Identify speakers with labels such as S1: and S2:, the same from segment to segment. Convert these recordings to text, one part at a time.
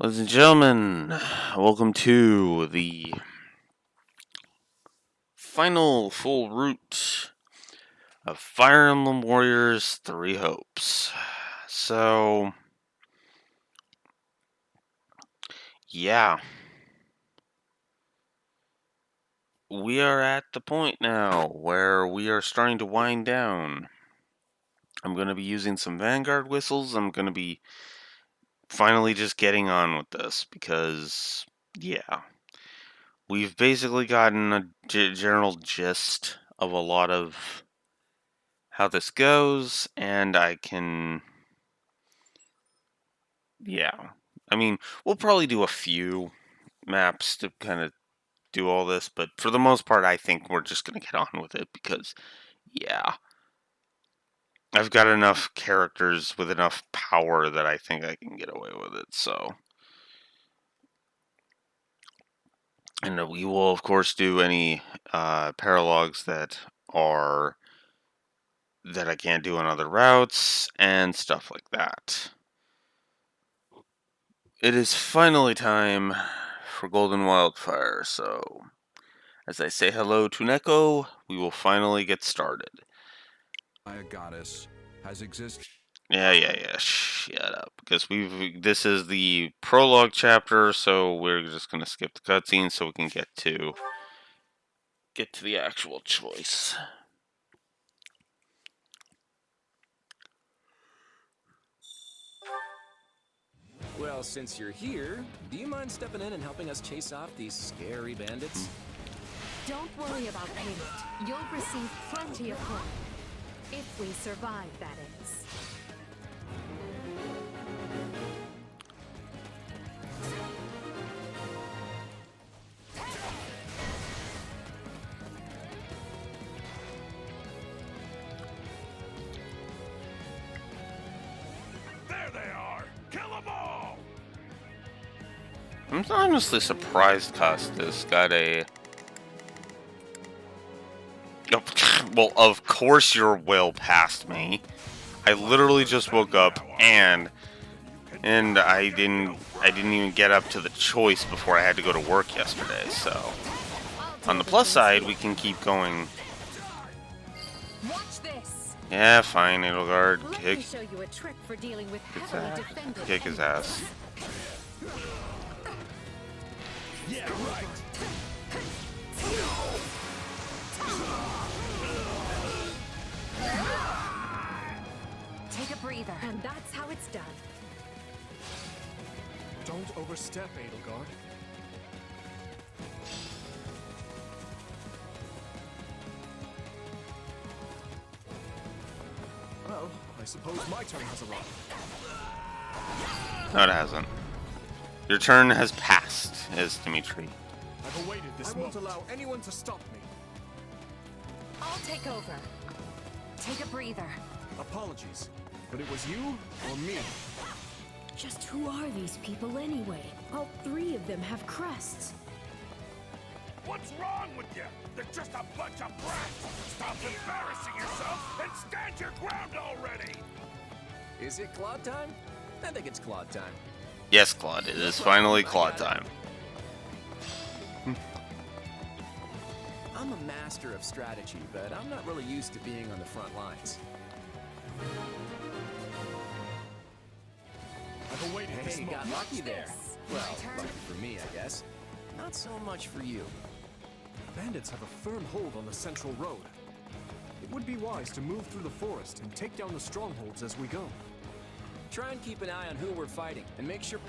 S1: Ladies and gentlemen, welcome to the final full route of Fire Emblem Warriors 3 Hopes. So, yeah, we are at the point now where we are starting to wind down. I'm going to be using some Vanguard whistles. I'm going to be finally just getting on with this because, yeah, we've basically gotten a general gist of a lot of how this goes, and I can, yeah. I mean, we'll probably do a few maps to kind of do all this, but for the most part, I think we're just going to get on with it because, yeah, I've got enough characters with enough power that I think I can get away with it, so. And we will, of course, do any paralogs that I can't do on other routes and stuff like that. It is finally time for Golden Wildfire, so as I say hello to Neko, we will finally get started.
S2: A goddess has existed.
S1: Yeah. Shut up, because this is the prologue chapter, so we're just gonna skip the cutscene so we can get to the actual choice.
S3: Well, since you're here, do you mind stepping in and helping us chase off these scary bandits?
S4: Don't worry about payment. You'll receive plenty of coin. If we survive, that is.
S5: There they are! Kill them all!
S1: I'm honestly surprised Costas got a... Oh, well, of course your will passed me. I literally just woke up and I didn't even get up to the choice before I had to go to work yesterday, so on the plus side, we can keep going.
S4: Watch this.
S1: Yeah, fine, Edelgard.
S4: Let me show you a trick for dealing with heavily defended
S1: Kick his ass.
S5: Yeah, right!
S4: Take a breather. And that's how it's done.
S6: Don't overstep, Edelgard. Well, I suppose my turn has arrived.
S1: No, it hasn't. Your turn has passed, as Dimitri.
S6: I've awaited this moment. I won't allow anyone to stop me.
S4: I'll take over. Take a breather.
S6: Apologies, but it was you or me.
S7: Just who are these people anyway? All three of them have crests.
S5: What's wrong with you? They're just a bunch of brats! Stop embarrassing yourself and stand your ground already!
S3: Is it Claude time? I think it's Claude time.
S1: Yes, Claude, it is finally Claude time.
S3: I'm a master of strategy, but I'm not really used to being on the front lines.
S6: I've awaited this
S3: Hey,
S6: moment.
S3: got lucky there.
S4: This.
S3: Well,
S4: My turn.
S3: lucky for me, I guess. Not so much for you.
S6: Bandits have a firm hold on the central road. It would be wise to move through the forest and take down the strongholds as we go.
S3: Try and keep an eye on who we're fighting, and make sure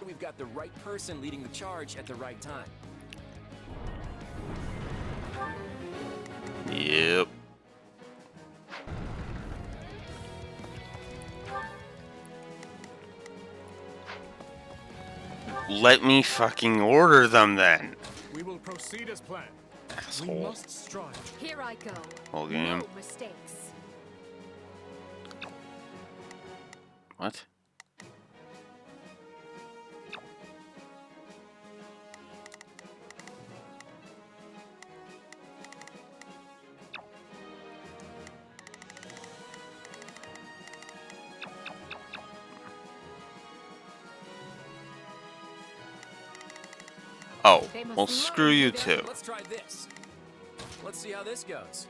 S3: we've got the right person leading the charge at the right time.
S1: Yep. Let me fucking order them then.
S6: We will proceed as planned. We
S1: Asshole.
S6: must strive.
S4: Here I go.
S1: Whole game.
S4: No mistakes.
S1: What? Oh,
S4: They must
S1: well,
S4: love
S1: screw you too.
S3: Let's try this. Let's see how this goes.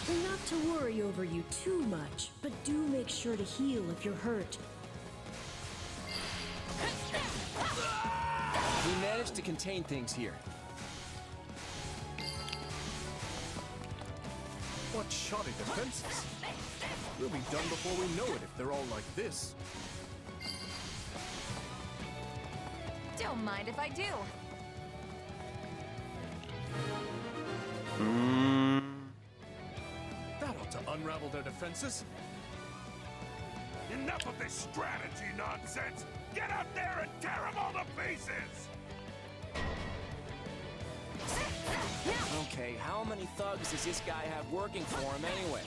S7: Not to worry over you too much, but do make sure to heal if you're hurt.
S3: We managed to contain things here.
S6: What shoddy defenses. We'll be done before we know it if they're all like this.
S4: Don't mind if I do.
S6: That ought to unravel their defenses.
S5: Enough of this strategy nonsense! Get out there and tear them all to pieces!
S3: Okay, how many thugs does this guy have working for him anyway?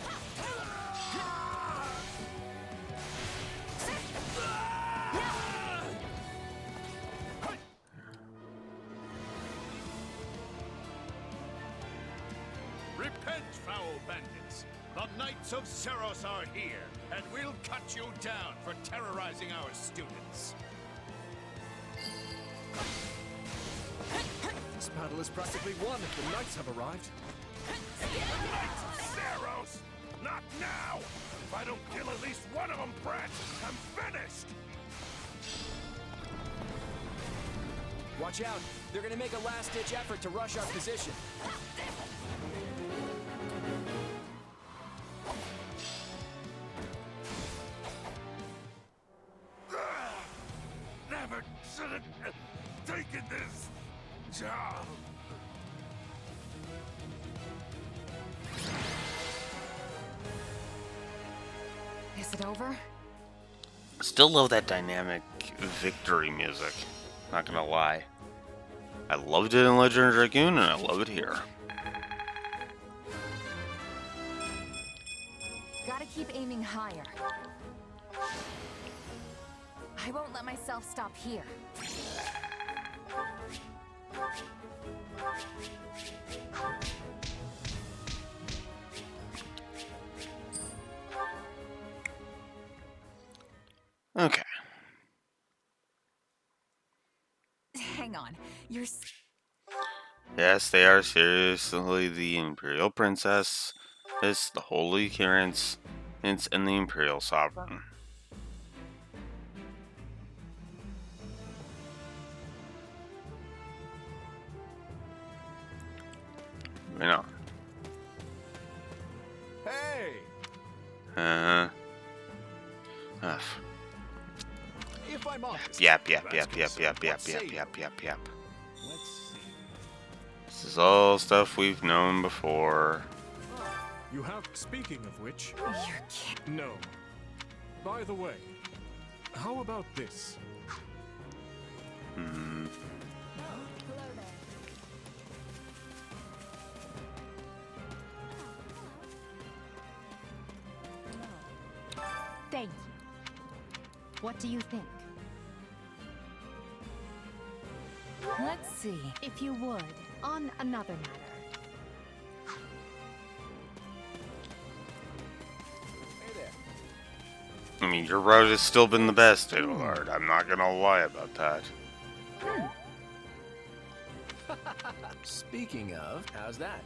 S5: Repent, foul bandits! The Knights of Ceros are here, and we'll cut you down for terrorizing our students.
S6: This battle is practically won if the knights have arrived.
S5: Knights of Ceros! Not now! If I don't kill at least one of them, brats, I'm finished!
S3: Watch out! They're gonna make a last-ditch effort to rush our position.
S5: Never should have taken this job.
S4: Is it over?
S1: Still love that dynamic victory music. Not gonna lie. I loved it in Legend of Dragoon, and I love it here.
S4: Gotta keep aiming higher. I won't let myself stop here.
S1: Okay.
S4: Hang on. You're...
S1: Yes, they are seriously the Imperial Princess, the Holy Prince, and the Imperial Sovereign. Moving on.
S6: Hey! If I'm honest,
S1: Yep. This is all stuff we've known before.
S6: you have. Speaking of which,
S4: You're kidding.
S6: no. By the way, how about this?
S4: Thank you. What do you think? Let's see, if you would, on another matter.
S3: Hey there.
S1: I mean, your route has still been the best, Edelgard. I'm not gonna lie about that.
S3: Speaking of, how's that?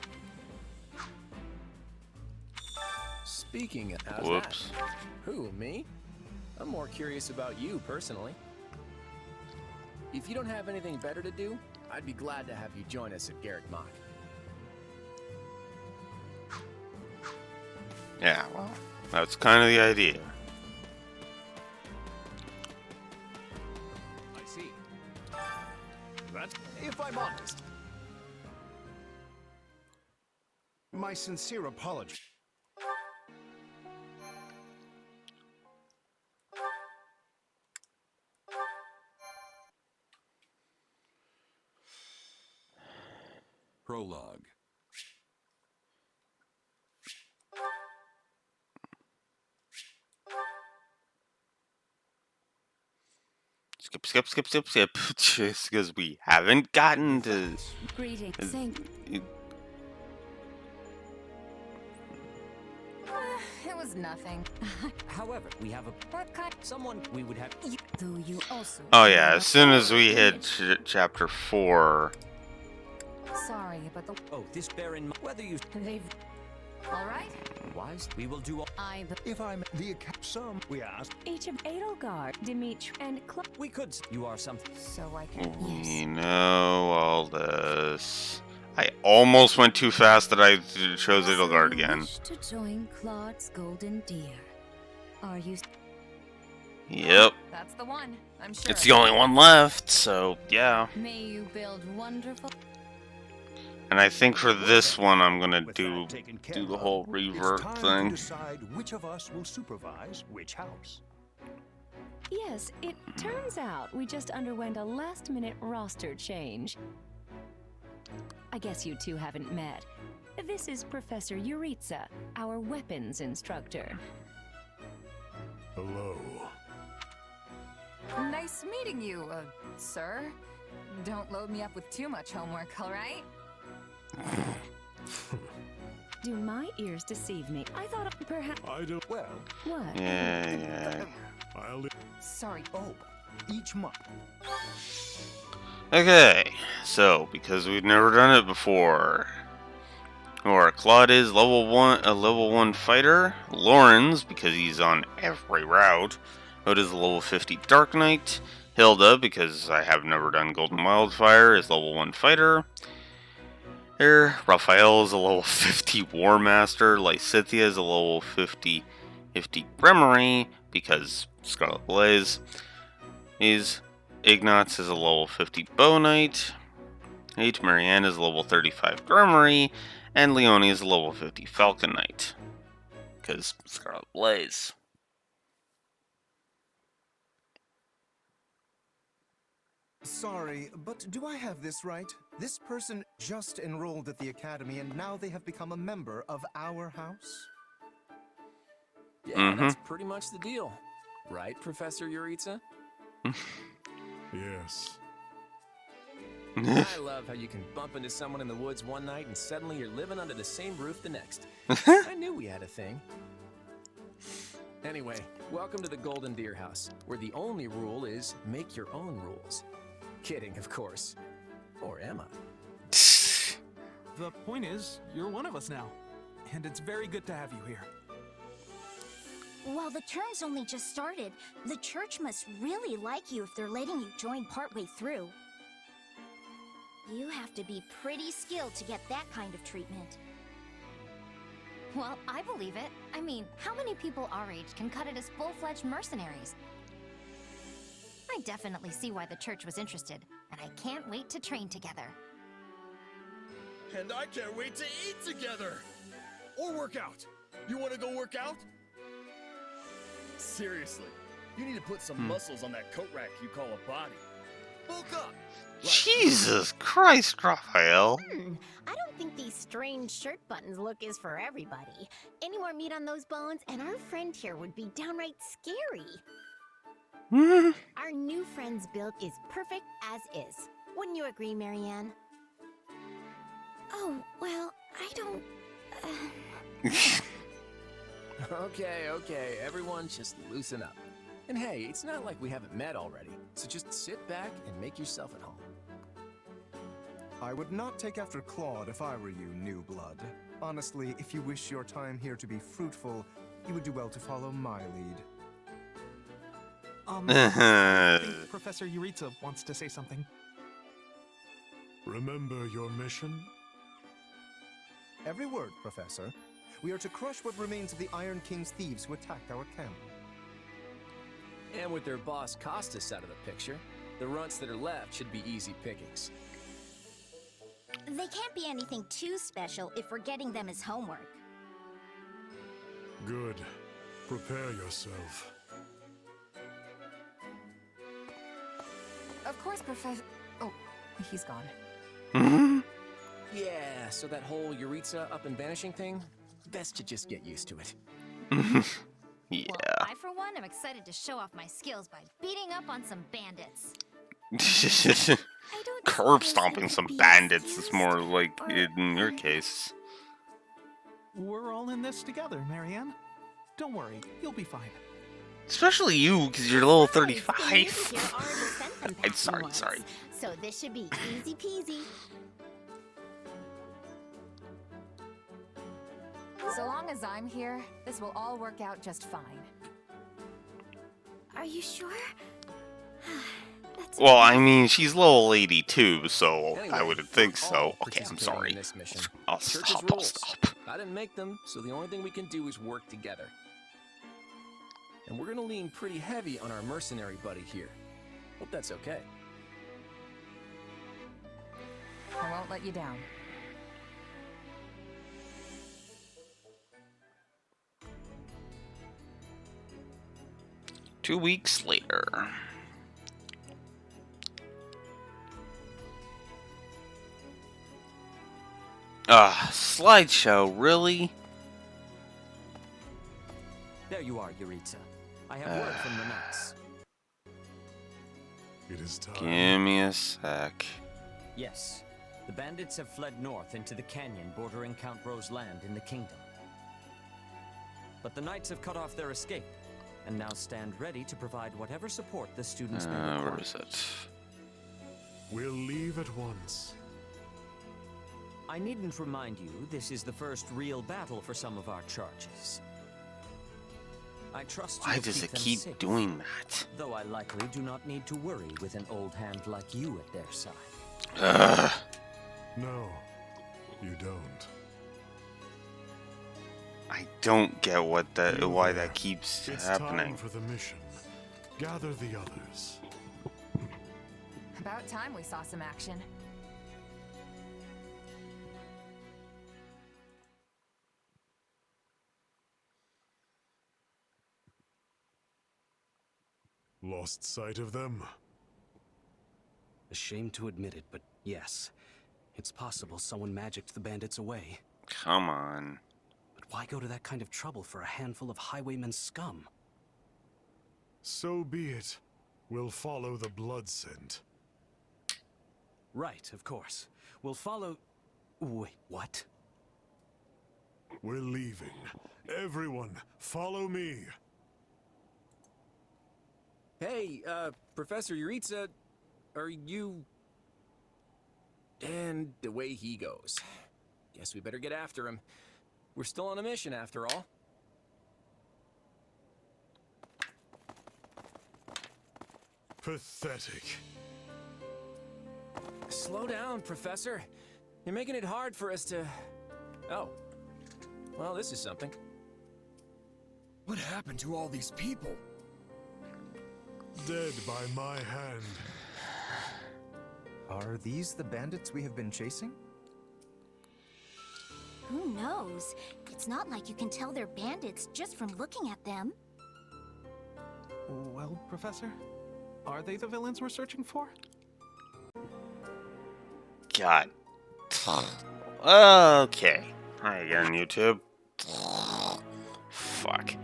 S3: Speaking of, how's
S1: Whoops.
S3: that? Who, me? I'm more curious about you, personally. If you don't have anything better to do, I'd be glad to have you join us at Garrick Mach.
S1: Yeah, well, that's kind of the idea.
S6: I see. That's if I'm honest. My sincere apology.
S2: Prologue.
S1: skip. Just because we haven't gotten to.
S7: Greetings.
S8: It was nothing.
S3: However, we have a
S8: What kind?
S3: someone we would have.
S7: Though you also.
S1: Oh yeah, as soon as we hit chapter 4.
S8: Sorry, but the
S3: Oh, this bear in mind. Whether you
S8: they've. All right.
S3: wise, we will do all.
S5: If I'm the some, we ask.
S7: Each of Edelgard, Dimitri, and
S3: We could. You are something.
S8: So I can.
S1: We know all this. I almost went too fast that I chose Edelgard again.
S7: Wish to join Claude's Golden Deer. Are you?
S1: Yep.
S8: That's the one. I'm sure.
S1: It's the only one left, so yeah.
S7: May you build wonderful.
S1: And I think for this one, I'm gonna
S5: With
S1: do
S5: that taken care
S1: the
S5: of,
S1: whole
S5: it's
S1: revert
S5: time to
S1: thing.
S5: decide which of us will supervise which house.
S7: Yes, it turns out we just underwent a last-minute roster change. I guess you two haven't met. This is Professor Yuritsa, our weapons instructor.
S5: Hello.
S8: Nice meeting you, sir. Don't load me up with too much homework, all right?
S7: Do my ears deceive me? I thought perhaps.
S5: I don't. Well,
S7: What?
S1: Yeah.
S5: I'll.
S8: Sorry.
S5: Oh, each month.
S1: Okay, so because we've never done it before, or Claude is level 1, a level 1 fighter. Lawrence, because he's on every route. Hood is a level 50 Dark Knight. Hilda, because I have never done Golden Wildfire, is level 1 fighter. Here, Raphael is a level 50 War Master. Lysithia is a level 50 Gremory, because Scarlet Blaze. Ignatz is a level 50 Bow Knight. Marianne is a level 35 Gremory. And Leonie is a level 50 Falcon Knight, because Scarlet Blaze.
S9: Sorry, but do I have this right? This person just enrolled at the academy and now they have become a member of our house?
S3: Yeah, that's pretty much the deal, right, Professor Yuritsa?
S5: Yes.
S3: I love how you can bump into someone in the woods one night and suddenly you're living under the same roof the next. I knew we had a thing. Anyway, welcome to the Golden Deer House, where the only rule is make your own rules. Kidding, of course. Or am I?
S6: The point is, you're one of us now. And it's very good to have you here.
S10: While the term's only just started, the church must really like you if they're letting you join partway through. You have to be pretty skilled to get that kind of treatment.
S8: Well, I believe it. I mean, how many people our age can cut it as full-fledged mercenaries? I definitely see why the church was interested, and I can't wait to train together.
S11: And I can't wait to eat together! Or work out. You want to go work out? Seriously, you need to put some muscles on that coat rack you call a body. Bulk up!
S1: Jesus Christ, Raphael.
S10: I don't think these strange shirt buttons look is for everybody. Any more meat on those bones, and our friend here would be downright scary. Our new friend's build is perfect as is. Wouldn't you agree, Marianne? Oh, well, I don't...
S3: Okay, everyone just loosen up. And hey, it's not like we haven't met already, so just sit back and make yourself at home.
S9: I would not take after Claude if I were you, new blood. Honestly, if you wish your time here to be fruitful, you would do well to follow my lead.
S6: I think Professor Yuritsa wants to say something.
S5: Remember your mission?
S9: Every word, Professor. We are to crush what remains of the Iron King's thieves who attacked our camp.
S3: And with their boss Costas out of the picture, the runts that are left should be easy pickings.
S10: They can't be anything too special if we're getting them as homework.
S5: Good. Prepare yourself.
S8: Of course, Professor... Oh, he's gone.
S3: Yeah, so that whole Yuritsa up and vanishing thing, best to just get used to it.
S1: Yeah.
S8: I, for one, am excited to show off my skills by beating up on some bandits.
S1: Curb stomping some bandits is more like in your case.
S12: We're all in this together, Marianne. Don't worry, you'll be fine.
S1: Especially you, because you're level
S10: The music
S1: 35.
S10: here already sent them
S1: I'm
S10: packing once,
S1: sorry.
S10: So this should be easy peasy.
S13: So long as I'm here, this will all work out just fine.
S10: Are you sure? That's
S1: Well, I mean, she's level 82, so
S3: Anyway,
S1: I wouldn't think
S3: we're
S1: so.
S3: all
S1: Okay, I'm
S3: participating
S1: sorry.
S3: in this mission.
S1: I'll
S3: Church's
S1: stop.
S3: rules. I didn't make them, so the only thing we can do is work together. And we're gonna lean pretty heavy on our mercenary buddy here. Hope that's okay.
S13: I won't let you down.
S1: Two weeks later. Slideshow, really?
S14: There you are, Yuritsa. I have word from the knights.
S11: It is time.
S1: Give me a sec.
S14: Yes, the bandits have fled north into the canyon bordering Count Ro's land in the kingdom. But the knights have cut off their escape, and now stand ready to provide whatever support the students may require.
S1: Where is it?
S11: We'll leave at once.
S14: I needn't remind you, this is the first real battle for some of our charges. I trust you
S1: Why
S14: will
S1: does it
S14: them
S1: keep
S14: safe,
S1: doing that?
S14: though I likely do not need to worry with an old hand like you at their side.
S11: No, you don't.
S1: I don't get what that,
S11: You
S1: why
S11: there.
S1: that keeps
S11: It's
S1: happening.
S11: time for the mission. Gather the others.
S13: About time we saw some action.
S11: Lost sight of them?
S15: Ashamed to admit it, but yes. It's possible someone magicked the bandits away.
S1: Come on.
S15: But why go to that kind of trouble for a handful of highwaymen scum?
S11: So be it. We'll follow the blood scent.
S15: Right, of course. We'll follow... Wait, what?
S11: We're leaving. Everyone, follow me.
S3: Hey, Professor Yuritsa, are you... And the way he goes. Guess we better get after him. We're still on a mission, after all.
S11: Pathetic.
S3: Slow down, Professor. You're making it hard for us to... Oh. Well, this is something.
S11: What happened to all these people? Dead by my hand.
S9: Are these the bandits we have been chasing?
S8: Who knows? It's not like you can tell they're bandits just from looking at them.
S12: Well, Professor, are they the villains we're searching for?
S1: God. Okay. Hi again, YouTube. Fuck.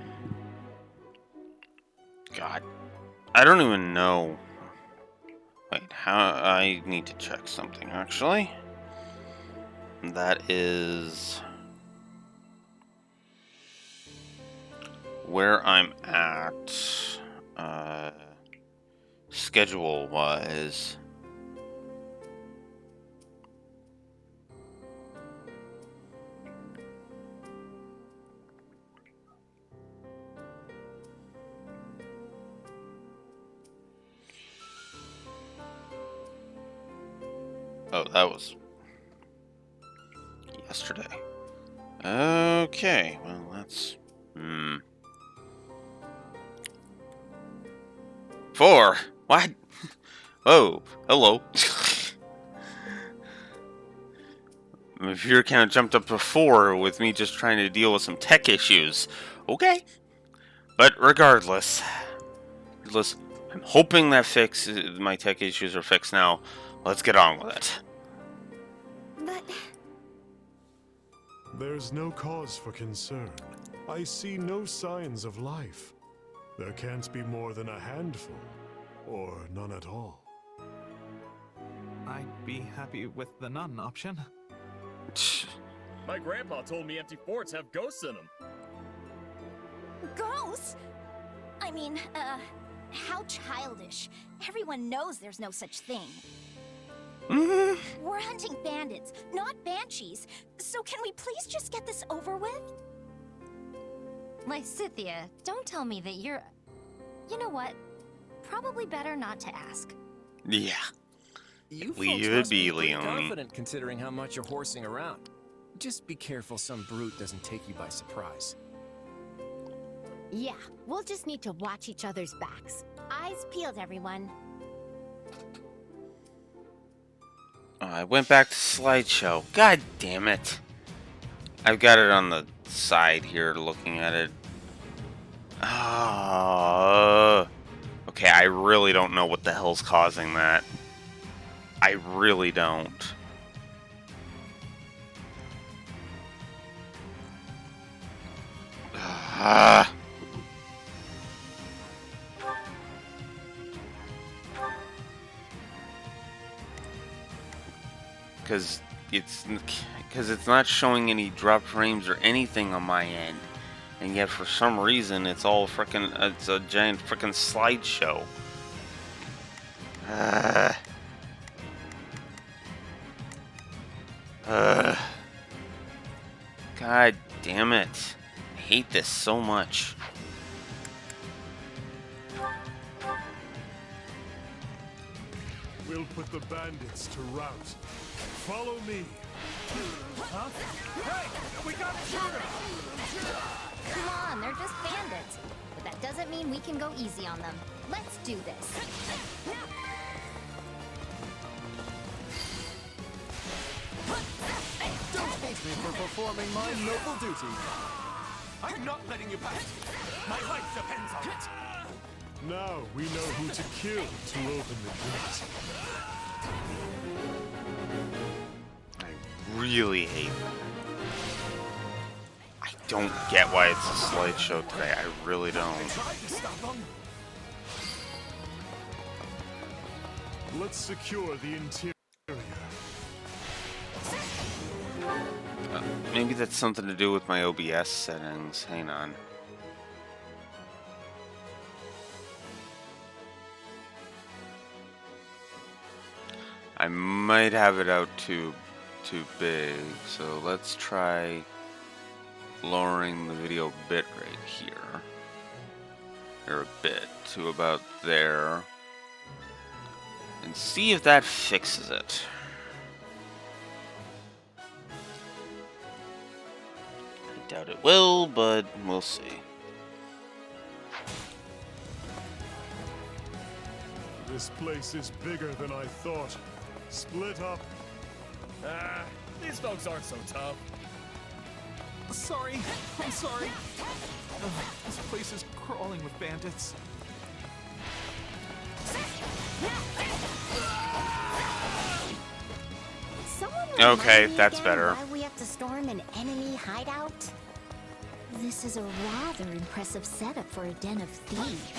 S1: God. I don't even know. Wait, how... I need to check something, actually. That is... where I'm at... schedule-wise. Oh, that was yesterday. Okay, well, that's... 4! What? Oh, hello. My viewer count jumped up to 4 with me just trying to deal with some tech issues. Okay. But regardless, I'm hoping that my tech issues are fixed now. Let's get on with it.
S10: But...
S11: There's no cause for concern. I see no signs of life.
S16: There can't be more than a handful, or none at all.
S12: I'd be happy with the none option.
S11: My grandpa told me empty forts have ghosts in them.
S8: Ghosts? I mean, how childish. Everyone knows there's no such thing. We're hunting bandits, not banshees. So can we please just get this over with? Lysithia, don't tell me that you're... You know what? Probably better not to ask.
S1: Yeah.
S3: You
S1: We
S3: folks
S1: would
S3: must
S1: be,
S3: be pretty
S1: Leonie.
S3: confident considering how much you're horsing around. Just be careful some brute doesn't take you by surprise.
S10: Yeah, we'll just need to watch each other's backs. Eyes peeled, everyone.
S1: Oh, I went back to slideshow. God damn it. I've got it on the side here looking at it. Okay, I really don't know what the hell's causing that. I really don't. Because it's not showing any drop frames or anything on my end, and yet for some reason it's all frickin' it's a giant frickin' slideshow. God damn it! I hate this so much.
S16: We'll put the bandits to rout. Follow me.
S11: Huh? Hey! We got intruders!
S8: Come on, they're just bandits. But that doesn't mean we can go easy on them. Let's do this.
S6: Don't hate me for performing my noble duty. I'm not letting you pass. My life depends on it.
S16: Now we know who to kill to open the gate.
S1: I really hate that. I don't get why it's a slideshow today. I really don't.
S16: Let's secure the interior.
S1: Maybe that's something to do with my OBS settings. Hang on. I might have it out too big, so let's try lowering the video bitrate here, or a bit to about there, and see if that fixes it. I doubt it will, but we'll see.
S16: This place is bigger than I thought. Split up.
S11: Ah, these folks aren't so tough.
S12: Sorry, I'm sorry. This place is crawling with bandits.
S10: Someone
S1: Okay,
S10: remind me
S1: that's
S10: again
S1: better.
S10: Why we have to storm an enemy hideout? This is a rather impressive setup for a den of thieves.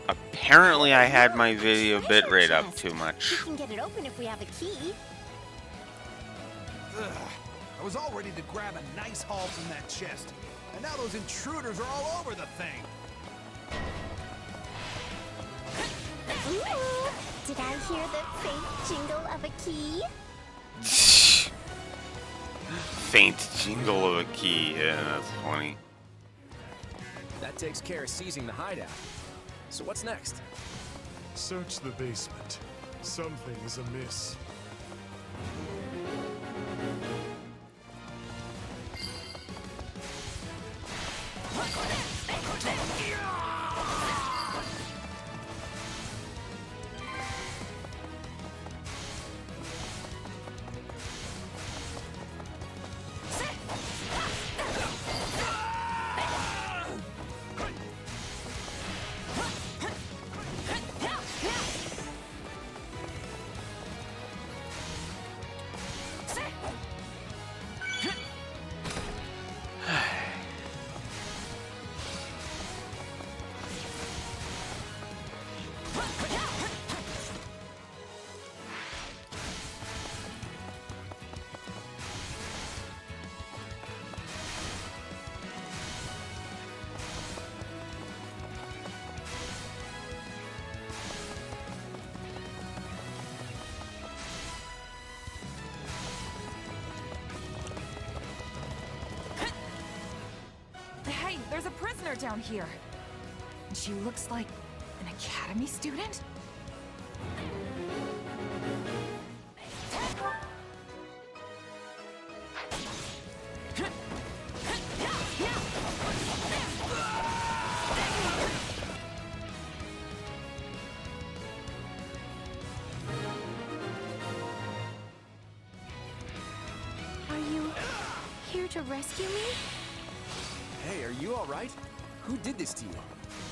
S1: Apparently I had my video bitrate up too much.
S10: We can get it open if we have a key.
S17: Ugh. I was all ready to grab a nice haul from that chest, and now those intruders are all over the thing.
S10: Ooh, did I hear the faint jingle of a key?
S1: Faint jingle of a key. Yeah, that's funny.
S3: That takes care of seizing the hideout. So what's next?
S16: Search the basement. Something is amiss.
S13: There's a prisoner down here. And she looks like an academy student?
S10: Are you here to rescue me?
S3: Hey, are you alright? Who did this to you?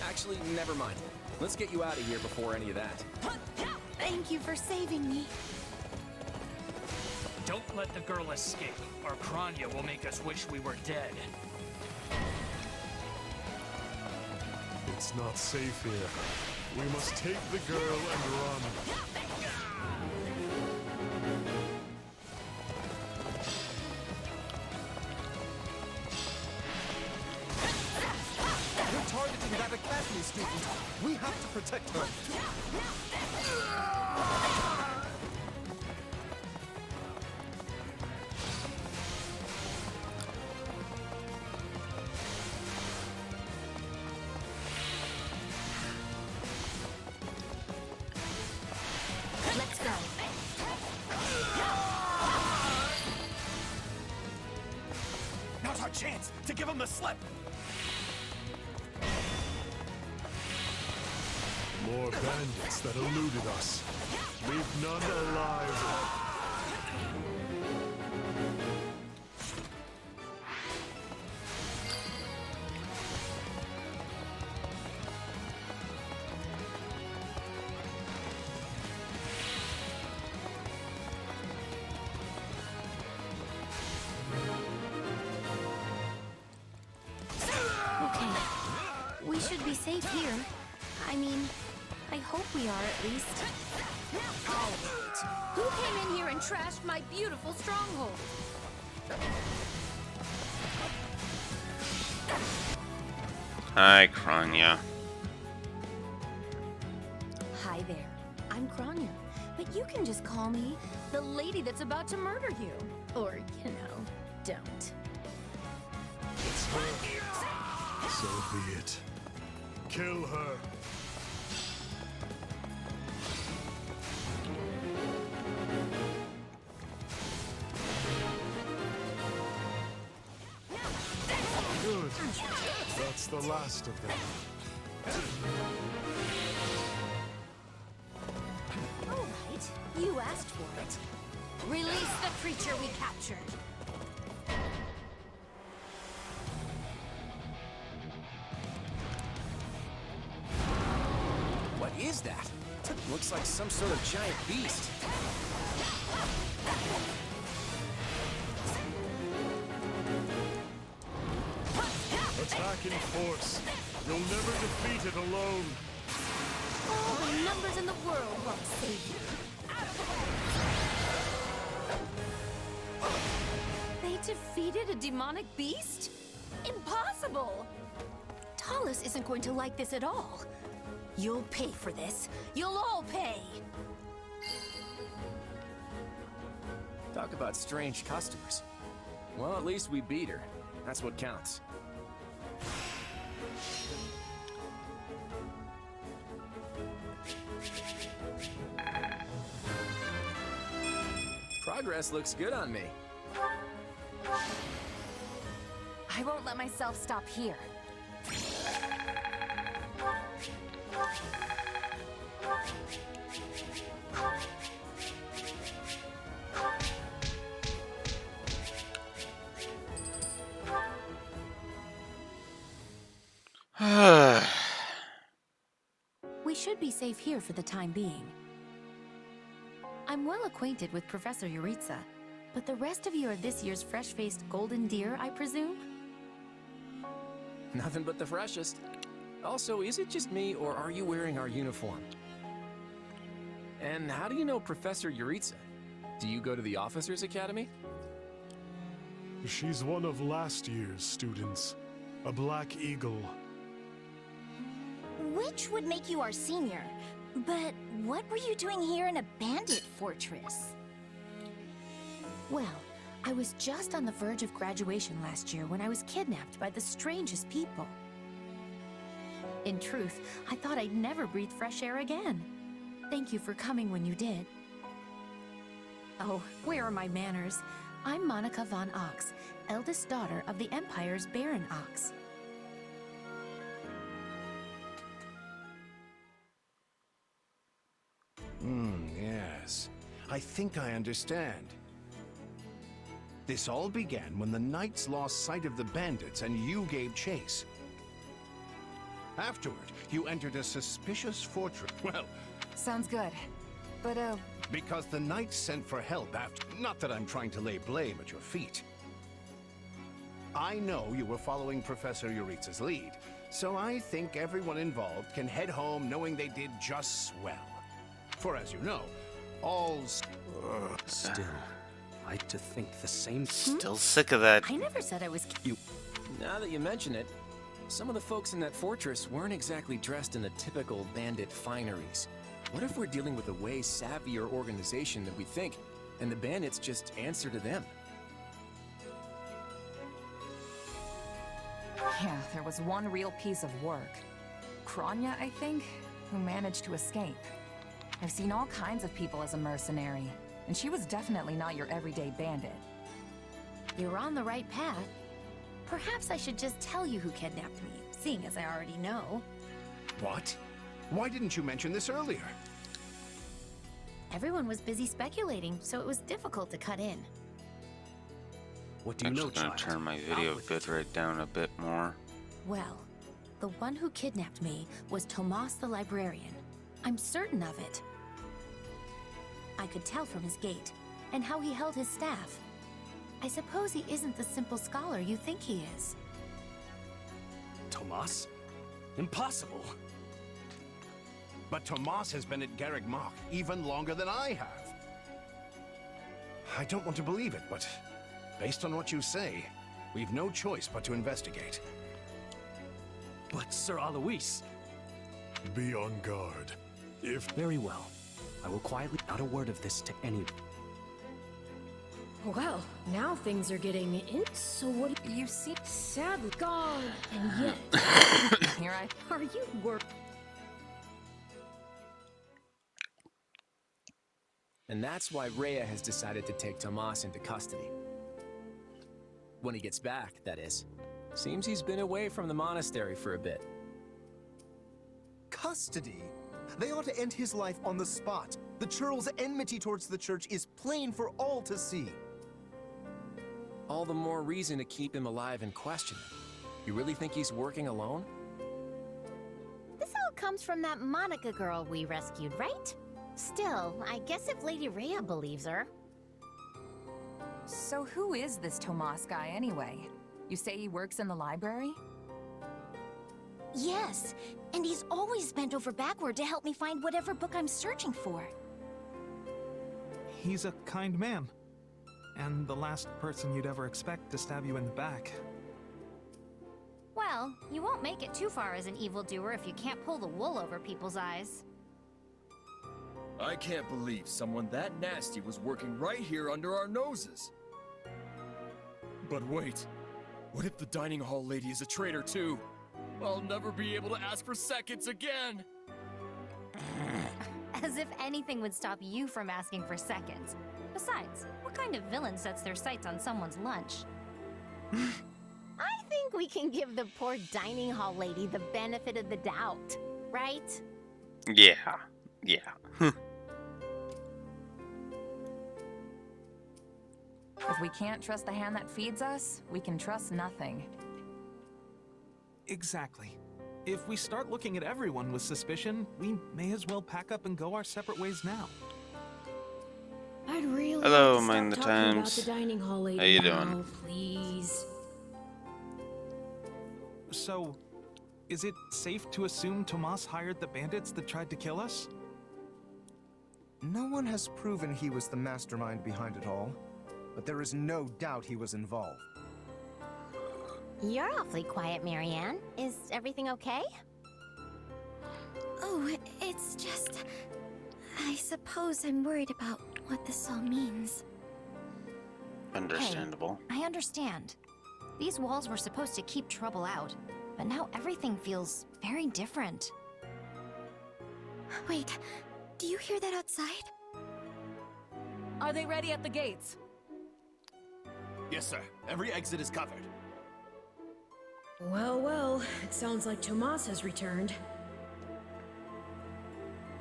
S3: Actually, never mind. Let's get you out of here before any of that.
S10: Thank you for saving me.
S18: Don't let the girl escape, or Kranya will make us wish we were dead.
S16: It's not safe here. We must take the girl and run.
S17: You're targeting that academy student. We have to protect her.
S10: Let's go.
S11: Now's our chance to give him the slip.
S16: More bandits that eluded us. Leave none alive.
S10: Okay. We should be safe here. I mean, I hope we are at least.
S4: Who came in here and trashed my beautiful stronghold?
S1: Hi, Kranya.
S7: Hi there. I'm Kranya, but you can just call me the lady that's about to murder you. Or, you know, don't.
S16: It's her. So be it. Kill her. Good. That's the last of them.
S4: All right, you asked for it. Release the creature we captured.
S3: What is that? Looks like some sort of giant beast.
S16: Attack in force. You'll never defeat it alone.
S4: All the numbers in the world won't save you.
S7: They defeated a demonic beast? Impossible!
S4: Talus isn't going to like this at all. You'll pay for this. You'll all pay.
S3: Talk about strange customers. Well, at least we beat her. That's what counts. Progress looks good on me.
S13: I won't let myself stop here.
S7: We should be safe here for the time being. I'm well acquainted with Professor Yuritsa, but the rest of you are this year's fresh-faced golden deer, I presume?
S3: Nothing but the freshest. Also, is it just me, or are you wearing our uniform? And how do you know Professor Yuritsa? Do you go to the Officers Academy?
S16: She's one of last year's students. A Black Eagle.
S10: Which would make you our senior. But what were you doing here in a bandit fortress?
S7: Well,
S13: I was just on the verge of graduation last year when I was kidnapped by the strangest people. In truth, I thought I'd never breathe fresh air again. Thank you for coming when you did. Oh, where are my manners? I'm Monica von Ox, eldest daughter of the Empire's Baron Ox.
S17: Yes. I think I understand. This all began when the knights lost sight of the bandits and you gave chase. Afterward, you entered a suspicious fortress. Well,
S13: sounds good. But,
S17: because the knights sent for help after... Not that I'm trying to lay blame at your feet. I know you were following Professor Euritza's lead, so I think everyone involved can head home knowing they did just swell. For as you know, all's...
S15: Still, I'd to think the same...
S1: Still sick of that.
S13: I never said I was...
S3: Now that you mention it, some of the folks in that fortress weren't exactly dressed in the typical bandit fineries. What if we're dealing with a way savvier organization than we think, and the bandits just answer to them?
S13: Yeah, there was one real piece of work. Kranya, I think, who managed to escape. I've seen all kinds of people as a mercenary, and she was definitely not your everyday bandit.
S10: You're on the right path. Perhaps I should just tell you who kidnapped me, seeing as I already know.
S17: What? Why didn't you mention this earlier?
S10: Everyone was busy speculating, so it was difficult to cut in.
S15: What do you
S1: I'm
S15: know,
S1: just gonna
S15: child?
S1: turn my video bitrate down a bit more.
S10: Well, the one who kidnapped me was Tomas the librarian. I'm certain of it. I could tell from his gait, and how he held his staff. I suppose he isn't the simple scholar you think he is.
S15: Tomas? Impossible!
S17: But Tomas has been at Garreg Mach even longer than I have. I don't want to believe it, but based on what you say, we've no choice but to investigate.
S15: But Sir Alois...
S16: Be on guard. If...
S15: Very well. I will quietly... Not a word of this to anyone.
S19: Well, now things are getting in. So what do you see? Sadly gone, and yet
S13: here
S19: are you work?
S3: And that's why Rhea has decided to take Tomas into custody. When he gets back, that is. Seems he's been away from the monastery for a bit.
S9: Custody? They ought to end his life on the spot. The churl's enmity towards the church is plain for all to see.
S3: All the more reason to keep him alive and question him. You really think he's working alone?
S10: This all comes from that Monica girl we rescued, right? Still, I guess if Lady Rhea believes her.
S13: So who is this Tomas guy anyway? You say he works in the library?
S10: Yes, and he's always bent over backward to help me find whatever book I'm searching for.
S12: He's a kind man. And the last person you'd ever expect to stab you in the back.
S8: Well, you won't make it too far as an evildoer if you can't pull the wool over people's eyes.
S11: I can't believe someone that nasty was working right here under our noses. But wait, what if the dining hall lady is a traitor too? I'll never be able to ask for seconds again!
S8: As if anything would stop you from asking for seconds. Besides, what kind of villain sets their sights on someone's lunch?
S10: I think we can give the poor dining hall lady the benefit of the doubt, right?
S1: Yeah.
S13: If we can't trust the hand that feeds us, we can trust nothing.
S12: Exactly. If we start looking at everyone with suspicion, we may as well pack up and go our separate ways now.
S19: I'd really
S1: Hello,
S19: like to
S1: Mind the
S19: stop talking about
S1: Times.
S19: the dining hall lady
S1: How you
S19: now,
S1: doing?
S19: please.
S12: So, is it safe to assume Tomas hired the bandits that tried to kill us?
S9: No one has proven he was the mastermind behind it all, but there is no doubt he was involved.
S10: You're awfully quiet, Marianne. Is everything okay?
S19: Oh, it's just... I suppose I'm worried about what this all means.
S1: Understandable.
S8: Hey, I understand. These walls were supposed to keep trouble out, but now everything feels very different.
S10: Wait, do you hear that outside?
S19: Are they ready at the gates?
S20: Yes, sir. Every exit is covered.
S19: Well, well, it sounds like Tomas has returned.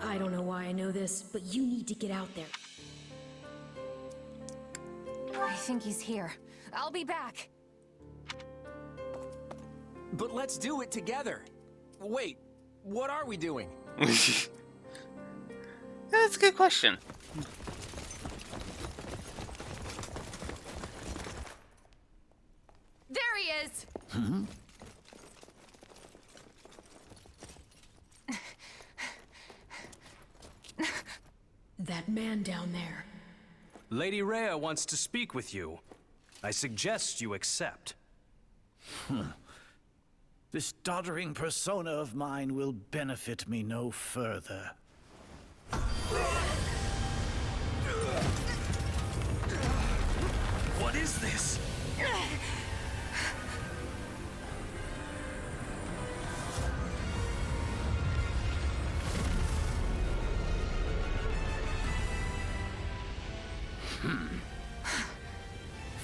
S19: I don't know why I know this, but you need to get out there.
S13: I think he's here. I'll be back.
S3: But let's do it together. Wait, what are we doing?
S1: That's a good question.
S13: There he is!
S19: That man down there.
S15: Lady Rhea wants to speak with you. I suggest you accept.
S21: This doddering persona of mine will benefit me no further.
S20: What is this?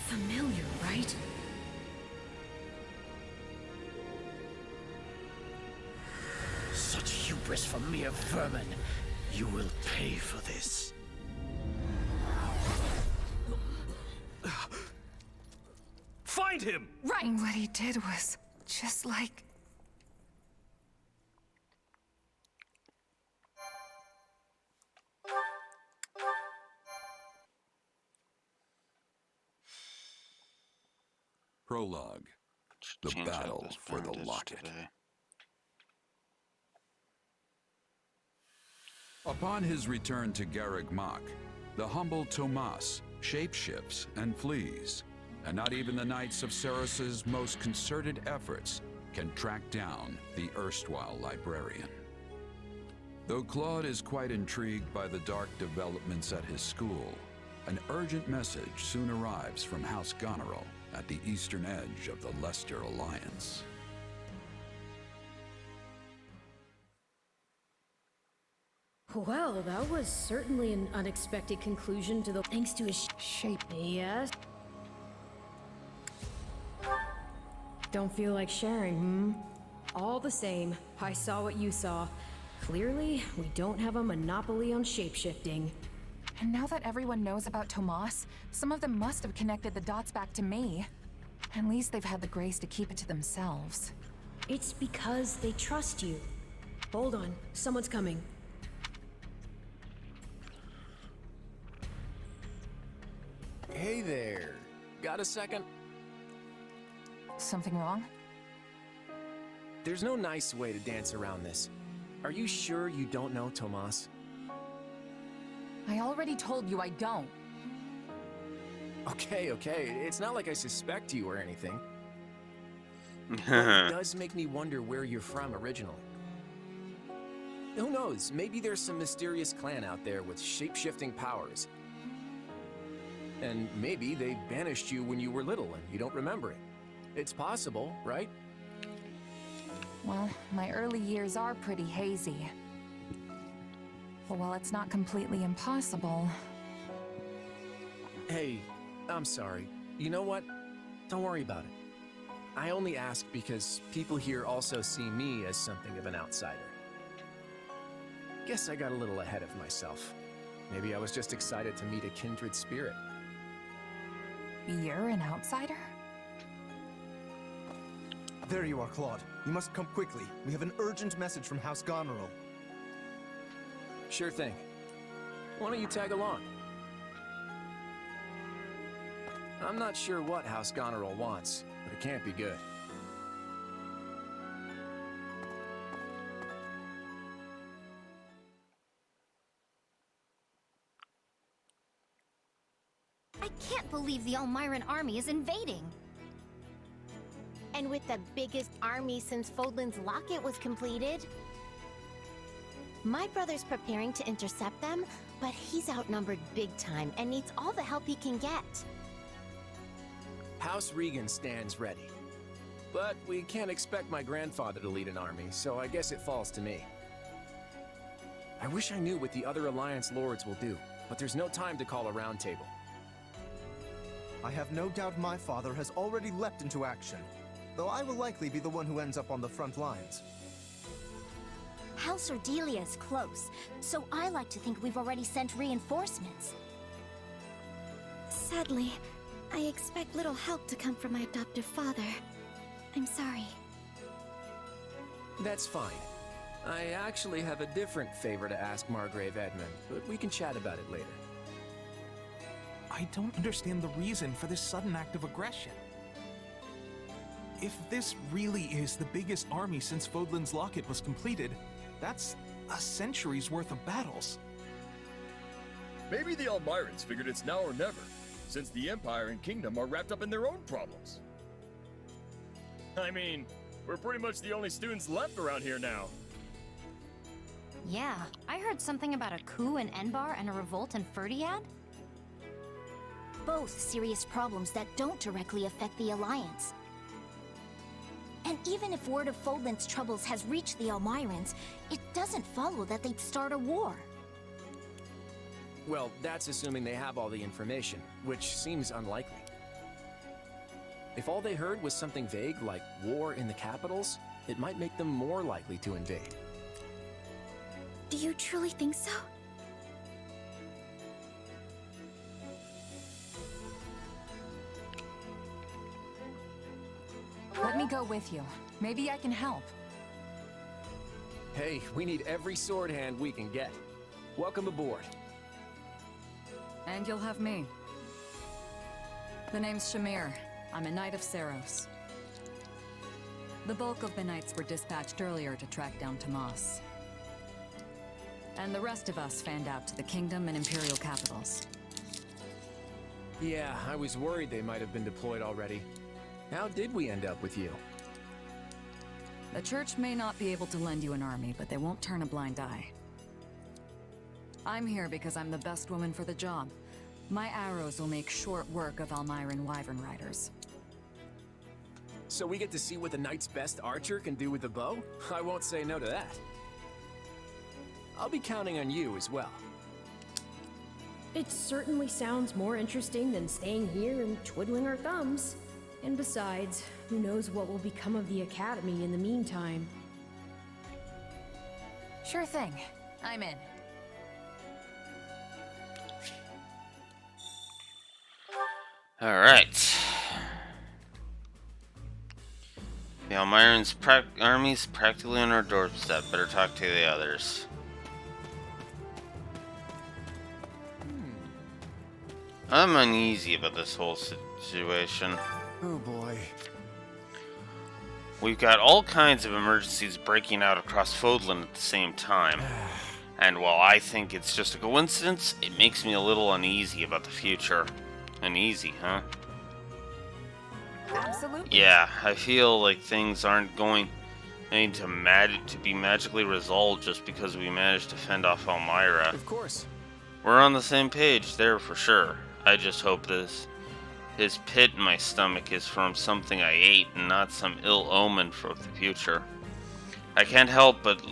S19: Familiar, right?
S21: Such hubris from mere vermin. You will pay for this.
S15: Find him!
S13: Right! What he did was just like...
S2: Prologue. The
S1: Change out
S2: battle
S1: this
S2: for the
S1: bandage
S2: locket.
S1: today.
S2: Upon his return to Garreg Mach, the humble Tomas shapeshifts and flees, and not even the Knights of Ceres's most concerted efforts can track down the erstwhile librarian. Though Claude is quite intrigued by the dark developments at his school, an urgent message soon arrives from House Goneril at the eastern edge of the Leicester Alliance.
S19: Well, that was certainly an unexpected conclusion to the... Thanks to his shape. Yes? Don't feel like sharing, hmm? All the same, I saw what you saw. Clearly, we don't have a monopoly on shapeshifting.
S13: And now that everyone knows about Tomas, some of them must have connected the dots back to me. At least they've had the grace to keep it to themselves.
S19: It's because they trust you. Hold on, someone's coming.
S3: Hey there. Got a second?
S13: Something wrong?
S3: There's no nice way to dance around this. Are you sure you don't know Tomas?
S13: I already told you I don't.
S3: Okay, it's not like I suspect you or anything. But it does make me wonder where you're from originally. Who knows, maybe there's some mysterious clan out there with shape-shifting powers. And maybe they banished you when you were little and you don't remember it. It's possible, right?
S13: Well, my early years are pretty hazy. But while it's not completely impossible...
S3: Hey, I'm sorry. You know what? Don't worry about it. I only ask because people here also see me as something of an outsider. Guess I got a little ahead of myself. Maybe I was just excited to meet a kindred spirit.
S13: You're an outsider?
S9: There you are, Claude. You must come quickly. We have an urgent message from House Goneril.
S3: Sure thing. Why don't you tag along? I'm not sure what House Goneril wants, but it can't be good.
S8: I can't believe the Almiran army is invading.
S10: And with the biggest army since Fodlan's locket was completed. My brother's preparing to intercept them, but he's outnumbered big time and needs all the help he can get.
S3: House Regan stands ready. But we can't expect my grandfather to lead an army, so I guess it falls to me. I wish I knew what the other Alliance lords will do, but there's no time to call a round table.
S9: I have no doubt my father has already leapt into action, though I will likely be the one who ends up on the front lines.
S8: House Ordelia is close, so I like to think we've already sent reinforcements.
S5: Sadly, I expect little help to come from my adoptive father. I'm sorry.
S3: That's fine. I actually have a different favor to ask Margrave Edmund, but we can chat about it later.
S12: I don't understand the reason for this sudden act of aggression. If this really is the biggest army since Fodlan's Locket was completed, that's a century's worth of battles.
S11: Maybe the Almirans figured it's now or never, since the Empire and Kingdom are wrapped up in their own problems. I mean, we're pretty much the only students left around here now.
S8: Yeah, I heard something about a coup in Enbar and a revolt in Ferdiad. Both serious problems that don't directly affect the Alliance. And even if word of Fodlan's troubles has reached the Almirans, it doesn't follow that they'd start a war.
S3: Well, that's assuming they have all the information, which seems unlikely. If all they heard was something vague like war in the capitals, it might make them more likely to invade.
S5: Do you truly think so?
S22: Let me go with you. Maybe I can help.
S3: Hey, we need every sword hand we can get. Welcome aboard.
S22: And you'll have me. The name's Shamir. I'm a Knight of Saros. The bulk of the Knights were dispatched earlier to track down Tomas. And the rest of us fanned out to the Kingdom and Imperial capitals.
S3: Yeah, I was worried they might have been deployed already. How did we end up with you?
S22: The Church may not be able to lend you an army, but they won't turn a blind eye. I'm here because I'm the best woman for the job. My arrows will make short work of Almiran Wyvern Riders.
S3: So we get to see what the Knight's best archer can do with the bow? I won't say no to that. I'll be counting on you as well.
S19: It certainly sounds more interesting than staying here and twiddling our thumbs. And besides, who knows what will become of the Academy in the meantime.
S22: Sure thing. I'm in.
S1: Alright. The Almiran's army's practically on our doorstep. Better talk to the others. I'm uneasy about this whole situation.
S3: Oh boy.
S1: We've got all kinds of emergencies breaking out across Fodlan at the same time. And while I think it's just a coincidence, it makes me a little uneasy about the future. Uneasy, huh?
S22: Absolutely.
S1: Yeah, I feel like things aren't going to be magically resolved just because we managed to fend off Elmira.
S3: Of course.
S1: We're on the same page there for sure. I just hope this pit in my stomach is from something I ate and not some ill omen for the future. I can't help but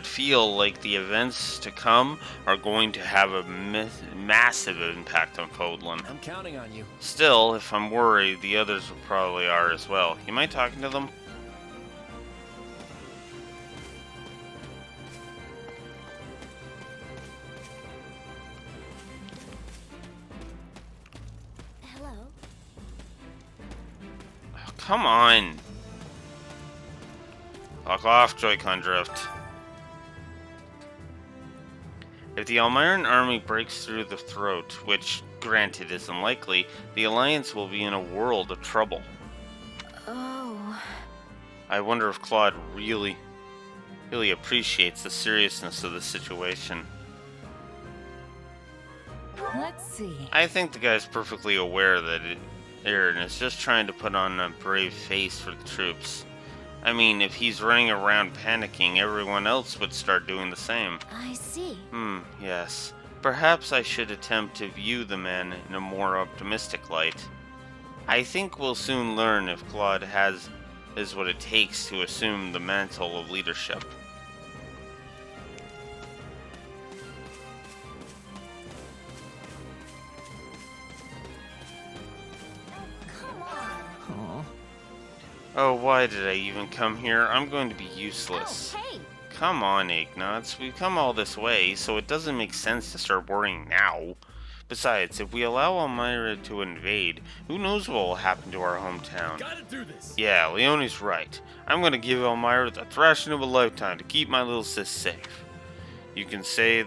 S1: feel like the events to come are going to have a massive impact on Fodlan.
S3: I'm counting on you.
S1: Still, if I'm worried, the others probably are as well. You mind talking to them?
S5: Hello?
S1: Oh, come on! Fuck off, Joy-Con Drift. If the Almiran army breaks through the throat, which, granted, is unlikely, the Alliance will be in a world of trouble.
S5: Oh.
S1: I wonder if Claude really appreciates the seriousness of the situation.
S22: Let's see.
S1: I think the guy's perfectly aware that Aaron is just trying to put on a brave face for the troops. I mean, if he's running around panicking, everyone else would start doing the same.
S8: I see.
S1: Yes. Perhaps I should attempt to view the man in a more optimistic light. I think we'll soon learn if Claude is what it takes to assume the mantle of leadership. Oh, why did I even come here? I'm going to be useless.
S8: Oh, hey!
S1: Come on, Ignatz. We've come all this way, so it doesn't make sense to start worrying now. Besides, if we allow Elmira to invade, who knows what will happen to our hometown?
S11: Gotta do this.
S1: Yeah, Leonie's right. I'm gonna give Elmira the thrashing of a lifetime to keep my little sis safe. You can say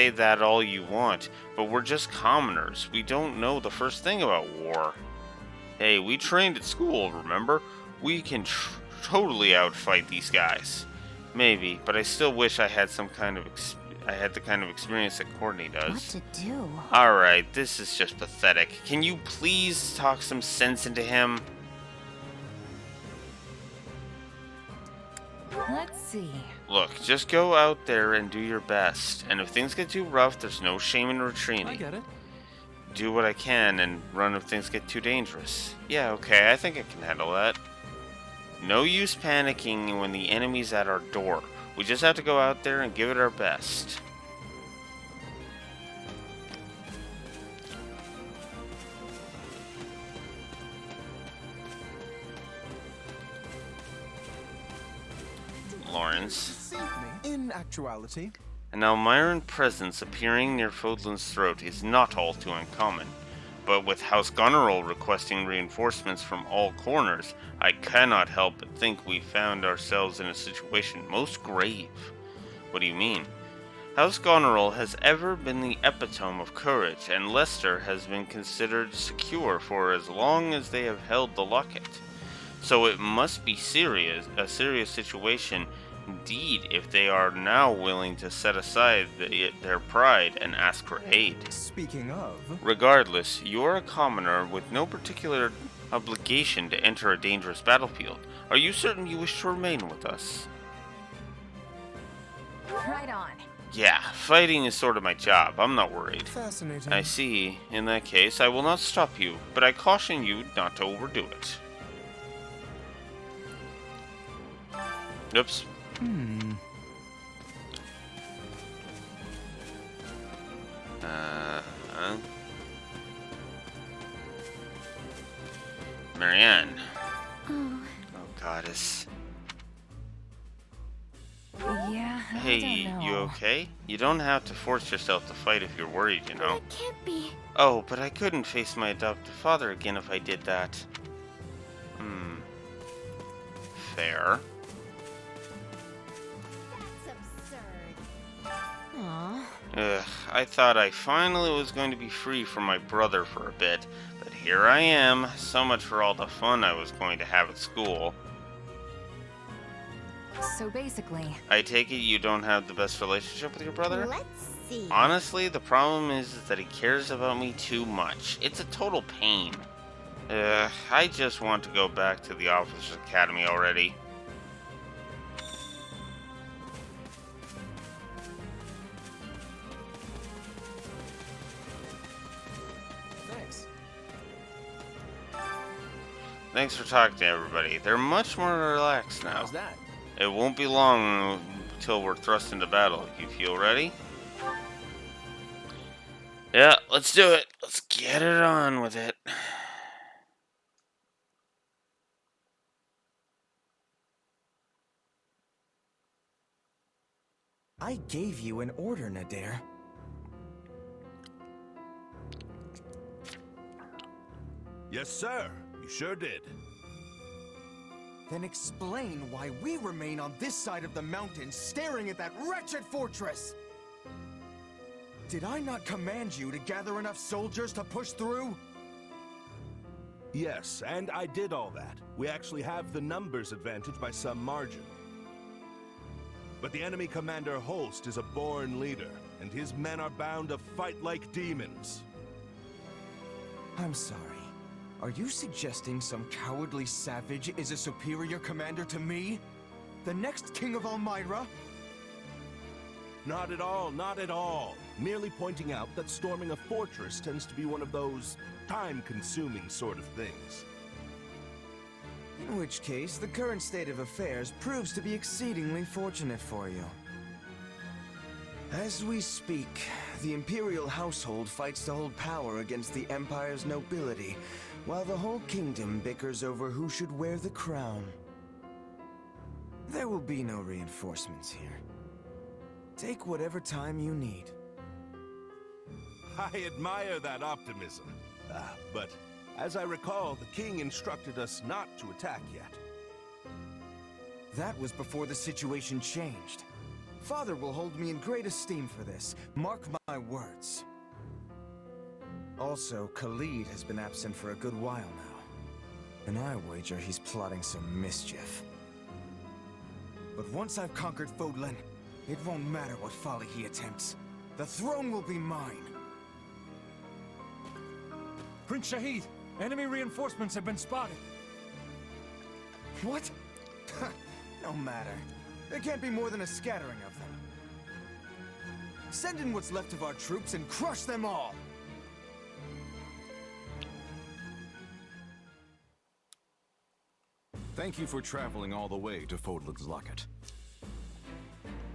S1: that all you want, but we're just commoners. We don't know the first thing about war. Hey, we trained at school, remember? We can totally outfight these guys. Maybe, but I still wish I had the kind of experience that Courtney does.
S8: What to do?
S1: Alright, this is just pathetic. Can you please talk some sense into him?
S22: Let's see.
S1: Look, just go out there and do your best. And if things get too rough, there's no shame in retreating.
S12: I get it.
S1: Do what I can and run if things get too dangerous. Yeah, okay, I think I can handle that. No use panicking when the enemy's at our door. We just have to go out there and give it our best. Lawrence.
S9: In actuality,
S1: An Elmiran presence appearing near Fodlan's throat is not all too uncommon, but with House Goneril requesting reinforcements from all corners, I cannot help but think we found ourselves in a situation most grave. What do you mean? House Goneril has ever been the epitome of courage, and Leicester has been considered secure for as long as they have held the locket. So it must be a serious situation indeed if they are now willing to set aside their pride and ask for aid.
S9: Speaking of...
S1: Regardless, you are a commoner with no particular obligation to enter a dangerous battlefield. Are you certain you wish to remain with us?
S13: Right on.
S1: Yeah, fighting is sort of my job. I'm not worried.
S9: Fascinating.
S1: I see. In that case, I will not stop you, but I caution you not to overdo it. Oops. Marianne.
S5: Oh.
S1: Oh, goddess.
S7: Yeah,
S1: Hey,
S7: I don't know.
S1: you okay? You don't have to force yourself to fight if you're worried, you know.
S5: It can't be.
S1: Oh, but I couldn't face my adoptive father again if I did that. Fair.
S10: Aww.
S1: Ugh, I thought I finally was going to be free from my brother for a bit, but here I am. So much for all the fun I was going to have at school.
S22: So basically...
S1: I take it you don't have the best relationship with your brother?
S10: Let's see.
S1: Honestly, the problem is that he cares about me too much. It's a total pain. I just want to go back to the Officers Academy already.
S3: Thanks.
S1: Thanks for talking to everybody. They're much more relaxed now.
S3: How's that?
S1: It won't be long until we're thrust into battle. You feel ready? Yeah, let's do it. Let's get it on with it.
S6: I gave you an order, Nadir.
S14: Yes, sir. You sure did.
S9: Then explain why we remain on this side of the mountain staring at that wretched fortress! Did I not command you to gather enough soldiers to push through?
S14: Yes, and I did all that. We actually have the numbers advantage by some margin. But the enemy commander Holst is a born leader, and his men are bound to fight like demons.
S9: I'm sorry. Are you suggesting some cowardly savage is a superior commander to me? The next king of Elmira?
S14: Not at all, not at all. Merely pointing out that storming a fortress tends to be one of those time-consuming sort of things.
S9: In which case, the current state of affairs proves to be exceedingly fortunate for you. As we speak, the Imperial household fights to hold power against the Empire's nobility, while the whole kingdom bickers over who should wear the crown. There will be no reinforcements here. Take whatever time you need.
S14: I admire that optimism. But as I recall, the king instructed us not to attack yet.
S9: That was before the situation changed. Father will hold me in great esteem for this. Mark my words. Also, Khalid has been absent for a good while now. And I wager he's plotting some mischief. But once I've conquered Fodlan, it won't matter what folly he attempts. The throne will be mine.
S4: Prince Shahid, enemy reinforcements have been spotted.
S9: What? No matter. There can't be more than a scattering of them. Send in what's left of our troops and crush them all!
S18: Thank you for traveling all the way to Fodlan's Locket.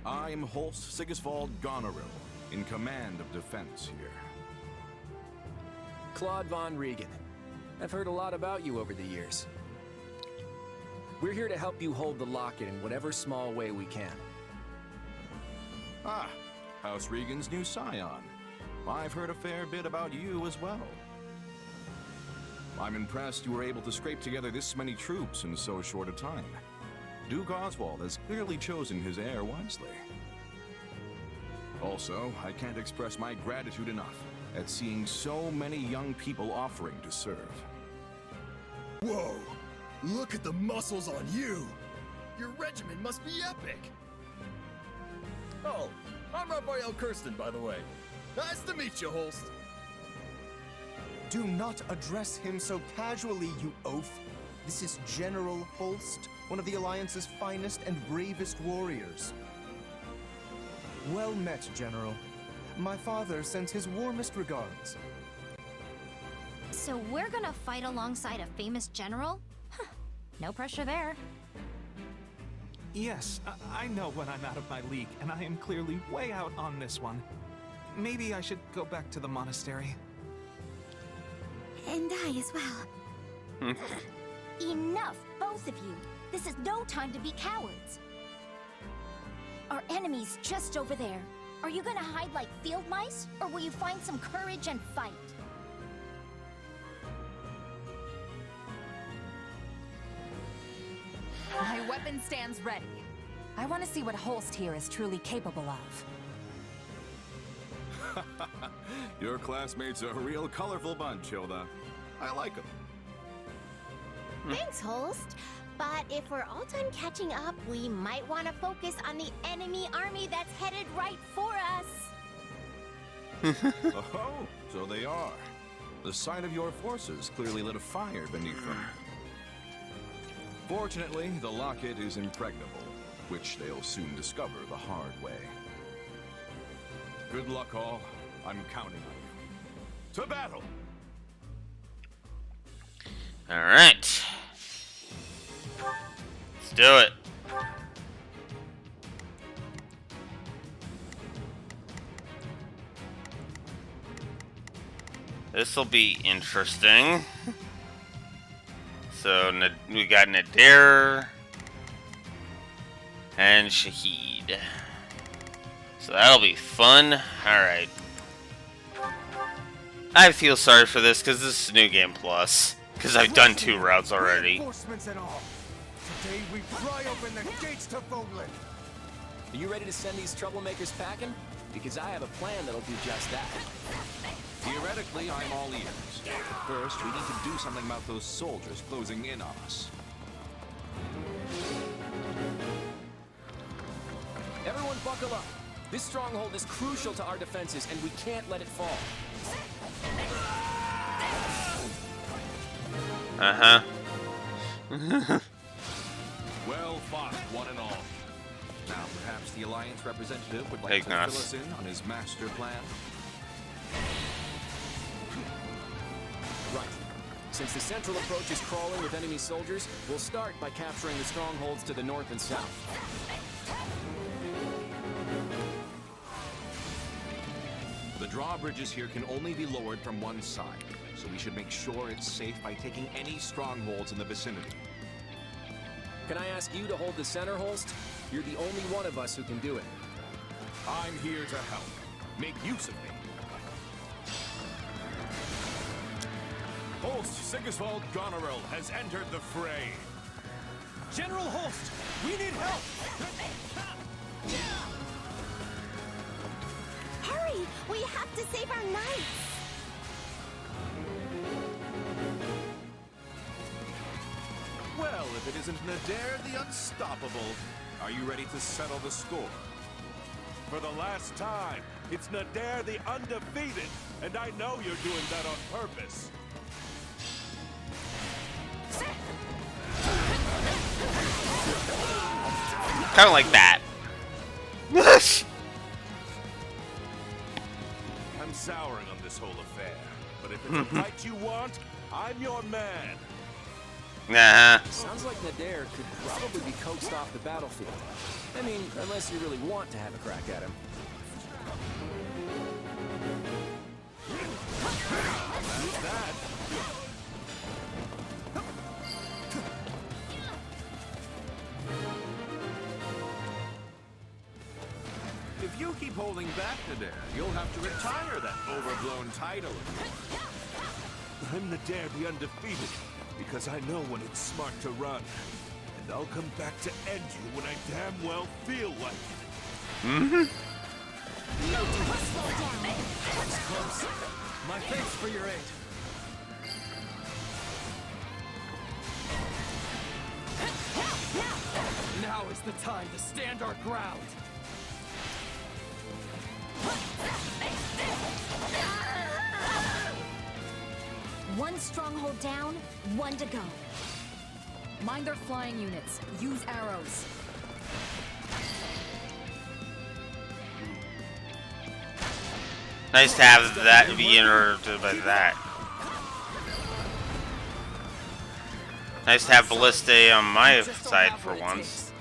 S18: I'm Holst Sigisvald Goneril, in command of defense here.
S3: Claude von Regan. I've heard a lot about you over the years. We're here to help you hold the locket in whatever small way we can.
S18: Ah, House Regan's new scion. I've heard a fair bit about you as well. I'm impressed you were able to scrape together this many troops in so short a time. Duke Oswald has clearly chosen his heir wisely. Also, I can't express my gratitude enough at seeing so many young people offering to serve.
S11: Whoa! Look at the muscles on you! Your regiment must be epic! Oh, I'm Raphael Kirsten, by the way. Nice to meet you, Holst.
S9: Do not address him so casually, you oaf. This is General Holst, one of the Alliance's finest and bravest warriors. Well met, General. My father sends his warmest regards.
S8: So we're gonna fight alongside a famous general? Huh. No pressure there.
S12: Yes, I know when I'm out of my league, and I am clearly way out on this one. Maybe I should go back to the monastery.
S5: And I as well.
S8: Enough, both of you. This is no time to be cowards. Our enemy's just over there. Are you gonna hide like field mice, or will you find some courage and fight?
S13: My weapon stands ready. I want to see what Holst here is truly capable of.
S18: Your classmates are a real colorful bunch, Hilda. I like them.
S10: Thanks, Holst. But if we're all done catching up, we might want to focus on the enemy army that's headed right for us.
S18: Oh, so they are. The sight of your forces clearly lit a fire beneath them. Fortunately, the locket is impregnable, which they'll soon discover the hard way. Good luck, all. I'm counting on you. To battle!
S1: All right. Let's do it. This'll be interesting. So we got Nadir and Shahid. So that'll be fun. Alright. I feel sorry for this because this is New Game Plus. Because I've done 2 routes already.
S9: Reinforcements and all. Today we pry open the gates to Fodlan.
S3: Are you ready to send these troublemakers packing? Because I have a plan that'll do just that.
S18: Theoretically, I'm all ears. But first, we need to do something about those soldiers closing in on us.
S3: Everyone buckle up. This stronghold is crucial to our defenses, and we can't let it fall.
S18: Well fought, one and all. Now, perhaps the Alliance representative would like to fill us in on his master plan?
S3: Right. Since the central approach is crawling with enemy soldiers, we'll start by capturing the strongholds to the north and south.
S18: The drawbridges here can only be lowered from one side, so we should make sure it's safe by taking any strongholds in the vicinity.
S3: Can I ask you to hold the center, Holst? You're the only one of us who can do it.
S14: I'm here to help. Make use of me. Holst Sigisvald Goneril has entered the fray.
S4: General Holst, we need help!
S10: Hurry! We have to save our knights!
S14: Well, if it isn't Nadir the Unstoppable, are you ready to settle the score? For the last time, it's Nadir the Undefeated, and I know you're doing that on purpose.
S1: Kind of like that.
S14: I'm souring on this whole affair, but if it's a fight you want, I'm your man.
S1: Nah.
S3: Sounds like Nadir could probably be coaxed off the battlefield. I mean, unless you really want to have a crack at him.
S14: That's that. If you keep holding back Nadir, you'll have to retire that overblown title. I'm Nadir the Undefeated, because I know when it's smart to run. And I'll come back to end you when I damn well feel like it.
S4: That's close. My thanks for your aid. Now is the time to stand our ground.
S13: One stronghold down, one to go. Mind their flying units. Use arrows.
S1: Nice to have that be interrupted by that. Nice to have Ballista on my side for once.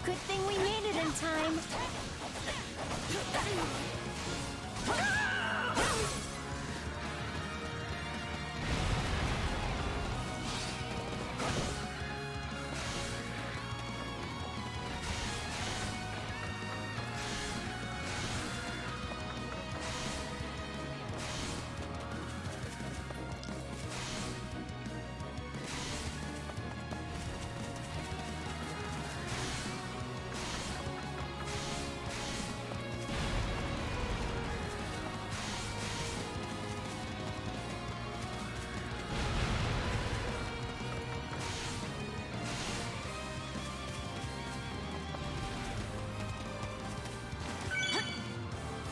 S10: Good thing we made it in time.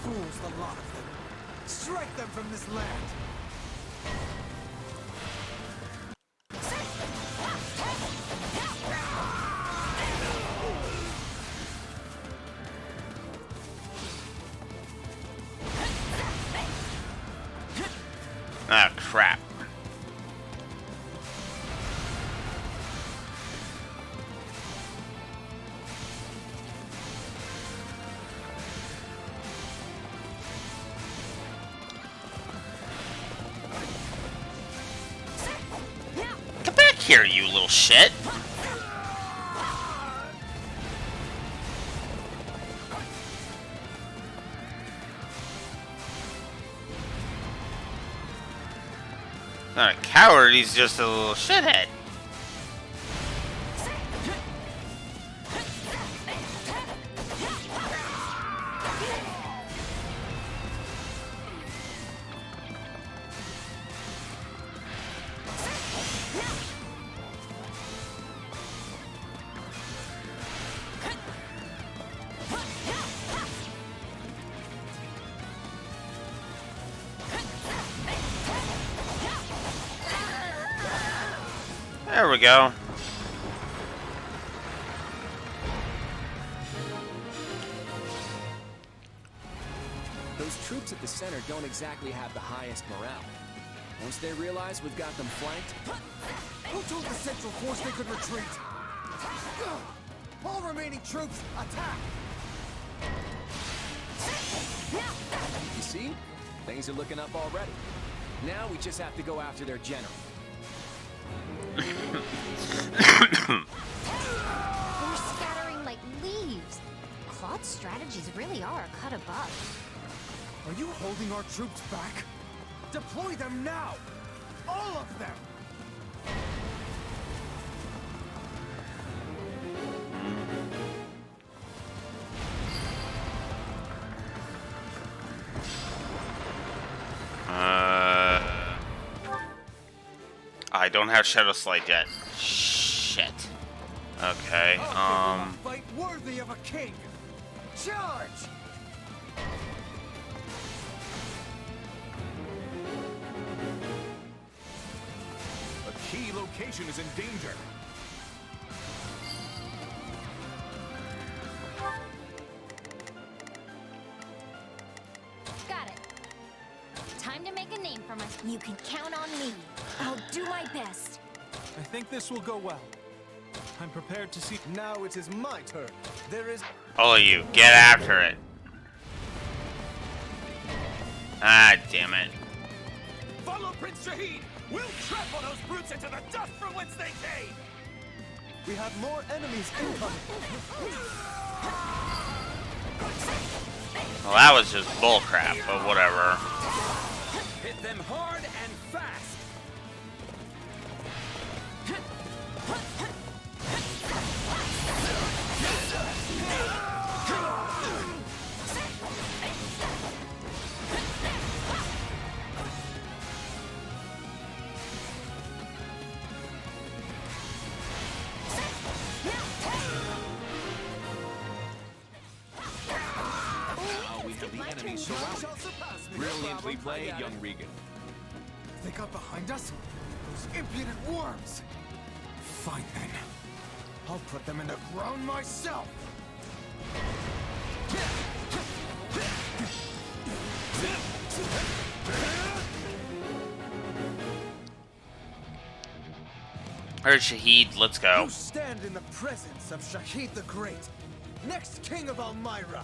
S9: Fools, the lot of them. Strike them from this land.
S1: Ah, crap. Come back here, you little shit. Not a coward, he's just a little shithead. There we go.
S3: at the center don't exactly have the highest morale. Once they realize we've got them flanked...
S9: Who told the Central Force they could retreat? All remaining troops, attack!
S3: You see? Things are looking up already. Now we just have to go after their general.
S8: They're scattering like leaves. Claude's strategies really are a cut above.
S9: Are you holding our troops back? Deploy them now! All of them!
S1: I don't have Shadow Slide yet. Shit. Okay,
S9: Fight worthy of a king! Charge!
S18: A key location is in danger.
S8: Got it. Time to make a name for myself. You can count on me. I'll do my best.
S12: I think this will go well. I'm prepared to see.
S9: Now it is my turn. There is.
S1: all of you, get after it. Ah, damn it.
S11: Follow Prince Shahid! We'll trample those brutes into the dust from whence they came!
S9: We have more enemies incoming.
S1: Well, that was just bullcrap, but whatever.
S11: Hit them hard and fast!
S18: Now we have the enemy surrounded. Brilliantly played, young Regan.
S9: They got behind us? Those impudent worms! Fine then. I'll put them in the ground myself!
S1: Alright, Shahid, let's go.
S9: You stand in the presence of Shahid the Great, next king of Almyra!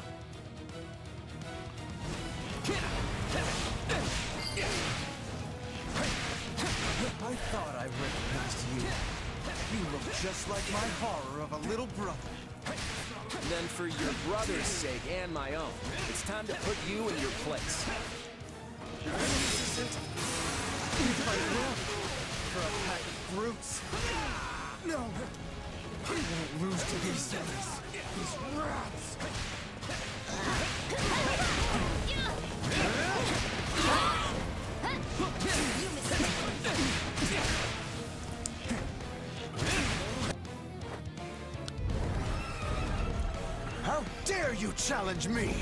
S9: I thought I recognized you. You look just like my horror of a little brother.
S3: And then for your brother's sake and my own, it's time to put you in your place.
S9: You fight well for a pack of brutes. No, I won't lose to these rats. How dare you challenge me?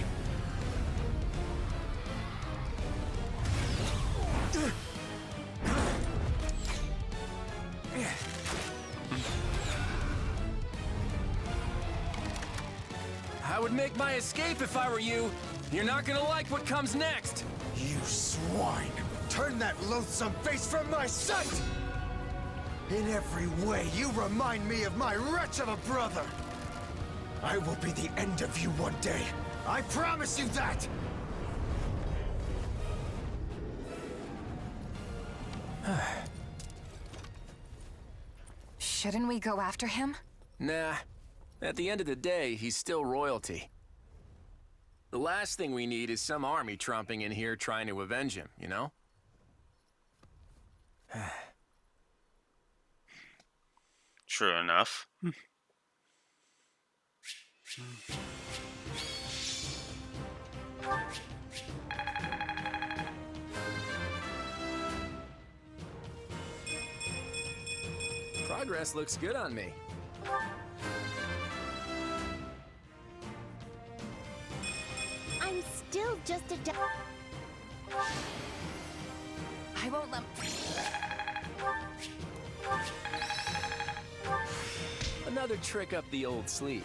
S3: I would make my escape if I were you. You're not gonna like what comes next.
S9: You swine! Turn that loathsome face from my sight! In every way, you remind me of my wretch of a brother! I will be the end of you one day. I promise you that!
S13: Shouldn't we go after him?
S3: Nah. At the end of the day, he's still royalty. The last thing we need is some army tromping in here trying to avenge him, you know?
S1: True enough.
S3: Progress looks good on me.
S10: I'm still just a
S13: I won't let...
S3: Another trick up the old sleeve.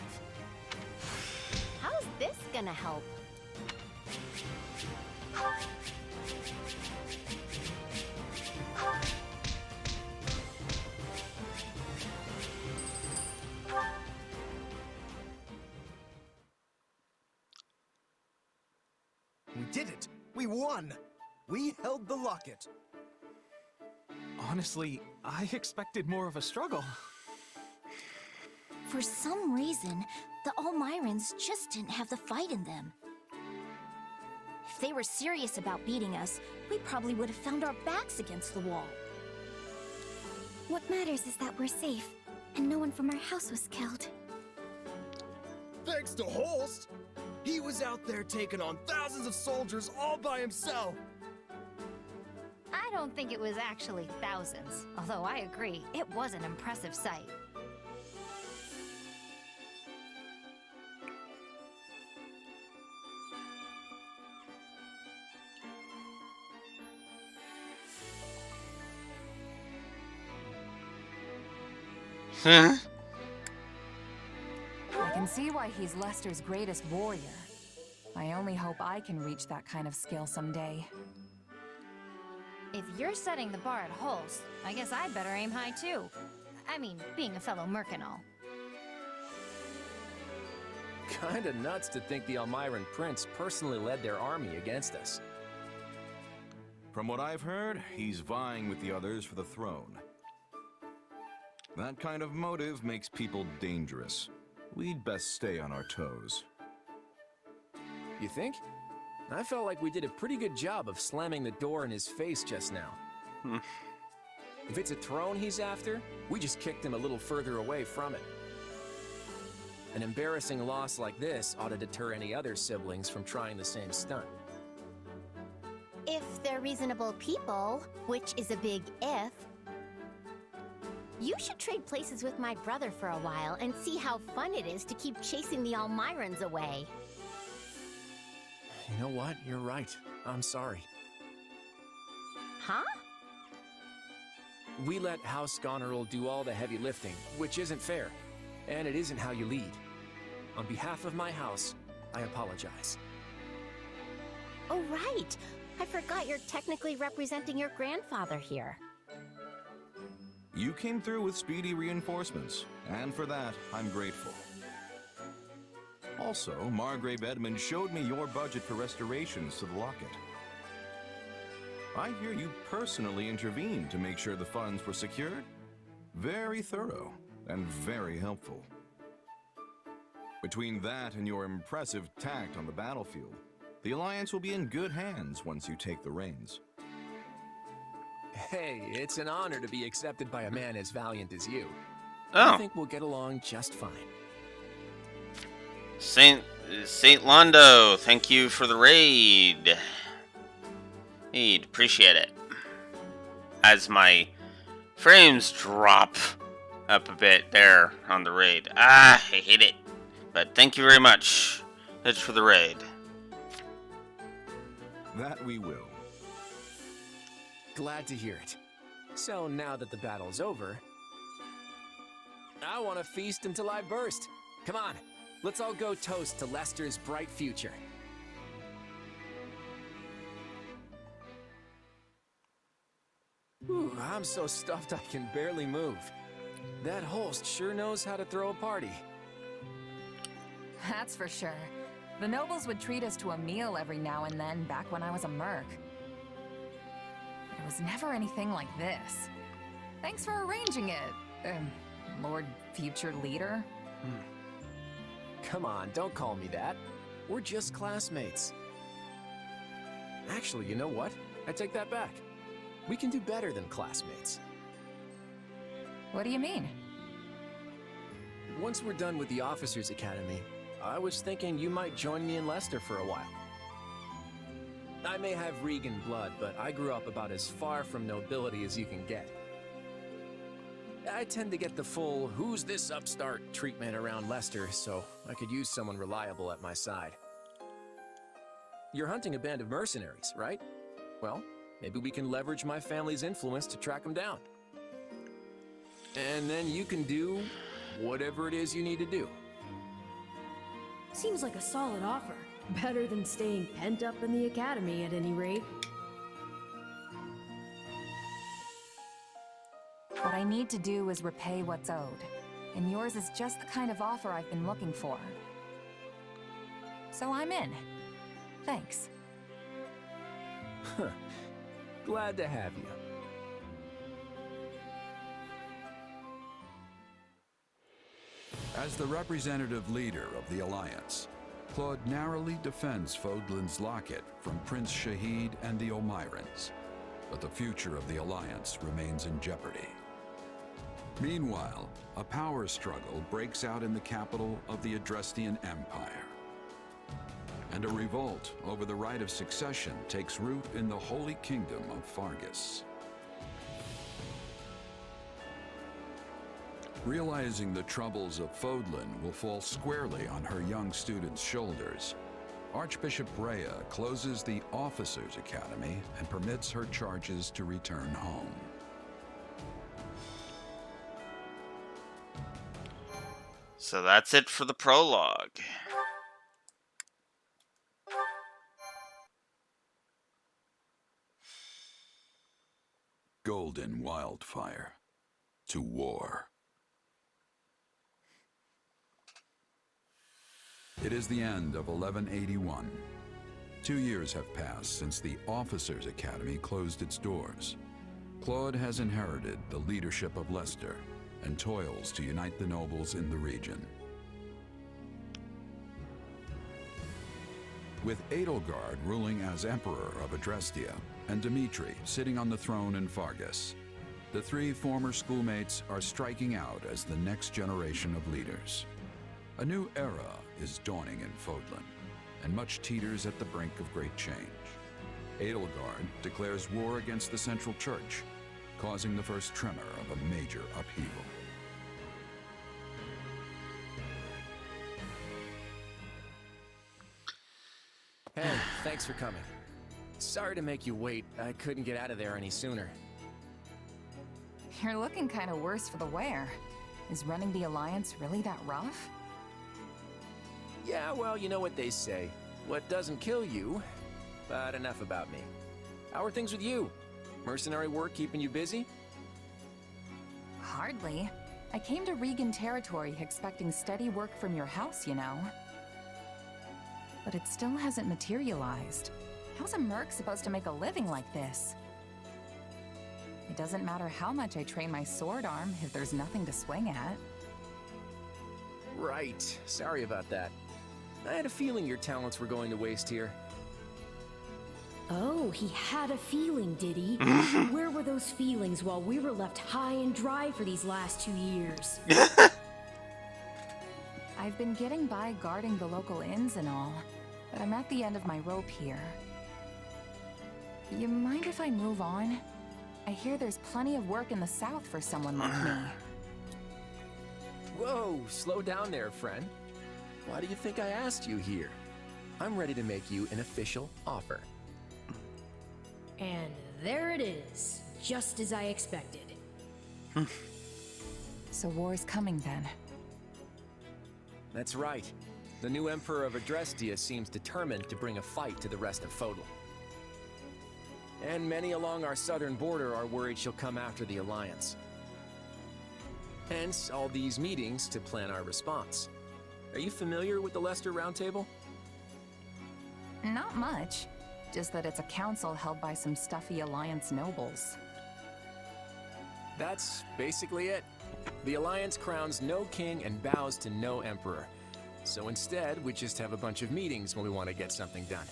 S10: How's this gonna help?
S9: We did it! We won! We held the locket.
S12: Honestly, I expected more of a struggle.
S13: For some reason, the Almirans just didn't have the fight in them. If they were serious about beating us, we probably would have found our backs against the wall.
S5: What matters is that we're safe, and no one from our house was killed.
S11: Thanks to Holst! He was out there taking on thousands of soldiers all by himself!
S8: I don't think it was actually thousands, although I agree, it was an impressive sight.
S1: Huh?
S22: I can see why he's Lester's greatest warrior. I only hope I can reach that kind of skill someday.
S8: If you're setting the bar at Holst, I guess I'd better aim high too. I mean, being a fellow merc and all.
S3: Kinda nuts to think the Almiran Prince personally led their army against us.
S18: From what I've heard, he's vying with the others for the throne. That kind of motive makes people dangerous. We'd best stay on our toes.
S3: You think? I felt like we did a pretty good job of slamming the door in his face just now. If it's a throne he's after, we just kicked him a little further away from it. An embarrassing loss like this ought to deter any other siblings from trying the same stunt.
S10: If they're reasonable people, which is a big if, you should trade places with my brother for a while and see how fun it is to keep chasing the Almirans away.
S3: You know what? You're right. I'm sorry.
S10: Huh?
S3: We let House Goneril do all the heavy lifting, which isn't fair. And it isn't how you lead. On behalf of my house, I apologize.
S10: Oh, right. I forgot you're technically representing your grandfather here.
S18: You came through with speedy reinforcements, and for that, I'm grateful. Also, Margrave Edmund showed me your budget for restorations to the locket. I hear you personally intervened to make sure the funds were secured. Very thorough, and very helpful. Between that and your impressive tact on the battlefield, the Alliance will be in good hands once you take the reins.
S3: Hey, it's an honor to be accepted by a man as valiant as you.
S1: Oh.
S3: I think we'll get along just fine.
S1: Saint Londo, thank you for the raid. He'd appreciate it. As my frames drop up a bit there on the raid. I hate it. But thank you very much. That's for the raid.
S18: That we will.
S3: Glad to hear it. So now that the battle's over, I want to feast until I burst. Come on, let's all go toast to Lester's bright future. Ooh, I'm so stuffed I can barely move. That Holst sure knows how to throw a party.
S22: That's for sure. The nobles would treat us to a meal every now and then back when I was a merc. It was never anything like this. Thanks for arranging it, Lord Future Leader.
S3: Come on, don't call me that. We're just classmates. Actually, you know what? I take that back. We can do better than classmates.
S22: What do you mean?
S3: Once we're done with the Officers Academy, I was thinking you might join me in Lester for a while. I may have Regan blood, but I grew up about as far from nobility as you can get. I tend to get the full, who's this upstart treatment around Lester, so I could use someone reliable at my side. You're hunting a band of mercenaries, right? Well, maybe we can leverage my family's influence to track them down. And then you can do whatever it is you need to do.
S19: Seems like a solid offer. Better than staying pent up in the academy, at any rate.
S22: What I need to do is repay what's owed, and yours is just the kind of offer I've been looking for. So I'm in. Thanks.
S3: Glad to have you.
S2: As the representative leader of the Alliance, Claude narrowly defends Fodlan's locket from Prince Shahid and the Omirans, but the future of the Alliance remains in jeopardy. Meanwhile, a power struggle breaks out in the capital of the Adrestian Empire, and a revolt over the right of succession takes root in the Holy Kingdom of Fargus. Realizing the troubles of Fodlan will fall squarely on her young students' shoulders, Archbishop Rhea closes the Officers' Academy and permits her charges to return home.
S1: So that's it for the prologue.
S2: Golden Wildfire. To war. It is the end of 1181. 2 years have passed since the Officers' Academy closed its doors. Claude has inherited the leadership of Leicester and toils to unite the nobles in the region. With Edelgard ruling as Emperor of Adrestia and Dimitri sitting on the throne in Fargus, the three former schoolmates are striking out as the next generation of leaders. A new era is dawning in Fodlan, and much teeters at the brink of great change. Edelgard declares war against the Central Church, causing the first tremor of a major upheaval.
S3: Hey, thanks for coming. Sorry to make you wait. I couldn't get out of there any sooner.
S22: You're looking kind of worse for the wear. Is running the Alliance really that rough?
S3: Yeah, well, you know what they say. What doesn't kill you, but enough about me. How are things with you? Mercenary work keeping you busy?
S22: Hardly. I came to Regan territory expecting steady work from your house, you know. But it still hasn't materialized. How's a merc supposed to make a living like this? It doesn't matter how much I train my sword arm if there's nothing to swing at.
S3: Right. Sorry about that. I had a feeling your talents were going to waste here.
S19: Oh, he had a feeling, did he? Where were those feelings while we were left high and dry for these last 2 years?
S22: I've been getting by guarding the local inns and all, but I'm at the end of my rope here. You mind if I move on? I hear there's plenty of work in the south for someone like me.
S3: Whoa, slow down there, friend. Why do you think I asked you here? I'm ready to make you an official offer.
S19: And there it is, just as I expected.
S22: So war's coming then.
S3: That's right. The new Emperor of Adrestia seems determined to bring a fight to the rest of Fodlan. And many along our southern border are worried she'll come after the Alliance. Hence, all these meetings to plan our response. Are you familiar with the Leicester Roundtable?
S22: Not much. Just that it's a council held by some stuffy Alliance nobles.
S3: That's basically it. The Alliance crowns no king and bows to no emperor. So instead, we just have a bunch of meetings when we want to get something done.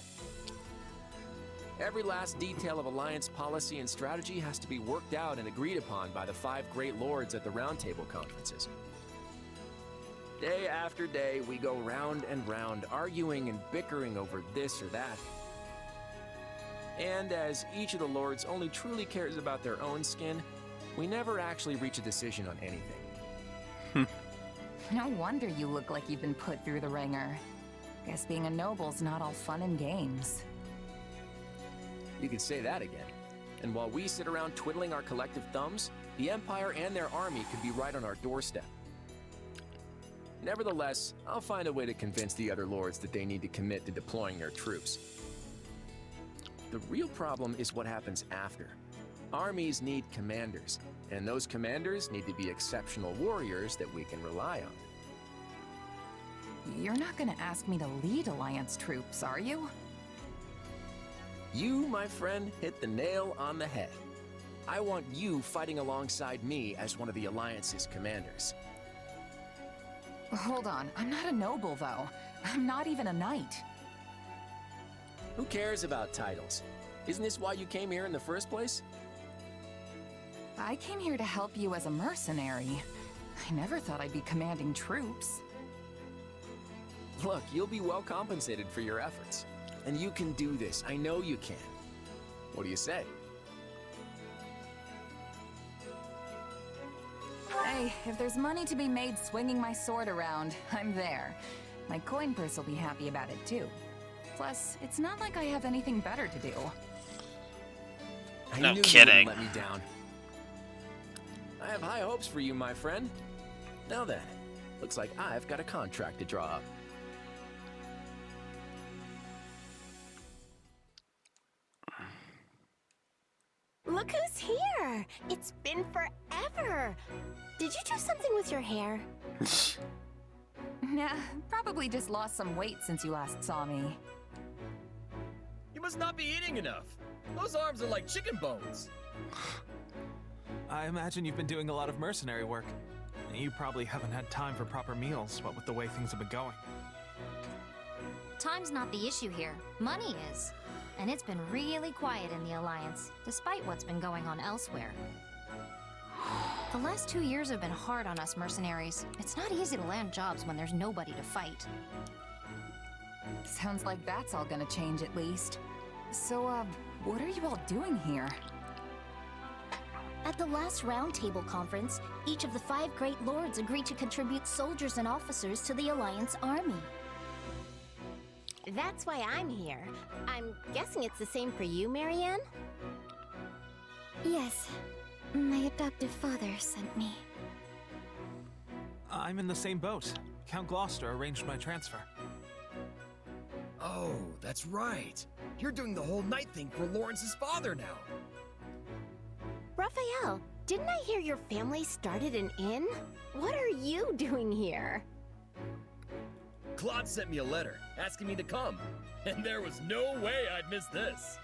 S3: Every last detail of Alliance policy and strategy has to be worked out and agreed upon by the 5 great lords at the Roundtable conferences. Day after day, we go round and round, arguing and bickering over this or that. And as each of the lords only truly cares about their own skin, we never actually reach a decision on anything.
S22: No wonder you look like you've been put through the ringer. Guess being a noble's not all fun and games.
S3: You could say that again. And while we sit around twiddling our collective thumbs, the Empire and their army could be right on our doorstep. Nevertheless, I'll find a way to convince the other lords that they need to commit to deploying their troops. The real problem is what happens after. Armies need commanders, and those commanders need to be exceptional warriors that we can rely on.
S16: You're not gonna ask me to lead Alliance troops, are you?
S3: You, my friend, hit the nail on the head. I want you fighting alongside me as one of the Alliance's commanders.
S16: Hold on, I'm not a noble, though. I'm not even a knight.
S3: Who cares about titles? Isn't this why you came here in the first place?
S16: I came here to help you as a mercenary. I never thought I'd be commanding troops.
S3: Look, you'll be well compensated for your efforts. And you can do this. I know you can. What do you say?
S16: Hey, if there's money to be made swinging my sword around, I'm there. My coin purse will be happy about it, too. Plus, it's not like I have anything better to do.
S3: I knew you wouldn't let me down. I have high hopes for you, my friend. Now then, looks like I've got a contract to draw up.
S10: Look who's here! It's been forever! Did you do something with your hair?
S16: Nah, probably just lost some weight since you last saw me.
S11: You must not be eating enough. Those arms are like chicken bones.
S12: I imagine you've been doing a lot of mercenary work. And you probably haven't had time for proper meals, what with the way things have been going.
S8: Time's not the issue here. Money is. And it's been really quiet in the Alliance, despite what's been going on elsewhere. The last 2 years have been hard on us mercenaries. It's not easy to land jobs when there's nobody to fight.
S16: Sounds like that's all gonna change at least. So, what are you all doing here?
S8: At the last Roundtable conference, each of the 5 Great Lords agreed to contribute soldiers and officers to the Alliance army.
S10: That's why I'm here. I'm guessing it's the same for you, Marianne?
S5: Yes. My adoptive father sent me.
S12: I'm in the same boat. Count Gloucester arranged my transfer.
S11: Oh, that's right. You're doing the whole night thing for Lawrence's father now.
S10: Raphael, didn't I hear your family started an inn? What are you doing here?
S11: Claude sent me a letter asking me to come, and there was no way I'd miss this.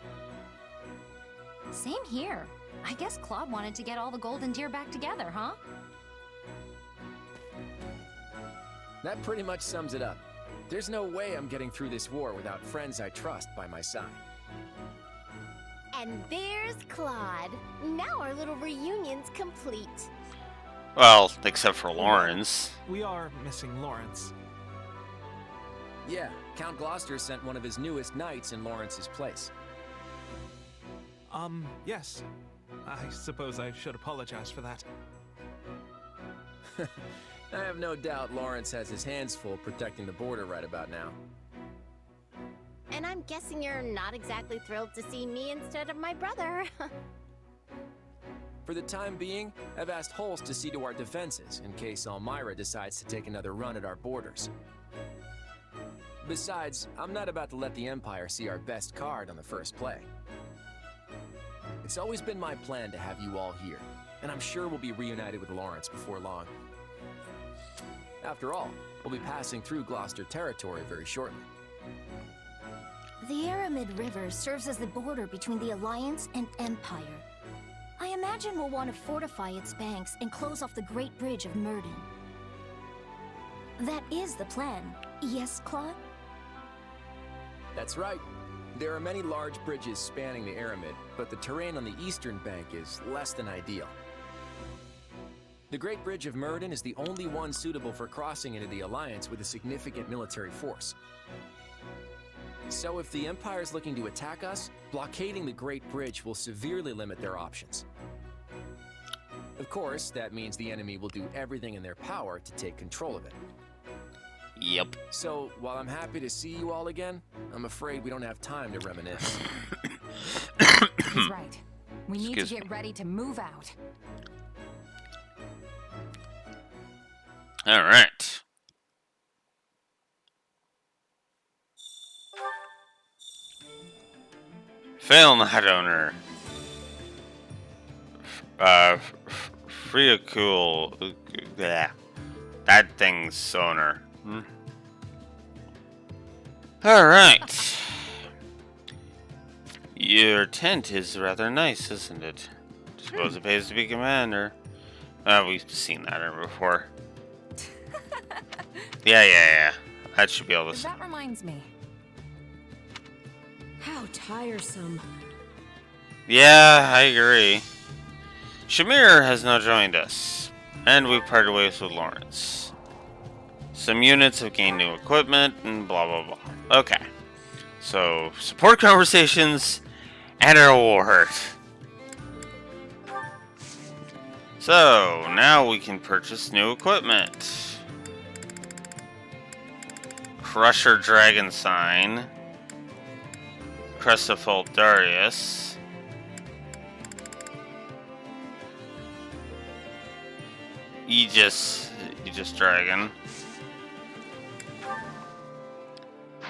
S8: Same here. I guess Claude wanted to get all the golden deer back together, huh?
S3: That pretty much sums it up. There's no way I'm getting through this war without friends I trust by my side.
S10: And there's Claude. Now our little reunion's complete.
S1: Well, except for Lawrence.
S12: We are missing Lawrence.
S3: Yeah, Count Gloucester sent one of his newest knights in Lawrence's place.
S12: Yes. I suppose I should apologize for that.
S3: I have no doubt Lawrence has his hands full protecting the border right about now.
S10: And I'm guessing you're not exactly thrilled to see me instead of my brother.
S3: For the time being, I've asked Holst to see to our defenses in case Elmira decides to take another run at our borders. Besides, I'm not about to let the Empire see our best card on the first play. It's always been my plan to have you all here, and I'm sure we'll be reunited with Lawrence before long. After all, we'll be passing through Gloucester territory very shortly.
S8: The Aramid River serves as the border between the Alliance and Empire. I imagine we'll want to fortify its banks and close off the Great Bridge of Murden. That is the plan, yes, Claude?
S3: That's right. There are many large bridges spanning the Aramid, but the terrain on the eastern bank is less than ideal. The Great Bridge of Murden is the only one suitable for crossing into the Alliance with a significant military force. So if the Empire's looking to attack us, blockading the Great Bridge will severely limit their options. Of course, that means the enemy will do everything in their power to take control of it.
S1: Yep.
S3: So, while I'm happy to see you all again, I'm afraid we don't have time to reminisce.
S16: He's right. We need to get ready to move out.
S1: All right. Fail not owner. Free cool. Yeah. That thing's owner. Alright. Your tent is rather nice, isn't it? Suppose it pays to be commander. We've seen that before. Yeah. That should be able to...
S16: That reminds me.
S19: How tiresome.
S1: Yeah, I agree. Shamir has now joined us, and we've parted ways with Lawrence. Some units have gained new equipment, and blah blah blah. Okay. So, support conversations, and an award. So, now we can purchase new equipment. Crusher Dragon Sign. Crest of Fault Darius. Aegis Dragon.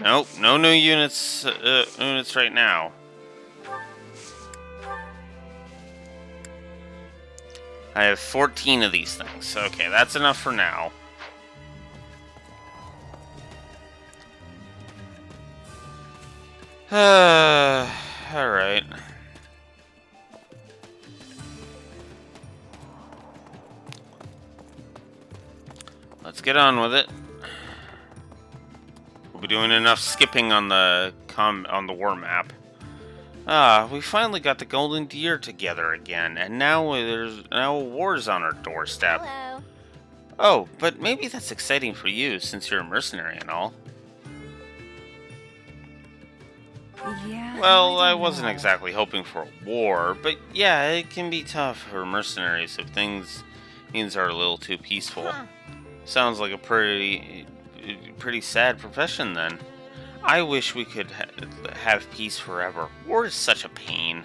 S1: Nope, no new units right now. I have 14 of these things. Okay, that's enough for now. Alright. Let's get on with it. We'll be doing enough skipping on the war map. We finally got the Golden Deer together again, and now there's war's on our doorstep.
S10: Hello.
S1: Oh, but maybe that's exciting for you since you're a mercenary and all.
S16: Yeah.
S1: Well, I wasn't exactly hoping for a war, but yeah, it can be tough for mercenaries if things are a little too peaceful.
S10: Huh.
S1: Sounds like a pretty sad profession then. I wish we could have peace forever. War is such a pain.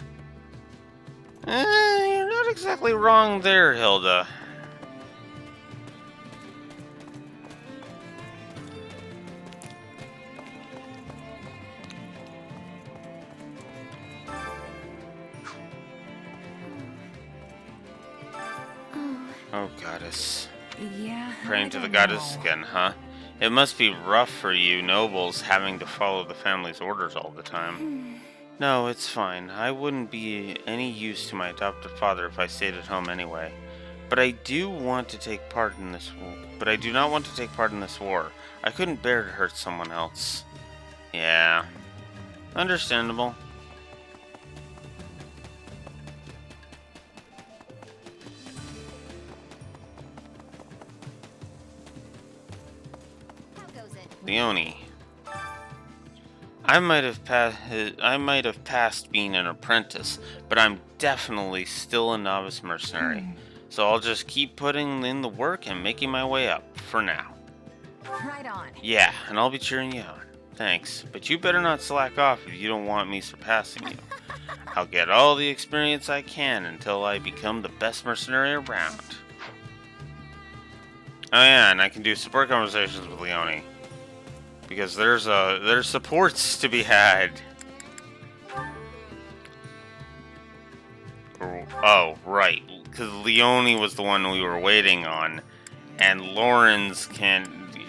S1: You're not exactly wrong there, Hilda. Oh, goddess.
S16: Yeah.
S1: Praying to the goddess again, huh? It must be rough for you nobles having to follow the family's orders all the time. No, it's fine. I wouldn't be any use to my adoptive father if I stayed at home anyway. But I do want to take part in this war. But I do not want to take part in this war. I couldn't bear to hurt someone else. Yeah. Understandable. Leone. I might have passed being an apprentice, but I'm definitely still a novice mercenary. So I'll just keep putting in the work and making my way up for now.
S16: Right on.
S1: Yeah, and I'll be cheering you on. Thanks, but you better not slack off if you don't want me surpassing you. I'll get all the experience I can until I become the best mercenary around. Oh yeah, and I can do support conversations with Leone. Because there's supports to be had. Oh, right. Because Leone was the one we were waiting on, and Lawrence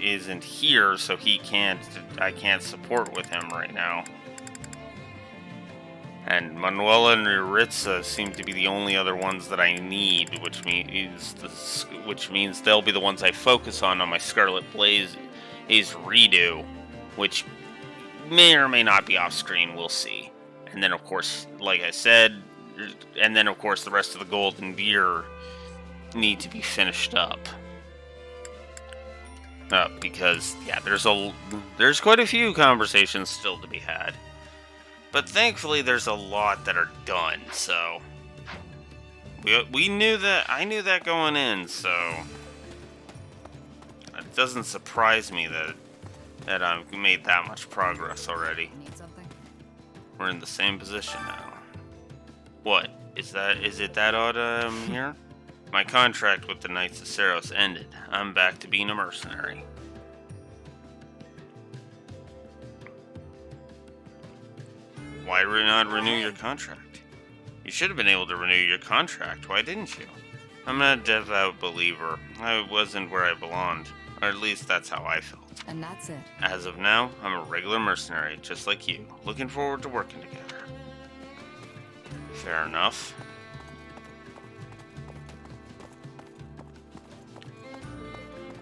S1: isn't here, so I can't support with him right now. And Manuela and Yuritsa seem to be the only other ones that I need, which means they'll be the ones I focus on my Scarlet Blaze redo, which may or may not be off screen, we'll see. And then of course, like I said, the rest of the Golden Deer need to be finished up. Because yeah, there's quite a few conversations still to be had. But thankfully there's a lot that are done, so we knew that. I knew that going in, so it doesn't surprise me that I've made that much progress already.
S16: Need something?
S1: We're in the same position now. What? Is it that odd I'm here? My contract with the Knights of Saros ended. I'm back to being a mercenary. Why not renew your contract? You should have been able to renew your contract. Why didn't you? I'm not a devout believer. I wasn't where I belonged. Or at least that's how I felt.
S16: And that's it.
S1: As of now, I'm a regular mercenary, just like you. Looking forward to working together. Fair enough.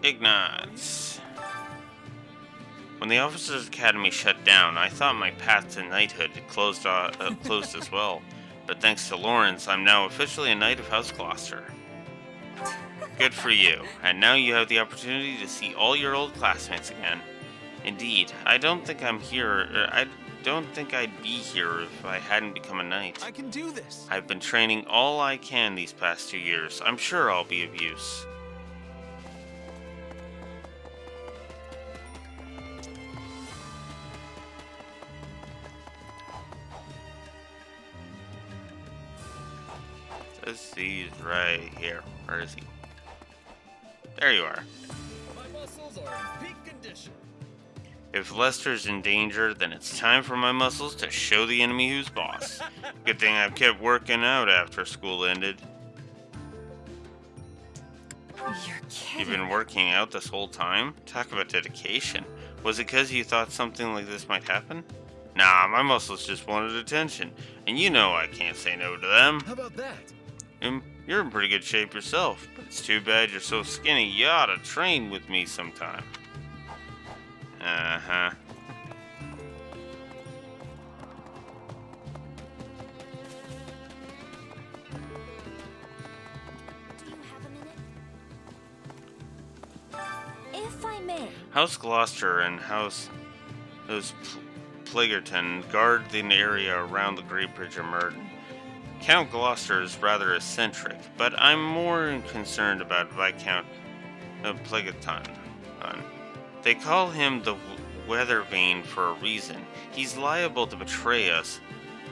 S1: Ignatz. When the Officers' Academy shut down, I thought my path to knighthood had closed as well. But thanks to Lawrence, I'm now officially a Knight of House Gloucester. Good for you. And now you have the opportunity to see all your old classmates again. Indeed, I don't think I'd be here if I hadn't become a knight.
S12: I can do this.
S1: I've been training all I can these past 2 years. I'm sure I'll be of use. He's right here. Where is he? There you are.
S11: My muscles are in peak condition.
S1: If Lester's in danger, then it's time for my muscles to show the enemy who's boss. Good thing I've kept working out after school ended.
S16: You're kidding.
S1: You've been working out this whole time? Talk about dedication. Was it because you thought something like this might happen? Nah, my muscles just wanted attention. And you know I can't say no to them.
S11: How about that?
S1: You're in pretty good shape yourself, but it's too bad you're so skinny. You ought to train with me sometime. Uh-huh.
S13: If I may.
S1: House Gloucester and House Plegerton guard the area around the Great Bridge of Merton. Count Gloucester is rather eccentric, but I'm more concerned about Viscount Plegerton. They call him the Weather Vane for a reason. He's liable to betray us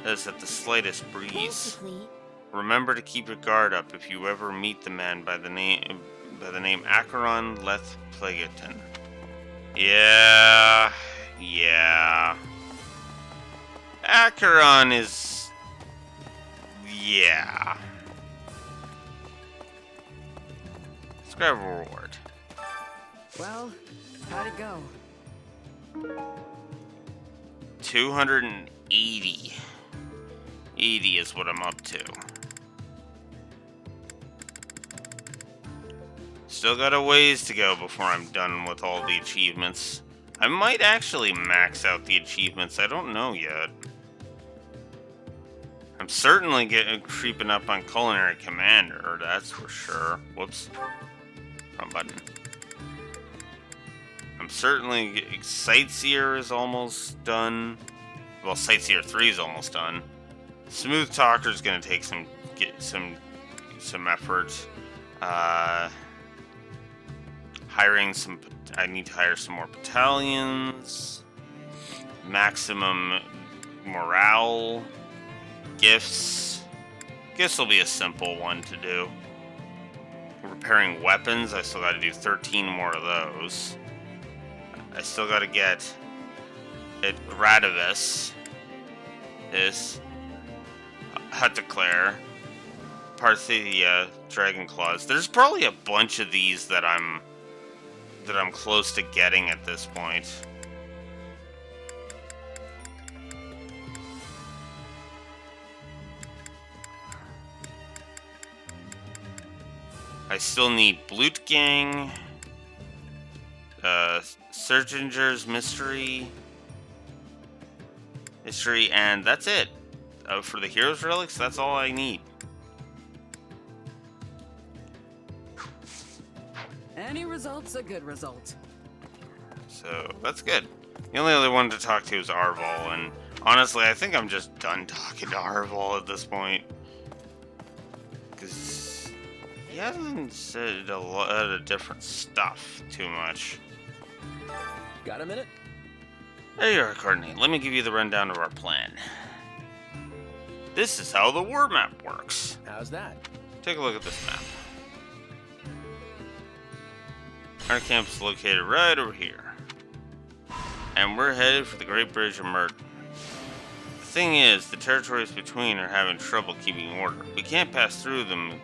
S1: at the slightest breeze.
S13: Basically.
S1: Remember to keep your guard up if you ever meet the man by the name Acheron Leth Plegerton. Yeah. Acheron is... Yeah. Let's grab a reward.
S16: Well, how'd it go?
S1: 280. 80 is what I'm up to. Still got a ways to go before I'm done with all the achievements. I might actually max out the achievements, I don't know yet. I'm certainly creeping up on Culinary Commander, that's for sure. Whoops. Wrong button. I'm certainly... Sightseer is almost done. Well, Sightseer 3 is almost done. Smooth Talker is going to take some effort. Hiring some... I need to hire some more battalions. Maximum morale. Gifts. Gifts will be a simple one to do. Repairing weapons, I still got to do 13 more of those. I still got to get at Gradavis. This. Huteclair. Parthia, Dragon Claws. There's probably a bunch of these that I'm close to getting at this point. I still need Blutgang, Surginger's Mystery, and that's it. For the Heroes Relics, that's all I need.
S16: Any result's a good result.
S1: So, that's good. The only other one to talk to is Arval, and honestly, I think I'm just done talking to Arval at this point. Because he hasn't said a lot of different stuff too much.
S3: Got a minute?
S1: There you are, Courtney. Let me give you the rundown of our plan. This is how the war map works.
S3: How's that?
S1: Take a look at this map. Our camp's located right over here. And we're headed for the Great Bridge of Merton. thing is, the territories between are having trouble keeping order. We can't pass through them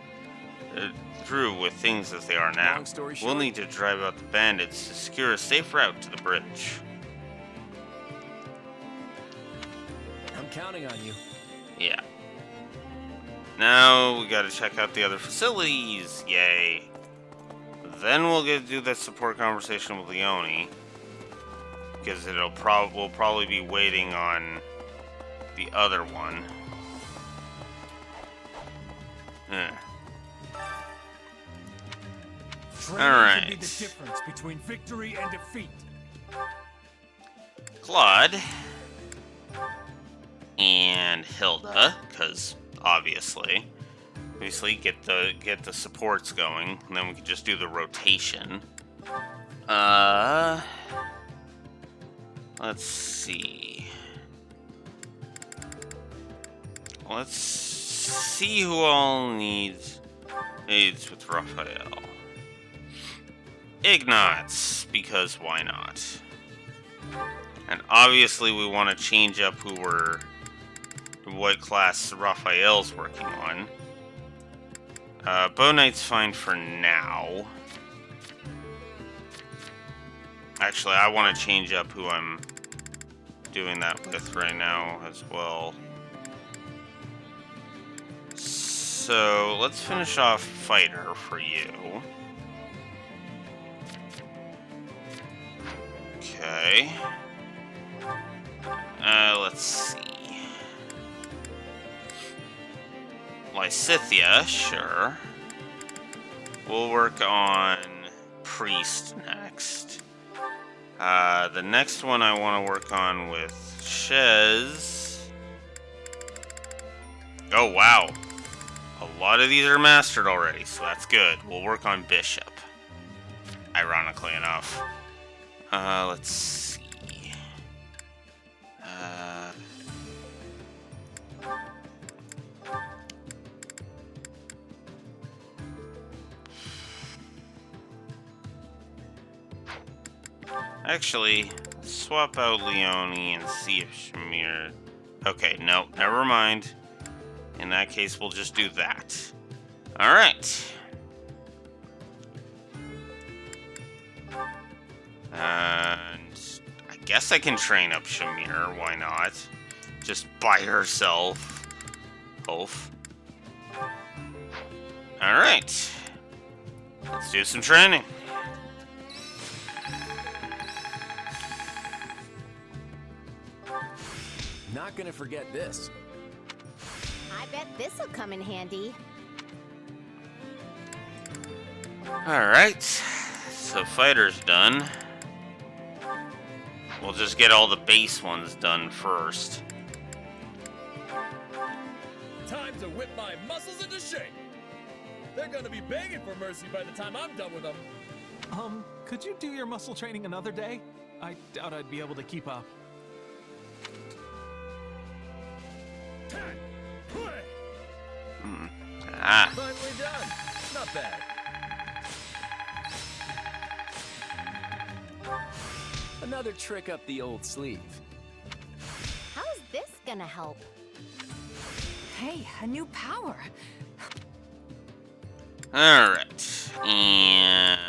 S1: through with things as they are now.
S3: Long story
S1: We'll
S3: short,
S1: need to drive out the bandits to secure a safe route to the bridge.
S3: I'm counting on you.
S1: Yeah. Now we gotta check out the other facilities. Yay. Then we'll do that support conversation with Leone. Because we'll probably be waiting on the other one.
S4: Training should be the difference between victory and defeat.
S1: Claude and Hilda, because obviously get the supports going, and then we can just do the rotation. Let's see. Let's see who all needs aids with Raphael. Ignatz, because why not? And obviously we want to change up what class Raphael's working on. Bow Knight's fine for now. Actually, I want to change up who I'm doing that with right now as well. So, let's finish off Fighter for you. Okay. Let's see. Lysithia, sure. We'll work on Priest next. The next one I want to work on with Shez. Oh, wow. A lot of these are mastered already, so that's good. We'll work on Bishop. Ironically enough. Let's see. Actually, swap out Leone and see if Shamir... Okay, no, never mind. In that case, we'll just do that. Alright. And I guess I can train up Shamir, why not? Just by herself. Oof. Alright. Let's do some training.
S3: Not gonna forget this.
S10: I bet this'll come in handy.
S1: Alright. So Fighter's done. We'll just get all the base ones done first.
S11: Time to whip my muscles into shape. They're gonna be begging for mercy by the time I'm done with them.
S12: Could you do your muscle training another day? I doubt I'd be able to keep up.
S11: Finally done. Not bad.
S3: Another trick up the old sleeve.
S10: How's this gonna help?
S16: Hey, a new power.
S1: Alright. And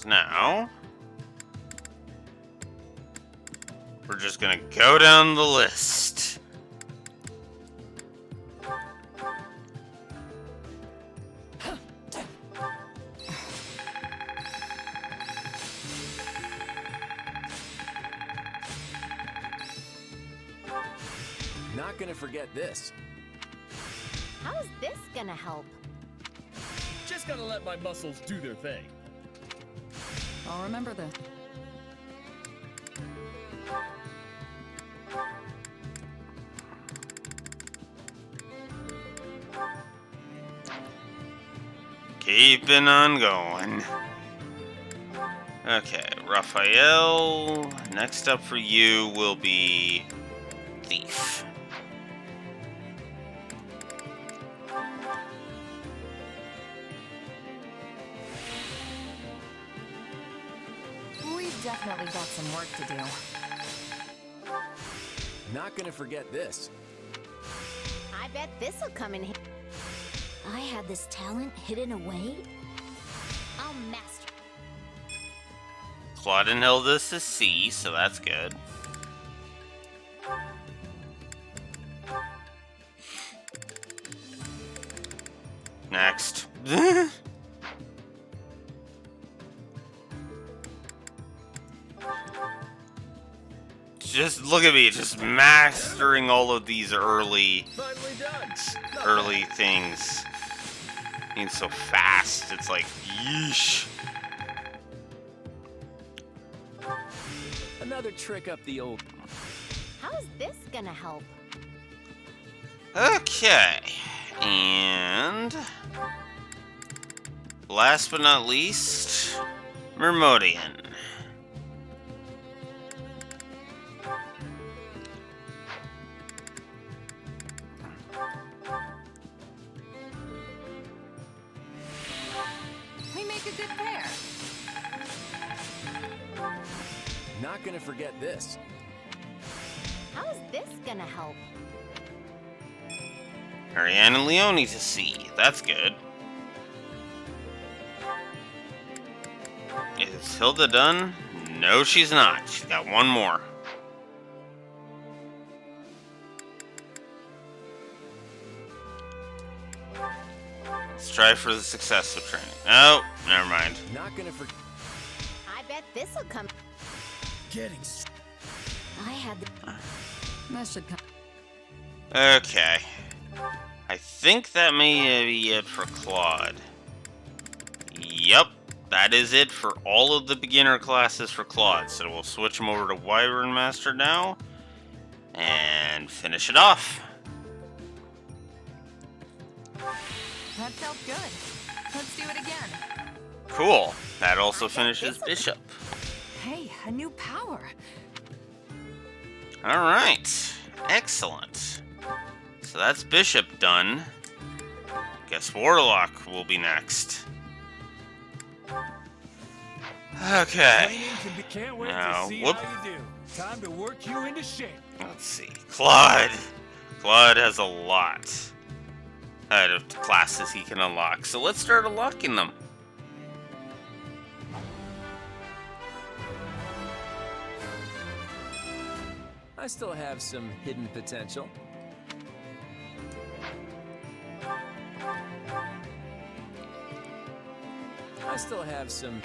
S1: now we're just gonna go down the list.
S3: Not gonna forget this.
S10: How's this gonna help?
S11: Just gotta let my muscles do their thing.
S16: I'll remember this.
S1: Keeping on going. Okay, Raphael. Next up for you will be Thief.
S16: We've definitely got some work to do.
S3: Not gonna forget this.
S10: bet this'll come in handy.
S13: I had this talent hidden away?
S8: I'll master.
S1: Claude and Hilda's to C, so that's good. Next. Just look at me, just mastering all of these early things. Being so fast, it's like, yeesh.
S3: Another trick up the old.
S10: How's this gonna help?
S1: Okay, and last but not least, Mermodian.
S16: We make a good pair.
S3: Not gonna forget this.
S10: How's this gonna help?
S1: Ariane and Leonie to see. That's good. Is Hilda done? No, she's not. She's got one more. Let's try for the success of training. Oh, never mind.
S3: Not gonna forget.
S10: I bet this'll come.
S3: Getting.
S13: I had the.
S16: That should come.
S1: Okay. I think that may be it for Claude. Yep, that is it for all of the beginner classes for Claude. So we'll switch him over to Wyvern Master now and finish it off.
S16: That felt good. Let's do it again.
S1: Cool. That also finishes Bishop.
S16: Hey, a new power.
S1: Alright. Excellent. So that's Bishop done. Guess Warlock will be next. Okay.
S4: Can't wait
S1: Now,
S4: to see
S1: whoop.
S4: how you do. Time to work you into shape.
S1: Let's see. Claude. Claude has a lot of classes he can unlock. So let's start unlocking them.
S3: I still have some hidden potential. I still have some.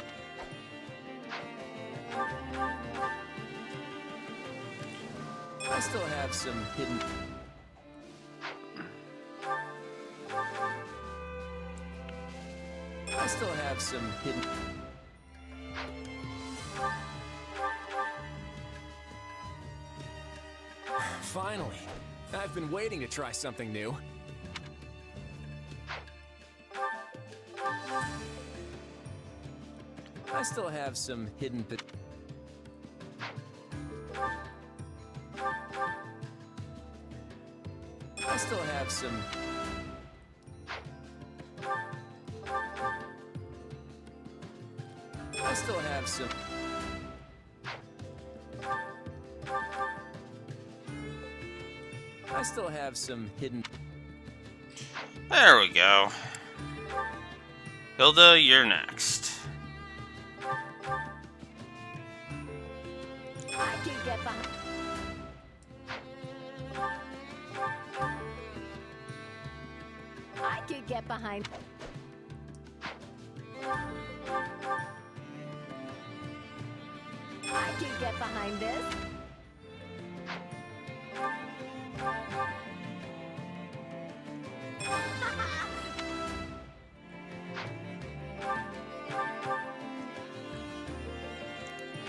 S3: I still have some hidden. I still have some hidden. Finally, I've been waiting to try something new. I still have some hidden I still have some. I still have some. I still have some hidden.
S1: There we go. Hilda, you're next.
S10: I can get behind. I could get behind. I could get behind this.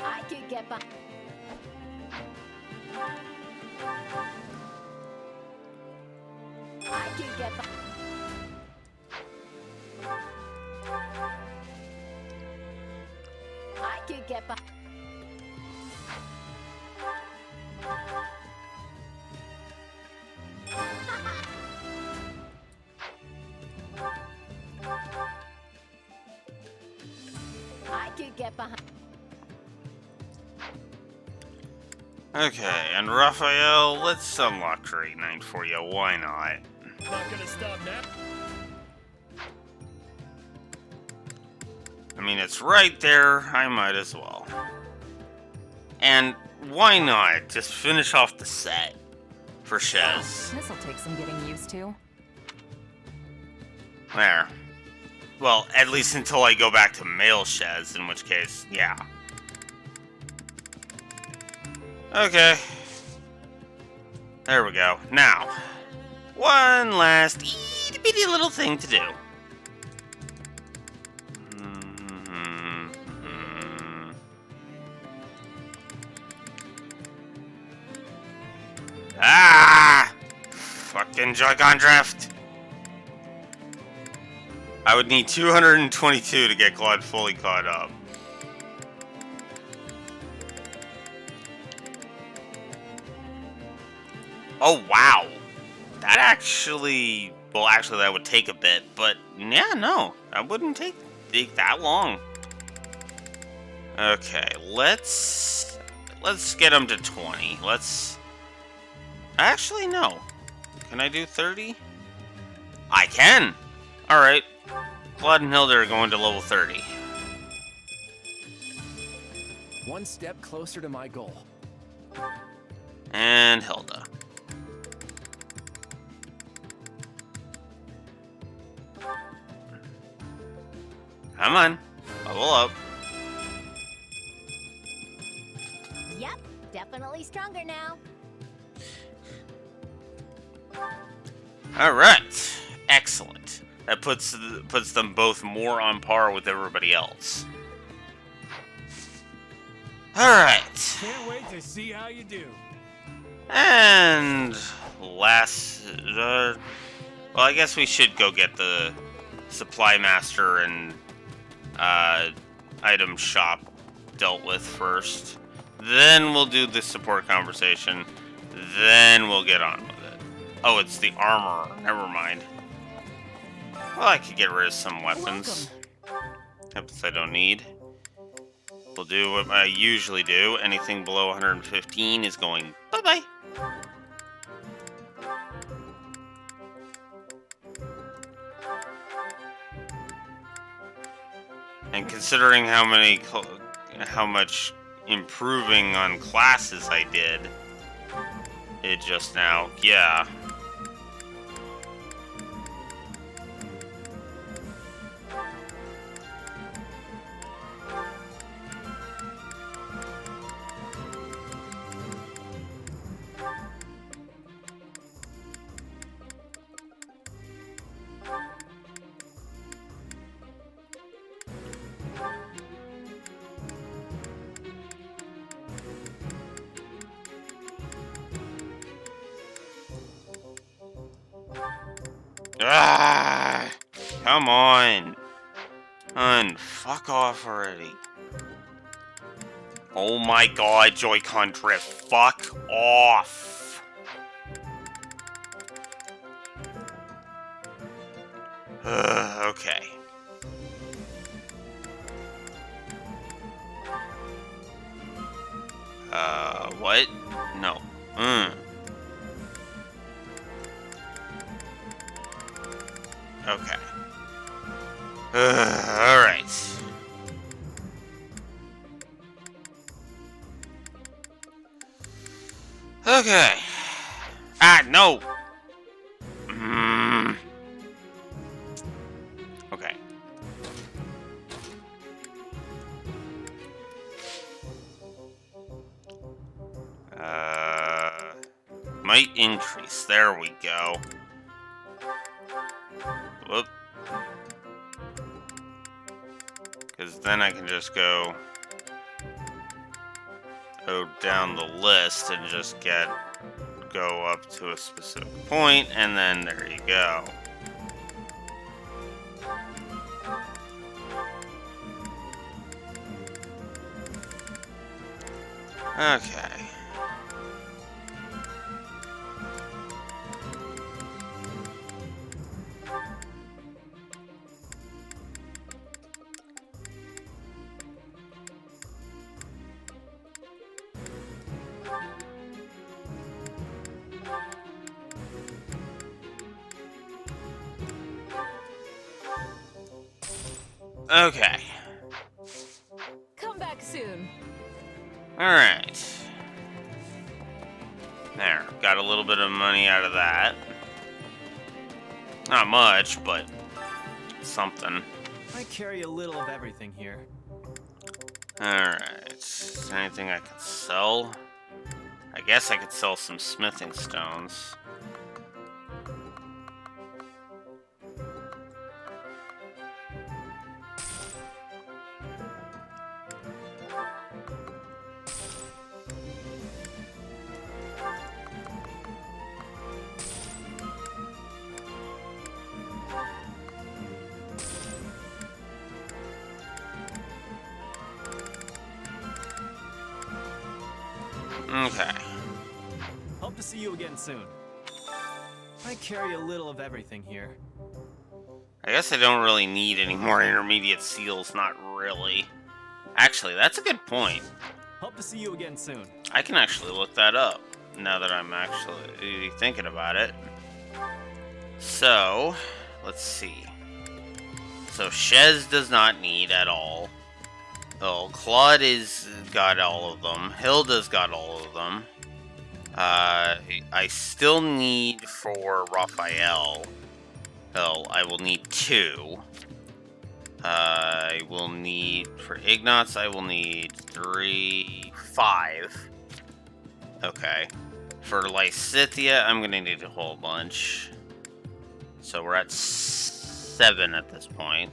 S10: I could get behind. I could get behind. I could get behind. I could get behind.
S1: Okay, and Raphael, let's unlock Grade 9 for you. Why not?
S11: Not gonna stop now.
S1: I mean, it's right there. I might as well. And why not just finish off the set for Shez?
S16: This'll take some getting used to.
S1: There. Well, at least until I go back to male Shez, in which case, yeah. Okay. There we go. Now, one last itty-bitty little thing to do. Ah! Fucking Joy-Con drift. I would need 222 to get Claude fully caught up. Oh, wow. That actually... Well, actually, that would take a bit, but... Yeah, no. That wouldn't take that long. Okay, let's get him to 20. Actually, no. Can I do 30? I can! Alright. Claude and Hilda are going to level 30.
S3: One step closer to my goal.
S1: And Hilda. Come on. Level up.
S10: Yep, definitely stronger now.
S1: Alright. Excellent. That puts them both more on par with everybody else. Alright.
S4: Can't wait to see how you do.
S1: And last... well, I guess we should go get the Supply Master and item shop dealt with first. Then we'll do the support conversation. Then we'll get on with it. Oh, it's the armor. Never mind. Well, I could get rid of some weapons. Weapons I don't need. We'll do what I usually do. Anything below 115 is going bye-bye. And considering how much improving on classes I did it just now, yeah. Ah, come on. Fuck off already. Oh my god, Joy-Con drift. Fuck off. Okay. What? No. Okay. Alright. Okay. Ah, no! Okay. Might increase. There we go. Whoop. Because then I can just go down the list and just go up to a specific point, and then there you go. Okay. Okay.
S16: Come back soon.
S1: Alright. There. Got a little bit of money out of that. Not much, but something.
S17: I carry a little of everything here.
S1: Alright. Is there anything I can sell? I guess I could sell some smithing stones. Okay.
S17: Hope to see you again soon. I carry a little of everything here.
S1: I guess I don't really need any more intermediate seals, not really. Actually, that's a good point.
S17: Hope to see you again soon.
S1: I can actually look that up, now that I'm actually thinking about it. So, let's see. So, Shez does not need at all. Oh, Claude is got all of them. Hilda's got all of them. I still need for Raphael. Oh, I will need 2. I will need for Ignatz. I will need 5. Okay. For Lysithia, I'm gonna need a whole bunch. So we're at 7 at this point.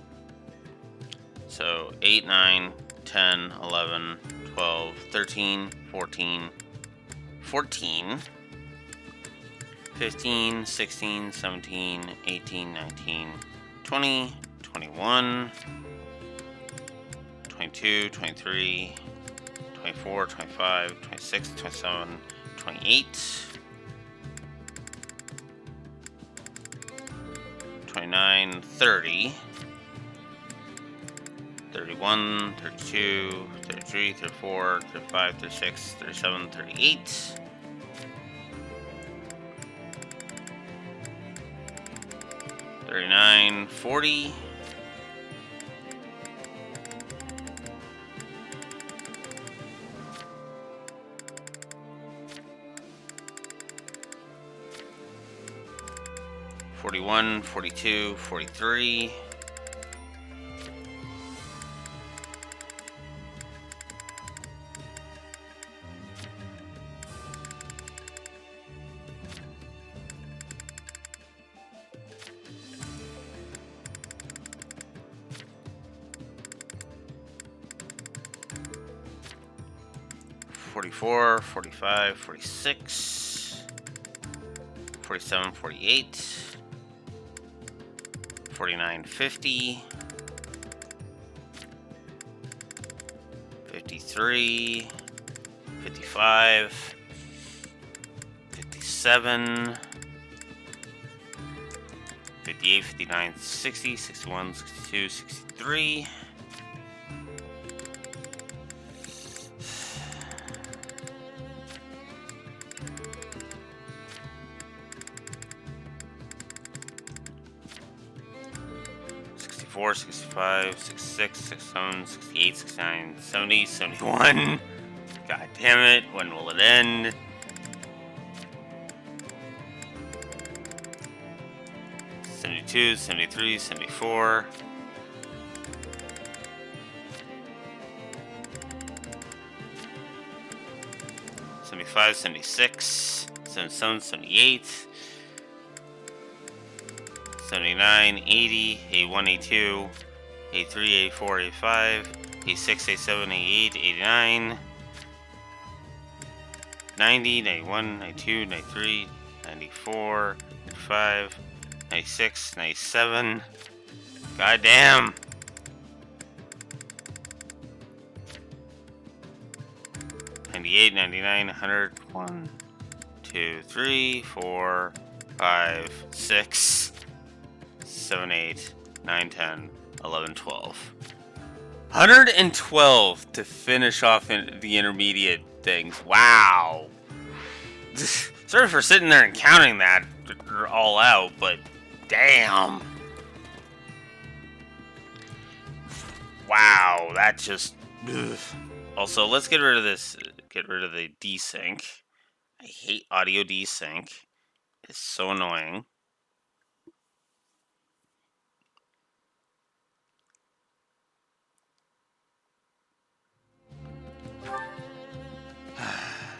S1: So 8, 9, 10, 11, 12, 13, 14, 15, 16, 17, 18, 19, 20, 21, 22, 23, 24, 25, 26, 27, 28, 29, 30, 31, 32, 33, 34, 35, 36, 37, 38. 39, 40. 41, 42, 43. 44, 45, 46, 47, 48, 49, 50, 53, 55, 57, 58, 59, 60, 61, 62, 63. 64, 65, 66, 67, 68, 69, 70, 71. God damn it, when will it end? '72, '73, '74. 75, 76, 77, 78. 79, 80, 81, 82, 83, 84, 85, 86, 87, 88, 89, 90, 91, 92, 93, 94, 95, 96, 97. Goddamn! '98, 99, 100, 1, 2, 3, 4, 5, 6. 7, 8, 9, 10, 11, 12. 112 to finish off the intermediate things. Wow. Sorry for sitting there and counting that all out, but damn. Wow, that just... Ugh. Also, let's get rid of this. Get rid of the desync. I hate audio desync. It's so annoying.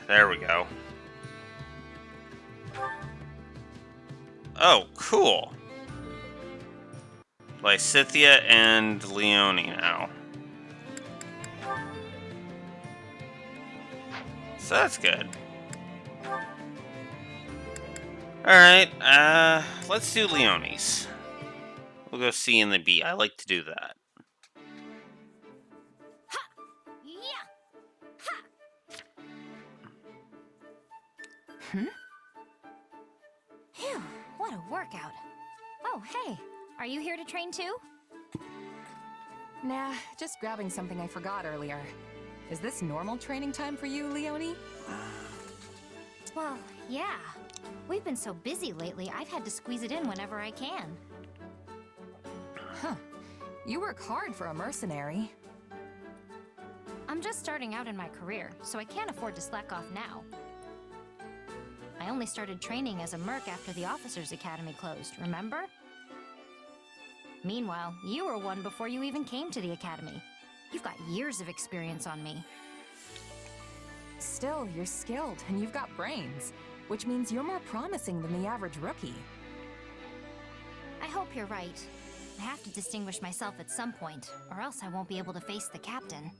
S1: There we go. Oh, cool. Lysithea and Leone now. So that's good. Alright, let's do Leone's. We'll go C and the B. I like to do that.
S8: Phew, what a workout. Oh, hey, are you here to train too?
S16: Nah, just grabbing something I forgot earlier. Is this normal training time for you, Leone?
S8: Well, yeah. We've been so busy lately, I've had to squeeze it in whenever I can.
S16: Huh. You work hard for a mercenary.
S8: I'm just starting out in my career, so I can't afford to slack off now. I only started training as a merc after the Officers Academy closed, remember? Meanwhile, you were one before you even came to the Academy. You've got years of experience on me.
S16: Still, you're skilled and you've got brains, which means you're more promising than the average rookie.
S8: I hope you're right. I have to distinguish myself at some point, or else I won't be able to face the captain.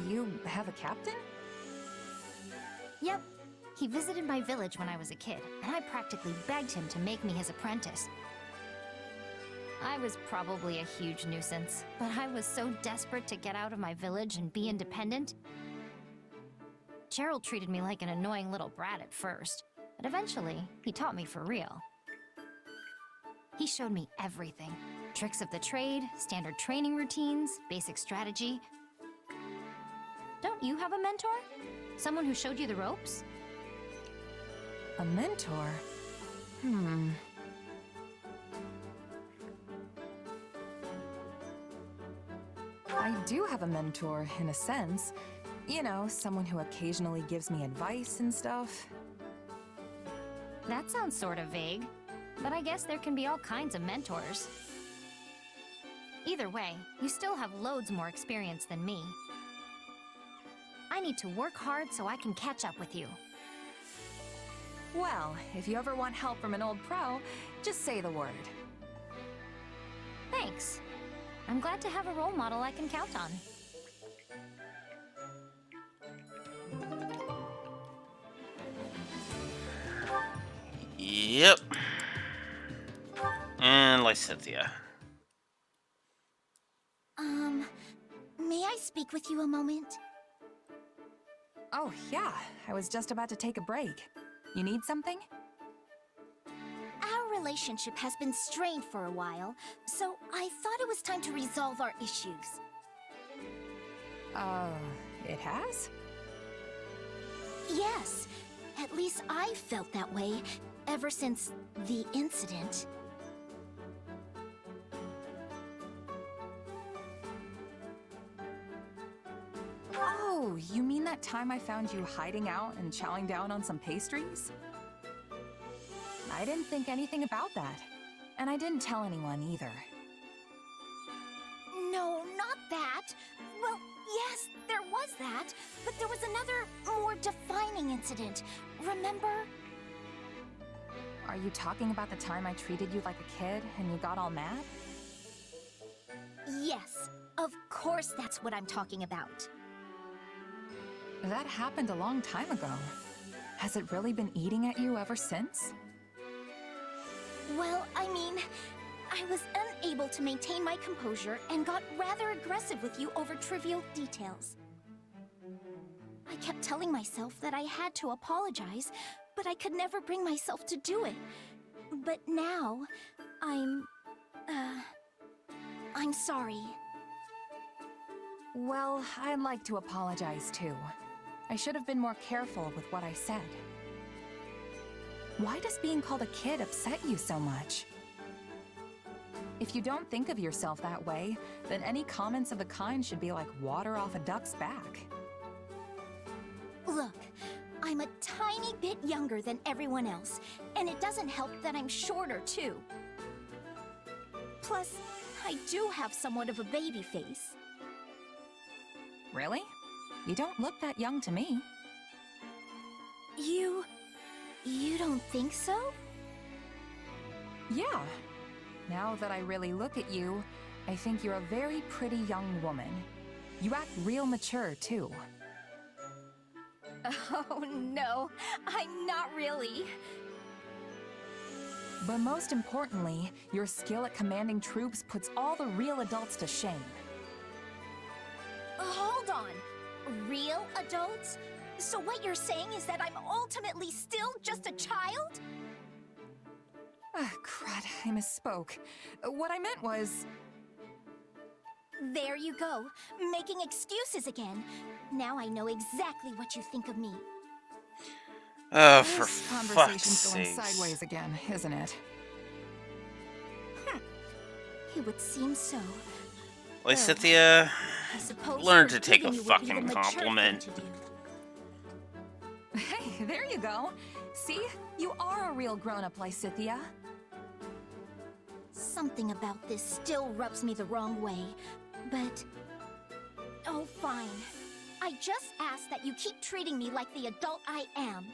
S16: You have a captain?
S8: Yep. He visited my village when I was a kid, and I practically begged him to make me his apprentice. I was probably a huge nuisance, but I was so desperate to get out of my village and be independent. Gerald treated me like an annoying little brat at first, but eventually, he taught me for real. He showed me everything. Tricks of the trade, standard training routines, basic strategy. Don't you have a mentor? Someone who showed you the ropes?
S16: A mentor? I do have a mentor, in a sense. You know, someone who occasionally gives me advice and stuff.
S8: That sounds sort of vague, but I guess there can be all kinds of mentors. Either way, you still have loads more experience than me. I need to work hard so I can catch up with you.
S16: Well, if you ever want help from an old pro, just say the word.
S8: Thanks. I'm glad to have a role model I can count on.
S1: Yep. And Lysithea.
S10: May I speak with you a moment?
S16: Oh, yeah. I was just about to take a break. You need something?
S10: Our relationship has been strained for a while, so I thought it was time to resolve our issues.
S16: It has?
S10: Yes. At least I felt that way ever since the incident.
S16: Oh, you mean that time I found you hiding out and chowing down on some pastries? I didn't think anything about that. And I didn't tell anyone either.
S10: No, not that. Well, yes, there was that. But there was another, more defining incident. Remember?
S16: Are you talking about the time I treated you like a kid and you got all mad?
S10: Yes, of course that's what I'm talking about.
S16: That happened a long time ago. Has it really been eating at you ever since?
S10: Well, I mean, I was unable to maintain my composure and got rather aggressive with you over trivial details. I kept telling myself that I had to apologize, but I could never bring myself to do it. But now, I'm sorry.
S16: Well, I'd like to apologize too. I should have been more careful with what I said. Why does being called a kid upset you so much? If you don't think of yourself that way, then any comments of the kind should be like water off a duck's back.
S8: Look, I'm a tiny bit younger than everyone else, and it doesn't help that I'm shorter, too. Plus, I do have somewhat of a baby face.
S16: Really? You don't look that young to me.
S8: You don't think so?
S16: Yeah. Now that I really look at you, I think you're a very pretty young woman. You act real mature, too.
S8: Oh, no. I'm not really.
S16: But most importantly, your skill at commanding troops puts all the real adults to shame.
S8: Hold on. Real adults? So what you're saying is that I'm ultimately still just a child?
S16: Crud, I misspoke. What I meant was...
S8: There you go, making excuses again. Now I know exactly what you think of me.
S1: Oh, for
S16: This
S1: fuck's
S16: conversation's going
S1: sakes.
S16: sideways again, isn't it?
S8: It would seem so.
S1: Wait, Cynthia,
S8: I suppose
S1: learn to take a
S8: forgiving you would be the
S1: fucking
S8: mature thing
S1: compliment.
S8: to do.
S16: Hey, there you go. See? You are a real grown-up, Lysithia.
S8: Something about this still rubs me the wrong way, but... Oh, fine. I just ask that you keep treating me like the adult I am.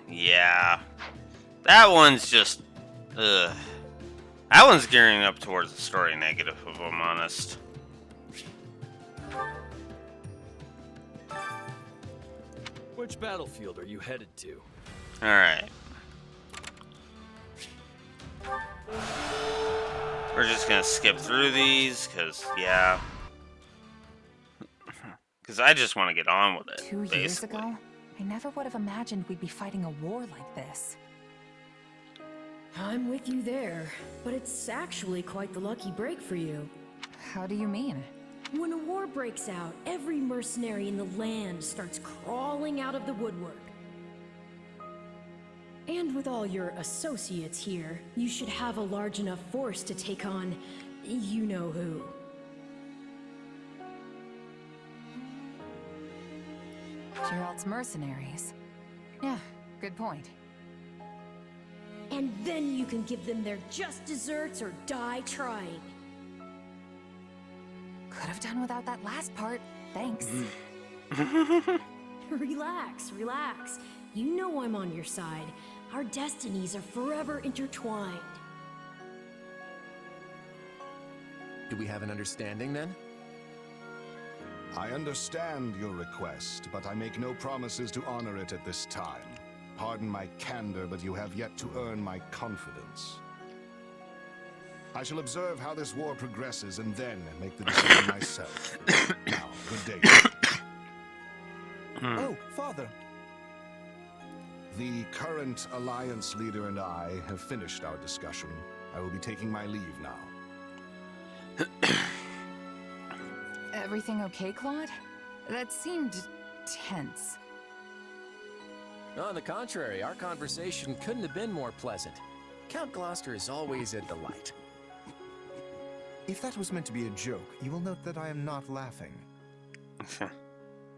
S1: Yeah. That one's just... Ugh. That one's gearing up towards the story negative, if I'm honest.
S11: Which battlefield are you headed to?
S1: Alright. We're just gonna skip through these, because, yeah. Because I just want to get on with it,
S16: 2 years
S1: basically.
S16: ago, I never would have imagined we'd be fighting a war like this.
S19: I'm with you there, but it's actually quite the lucky break for you.
S16: How do you mean?
S19: When a war breaks out, every mercenary in the land starts crawling out of the woodwork. And with all your associates here, you should have a large enough force to take on you-know-who.
S16: Gerald's mercenaries. Yeah, good point.
S19: And then you can give them their just desserts or die trying.
S16: Could have done without that last part. Thanks.
S19: Relax, relax. You know I'm on your side. Our destinies are forever intertwined.
S3: Do we have an understanding then?
S14: I understand your request, but I make no promises to honor it at this time. Pardon my candor, but you have yet to earn my confidence. I shall observe how this war progresses and then make the decision myself. Now, good day.
S9: Oh, Father.
S14: The current Alliance leader and I have finished our discussion. I will be taking my leave now.
S16: Everything okay, Claude? That seemed tense.
S3: On the contrary, our conversation couldn't have been more pleasant. Count Gloucester is always a delight.
S9: If that was meant to be a joke, you will note that I am not laughing.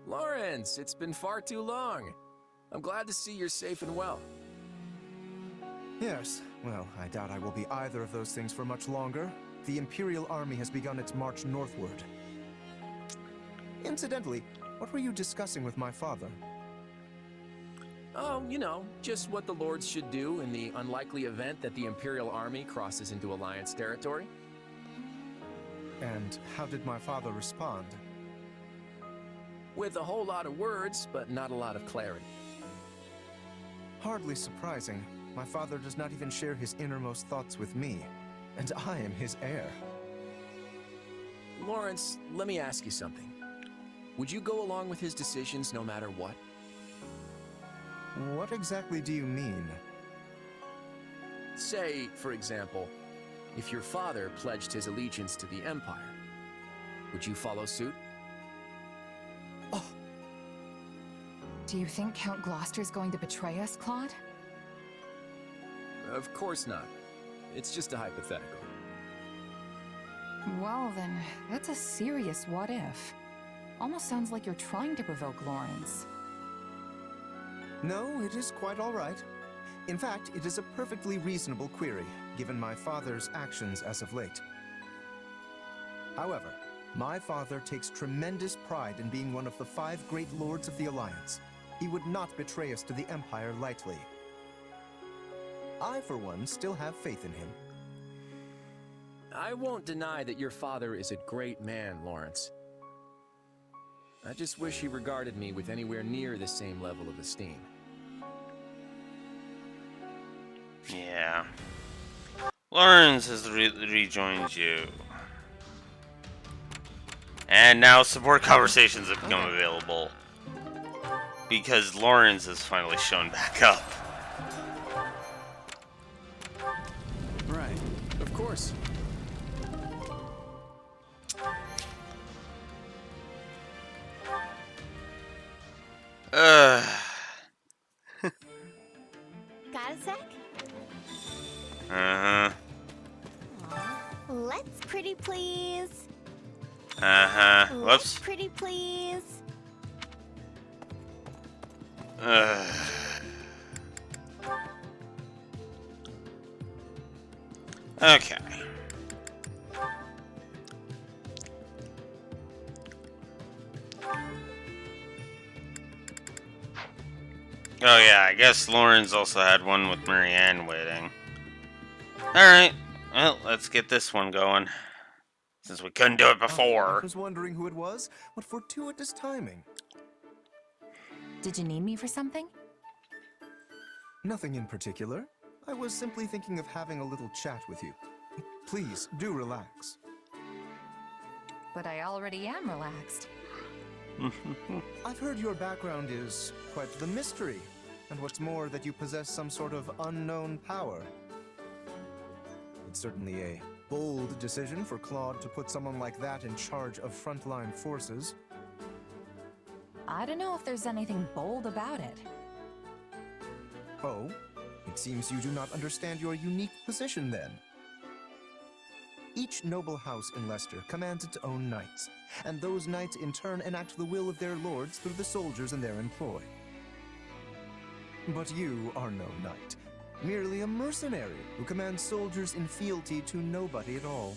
S3: Lawrence, it's been far too long. I'm glad to see you're safe and well.
S9: Yes, well, I doubt I will be either of those things for much longer. The Imperial Army has begun its march northward. Incidentally, what were you discussing with my father?
S3: Oh, you know, just what the Lords should do in the unlikely event that the Imperial Army crosses into Alliance territory.
S9: And how did my father respond?
S3: With a whole lot of words, but not a lot of clarity.
S9: Hardly surprising. My father does not even share his innermost thoughts with me, and I am his heir.
S3: Lawrence, let me ask you something. Would you go along with his decisions no matter what?
S9: What exactly do you mean?
S3: Say, for example, if your father pledged his allegiance to the Empire, Would you follow suit?
S16: Do you think Count Gloucester's going to betray us, Claude?
S3: Of course not. It's just a hypothetical.
S16: Well then, that's a serious what if. Almost sounds like you're trying to provoke Lawrence.
S9: No, it is quite all right. In fact, it is a perfectly reasonable query, given my father's actions as of late. However, my father takes tremendous pride in being one of the 5 great lords of the Alliance. He would not betray us to the Empire lightly. I, for one, still have faith in him.
S3: I won't deny that your father is a great man, Lawrence. I just wish he regarded me with anywhere near the same level of esteem.
S1: Yeah. Lawrence has rejoined you. And now support conversations have become available. Because Lawrence has finally shown back up.
S3: Right. Of course.
S10: Got a sec?
S1: Uh-huh.
S10: Let's pretty please.
S1: Uh-huh. Whoops.
S10: Let's pretty please.
S1: Okay. Oh yeah, I guess Lawrence also had one with Marianne waiting. Alright, well, let's get this one going. Since we couldn't do it before.
S9: I was wondering who it was. What fortuitous timing.
S16: Did you need me for something?
S9: Nothing in particular. I was simply thinking of having a little chat with you. Please, do relax.
S16: But I already am relaxed.
S9: I've heard your background is quite the mystery, and what's more, that you possess some sort of unknown power. It's certainly a bold decision for Claude to put someone like that in charge of frontline forces.
S16: I don't know if there's anything bold about it.
S9: Oh? It seems you do not understand your unique position then. Each noble house in Leicester commands its own knights, and those knights in turn enact the will of their lords through the soldiers in their employ. But you are no knight, merely a mercenary who commands soldiers in fealty to nobody at all.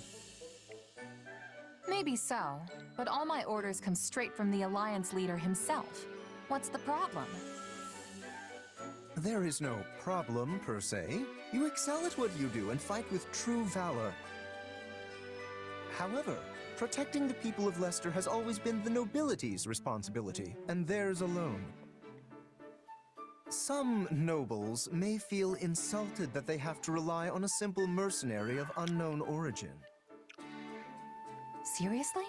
S16: Maybe so, but all my orders come straight from the Alliance leader himself. What's the problem?
S9: There is no problem, per se. You excel at what you do and fight with true valor. However, protecting the people of Leicester has always been the nobility's responsibility, and theirs alone. Some nobles may feel insulted that they have to rely on a simple mercenary of unknown origin.
S16: Seriously?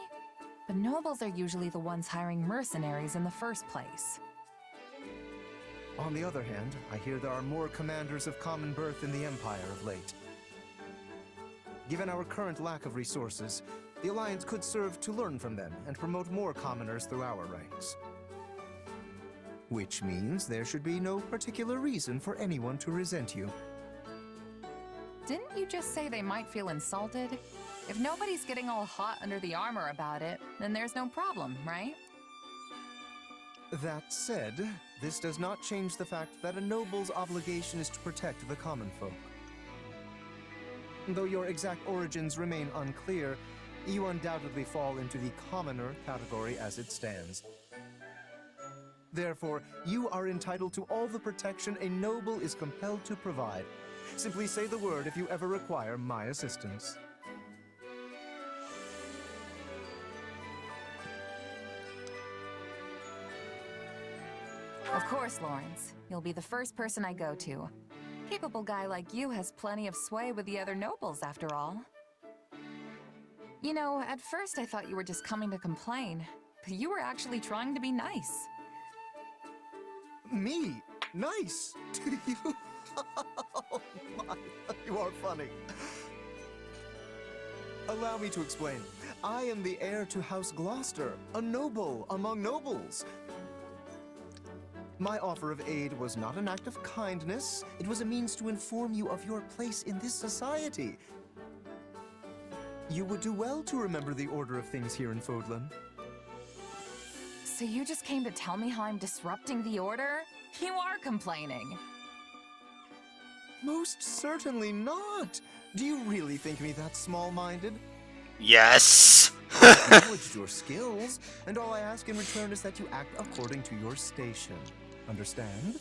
S16: The nobles are usually the ones hiring mercenaries in the first place.
S9: On the other hand, I hear there are more commanders of common birth in the Empire of late. Given our current lack of resources, the Alliance could serve to learn from them and promote more commoners through our ranks. Which means there should be no particular reason for anyone to resent you.
S16: Didn't you just say they might feel insulted? If nobody's getting all hot under the armor about it, then there's no problem, right?
S9: That said, this does not change the fact that a noble's obligation is to protect the common folk. Though your exact origins remain unclear, you undoubtedly fall into the commoner category as it stands. Therefore, you are entitled to all the protection a noble is compelled to provide. Simply say the word if you ever require my assistance.
S16: Of course, Lawrence. You'll be the first person I go to. Capable guy like you has plenty of sway with the other nobles, after all. You know, at first I thought you were just coming to complain, but you were actually trying to be nice.
S9: Me? Nice? To you? Oh my, you are funny. Allow me to explain. I am the heir to House Gloucester, a noble among nobles. My offer of aid was not an act of kindness. It was a means to inform you of your place in this society. You would do well to remember the order of things here in Fodlan.
S16: So you just came to tell me how I'm disrupting the order? You are complaining.
S9: Most certainly not. Do you really think me that small-minded?
S1: Yes!
S9: I acknowledged your skills, and all I ask in return is that you act according to your station. Understand?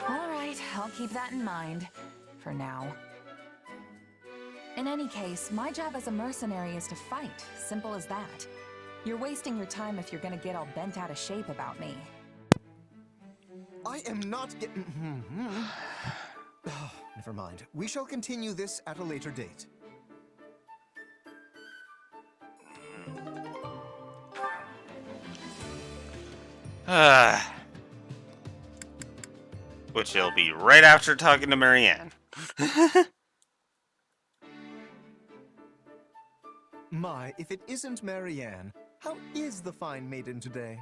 S16: All right, I'll keep that in mind. For now. In any case, my job as a mercenary is to fight. Simple as that. You're wasting your time if you're gonna get all bent out of shape about me.
S9: I am not getting... Never mind. We shall continue this at a later date.
S1: Which will be right after talking to Marianne.
S9: My, if it isn't Marianne, how is the fine maiden today?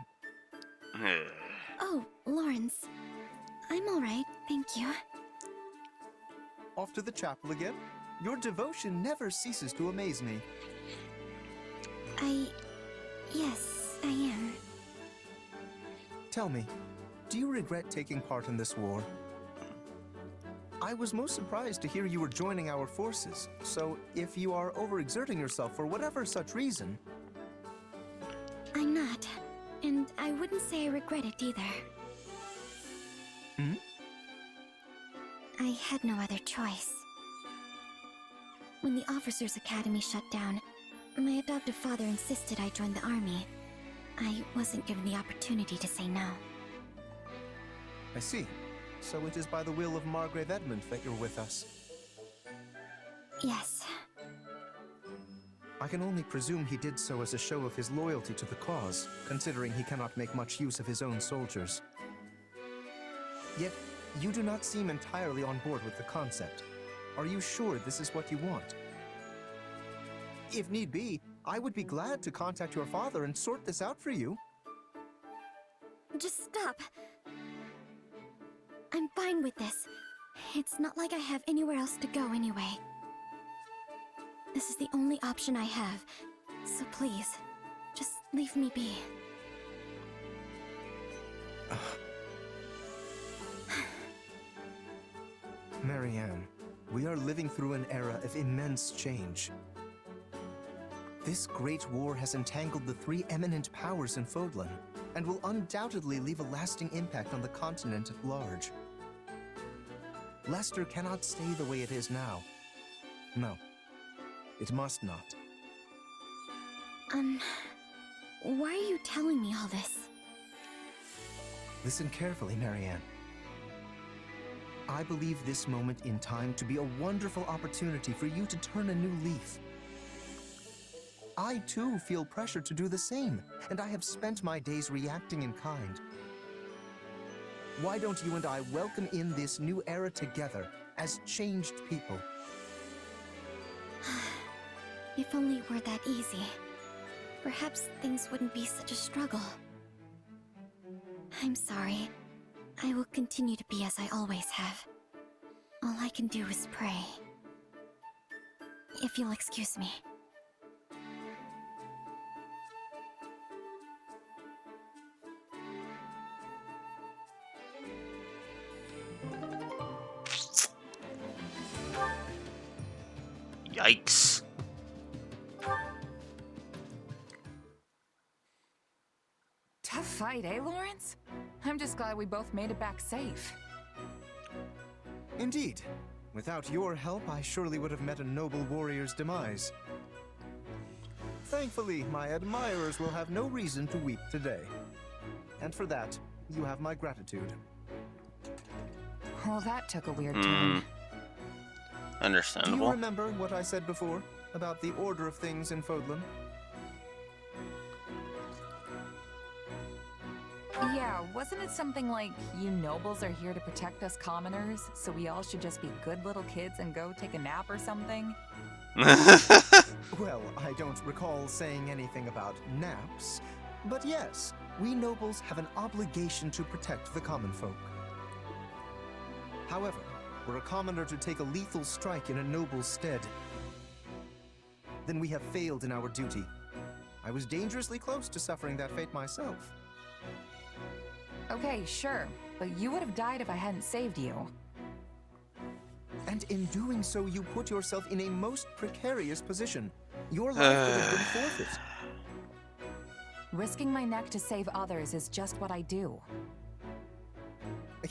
S5: Oh, Lawrence. I'm alright, thank you.
S9: Off to the chapel again? Your devotion never ceases to amaze me.
S5: Yes, I am.
S9: Tell me, do you regret taking part in this war? I was most surprised to hear you were joining our forces, so if you are overexerting yourself for whatever such reason...
S5: I'm not, and I wouldn't say I regret it either.
S9: Hmm?
S5: I had no other choice. When the Officers' Academy shut down, my adoptive father insisted I join the army. I wasn't given the opportunity to say no.
S9: I see. So it is by the will of Margrave Edmund that you're with us.
S5: Yes.
S9: I can only presume he did so as a show of his loyalty to the cause, considering he cannot make much use of his own soldiers. Yet, you do not seem entirely on board with the concept. Are you sure this is what you want? If need be, I would be glad to contact your father and sort this out for you.
S5: Just stop. I'm fine with this. It's not like I have anywhere else to go anyway. This is the only option I have, so please, just leave me be.
S9: Marianne, we are living through an era of immense change. This great war has entangled the three eminent powers in Fodlan, and will undoubtedly leave a lasting impact on the continent at large. Leicester cannot stay the way it is now. No, it must not.
S5: Why are you telling me all this?
S9: Listen carefully, Marianne. I believe this moment in time to be a wonderful opportunity for you to turn a new leaf. I too feel pressure to do the same, and I have spent my days reacting in kind. Why don't you and I welcome in this new era together as changed people?
S5: If only it were that easy. Perhaps things wouldn't be such a struggle. I'm sorry. I will continue to be as I always have. All I can do is pray. If you'll excuse me.
S1: Yikes.
S16: Tough fight, eh, Lawrence? I'm just glad we both made it back safe.
S9: Indeed. Without your help, I surely would have met a noble warrior's demise. Thankfully, my admirers will have no reason to weep today. And for that, you have my gratitude.
S16: Well, that took a weird turn.
S1: Understandable.
S9: Do you remember what I said before about the order of things in Fodlan?
S16: Yeah, wasn't it something like, you nobles are here to protect us commoners, so we all should just be good little kids and go take a nap or something?
S6: Well, I don't recall saying anything about naps, but yes, we nobles have an obligation to protect the common folk. However, were a commoner to take a lethal strike in a noble's stead, then we have failed in our duty. I was dangerously close to suffering that fate myself.
S16: Okay, sure, but you would have died if I hadn't saved you.
S6: And in doing so, you put yourself in a most precarious position. Your life could have been forfeit.
S16: Risking my neck to save others is just what I do.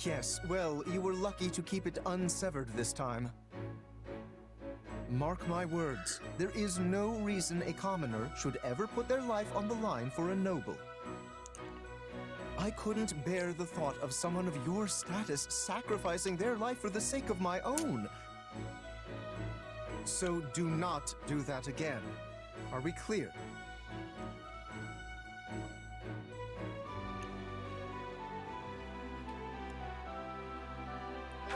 S6: Yes, well, you were lucky to keep it unsevered this time. Mark my words, there is no reason a commoner should ever put their life on the line for a noble. I couldn't bear the thought of someone of your status sacrificing their life for the sake of my own. So do not do that again. Are we clear?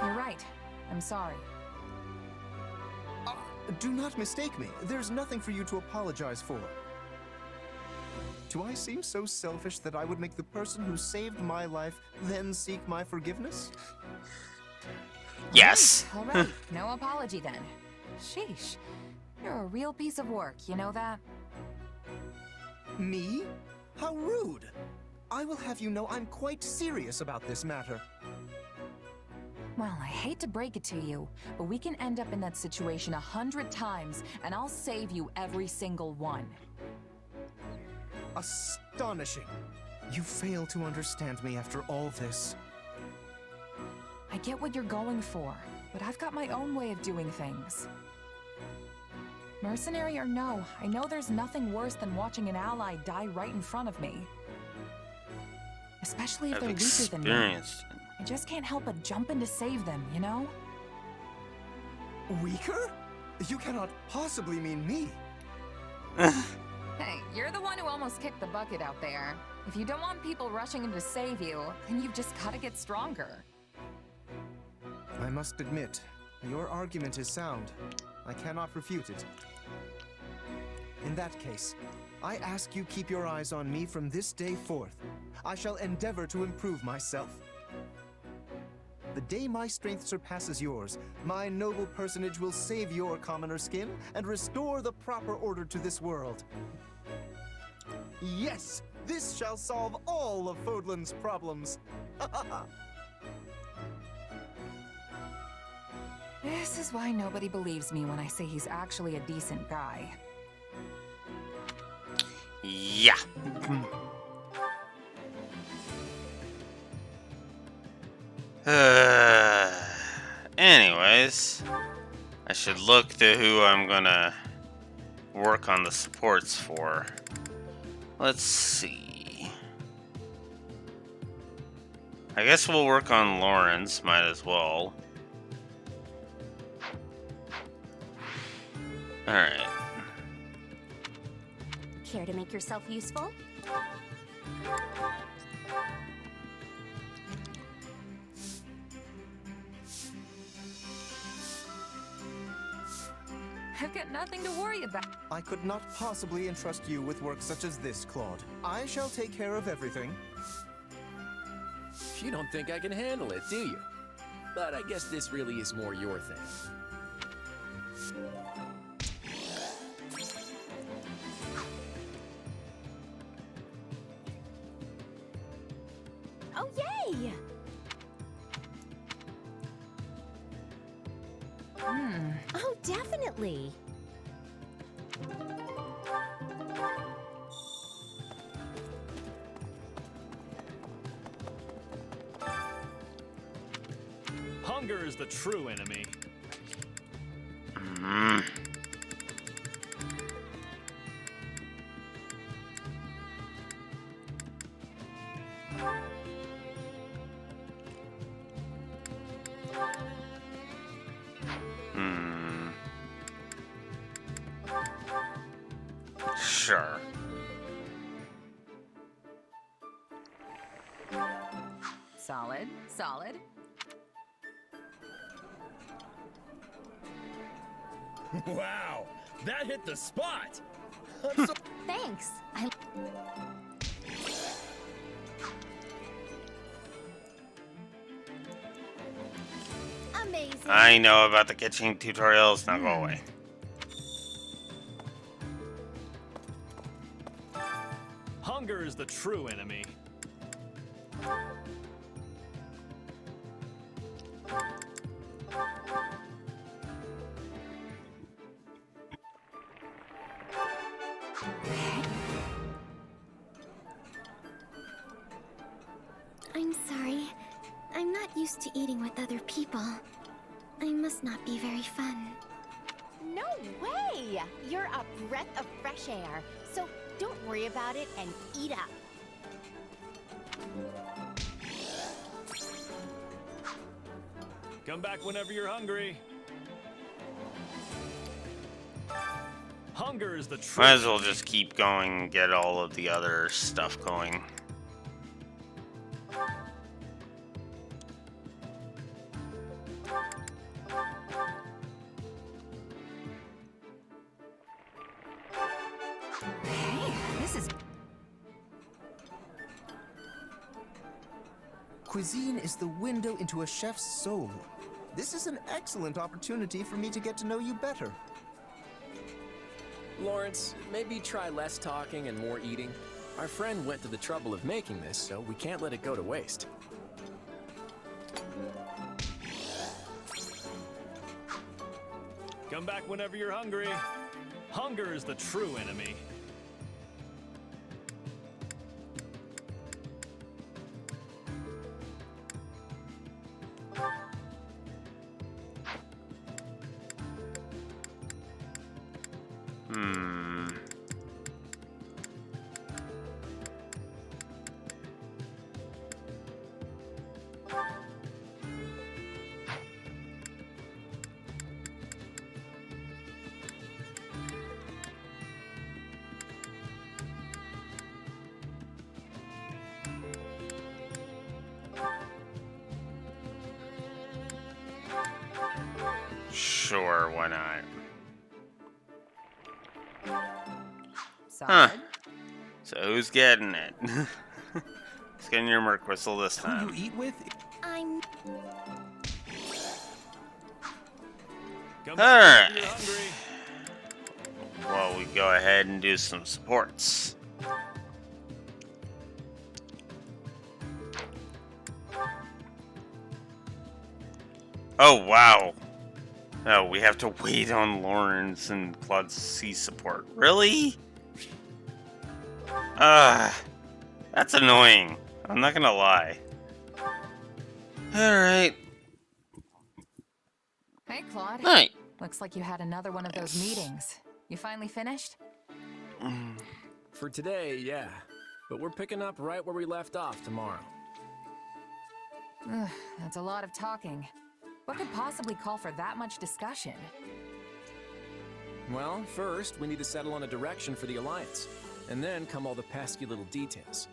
S16: You're right. I'm sorry.
S6: Do not mistake me. There's nothing for you to apologize for. Do I seem so selfish that I would make the person who saved my life then seek my forgiveness?
S1: Yes.
S16: All right, no apology then. Sheesh. You're a real piece of work, you know that?
S6: Me? How rude! I will have you know I'm quite serious about this matter.
S16: Well, I hate to break it to you, but we can end up in that situation 100 times, and I'll save you every single one.
S6: Astonishing. You fail to understand me after all this.
S16: I get what you're going for, but I've got my own way of doing things. Mercenary or no, I know there's nothing worse than watching an ally die right in front of me. Especially if
S1: I've
S16: they're weaker than me.
S1: experienced.
S16: I just can't help but jump in to save them, you know?
S6: Weaker? You cannot possibly mean me.
S16: Hey, you're the one who almost kicked the bucket out there. If you don't want people rushing in to save you, then you've just gotta get stronger.
S6: I must admit, your argument is sound. I cannot refute it. In that case, I ask you keep your eyes on me from this day forth. I shall endeavor to improve myself. The day my strength surpasses yours, my noble personage will save your commoner skin and restore the proper order to this world. Yes, this shall solve all of Fodlan's problems.
S16: This is why nobody believes me when I say he's actually a decent guy.
S1: Yeah. Anyways, I should look to who I'm gonna work on the supports for. Let's see. I guess we'll work on Lawrence, might as well. Alright.
S20: Care to make yourself useful?
S16: I've got nothing to worry about.
S6: I could not possibly entrust you with work such as this, Claude. I shall take care of everything.
S3: You don't think I can handle it, do you? But I guess this really is more your thing.
S10: Oh, yay! Oh, definitely.
S4: Hunger is the true enemy.
S1: Sure.
S16: Solid, solid.
S11: Wow, that hit the spot!
S8: Thanks.
S10: Amazing.
S1: I know about the kitchen tutorials. Now go away.
S17: Hunger is the true enemy.
S5: I'm sorry. I'm not used to eating with other people. I must not be very fun.
S10: No way! You're a breath of fresh air. So don't worry about it and eat up.
S17: Come back whenever you're hungry. Hunger is the true.
S1: Might as well just keep going and get all of the other stuff going.
S16: Hey, this is...
S6: Cuisine is the window into a chef's soul. This is an excellent opportunity for me to get to know you better.
S3: Lawrence, maybe try less talking and more eating. Our friend went to the trouble of making this, so we can't let it go to waste.
S17: Come back whenever you're hungry. Hunger is the true enemy.
S1: Sure, why not?
S16: Solid.
S1: Huh. So who's getting it? Who's getting your Merc Whistle this time?
S12: Who you eat with?
S10: I'm...
S1: Alright. Well, we go ahead and do some supports. Oh, wow. Oh, we have to wait on Lawrence and Claude's C support. Really? That's annoying. I'm not gonna lie. Alright.
S16: Hey, Claude.
S1: Hi.
S16: Looks like you had another one of those meetings. You finally finished?
S3: For today, yeah. But we're picking up right where we left off tomorrow.
S16: Ugh, that's a lot of talking. What could possibly call for that much discussion?
S3: Well, first, we need to settle on a direction for the Alliance. And then come all the pesky little details.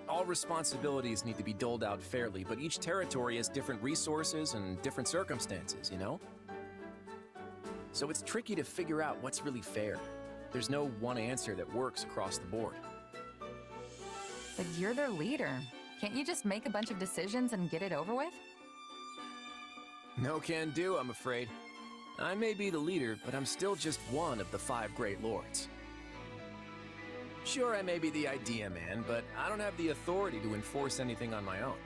S3: All responsibilities need to be doled out fairly, but each territory has different resources and different circumstances, you know? So it's tricky to figure out what's really fair. There's no one answer that works across the board.
S16: But you're their leader. Can't you just make a bunch of decisions and get it over with?
S3: No can do, I'm afraid. I may be the leader, but I'm still just one of the 5 Great Lords. Sure, I may be the idea man, but I don't have the authority to enforce anything on my own.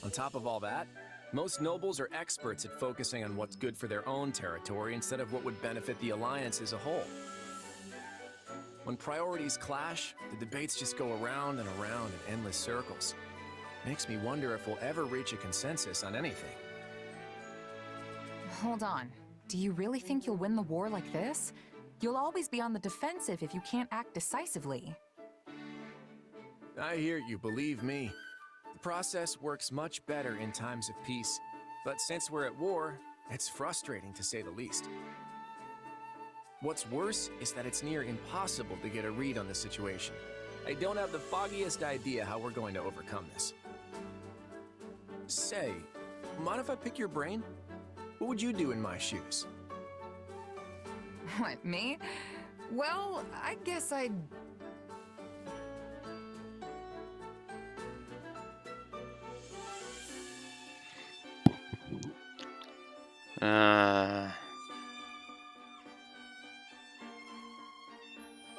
S3: On top of all that, most nobles are experts at focusing on what's good for their own territory instead of what would benefit the Alliance as a whole. When priorities clash, the debates just go around and around in endless circles. Makes me wonder if we'll ever reach a consensus on anything.
S16: Hold on. Do you really think you'll win the war like this? You'll always be on the defensive if you can't act decisively.
S3: I hear you, believe me. The process works much better in times of peace. But since we're at war, it's frustrating to say the least. What's worse is that it's near impossible to get a read on the situation. I don't have the foggiest idea how we're going to overcome this. Say, mind if I pick your brain? What would you do in my shoes?
S16: What, me? Well, I guess I'd...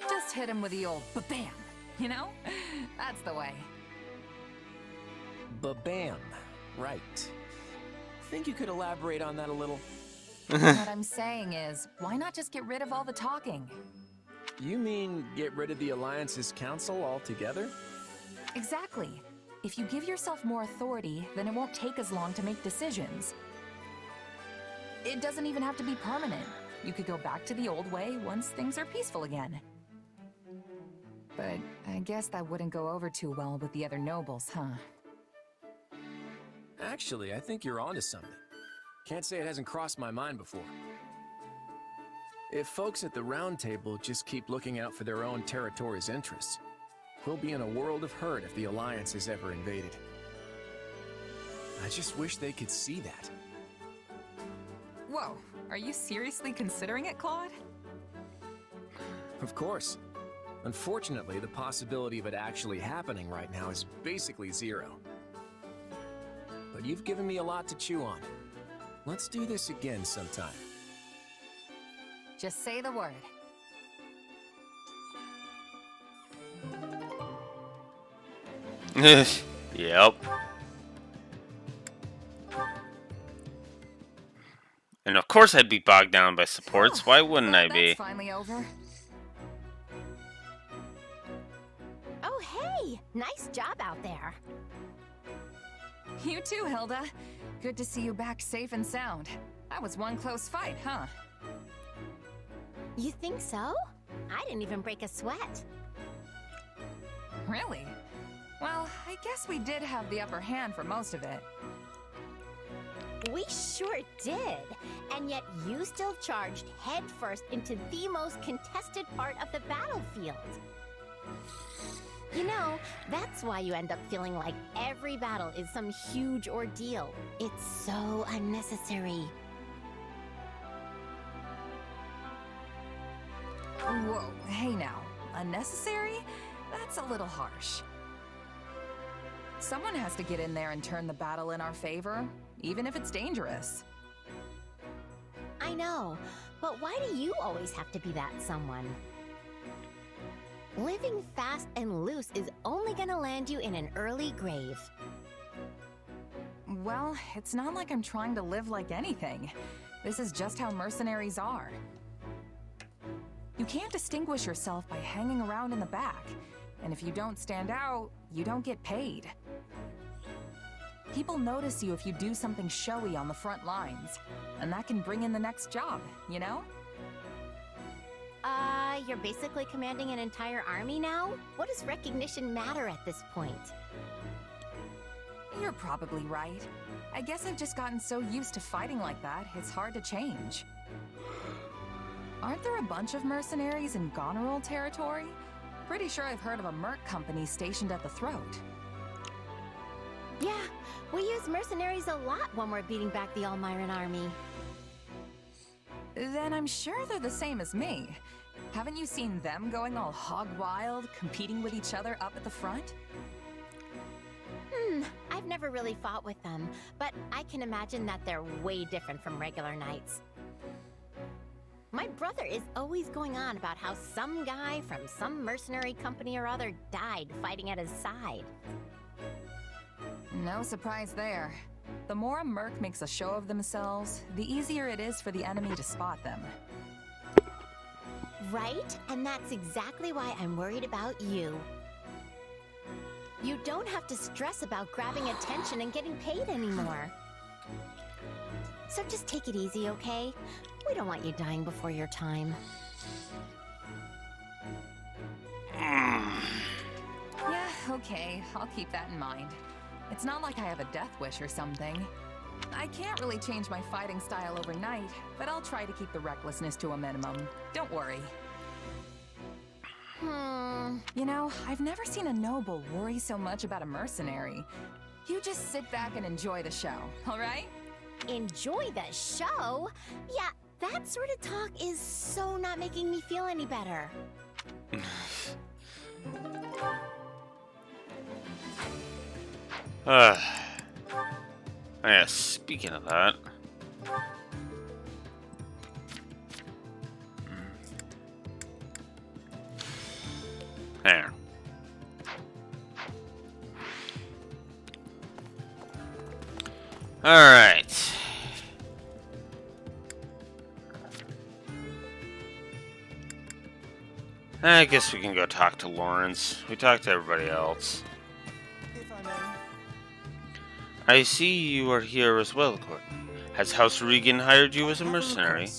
S16: Just hit him with the old ba-bam, you know? That's the way.
S3: Ba-bam. Right. Think you could elaborate on that a little?
S16: What I'm saying is, why not just get rid of all the talking?
S3: You mean get rid of the Alliance's council altogether?
S16: Exactly. If you give yourself more authority, then it won't take as long to make decisions. It doesn't even have to be permanent. You could go back to the old way once things are peaceful again. But I guess that wouldn't go over too well with the other nobles, huh?
S3: Actually, I think you're onto something. Can't say it hasn't crossed my mind before. If folks at the Round Table just keep looking out for their own territory's interests, we'll be in a world of hurt if the Alliance is ever invaded. I just wish they could see that.
S16: Whoa, are you seriously considering it, Claude?
S3: Of course. Unfortunately, the possibility of it actually happening right now is basically zero. But you've given me a lot to chew on. Let's do this again sometime.
S16: Just say the word.
S1: Yep. And of course I'd be bogged down by supports. Why wouldn't I be?
S16: That's finally over.
S10: Oh, hey! Nice job out there.
S16: You too, Hilda. Good to see you back safe and sound. That was one close fight, huh?
S10: You think so? I didn't even break a sweat.
S16: Really? Well, I guess we did have the upper hand for most of it.
S10: We sure did. And yet you still charged headfirst into the most contested part of the battlefield. You know, that's why you end up feeling like every battle is some huge ordeal. It's so unnecessary.
S16: Whoa, hey now. Unnecessary? That's a little harsh. Someone has to get in there and turn the battle in our favor, even if it's dangerous.
S10: I know, but why do you always have to be that someone? Living fast and loose is only gonna land you in an early grave.
S16: Well, it's not like I'm trying to live like anything. This is just how mercenaries are. You can't distinguish yourself by hanging around in the back. And if you don't stand out, you don't get paid. People notice you if you do something showy on the front lines. And that can bring in the next job, you know?
S10: You're basically commanding an entire army now? What does recognition matter at this point?
S16: You're probably right. I guess I've just gotten so used to fighting like that, it's hard to change. Aren't there a bunch of mercenaries in Goneril territory? Pretty sure I've heard of a merc company stationed at the throat.
S10: Yeah, we use mercenaries a lot when we're beating back the Almiran army.
S16: Then I'm sure they're the same as me. Haven't you seen them going all hog wild, competing with each other up at the front?
S10: I've never really fought with them, but I can imagine that they're way different from regular knights. My brother is always going on about how some guy from some mercenary company or other died fighting at his side.
S16: No surprise there. The more a merc makes a show of themselves, the easier it is for the enemy to spot them.
S10: Right? And that's exactly why I'm worried about you. You don't have to stress about grabbing attention and getting paid anymore. So just take it easy, okay? We don't want you dying before your time.
S16: Yeah, okay, I'll keep that in mind. It's not like I have a death wish or something. I can't really change my fighting style overnight, but I'll try to keep the recklessness to a minimum. Don't worry. You know, I've never seen a noble worry so much about a mercenary. You just sit back and enjoy the show, all right?
S10: Enjoy the show? Yeah, that sort of talk is so not making me feel any better.
S1: Yeah, speaking of that. There. Alright. I guess we can go talk to Lawrence. We talked to everybody else. I see you are here as well, Gordon. Has House Regan hired you as a mercenary?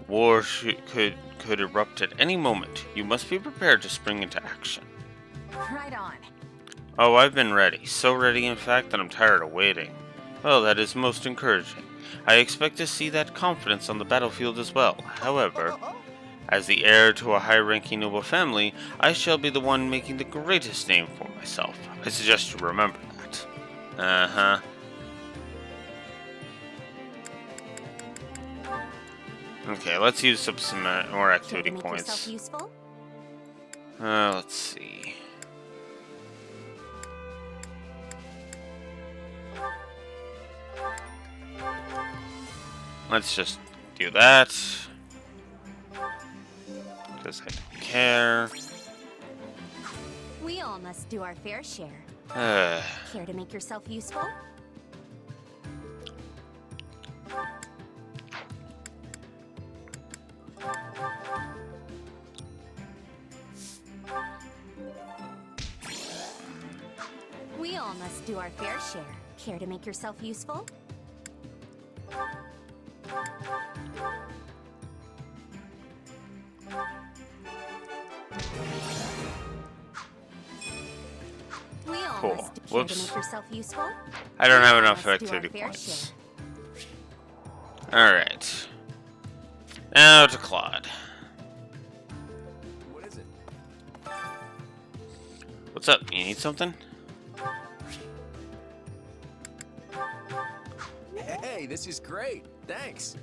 S1: War could erupt at any moment. You must be prepared to spring into action.
S16: Right on.
S1: Oh, I've been ready. So ready, in fact, that I'm tired of waiting. Well, that is most encouraging. I expect to see that confidence on the battlefield as well. However, as the heir to a high-ranking noble family, I shall be the one making the greatest name for myself. I suggest you remember that. Uh-huh. Okay, let's use some more activity points. Let's see. Let's just do that. Because I don't care.
S20: We all must do our fair share. Care to make yourself useful? We all must do our fair share. Care to make yourself useful?
S1: Cool. Whoops.
S20: To make yourself useful?
S1: I don't have enough activity points. Alright. Now to Claude.
S3: What is it?
S1: What's up? You need something?
S3: Hey, this is great. Thanks.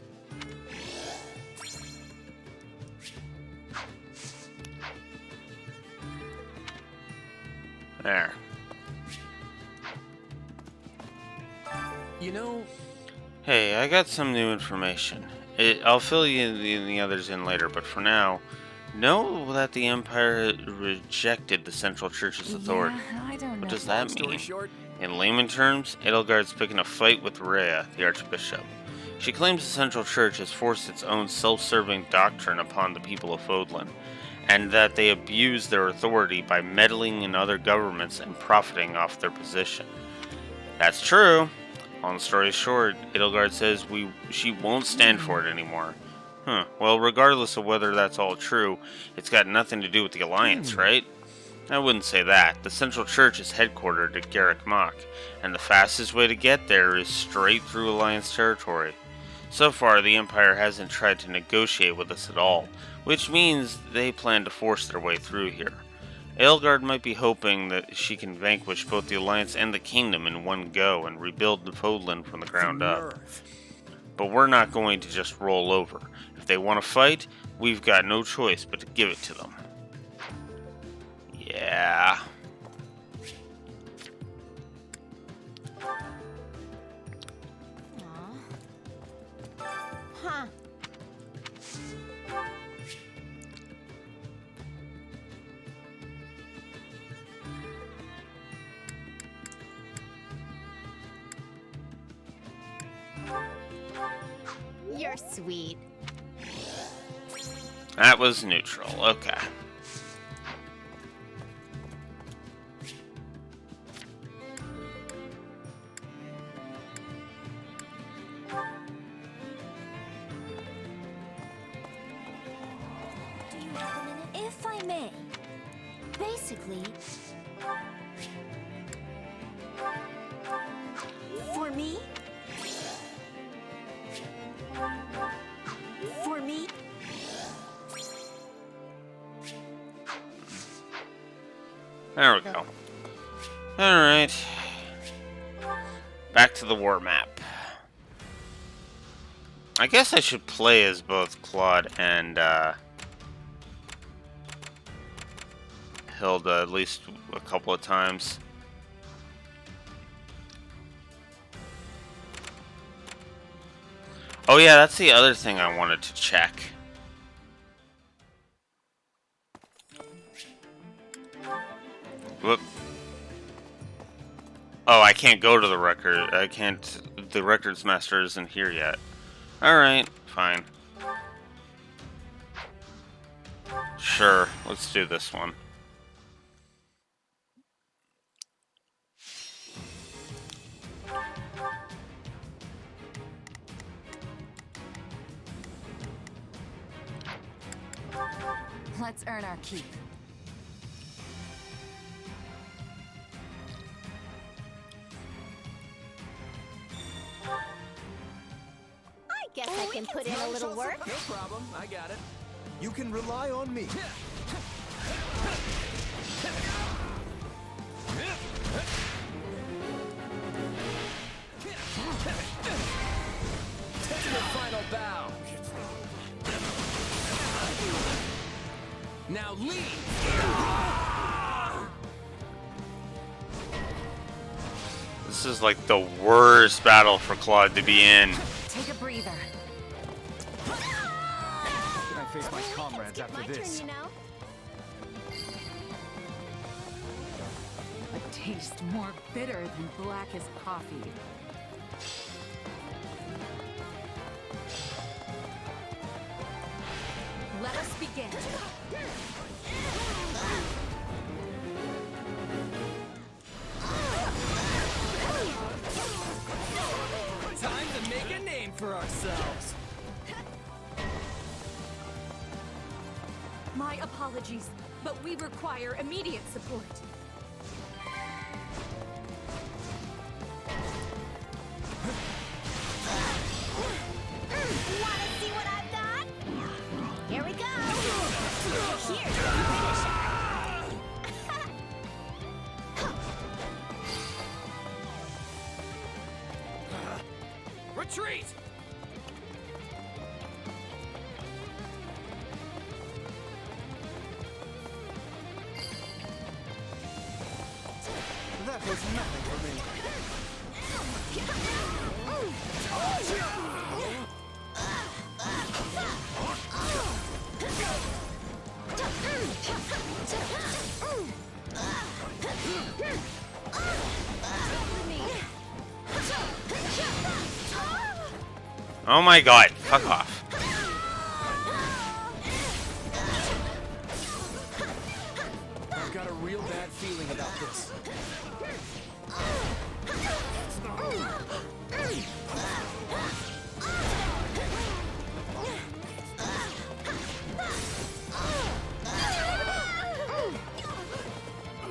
S1: There.
S3: You know...
S1: Hey, I got some new information. I'll fill you in the others in later, but for now, know that the Empire rejected the Central Church's authority.
S16: Yeah, I don't know.
S1: What does that
S3: Story
S1: mean?
S3: short,
S1: In layman terms, Edelgard's picking a fight with Rhea, the Archbishop. She claims the Central Church has forced its own self-serving doctrine upon the people of Fodlan, and that they abuse their authority by meddling in other governments and profiting off their position. That's true. Long story short, Edelgard says she won't stand for it anymore. Well, regardless of whether that's all true, it's got nothing to do with the Alliance, right? I wouldn't say that. The Central Church is headquartered at Garrick Mach, and the fastest way to get there is straight through Alliance territory. So far, the Empire hasn't tried to negotiate with us at all, which means they plan to force their way through here. Edelgard might be hoping that she can vanquish both the Alliance and the Kingdom in one go and rebuild the Fodlan from the ground up. But we're not going to just roll over. If they want to fight, we've got no choice but to give it to them. Yeah.
S10: Huh. You're sweet.
S1: That was neutral. Okay.
S20: If I may. Basically... For me? For me?
S1: There we go. Alright. Back to the war map. I guess I should play as both Claude and Hilda at least a couple of times. Oh yeah, that's the other thing I wanted to check. Whoop. Oh, I can't go to the record. I can't. The records master isn't here yet. Alright, fine. Sure, let's do this one.
S16: Let's earn our keep.
S10: I guess I can put in a little work.
S3: No problem, I got it.
S6: You can rely on me.
S3: Take the final bow. Now leave.
S1: This is like the worst battle for Claude to be in.
S16: Take a breather.
S17: Can I face my comrades after this?
S13: A taste more bitter than blackest coffee. Let us begin.
S3: Time to make a name for ourselves.
S13: My apologies, but we require immediate support.
S10: Wanna see what I've got? Here we go. Here's the finisher.
S3: Retreat!
S6: That was nothing for me.
S1: Oh my god, fuck off.
S3: I've got a real bad feeling about this.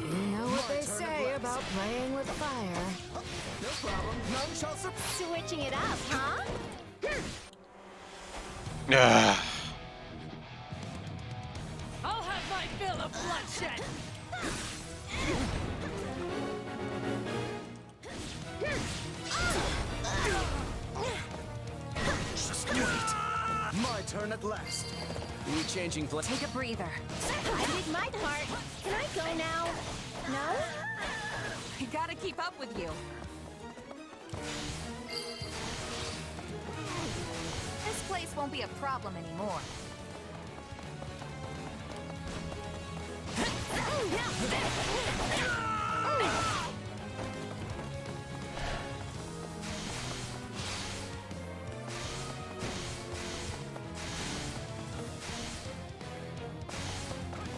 S19: You know what they say about playing with fire.
S3: No problem. None shall
S10: Switching it up, huh?
S1: Ugh.
S13: I'll have my fill of bloodshed.
S3: Just wait.
S9: My turn at last.
S3: We changing
S16: Take a breather.
S10: I did my part. Can I go now? No?
S16: I gotta keep up with you. This place won't be a problem anymore.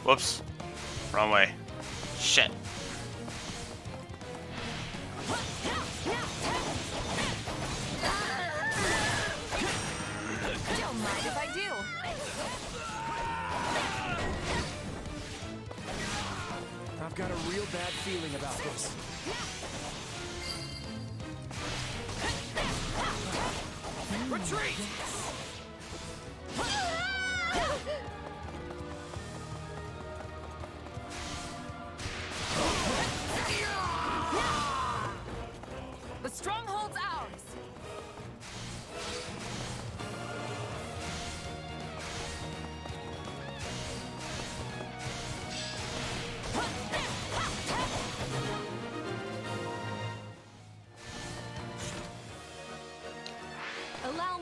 S1: Whoops. Wrong way. Shit.
S16: Don't mind if I do.
S3: I've got a real bad feeling about this. Retreat!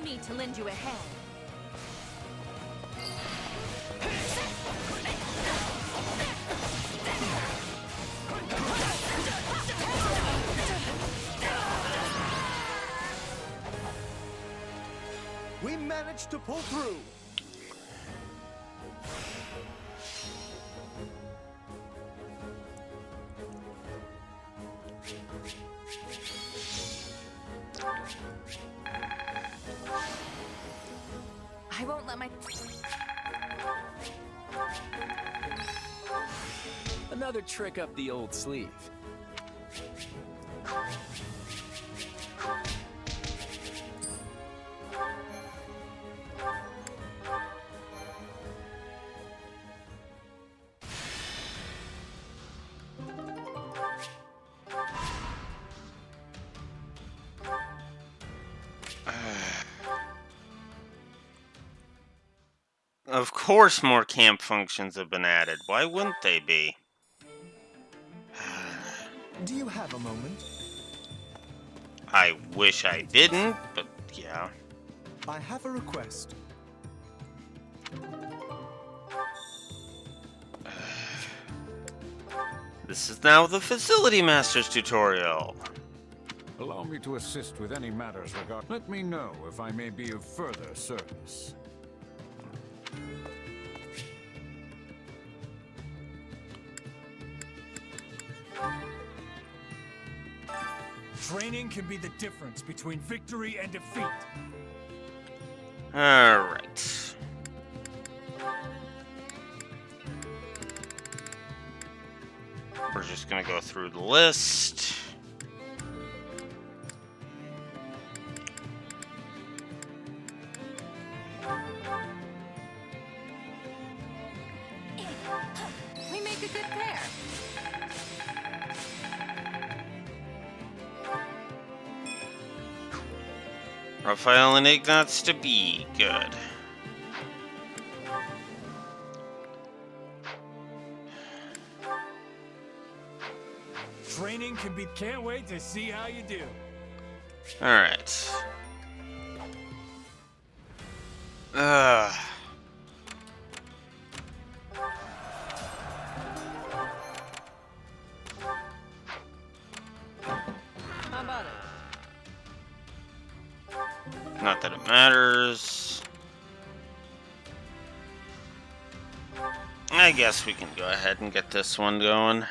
S13: me to lend you a hand.
S6: We managed to pull through.
S16: I won't let my...
S3: Another trick up the old sleeve.
S1: Of course more camp functions have been added. Why wouldn't they be?
S6: Do you have a moment?
S1: I wish I didn't, but yeah.
S6: I have a request.
S1: This is now the Facility Master's tutorial.
S15: Allow me to assist with any matters regarding. Let me know if I may be of further service.
S4: Training can be the difference between victory and defeat.
S1: Alright. We're just gonna go through the list.
S16: We make a good pair.
S1: Raphael and Ignat's to be good.
S4: Training can be... Can't wait to see how you do.
S1: Alright.
S13: How about it?
S1: Not that it matters. I guess we can go ahead and get this one going.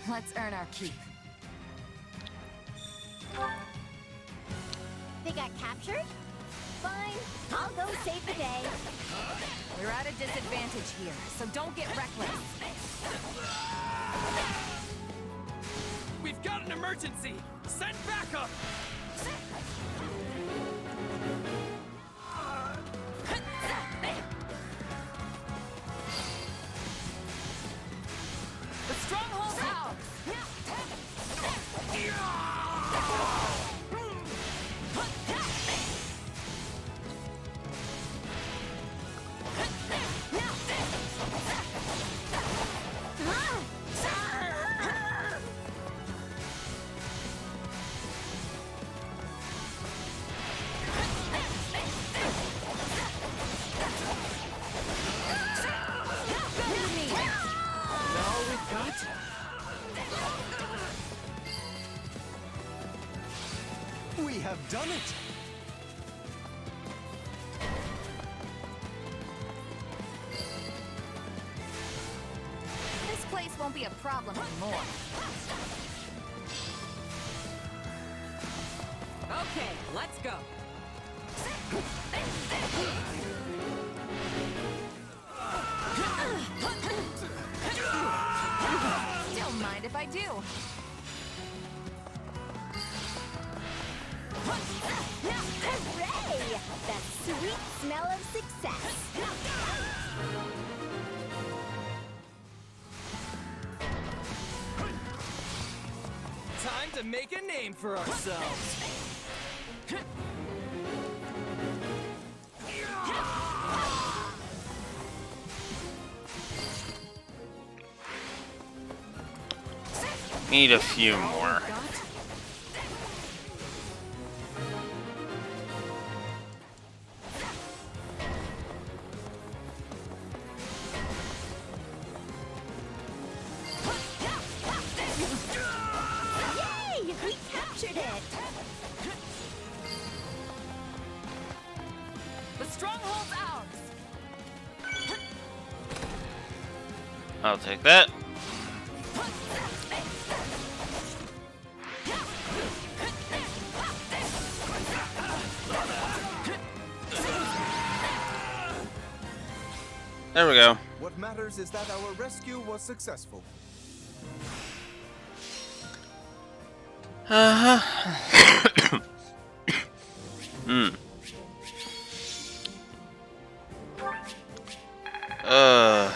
S16: Let's earn our keep.
S10: They got captured? Fine, I'll go save the day.
S16: We're at a disadvantage here, so don't get reckless.
S11: We've got an emergency! Send backup!
S16: The stronghold's out!
S6: We have done it!
S16: This place won't be a problem anymore.
S13: Okay, let's go.
S16: Don't mind if I do.
S10: Hooray! That sweet smell of success.
S11: Time to make a name for ourselves.
S1: Need a few more.
S10: Yay! We captured it!
S13: The stronghold's ours!
S1: I'll take that. There we go.
S6: What matters is that our rescue was successful.
S1: Uh-huh. Uh.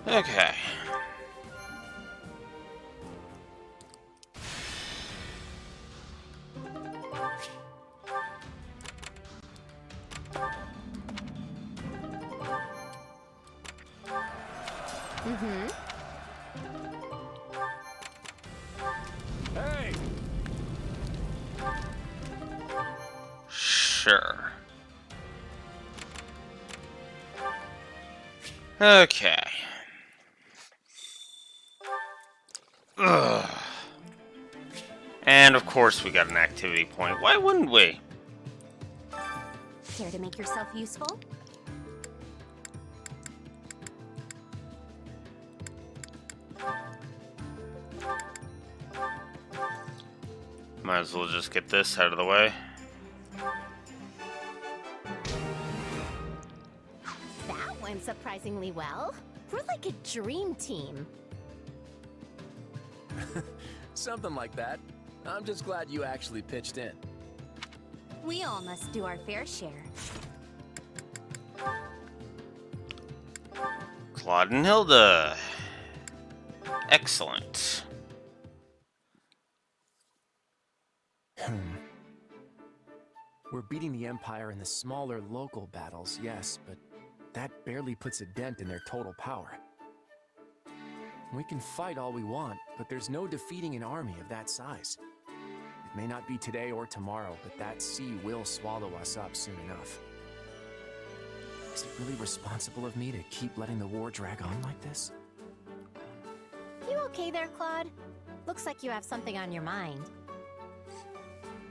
S1: Okay.
S10: Mm-hmm.
S17: Hey!
S1: Sure. Okay. Ugh. And of course we got an activity point. Why wouldn't we?
S20: Care to make yourself useful?
S1: Might as well just get this out of the way.
S10: That went surprisingly well. We're like a dream team.
S3: Something like that. I'm just glad you actually pitched in.
S20: We all must do our fair share.
S1: Claude and Hilda. Excellent.
S3: We're beating the Empire in the smaller local battles, yes, but that barely puts a dent in their total power. We can fight all we want, but there's no defeating an army of that size. It may not be today or tomorrow, but that sea will swallow us up soon enough. Is it really responsible of me to keep letting the war drag on like this?
S10: You okay there, Claude? Looks like you have something on your mind.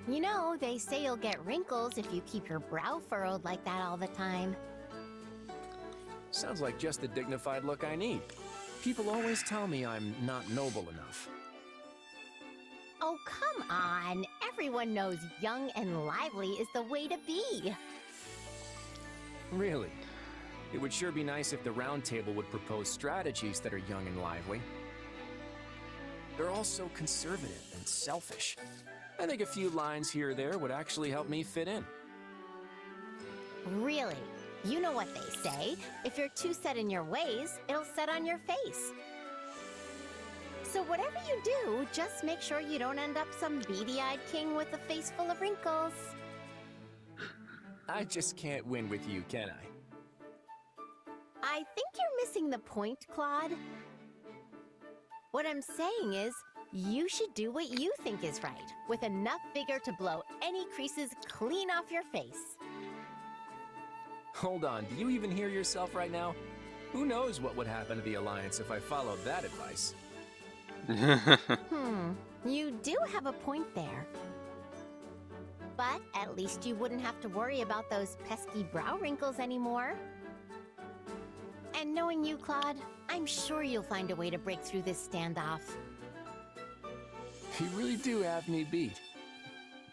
S10: You know, they say you'll get wrinkles if you keep your brow furrowed like that all the time.
S3: Sounds like just the dignified look I need. People always tell me I'm not noble enough.
S10: Oh, come on. Everyone knows young and lively is the way to be.
S3: Really? It would sure be nice if the Round Table would propose strategies that are young and lively. They're all so conservative and selfish. I think a few lines here or there would actually help me fit in.
S10: Really? You know what they say. If you're too set in your ways, it'll set on your face. So whatever you do, just make sure you don't end up some beady-eyed king with a face full of wrinkles.
S3: I just can't win with you, can I?
S10: I think you're missing the point, Claude. What I'm saying is, you should do what you think is right, with enough vigor to blow any creases clean off your face.
S3: Hold on, do you even hear yourself right now? Who knows what would happen to the Alliance if I followed that advice?
S10: You do have a point there. But at least you wouldn't have to worry about those pesky brow wrinkles anymore. And knowing you, Claude, I'm sure you'll find a way to break through this standoff.
S3: You really do have me beat.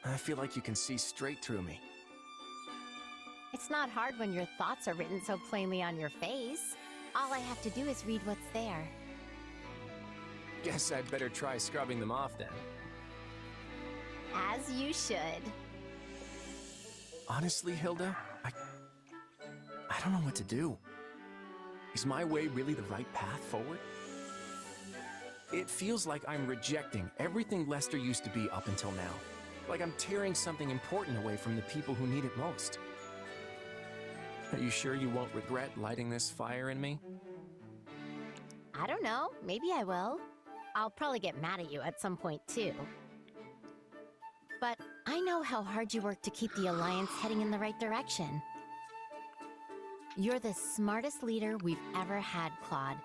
S3: I feel like you can see straight through me.
S10: It's not hard when your thoughts are written so plainly on your face. All I have to do is read what's there.
S3: Guess I'd better try scrubbing them off then.
S10: As you should.
S3: Honestly, Hilda, I don't know what to do. Is my way really the right path forward? It feels like I'm rejecting everything Lester used to be up until now. Like I'm tearing something important away from the people who need it most. Are you sure you won't regret lighting this fire in me?
S10: I don't know. Maybe I will. I'll probably get mad at you at some point, too. But I know how hard you work to keep the Alliance heading in the right direction. You're the smartest leader we've ever had, Claude.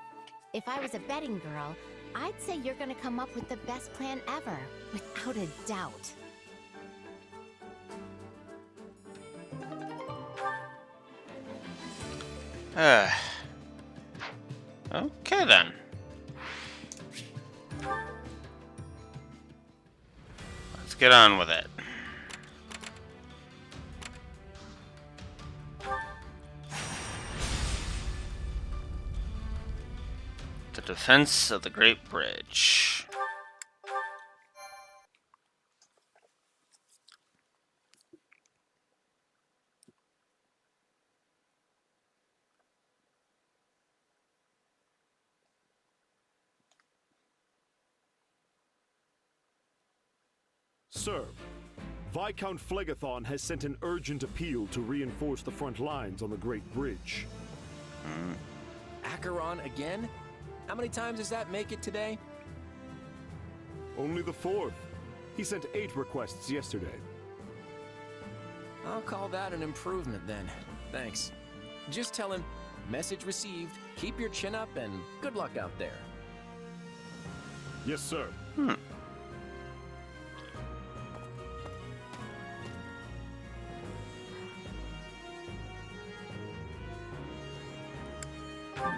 S10: If I was a betting girl, I'd say you're gonna come up with the best plan ever, without a doubt.
S1: Okay then. Let's get on with it. The defense of the Great Bridge.
S7: Sir, Viscount Phlegathon has sent an urgent appeal to reinforce the front lines on the Great Bridge.
S3: Acheron again? How many times does that make it today?
S7: Only the 4th. He sent 8 requests yesterday.
S3: I'll call that an improvement then. Thanks. Just tell him, message received, keep your chin up, and good luck out there.
S7: Yes, sir.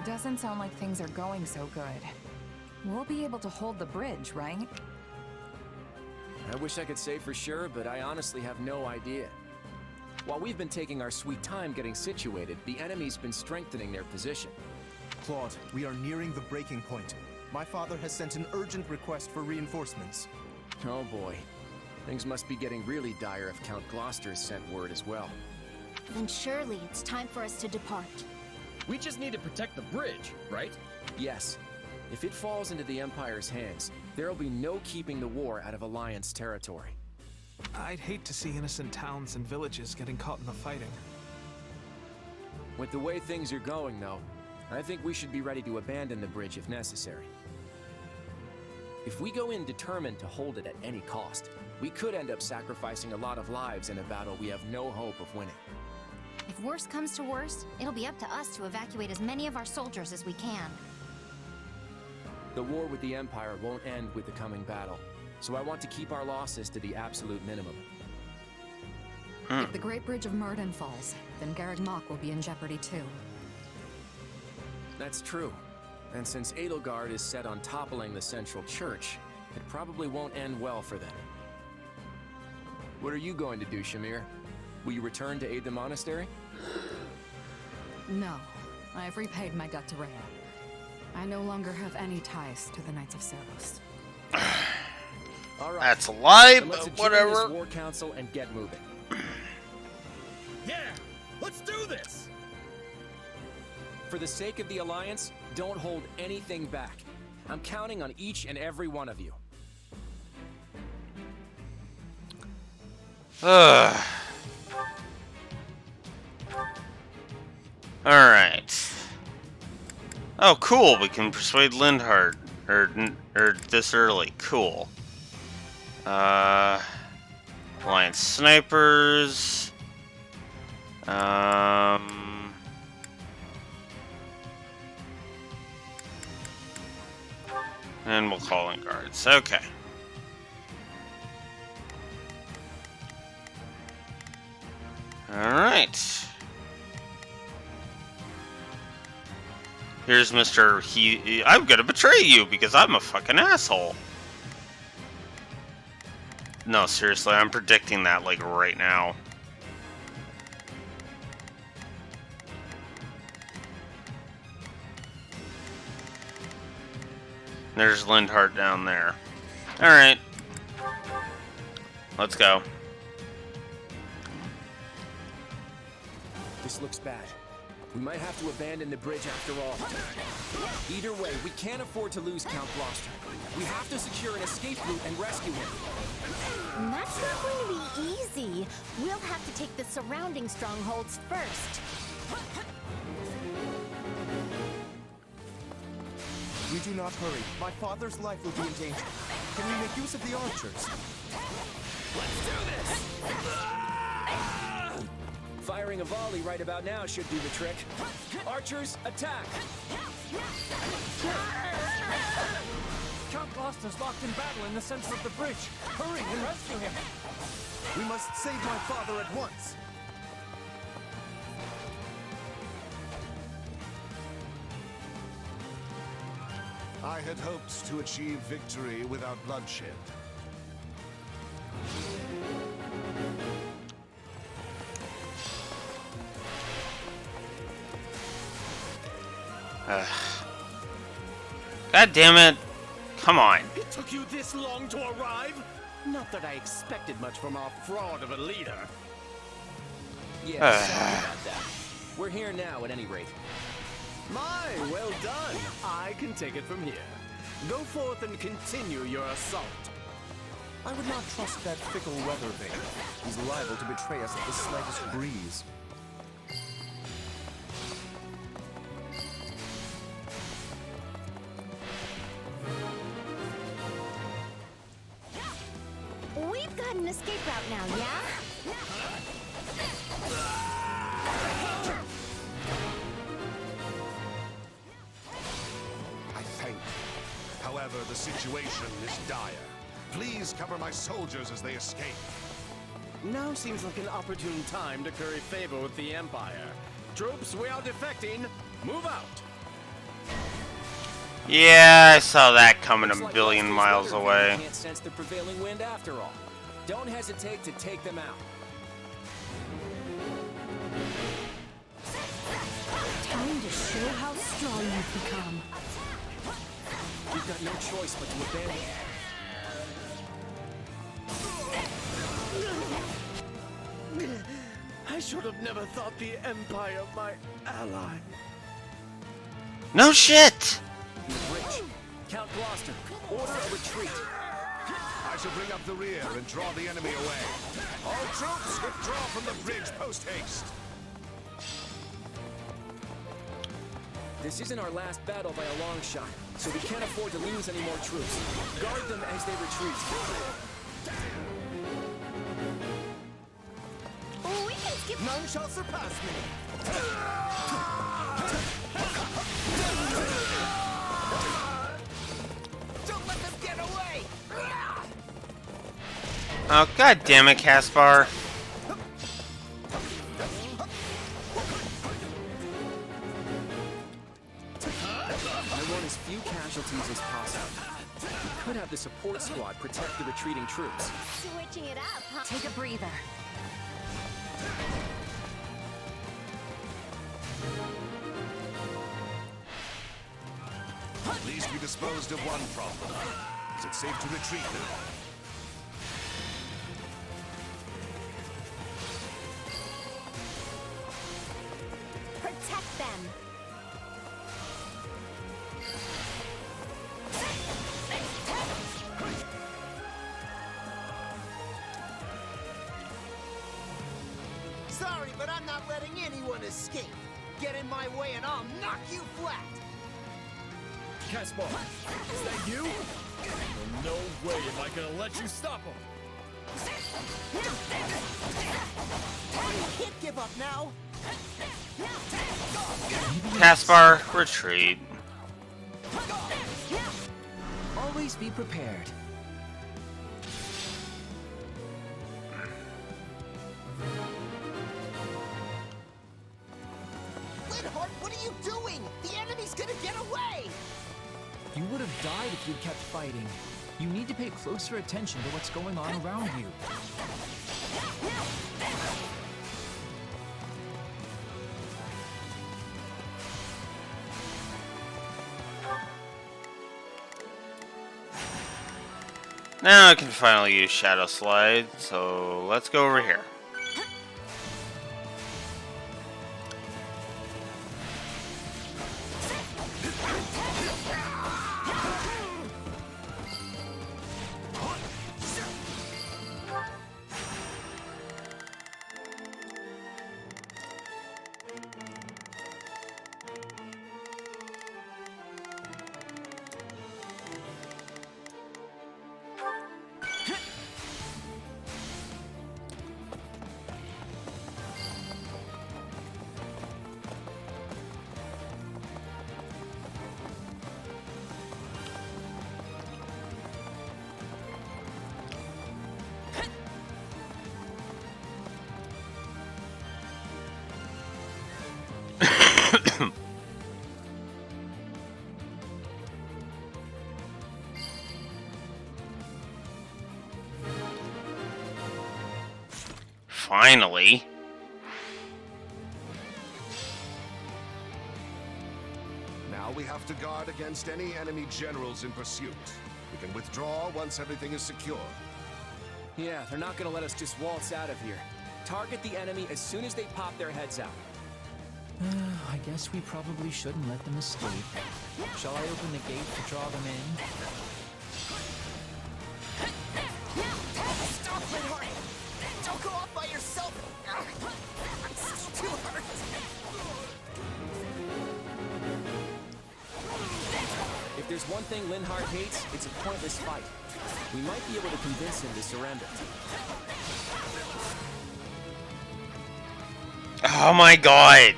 S16: Doesn't sound like things are going so good. We'll be able to hold the bridge, right?
S3: I wish I could say for sure, but I honestly have no idea. While we've been taking our sweet time getting situated, the enemy's been strengthening their position.
S6: Claude, we are nearing the breaking point. My father has sent an urgent request for reinforcements.
S3: Oh boy. Things must be getting really dire if Count Gloucester sent word as well.
S10: Then surely it's time for us to depart.
S11: We just need to protect the bridge, right?
S3: Yes. If it falls into the Empire's hands, there'll be no keeping the war out of Alliance territory.
S12: I'd hate to see innocent towns and villages getting caught in the fighting.
S3: With the way things are going, though, I think we should be ready to abandon the bridge if necessary. If we go in determined to hold it at any cost, we could end up sacrificing a lot of lives in a battle we have no hope of winning.
S8: If worst comes to worst, it'll be up to us to evacuate as many of our soldiers as we can.
S3: The war with the Empire won't end with the coming battle, so I want to keep our losses to the absolute minimum.
S22: If the Great Bridge of Myrden falls, then Garreg Mach will be in jeopardy too.
S3: That's true. And since Edelgard is set on toppling the central church, it probably won't end well for them. What are you going to do, Shamir? Will you return to aid the monastery?
S22: No, I've repaid my debt to Rhea. I no longer have any ties to the Knights of Ceros.
S3: All right.
S1: That's a lie,
S3: then let's
S1: but
S3: adjourn
S1: whatever.
S3: this war council and get moving.
S11: Yeah, let's do this!
S3: For the sake of the Alliance, don't hold anything back. I'm counting on each and every one of you.
S1: Alright. Oh, cool. We can persuade Lindhart. Or this early. Cool. Alliance snipers. And we'll call in guards. Okay. Alright. Here's Mr. I'm gonna betray you because I'm a fucking asshole. No, seriously, I'm predicting that like right now. There's Lindhart down there. Alright. Let's go.
S3: This looks bad. We might have to abandon the bridge after all. Either way, we can't afford to lose Count Gloucester. We have to secure an escape route and rescue him.
S10: That's not going to be easy. We'll have to take the surrounding strongholds first.
S9: We do not hurry. My father's life will be in danger. Can we make use of the archers?
S3: Let's do this! Firing a volley right about now should do the trick. Archers, attack!
S4: Count Gloucester's locked in battle in the center of the bridge. Hurry and rescue him.
S9: We must save my father at once.
S14: I had hoped to achieve victory without bloodshed.
S1: God damn it. Come on.
S18: It took you this long to arrive? Not that I expected much from our fraud of a leader.
S3: Yeah, sorry about that. We're here now, at any rate.
S18: My, well done. I can take it from here. Go forth and continue your assault.
S9: I would not trust that fickle weather vane. He's liable to betray us at the slightest breeze.
S10: We've got an escape route now, yeah?
S14: I thank you. However, the situation is dire. Please cover my soldiers as they escape.
S18: Now seems like an opportune time to curry favor with the Empire. Troops, we are defecting. Move out.
S1: Yeah, I saw that coming a billion miles away.
S3: Can't sense the prevailing wind after all. Don't hesitate to take them out.
S19: Time to show how strong you've become.
S3: We've got no choice but to abandon.
S18: I should have never thought the Empire my ally.
S1: No shit!
S3: The bridge. Count Gloucester, order a retreat.
S14: I shall bring up the rear and draw the enemy away. All troops, withdraw from the bridge post-haste.
S3: This isn't our last battle by a long shot, so we can't afford to lose any more troops. Guard them as they retreat.
S10: We can skip.
S9: None shall surpass me.
S10: Don't let them get away.
S1: Oh, god damn it, Caspar.
S3: I want as few casualties as possible. We could have the support squad protect the retreating troops.
S10: Switching it up, huh?
S13: Take a breather.
S14: At least we disposed of one problem. Is it safe to retreat now?
S10: Protect them.
S9: Sorry, but I'm not letting anyone escape. Get in my way and I'll knock you flat.
S11: Caspar, is that you? Well, no way am I gonna let you stop him.
S9: You can't give up now.
S1: Caspar, retreat.
S3: Always be prepared.
S9: Lidhart, what are you doing? The enemy's gonna get away!
S17: You would have died if you'd kept fighting. You need to pay closer attention to what's going on around you.
S1: Now I can finally use Shadow Slide, so let's go over here. Finally.
S14: Now we have to guard against any enemy generals in pursuit. We can withdraw once everything is secure.
S3: Yeah, they're not gonna let us just waltz out of here. Target the enemy as soon as they pop their heads out.
S17: I guess we probably shouldn't let them escape. Shall I open the gate to draw them in?
S9: Stop, Linhart! Don't go off by yourself! I'm still too hurt!
S3: If there's one thing Linhart hates, it's a pointless fight. We might be able to convince him to surrender.
S1: Oh my god!
S17: I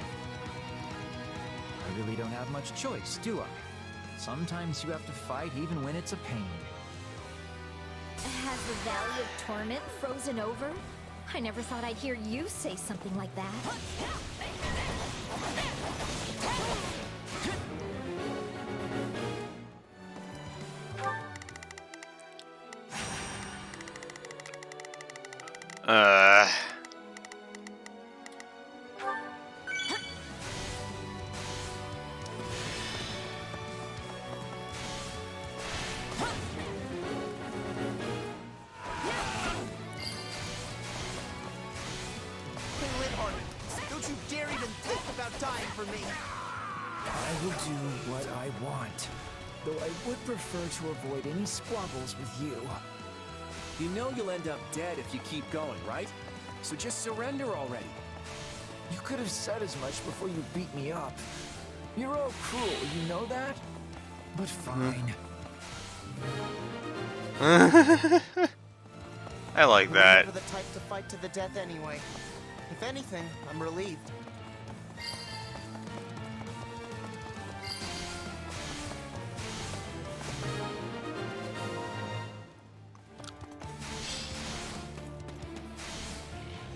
S17: really don't have much choice, do I? Sometimes you have to fight even when it's a pain.
S10: Has the Valley of Torment frozen over? I never thought I'd hear you say something like that.
S9: Don't you dare even think about dying for me!
S17: I will do what I want, though I would prefer to avoid any squabbles with you.
S3: You know you'll end up dead if you keep going, right? So just surrender already.
S17: You could have said as much before you beat me up. You're all cruel, you know that? But fine.
S1: I like
S9: We're
S1: that.
S9: never the type to fight to the death anyway. If anything, I'm relieved.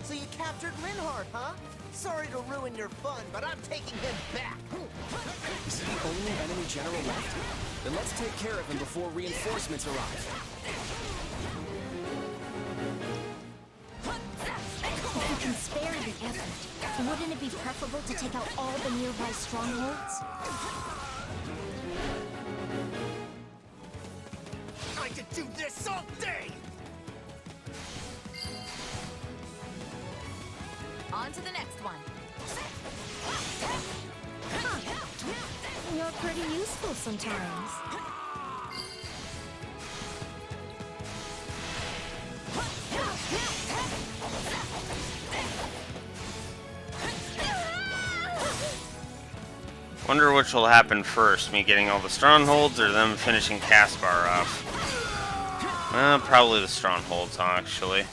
S9: So you captured Linhart, huh? Sorry to ruin your fun, but I'm taking him back.
S3: Is he the only enemy general left? Then let's take care of him before reinforcements arrive.
S10: If we can spare the effort, wouldn't it be preferable to take out all the nearby strongholds?
S9: I could do this all day!
S16: On to the next one.
S10: You're pretty useful sometimes.
S1: Wonder which will happen first, me getting all the strongholds or them finishing Caspar off. Probably the strongholds, actually.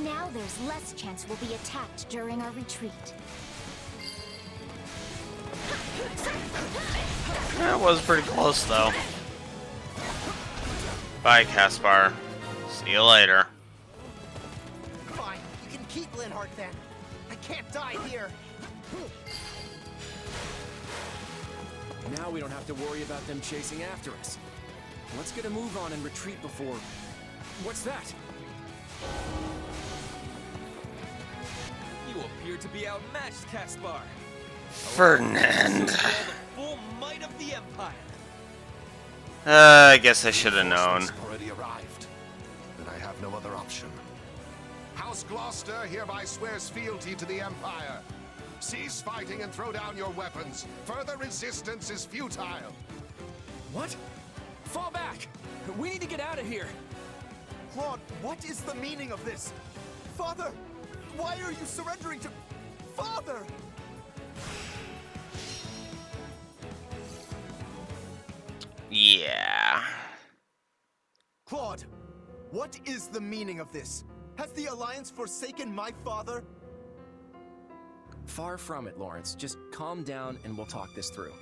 S10: Now there's less chance we'll be attacked during our retreat.
S1: That was pretty close, though. Bye, Caspar. See you later.
S9: Fine, you can keep Linhart then. I can't die here.
S3: Now we don't have to worry about them chasing after us. Let's get a move on and retreat before... What's that?
S18: You appear to be outmatched, Caspar.
S1: Ferdinand.
S18: The full might of the Empire.
S1: I guess I should have known.
S14: Already arrived. Then I have no other option. House Gloucester hereby swears fealty to the Empire. Cease fighting and throw down your weapons. Further resistance is futile.
S3: What? Fall back! We need to get out of here!
S9: Claude, what is the meaning of this? Father! Why are you surrendering to... Father!
S1: Yeah.
S9: Claude, what is the meaning of this? Has the Alliance forsaken my father?
S3: Far from it, Lawrence. Just calm down and we'll talk this through.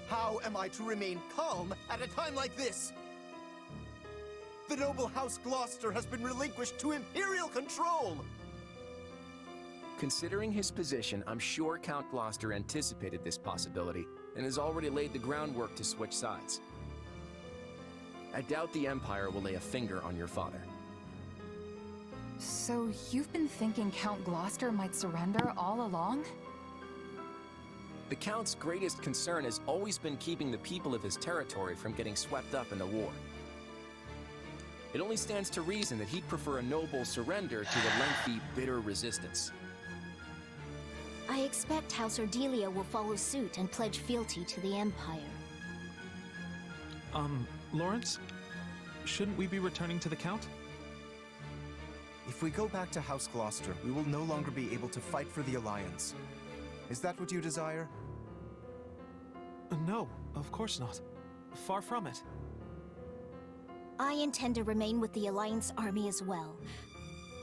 S9: How am I to remain calm at a time like this? The noble House Gloucester has been relinquished to Imperial control!
S3: Considering his position, I'm sure Count Gloucester anticipated this possibility and has already laid the groundwork to switch sides. I doubt the Empire will lay a finger on your father.
S16: So you've been thinking Count Gloucester might surrender all along?
S3: The Count's greatest concern has always been keeping the people of his territory from getting swept up in the war. It only stands to reason that he'd prefer a noble surrender to a lengthy, bitter resistance.
S20: I expect House Ordelia will follow suit and pledge fealty to the Empire.
S12: Lawrence? Shouldn't we be returning to the Count?
S6: If we go back to House Gloucester, we will no longer be able to fight for the Alliance. Is that what you desire?
S12: No, of course not. Far from it.
S20: I intend to remain with the Alliance army as well.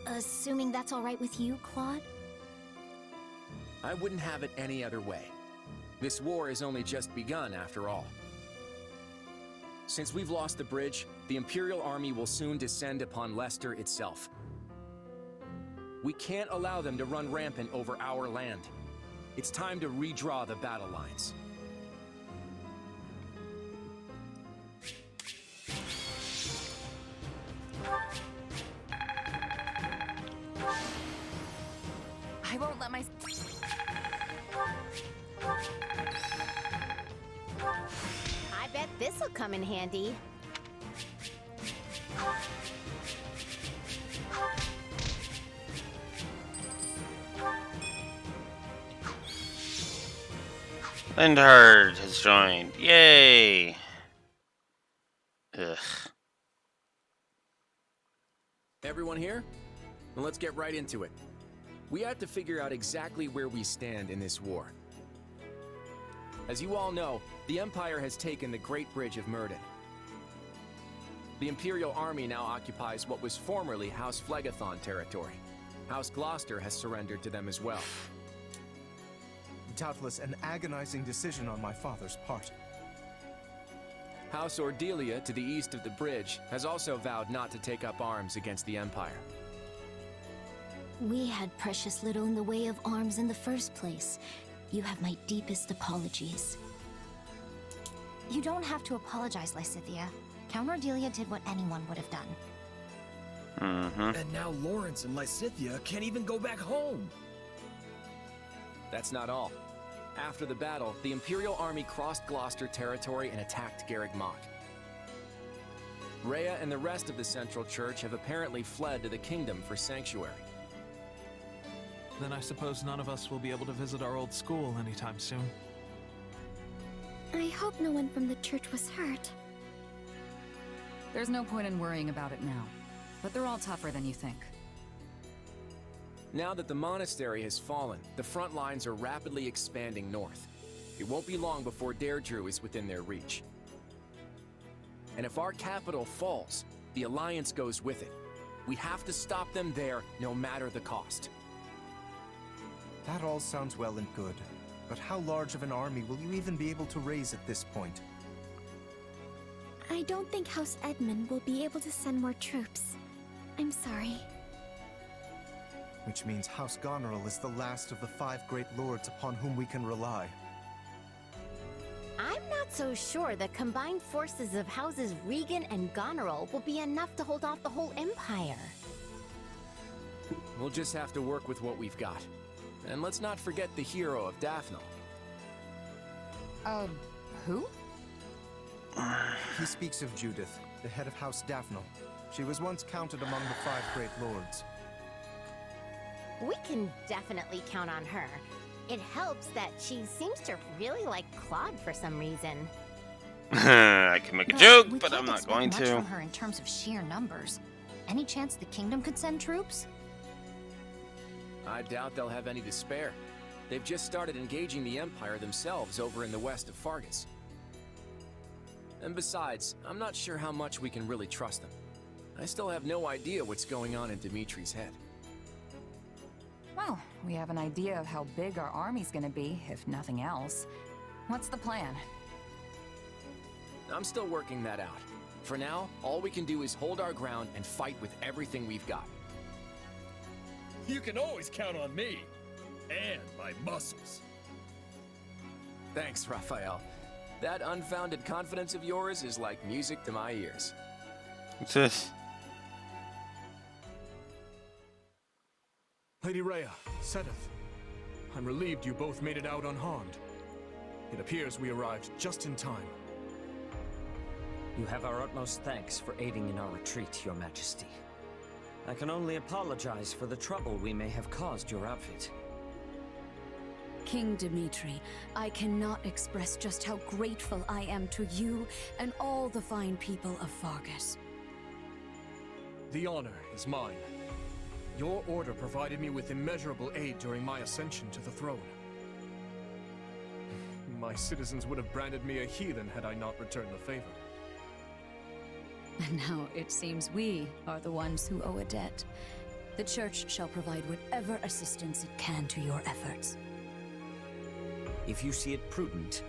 S20: Assuming that's all right with you, Claude?
S3: I wouldn't have it any other way. This war has only just begun, after all. Since we've lost the bridge, the Imperial Army will soon descend upon Leicester itself. We can't allow them to run rampant over our land. It's time to redraw the battle lines.
S16: I won't let my...
S10: I bet this'll come in handy.
S1: Lindhard has joined. Yay! Ugh.
S3: Everyone here? Well, let's get right into it. We have to figure out exactly where we stand in this war. As you all know, the Empire has taken the Great Bridge of Myrddin. The Imperial Army now occupies what was formerly House Phlegethon territory. House Gloucester has surrendered to them as well.
S6: Doubtless an agonizing decision on my father's part.
S3: House Ordelia, to the east of the bridge, has also vowed not to take up arms against the Empire.
S20: We had precious little in the way of arms in the first place. You have my deepest apologies.
S8: You don't have to apologize, Lysithea. Count Ordelia did what anyone would have done.
S11: And now Lawrence and Lysithea can't even go back home.
S3: That's not all. After the battle, the Imperial Army crossed Gloucester territory and attacked Garreg Mach. Rhea and the rest of the Central Church have apparently fled to the Kingdom for sanctuary.
S12: Then I suppose none of us will be able to visit our old school anytime soon.
S5: I hope no one from the church was hurt.
S16: There's no point in worrying about it now, but they're all tougher than you think.
S3: Now that the monastery has fallen, the front lines are rapidly expanding north. It won't be long before Deirdre is within their reach. And if our capital falls, the Alliance goes with it. We have to stop them there, no matter the cost.
S6: That all sounds well and good, but how large of an army will you even be able to raise at this point?
S5: I don't think House Edmund will be able to send more troops. I'm sorry.
S6: Which means House Goneril is the last of the 5 great lords upon whom we can rely.
S10: I'm not so sure the combined forces of Houses Regan and Goneril will be enough to hold off the whole Empire.
S3: We'll just have to work with what we've got. And let's not forget the hero of Daphne.
S16: Who?
S6: He speaks of Judith, the head of House Daphne. She was once counted among the 5 great lords.
S10: We can definitely count on her. It helps that she seems to really like Claude for some reason.
S1: I can make a
S8: But
S1: joke,
S8: we
S1: but
S8: can't
S1: I'm not
S8: expect
S1: going
S8: much
S1: to.
S8: from her in terms of sheer numbers. Any chance the kingdom could send troops?
S3: I doubt they'll have any to spare. They've just started engaging the Empire themselves over in the west of Fargus. And besides, I'm not sure how much we can really trust them. I still have no idea what's going on in Dimitri's head.
S16: Well, we have an idea of how big our army's gonna be, if nothing else. What's the plan?
S3: I'm still working that out. For now, all we can do is hold our ground and fight with everything we've got.
S11: You can always count on me. and my muscles.
S3: Thanks, Raphael. That unfounded confidence of yours is like music to my ears.
S1: What's this?
S4: Lady Rhea, Sedith, I'm relieved you both made it out unharmed. It appears we arrived just in time.
S2: You have our utmost thanks for aiding in our retreat, Your Majesty. I can only apologize for the trouble we may have caused your outfit.
S13: King Dimitri, I cannot express just how grateful I am to you and all the fine people of Fargus.
S4: The honor is mine. Your order provided me with immeasurable aid during my ascension to the throne. My citizens would have branded me a heathen had I not returned the favor.
S13: And now it seems we are the ones who owe a debt. The Church shall provide whatever assistance it can to your efforts.
S2: If you see it prudent,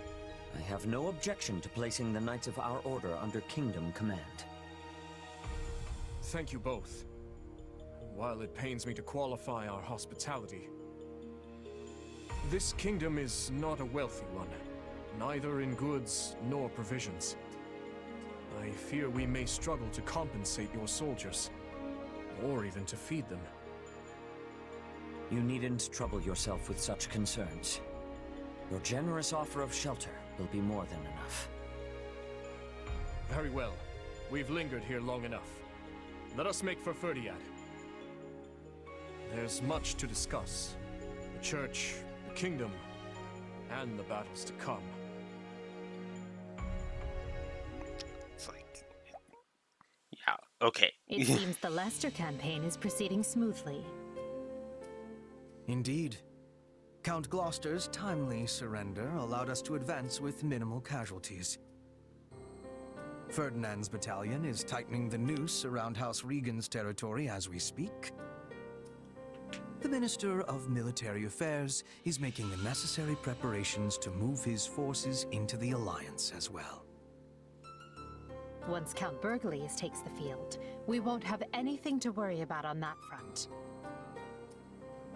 S2: I have no objection to placing the Knights of our Order under Kingdom command.
S4: Thank you both. While it pains me to qualify our hospitality, this kingdom is not a wealthy one, neither in goods nor provisions. I fear we may struggle to compensate your soldiers, or even to feed them.
S2: You needn't trouble yourself with such concerns. Your generous offer of shelter will be more than enough.
S4: Very well. We've lingered here long enough. Let us make for Ferdiad. There's much to discuss. The Church, the Kingdom, and the battles to come.
S1: It's like... Yeah, okay.
S21: It seems the Leicester campaign is proceeding smoothly.
S6: Indeed. Count Gloucester's timely surrender allowed us to advance with minimal casualties. Ferdinand's battalion is tightening the noose around House Regan's territory as we speak. The Minister of Military Affairs is making the necessary preparations to move his forces into the Alliance as well.
S21: Once Count Burghley takes the field, we won't have anything to worry about on that front.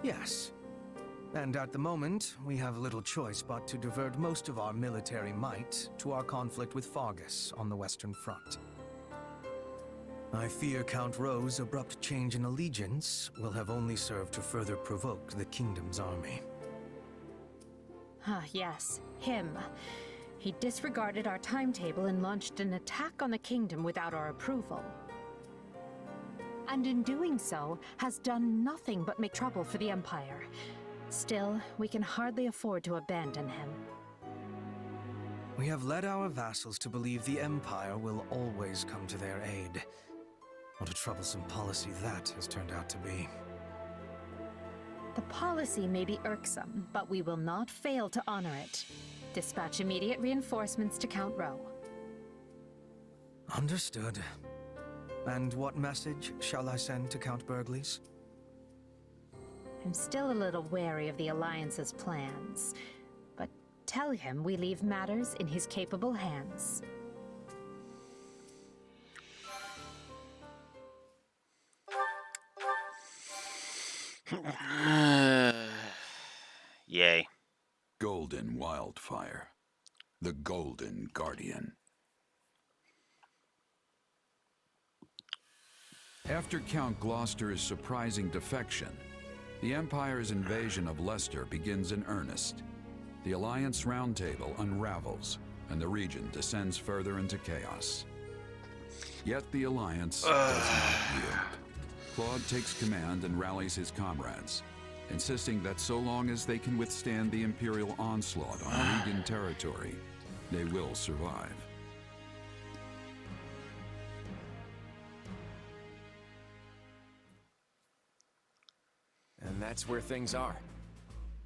S6: Yes. And at the moment, we have little choice but to divert most of our military might to our conflict with Fargus on the Western Front. I fear Count Rowe's abrupt change in allegiance will have only served to further provoke the Kingdom's army.
S21: Ah, yes, him. He disregarded our timetable and launched an attack on the Kingdom without our approval. And in doing so, has done nothing but make trouble for the Empire. Still, we can hardly afford to abandon him.
S6: We have led our vassals to believe the Empire will always come to their aid. What a troublesome policy that has turned out to be.
S21: The policy may be irksome, but we will not fail to honor it. Dispatch immediate reinforcements to Count Rowe.
S6: Understood. And what message shall I send to Count Burghley's?
S21: I'm still a little wary of the Alliance's plans, but tell him we leave matters in his capable hands.
S1: Yay.
S15: Golden Wildfire. The Golden Guardian. After Count Gloucester's surprising defection, the Empire's invasion of Leicester begins in earnest. The Alliance Roundtable unravels, and the region descends further into chaos. Yet the Alliance does not yield. Claude takes command and rallies his comrades, insisting that so long as they can withstand the Imperial onslaught on Regan territory, they will survive.
S3: And that's where things are.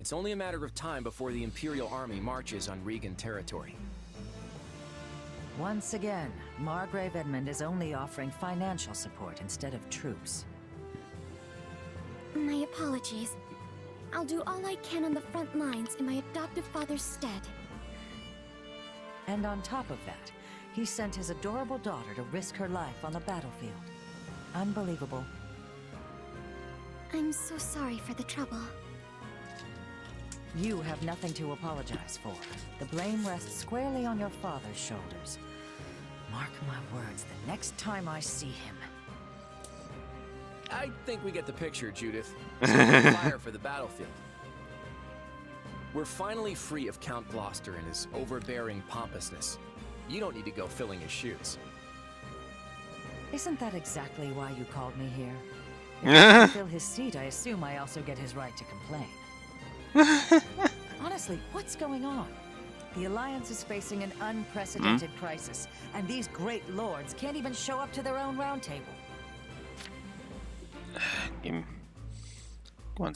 S3: It's only a matter of time before the Imperial army marches on Regan territory.
S23: Once again, Margrave Edmund is only offering financial support instead of troops.
S5: My apologies. I'll do all I can on the front lines in my adoptive father's stead.
S23: And on top of that, he sent his adorable daughter to risk her life on the battlefield. Unbelievable.
S5: I'm so sorry for the trouble.
S23: You have nothing to apologize for. The blame rests squarely on your father's shoulders. Mark my words, the next time I see him.
S3: I think we get the picture, Judith. Fire for the battlefield. We're finally free of Count Gloucester and his overbearing pompousness. You don't need to go filling his shoes.
S23: Isn't that exactly why you called me here? If I fill his seat, I assume I also get his right to complain. Honestly, what's going on? The Alliance is facing an unprecedented crisis, and these great lords can't even show up to their own round table.
S1: One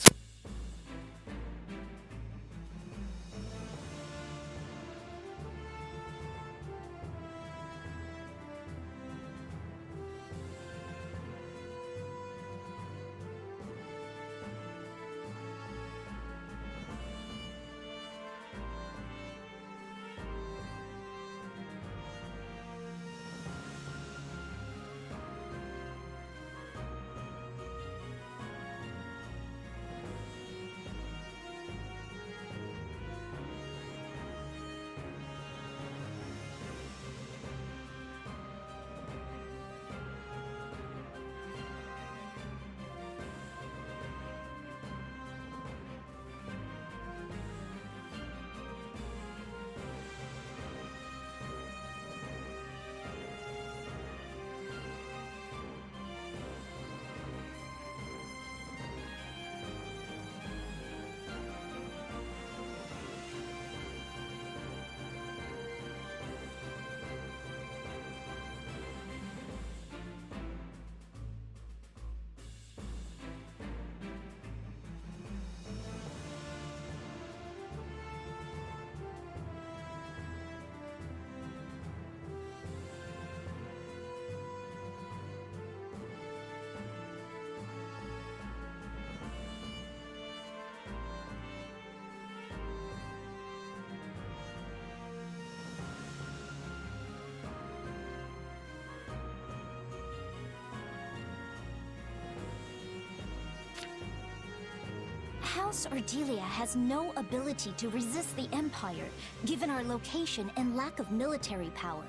S20: House Ardelia has no ability to resist the Empire, given our location and lack of military power.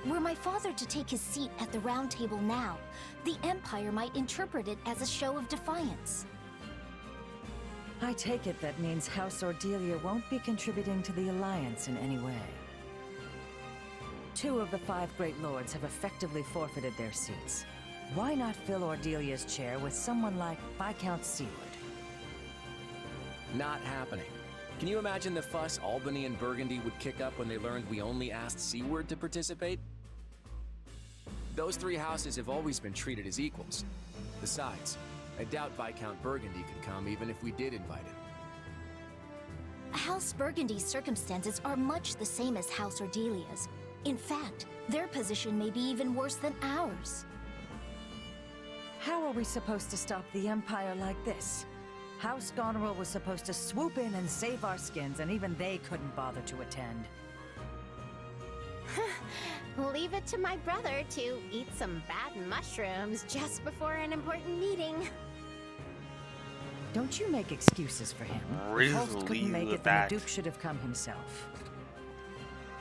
S20: Were my father to take his seat at the Round Table now, the Empire might interpret it as a show of defiance.
S23: I take it that means House Ardelia won't be contributing to the Alliance in any way. 2 of the 5 Great Lords have effectively forfeited their seats. Why not fill Ardelia's chair with someone like Viscount Seward?
S3: Not happening. Can you imagine the fuss Albany and Burgundy would kick up when they learned we only asked Seward to participate? Those 3 houses have always been treated as equals. Besides, I doubt Viscount Burgundy could come even if we did invite him.
S20: House Burgundy's circumstances are much the same as House Ardelia's. In fact, their position may be even worse than ours.
S23: How are we supposed to stop the Empire like this? House Goneril was supposed to swoop in and save our skins, and even they couldn't bother to attend.
S10: Leave it to my brother to eat some bad mushrooms just before an important meeting.
S23: Don't you make excuses for him. If Holst couldn't make it, then the Duke should have come himself.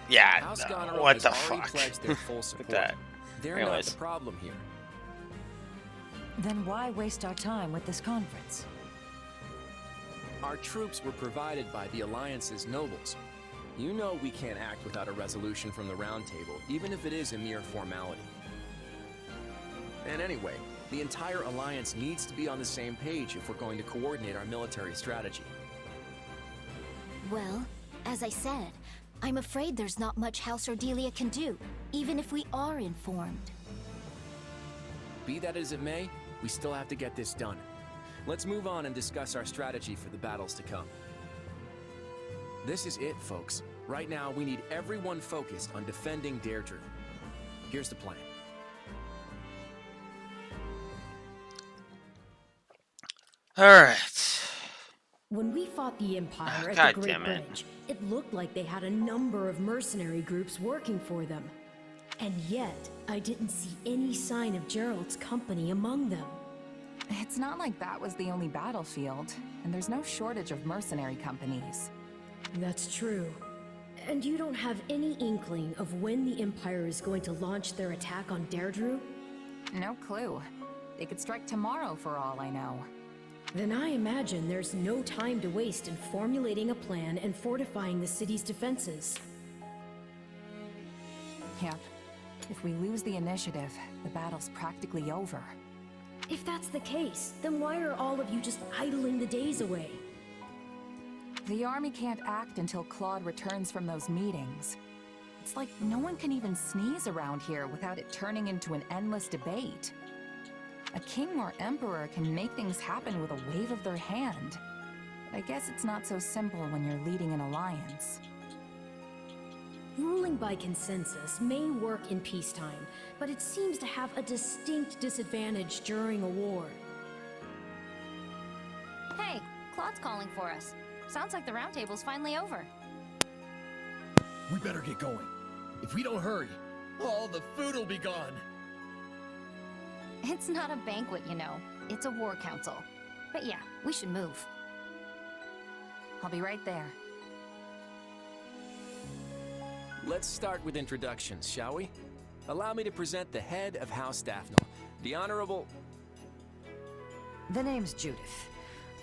S1: Yeah,
S3: House
S1: no,
S3: Goneril
S1: what
S3: has
S1: the
S3: already
S1: fuck?
S3: pledged their full support.
S1: that.
S3: They're
S1: Anyways.
S3: not the problem here.
S23: Then why waste our time with this conference?
S3: Our troops were provided by the Alliance's nobles. You know we can't act without a resolution from the Round Table, even if it is a mere formality. And anyway, the entire Alliance needs to be on the same page if we're going to coordinate our military strategy.
S20: Well, as I said, I'm afraid there's not much House Ardelia can do, even if we are informed.
S3: Be that as it may, we still have to get this done. Let's move on and discuss our strategy for the battles to come. This is it, folks. Right now, we need everyone focused on defending Deirdre. Here's the plan.
S1: Alright.
S7: When we fought the Empire at
S1: God
S7: the Great
S1: damn it.
S7: Bridge, it looked like they had a number of mercenary groups working for them. And yet, I didn't see any sign of Gerald's company among them.
S16: It's not like that was the only battlefield, and there's no shortage of mercenary companies.
S7: That's true. And you don't have any inkling of when the Empire is going to launch their attack on Deirdre?
S16: No clue. They could strike tomorrow for all I know.
S7: Then I imagine there's no time to waste in formulating a plan and fortifying the city's defenses.
S16: Yep. If we lose the initiative, the battle's practically over.
S7: If that's the case, then why are all of you just idling the days away?
S16: The army can't act until Claude returns from those meetings. It's like no one can even sneeze around here without it turning into an endless debate. A king or emperor can make things happen with a wave of their hand. But I guess it's not so simple when you're leading an alliance.
S7: Ruling by consensus may work in peacetime, but it seems to have a distinct disadvantage during a war.
S8: Hey, Claude's calling for us. Sounds like the round table's finally over.
S11: We better get going. If we don't hurry, all the food will be gone.
S8: It's not a banquet, you know. It's a war council. But yeah, we should move.
S16: I'll be right there.
S3: Let's start with introductions, shall we? Allow me to present the head of House Daphne, the Honorable...
S23: The name's Judith.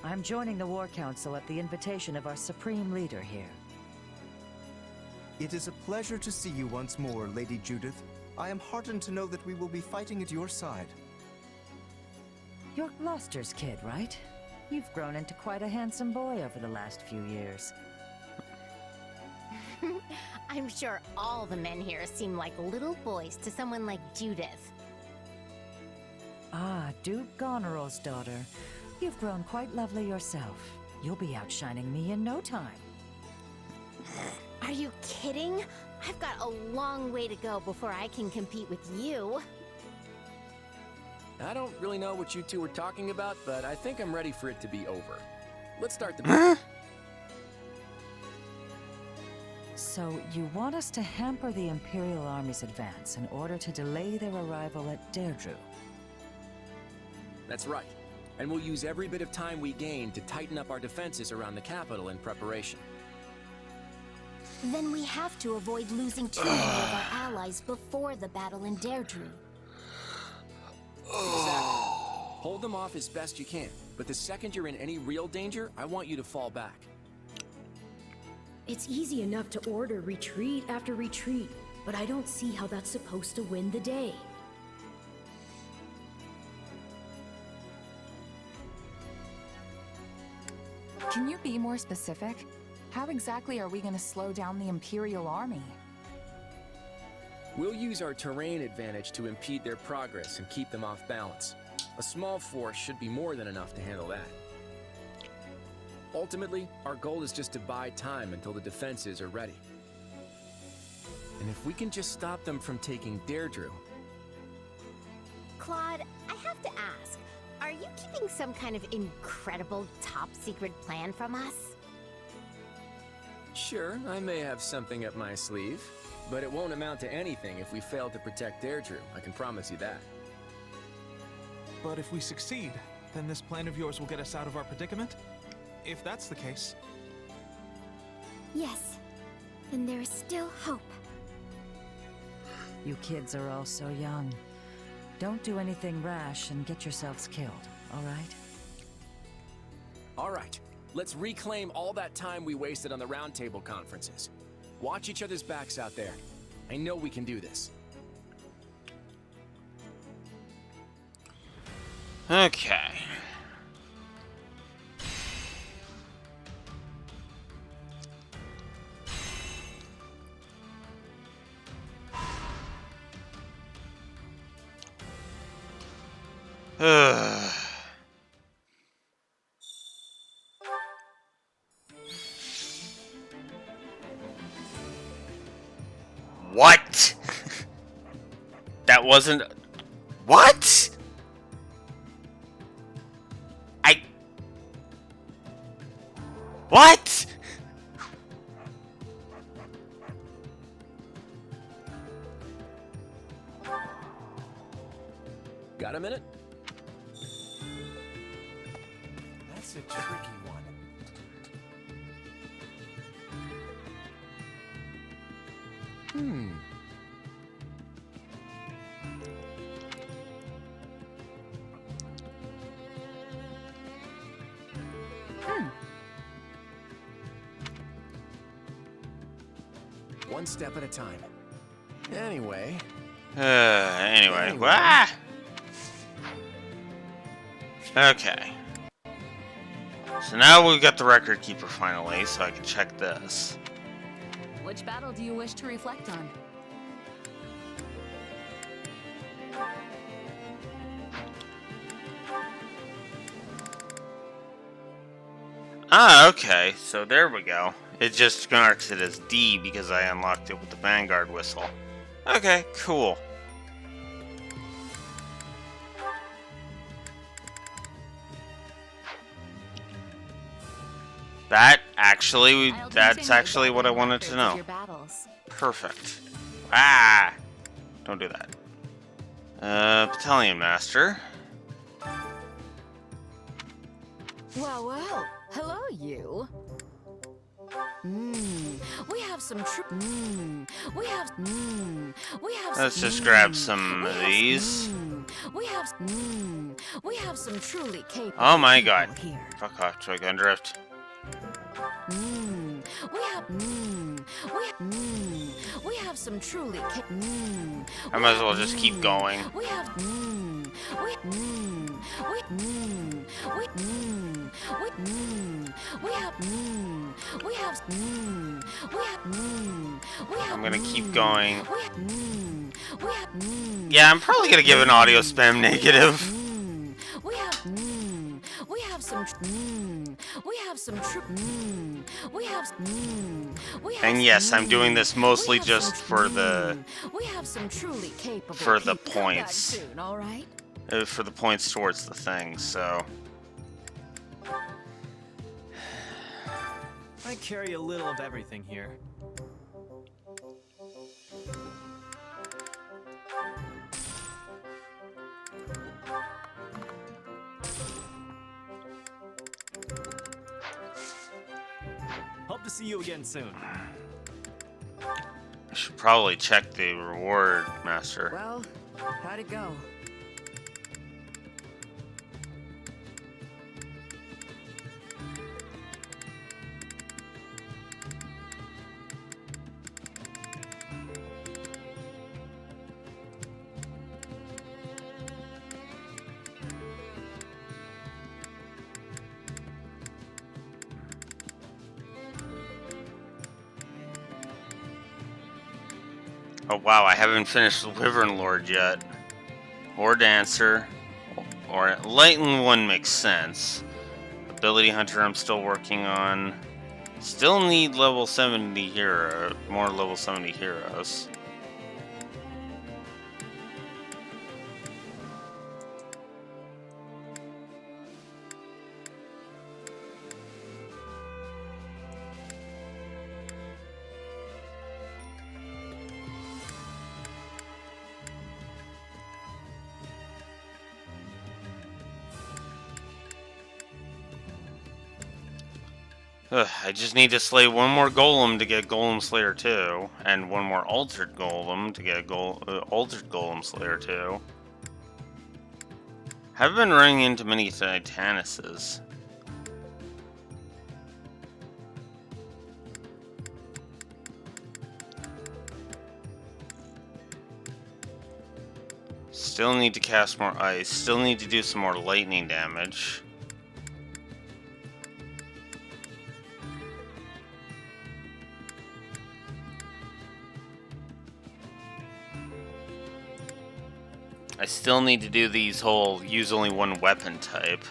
S23: I'm joining the War Council at the invitation of our Supreme Leader here.
S6: It is a pleasure to see you once more, Lady Judith. I am heartened to know that we will be fighting at your side.
S23: You're Gloucester's kid, right? You've grown into quite a handsome boy over the last few years.
S10: I'm sure all the men here seem like little boys to someone like Judith.
S23: Ah, Duke Goneril's daughter. You've grown quite lovely yourself. You'll be outshining me in no time.
S10: Are you kidding? I've got a long way to go before I can compete with you.
S3: I don't really know what you two were talking about, but I think I'm ready for it to be over. Let's start the meeting.
S23: So, you want us to hamper the Imperial Army's advance in order to delay their arrival at Deirdre?
S3: That's right. And we'll use every bit of time we gain to tighten up our defenses around the capital in preparation.
S20: Then we have to avoid losing too many of our allies before the battle in Deirdre.
S3: Exactly. Hold them off as best you can, but the second you're in any real danger, I want you to fall back.
S7: It's easy enough to order retreat after retreat, but I don't see how that's supposed to win the day.
S16: Can you be more specific? How exactly are we going to slow down the Imperial Army?
S3: We'll use our terrain advantage to impede their progress and keep them off balance. A small force should be more than enough to handle that. Ultimately, our goal is just to buy time until the defenses are ready. And if we can just stop them from taking Deirdre...
S10: Claude, I have to ask, are you keeping some kind of incredible top-secret plan from us?
S3: Sure, I may have something up my sleeve, but it won't amount to anything if we fail to protect Deirdre, I can promise you that.
S12: But if we succeed, then this plan of yours will get us out of our predicament? If that's the case...
S5: Yes, and there is still hope.
S23: You kids are all so young. Don't do anything rash and get yourselves killed, all right?
S3: All right, let's reclaim all that time we wasted on the roundtable conferences. Watch each other's backs out there. I know we can do this.
S1: Okay. What? That wasn't... What? What?
S3: Got a minute? That's a tricky one. One step at a time. Anyway.
S1: Anyway. Ah! Okay. So now we've got the record keeper finally, so I can check this.
S16: Which battle do you wish to reflect on?
S1: Ah, okay. So there we go. It just marks it as D because I unlocked it with the Vanguard whistle. Okay, cool. That's actually what I wanted to know. Perfect. Ah! Don't do that. Battalion Master.
S13: Well, well. Hello, you. We have some
S1: Let's just grab some of these.
S13: We have some truly capable
S1: Oh my god.
S13: here.
S1: Fuck off, Dragon Drift.
S13: We have some truly
S1: I might as well just keep going.
S13: We have
S1: I'm gonna keep going. Yeah, I'm probably gonna give an audio spam negative. And yes, I'm doing this mostly just for the points.
S13: Soon, all right?
S1: For the points towards the thing, so
S17: I carry a little of everything here. Hope to see you again soon.
S1: I should probably check the reward, Master.
S23: Well, how'd it go?
S1: Oh wow, I haven't finished the Wyvern Lord yet. Or Dancer. Or Enlightened one makes sense. Ability Hunter I'm still working on. Still need level 70 hero. More level 70 heroes. I just need to slay one more Golem to get Golem Slayer 2, and one more Altered Golem to get Altered Golem Slayer 2. Haven't been running into many Titanuses. Still need to cast more ice, still need to do some more lightning damage. I still need to do these whole use only one weapon type.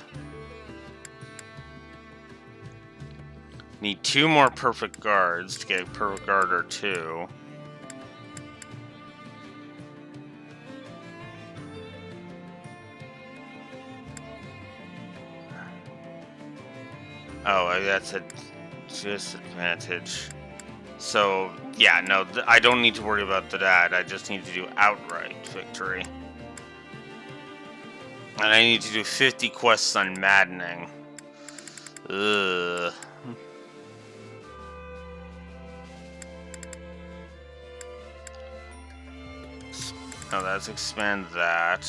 S1: Need 2 more perfect guards to get perfect guard or 2. Oh, that's a disadvantage. So, yeah, no, I don't need to worry about that. I just need to do outright victory. And I need to do 50 quests on Maddening. Ugh. Oh, let's expand that.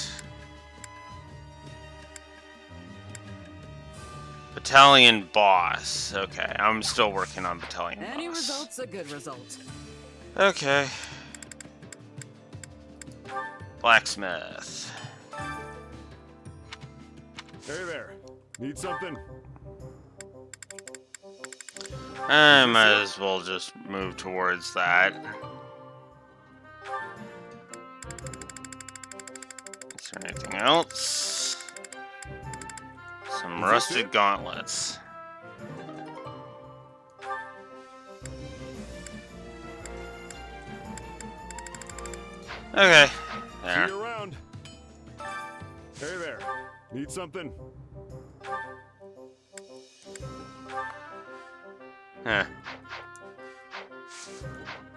S1: Battalion boss. Okay, I'm still working on battalion
S23: Any
S1: boss.
S23: result's a good result.
S1: Okay. Blacksmith.
S11: Hey there. Need something?
S1: I might as well just move towards that. Is there anything else? Some rusted gauntlets. Okay. There.
S11: See you around. Hey there. Need something?
S1: Huh.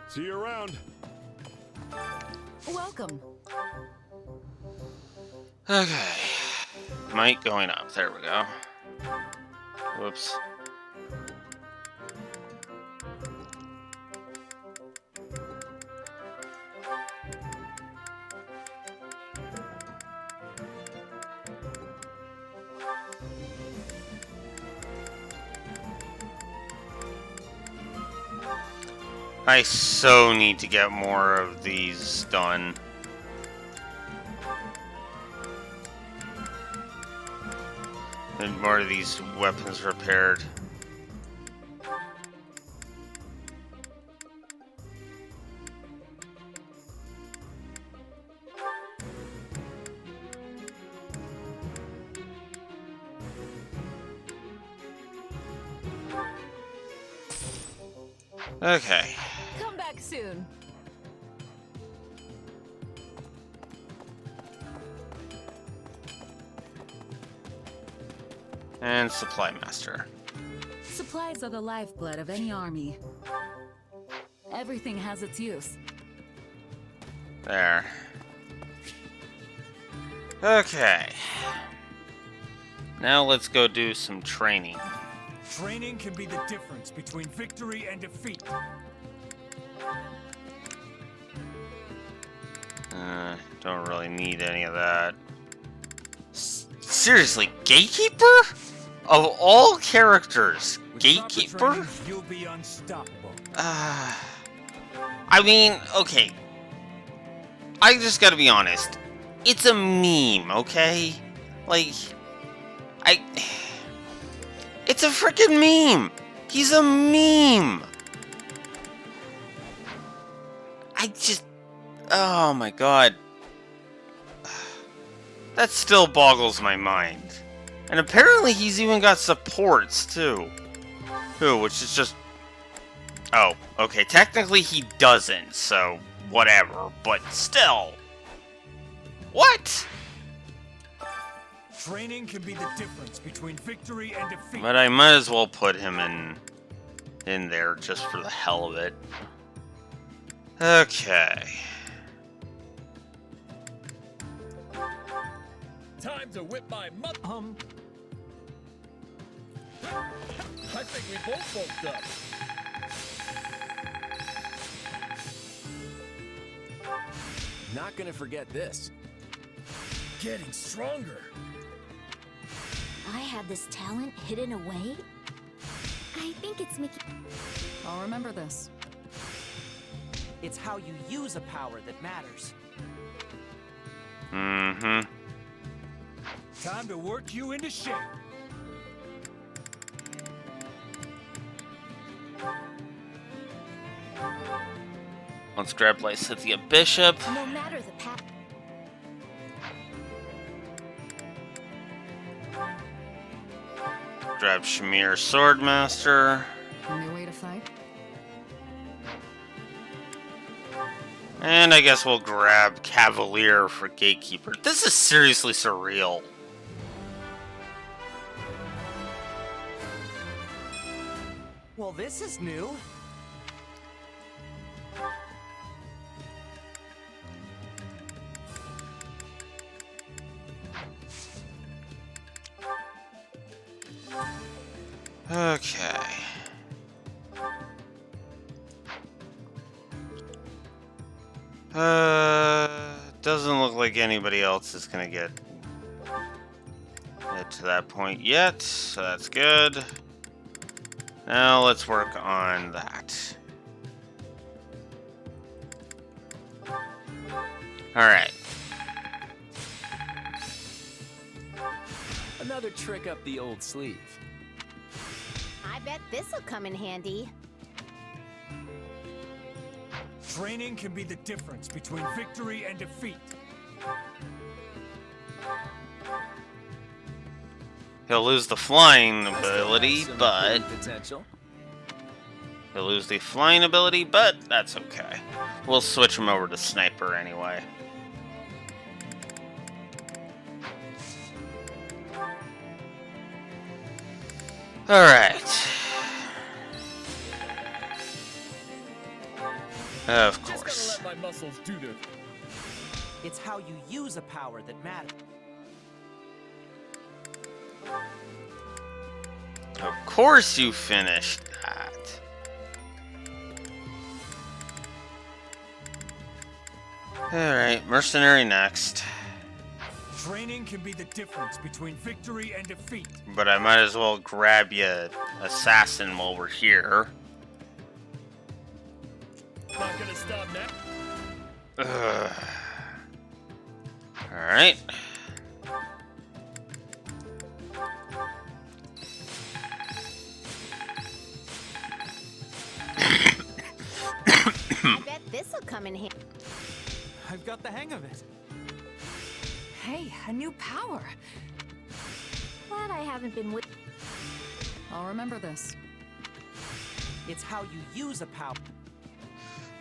S11: See you around.
S23: Welcome.
S1: Okay. Might going up. There we go. Whoops. I so need to get more of these done. And more of these weapons repaired. Okay.
S23: Come back soon.
S1: And Supply Master.
S23: Supplies are the lifeblood of any army. Everything has its use.
S1: There. Okay. Now let's go do some training.
S18: Training can be the difference between victory and defeat.
S1: Don't really need any of that. Seriously, Gatekeeper? Of all characters, Gatekeeper?
S18: You'll be unstoppable.
S1: I mean, okay. I just gotta be honest. It's a meme, okay? Like, it's a freaking meme! He's a meme! Oh my god. That still boggles my mind. And apparently he's even got supports, too. Which is just... Oh, okay, technically he doesn't, so whatever, but still. What?
S18: Training can be the difference between victory and defeat.
S1: But I might as well put him in there just for the hell of it. Okay.
S11: Time to whip my I think we both bulked up.
S3: Not gonna forget this.
S11: Getting stronger.
S10: I have this talent hidden away? I think it's making...
S23: I'll remember this.
S19: It's how you use a power that matters.
S1: Mm-hmm.
S18: Time to work you into shape.
S1: Let's grab Lysithia Bishop.
S10: No matter the path.
S1: Grab Shamir Swordmaster.
S23: Any way to fight?
S1: And I guess we'll grab Cavalier for Gatekeeper. This is seriously surreal.
S19: Well, this is new.
S1: Okay. Doesn't look like anybody else is gonna get to that point yet, so that's good. Now let's work on that. Alright.
S3: Another trick up the old sleeve.
S10: I bet this'll come in handy.
S18: Training can be the difference between victory and defeat.
S1: He'll lose the flying ability, but...
S3: Potential.
S1: He'll lose the flying ability, but that's okay. We'll switch him over to sniper anyway. Alright. Of course.
S11: Just gonna let my muscles do their...
S19: It's how you use a power that matters.
S1: Of course you finished that. Alright, mercenary next.
S18: Training can be the difference between victory and defeat.
S1: But I might as well grab you assassin while we're here.
S11: Not gonna stop now.
S1: Alright.
S10: I bet this'll come in handy.
S12: I've got the hang of it.
S16: Hey, a new power.
S10: Glad I haven't been with.
S16: I'll remember this.
S19: It's how you use a power.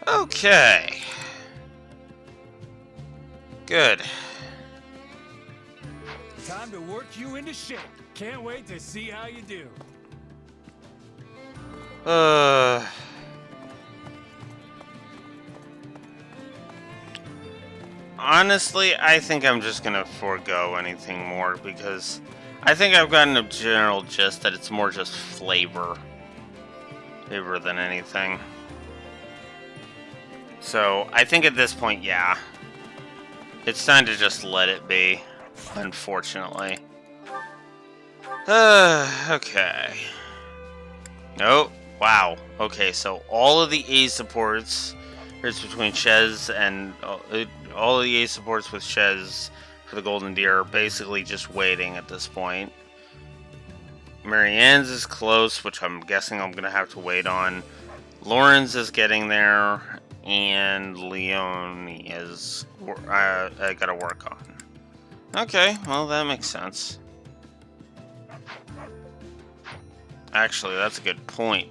S1: Okay. Good.
S18: Time to work you into shape. Can't wait to see how you do.
S1: Honestly, I think I'm just gonna forego anything more because I think I've gotten a general gist that it's more just flavor than anything. So I think at this point, yeah, it's time to just let it be, unfortunately. Okay. Oh, wow. Okay, so all of the A supports, here's between Shez and all of the A supports with Shez for the Golden Deer are basically just waiting at this point. Marianne's is close, which I'm guessing I'm going to have to wait on. Lauren's is getting there, and Leone is I got to work on. Okay, well that makes sense. Actually, that's a good point.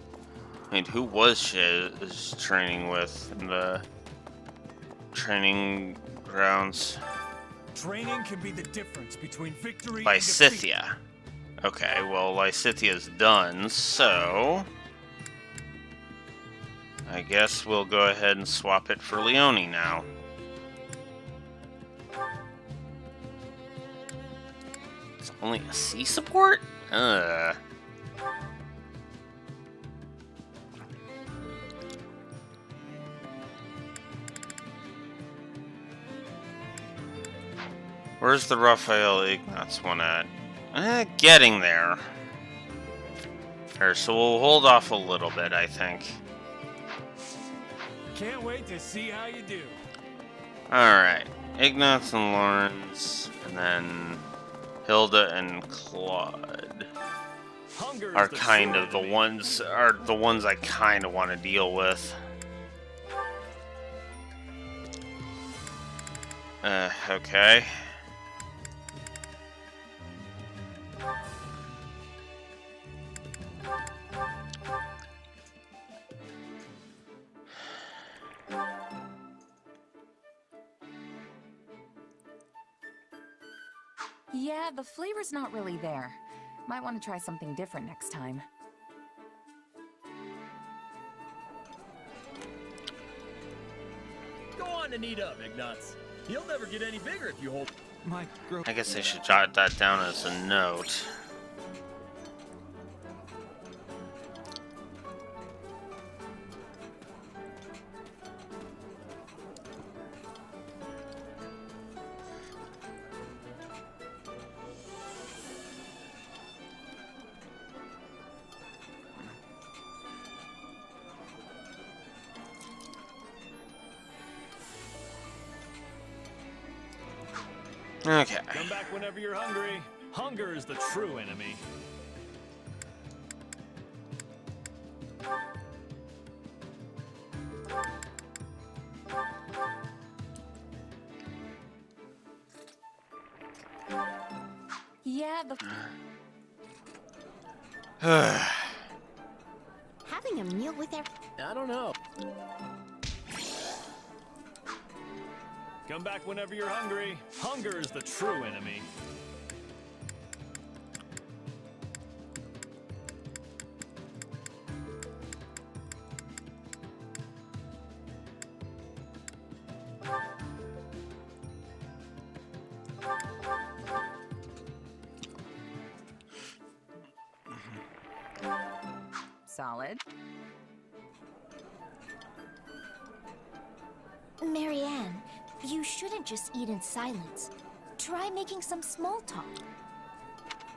S1: I mean, who was Shez training with in the training grounds?
S18: Training can be the difference between victory and defeat.
S1: Lysithia. Okay, well, Lysithia's done, so I guess we'll go ahead and swap it for Leone now. It's only a C support? Where's the Raphael Ignatz one at? Getting there. So we'll hold off a little bit, I think.
S18: Can't wait to see how you do.
S1: Alright. Ignatz and Lawrence, and then Hilda and Claude are kind of the ones I kind of want to deal with. Okay.
S16: Yeah, the flavor's not really there. Might want to try something different next time.
S11: Go on and eat up, Ignatz. He'll never get any bigger if you hold...
S1: I guess I should jot that down as a note. Okay.
S17: Come back whenever you're hungry. Hunger is the true enemy.
S16: Yeah,
S10: Having a meal with
S3: I don't know.
S17: Come back whenever you're hungry. Hunger is the true enemy.
S16: solid.
S20: Marianne, you shouldn't just eat in silence. Try making some small talk.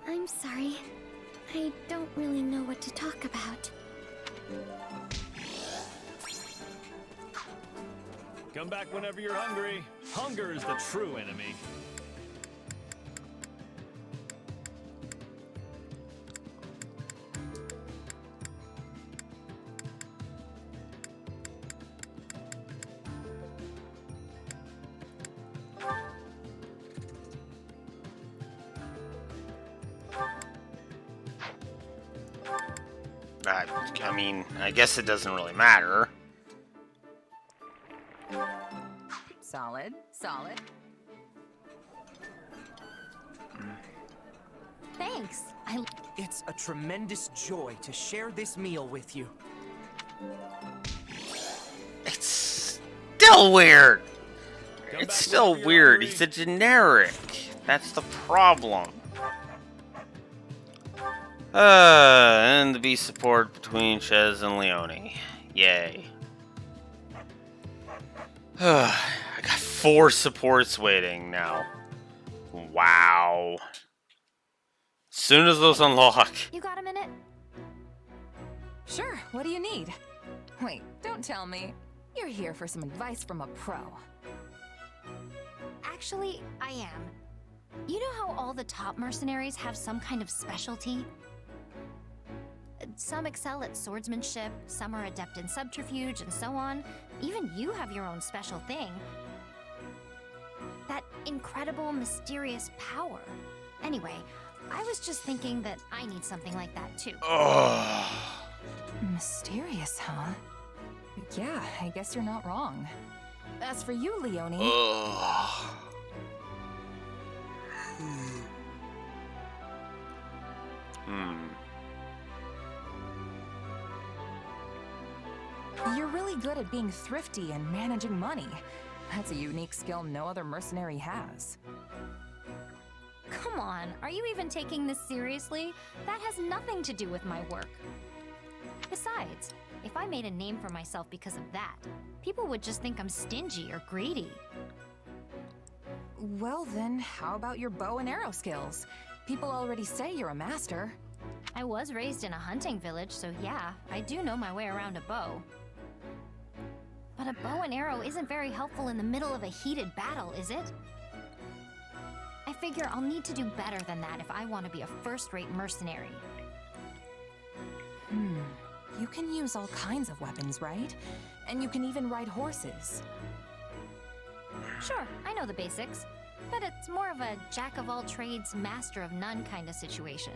S5: I'm sorry. I don't really know what to talk about.
S17: Come back whenever you're hungry. Hunger is the true enemy.
S1: I mean, I guess it doesn't really matter.
S16: Solid, solid.
S10: Thanks.
S19: It's a tremendous joy to share this meal with you.
S1: It's still weird. It's still weird. He's a generic. That's the problem. And the beast support between Chez and Leone. Yay. I got 4 supports waiting now. Wow. As soon as those unlock.
S8: You got a minute?
S16: Sure, what do you need? Wait, don't tell me. You're here for some advice from a pro.
S8: Actually, I am. You know how all the top mercenaries have some kind of specialty? Some excel at swordsmanship, some are adept in subterfuge, and so on. Even you have your own special thing. That incredible, mysterious power. Anyway, I was just thinking that I need something like that too.
S16: Mysterious, huh? Yeah, I guess you're not wrong. As for you, Leone... You're really good at being thrifty and managing money. That's a unique skill no other mercenary has.
S8: Come on, are you even taking this seriously? That has nothing to do with my work. Besides, if I made a name for myself because of that, people would just think I'm stingy or greedy.
S16: Well then, how about your bow and arrow skills? People already say you're a master.
S8: I was raised in a hunting village, so yeah, I do know my way around a bow. But a bow and arrow isn't very helpful in the middle of a heated battle, is it? I figure I'll need to do better than that if I want to be a first-rate mercenary.
S16: You can use all kinds of weapons, right? And you can even ride horses.
S8: Sure, I know the basics, but it's more of a jack-of-all-trades, master-of-none kind of situation.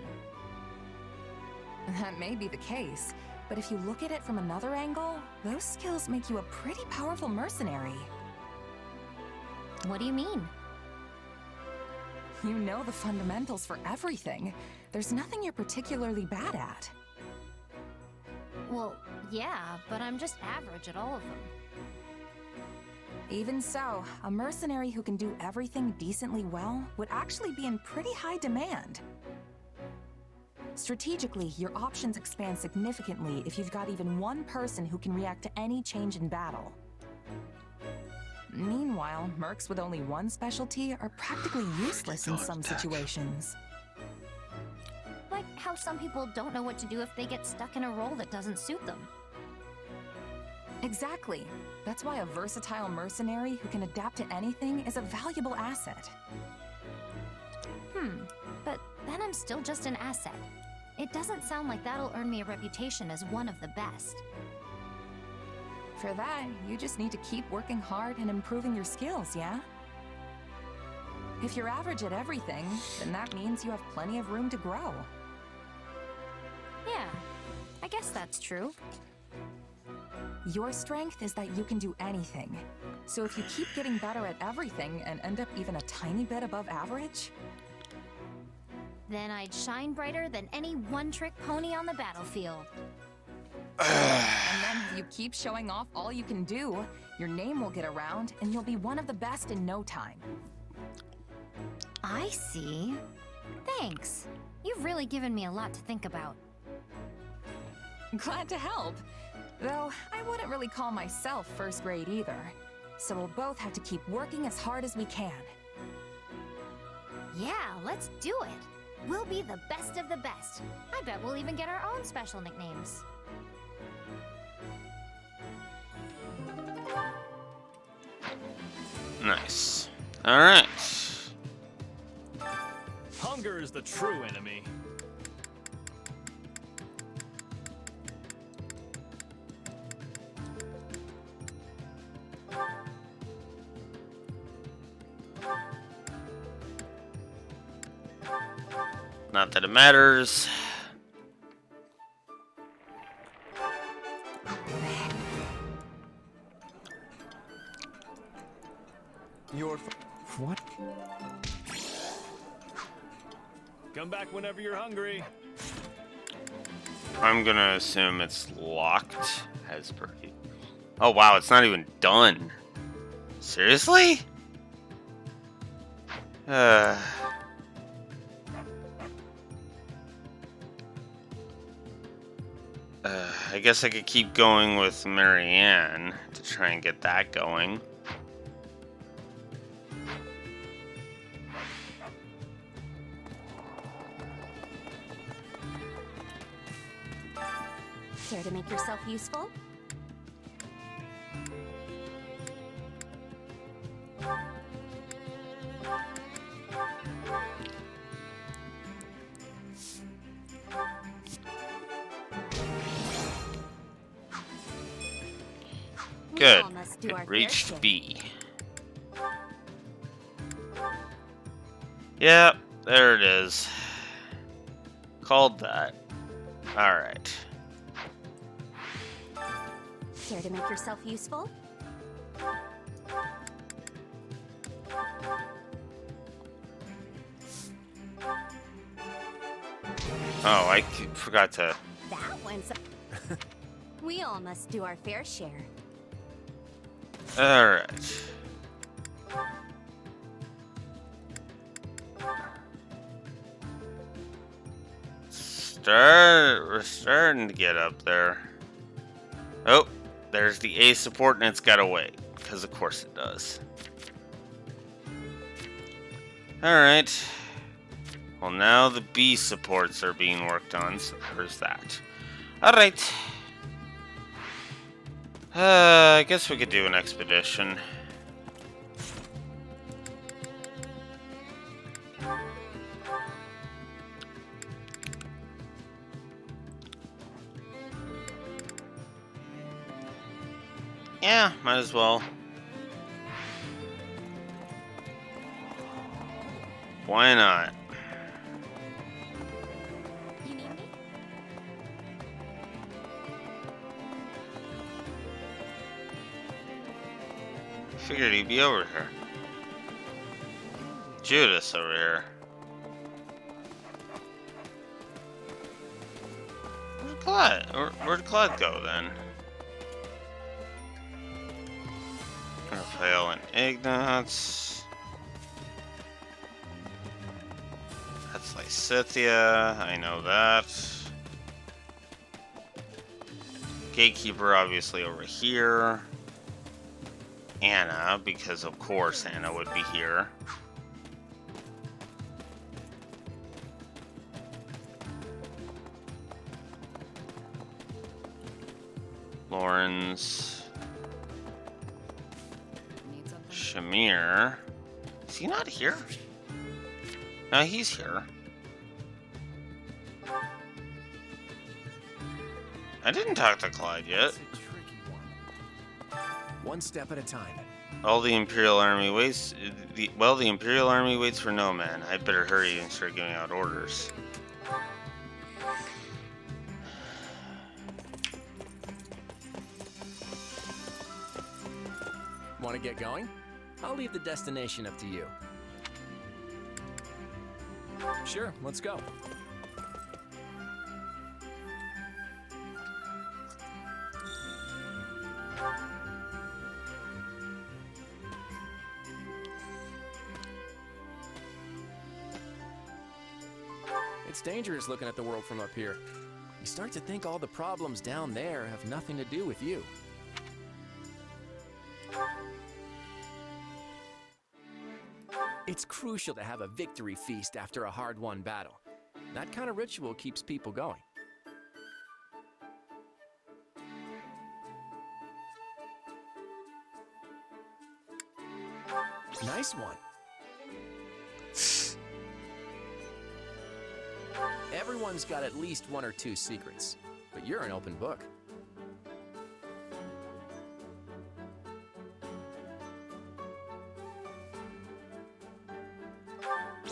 S16: That may be the case, but if you look at it from another angle, those skills make you a pretty powerful mercenary.
S8: What do you mean?
S16: You know the fundamentals for everything. There's nothing you're particularly bad at.
S8: Well, yeah, but I'm just average at all of them.
S16: Even so, a mercenary who can do everything decently well would actually be in pretty high demand. Strategically, your options expand significantly if you've got even one person who can react to any change in battle. Meanwhile, mercs with only one specialty are practically useless in some situations.
S8: Like how some people don't know what to do if they get stuck in a role that doesn't suit them.
S16: Exactly. That's why a versatile mercenary who can adapt to anything is a valuable asset.
S8: But then I'm still just an asset. It doesn't sound like that'll earn me a reputation as one of the best.
S16: For that, you just need to keep working hard and improving your skills, yeah? If you're average at everything, then that means you have plenty of room to grow.
S8: Yeah, I guess that's true.
S16: Your strength is that you can do anything. So if you keep getting better at everything and end up even a tiny bit above average,
S8: then I'd shine brighter than any one-trick pony on the battlefield.
S16: and then if you keep showing off all you can do, your name will get around and you'll be one of the best in no time.
S8: I see. Thanks. You've really given me a lot to think about.
S16: Glad to help. Though, I wouldn't really call myself first grade either. So we'll both have to keep working as hard as we can.
S8: Yeah, let's do it. We'll be the best of the best. I bet we'll even get our own special nicknames.
S1: Nice. Alright.
S17: Hunger is the true enemy.
S1: Not that it matters.
S6: What?
S17: Come back whenever you're hungry.
S1: I'm gonna assume it's locked as per. Oh wow, it's not even done. Seriously? I guess I could keep going with Marianne to try and get that going.
S10: Care to make yourself useful?
S1: Good. It reached B. Yep, there it is. Called that. Alright.
S10: Care to make yourself useful?
S1: Oh, I forgot to...
S10: That one's... We all must do our fair share.
S1: Alright. We're starting to get up there. Oh, there's the A support and it's gotta wait. Because of course it does. Alright. Well, now the B supports are being worked on, so there's that. Alright. I guess we could do an expedition. Yeah, might as well. Why not?
S10: You need me?
S1: Figured he'd be over here. Judas over here. Where'd Claude? Where'd Claude go then? Raphael and Ignatz. That's Lysithia, I know that. Gatekeeper obviously over here. Anna, because of course Anna would be here. Lawrence. Shamir. Is he not here? Now he's here. I didn't talk to Clyde yet.
S3: One step at a time.
S1: All the Imperial Army waits. The Imperial Army waits for no man. I'd better hurry and start giving out orders.
S3: Want to get going? I'll leave the destination up to you. Sure, let's go. It's dangerous looking at the world from up here. You start to think all the problems down there have nothing to do with you. It's crucial to have a victory feast after a hard-won battle. That kind of ritual keeps people going. Nice one. Everyone's got at least one or two secrets, but you're an open book.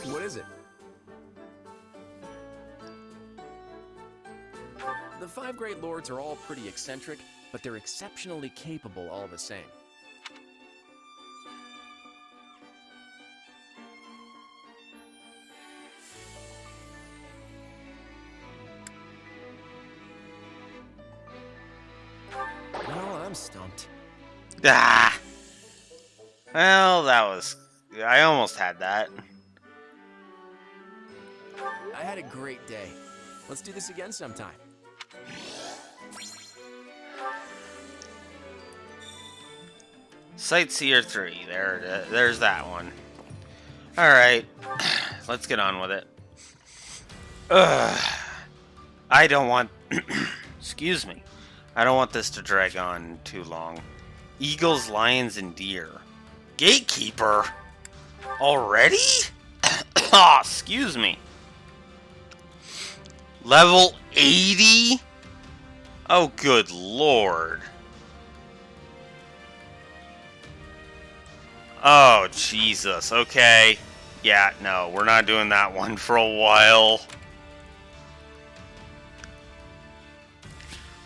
S3: What is it? The five great lords are all pretty eccentric, but they're exceptionally capable all the same. Well, I'm stumped.
S1: Ah! Well, that was... I almost had that.
S3: I had a great day. Let's do this again sometime.
S1: Sightseer 3. There's that one. Alright. Let's get on with it. Ugh. I don't want... Excuse me. I don't want this to drag on too long. Eagles, lions, and deer. Gatekeeper? Already? Oh, excuse me. Level 80? Oh, good lord. Oh, Jesus. Okay. Yeah, no, we're not doing that one for a while.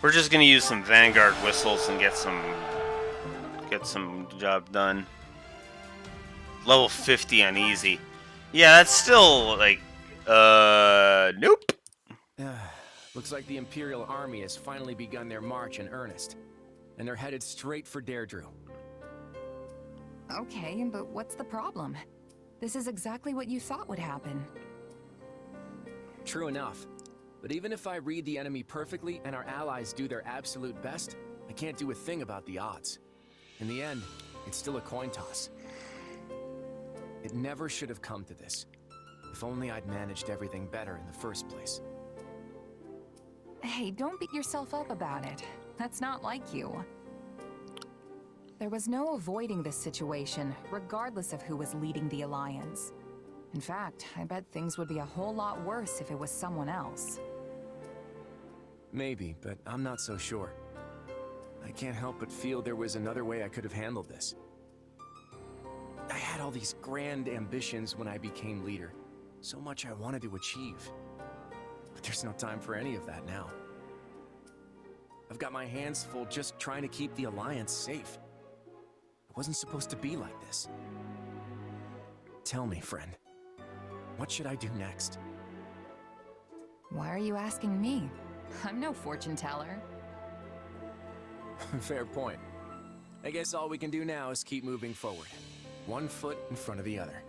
S1: We're just gonna use some Vanguard whistles and get some job done. Level 50 on easy. Yeah, that's still like nope.
S3: Looks like the Imperial Army has finally begun their march in earnest, and they're headed straight for Deirdre.
S16: Okay, but what's the problem? This is exactly what you thought would happen.
S3: True enough. But even if I read the enemy perfectly and our allies do their absolute best, I can't do a thing about the odds. In the end, it's still a coin toss. It never should have come to this. If only I'd managed everything better in the first place.
S16: Hey, don't beat yourself up about it. That's not like you. There was no avoiding this situation, regardless of who was leading the Alliance. In fact, I bet things would be a whole lot worse if it was someone else.
S3: Maybe, but I'm not so sure. I can't help but feel there was another way I could have handled this. I had all these grand ambitions when I became leader. So much I wanted to achieve. But there's no time for any of that now. I've got my hands full just trying to keep the Alliance safe. It wasn't supposed to be like this. Tell me, friend. What should I do next?
S16: Why are you asking me? I'm no fortune teller.
S3: Fair point. I guess all we can do now is keep moving forward. One foot in front of the other.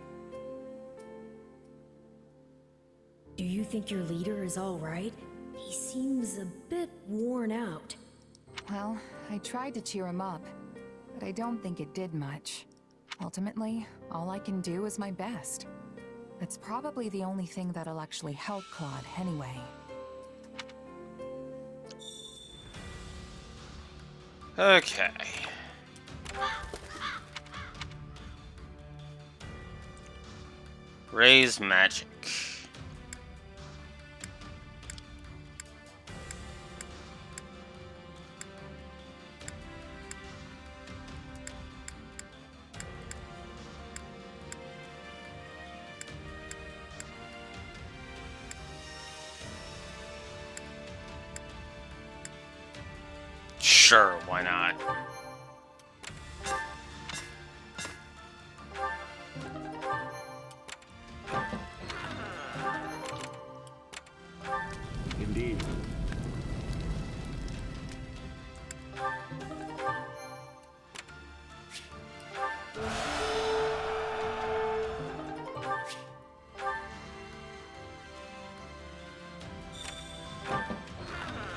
S7: Do you think your leader is all right? He seems a bit worn out.
S16: Well, I tried to cheer him up, but I don't think it did much. Ultimately, all I can do is my best. It's probably the only thing that'll actually help Claude anyway.
S1: Okay. Raise magic. Sure, why not?
S18: Indeed.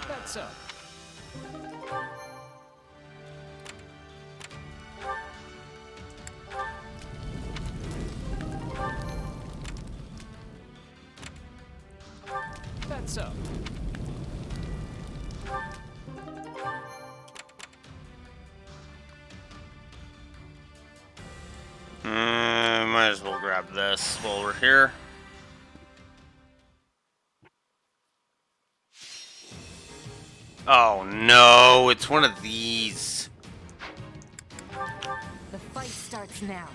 S3: That's up. That's up.
S1: Might as well grab this while we're here. Oh no, it's one of these.
S13: The fight starts now.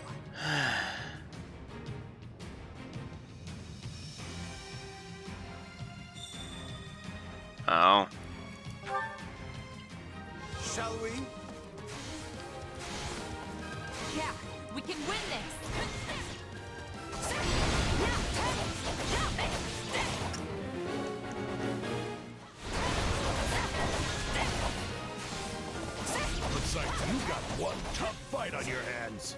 S1: Oh.
S19: Shall we?
S13: Yeah, we can win this.
S18: Looks like you got one tough fight on your hands.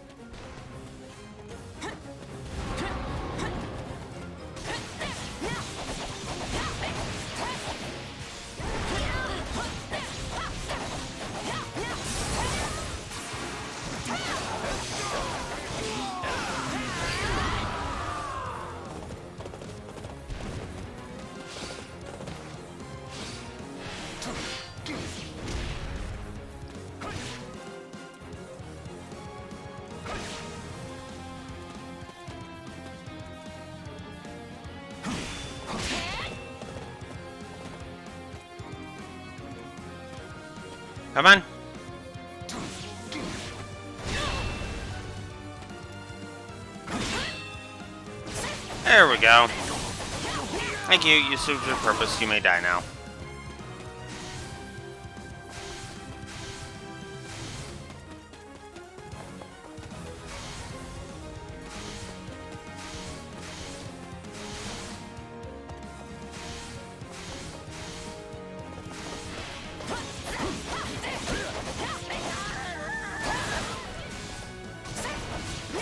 S1: Come on. There we go. Thank you. You served your purpose. You may die now.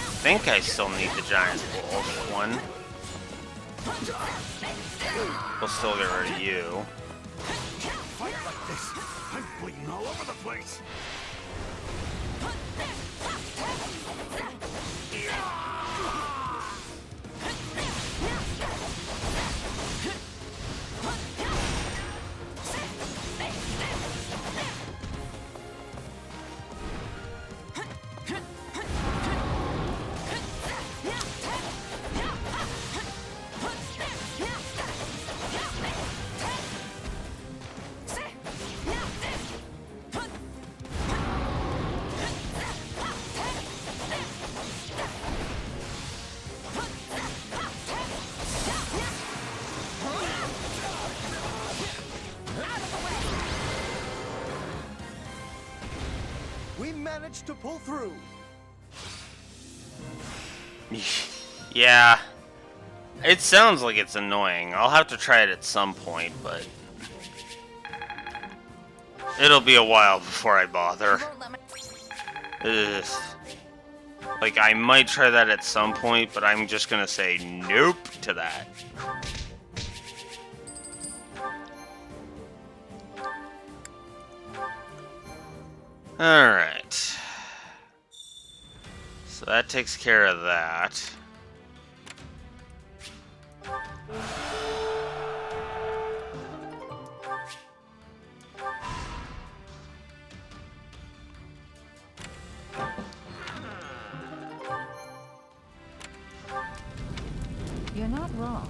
S1: I think I still need the giant one. We'll still get rid of you.
S18: Fight like this. I'm bleeding all over the place.
S19: We managed to pull through.
S1: Yeah. It sounds like it's annoying. I'll have to try it at some point, but it'll be a while before I bother. Ugh. Like, I might try that at some point, but I'm just gonna say nope to that. Alright. So that takes care of that.
S23: You're not wrong.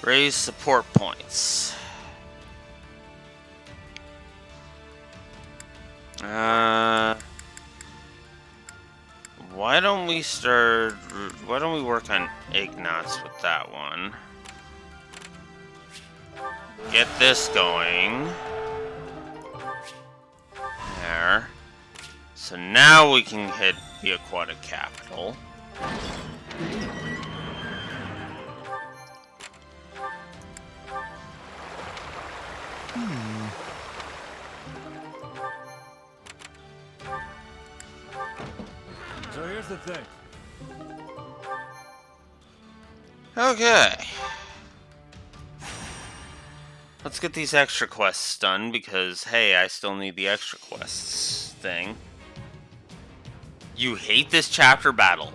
S1: Raise support points. Why don't we work on Ignots with that one? get this going. There. So now we can hit the aquatic capital.
S18: So here's the thing.
S1: Okay. Let's get these extra quests done because, hey, I still need the extra quests thing. You hate this chapter battle.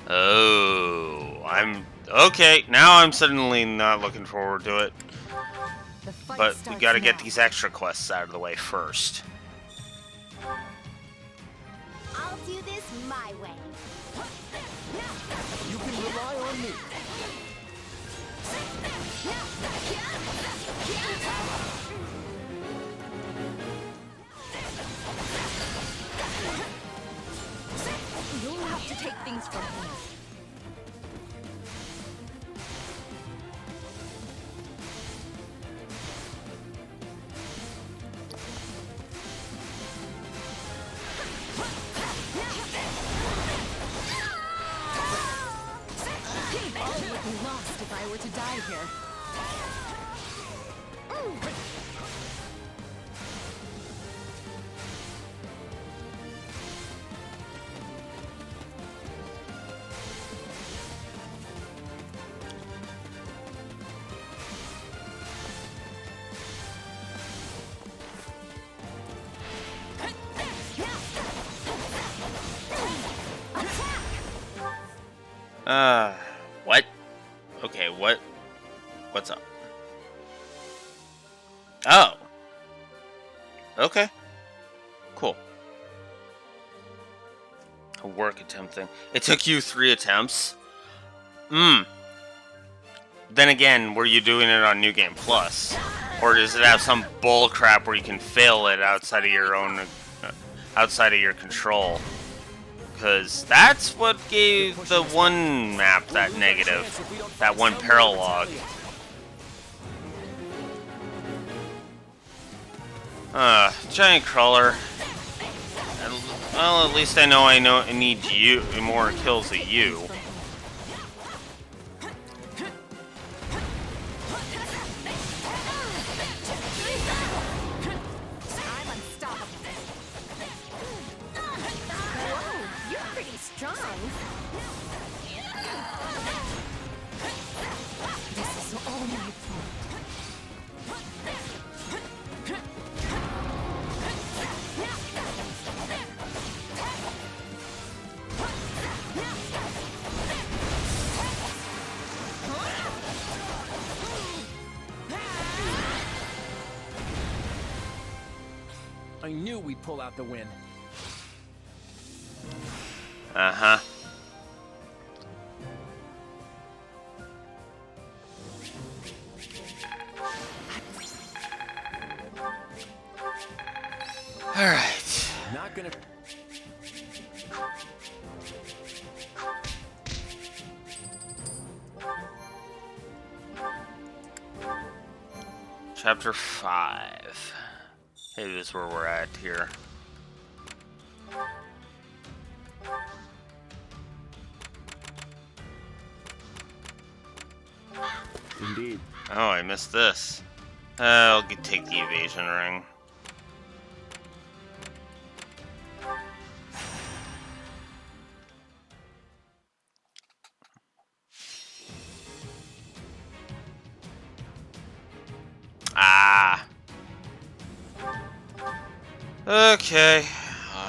S1: Oh, okay, now I'm suddenly not looking forward to it. But we gotta get these extra quests out of the way first.
S10: I'll do this my way.
S3: You can rely on me.
S16: You'll have to take things from me. All would be lost if I were to die here.
S1: What? Okay, what's up? Oh. Okay. Cool. A work attempt thing. It took you 3 attempts? Then again, were you doing it on New Game Plus? Or does it have some bull crap where you can fail it outside of your own, outside of your control? Because that's what gave the one map that negative, that one paralog. Giant crawler. Well, at least I know I need you more kills than you.
S3: I knew we'd pull out the win.
S1: Uh-huh. Alright.
S3: Not gonna...
S1: Chapter 5. Hey, this is where we're at here.
S3: Indeed.
S1: Oh, I missed this. I'll take the evasion ring. Ah. Okay.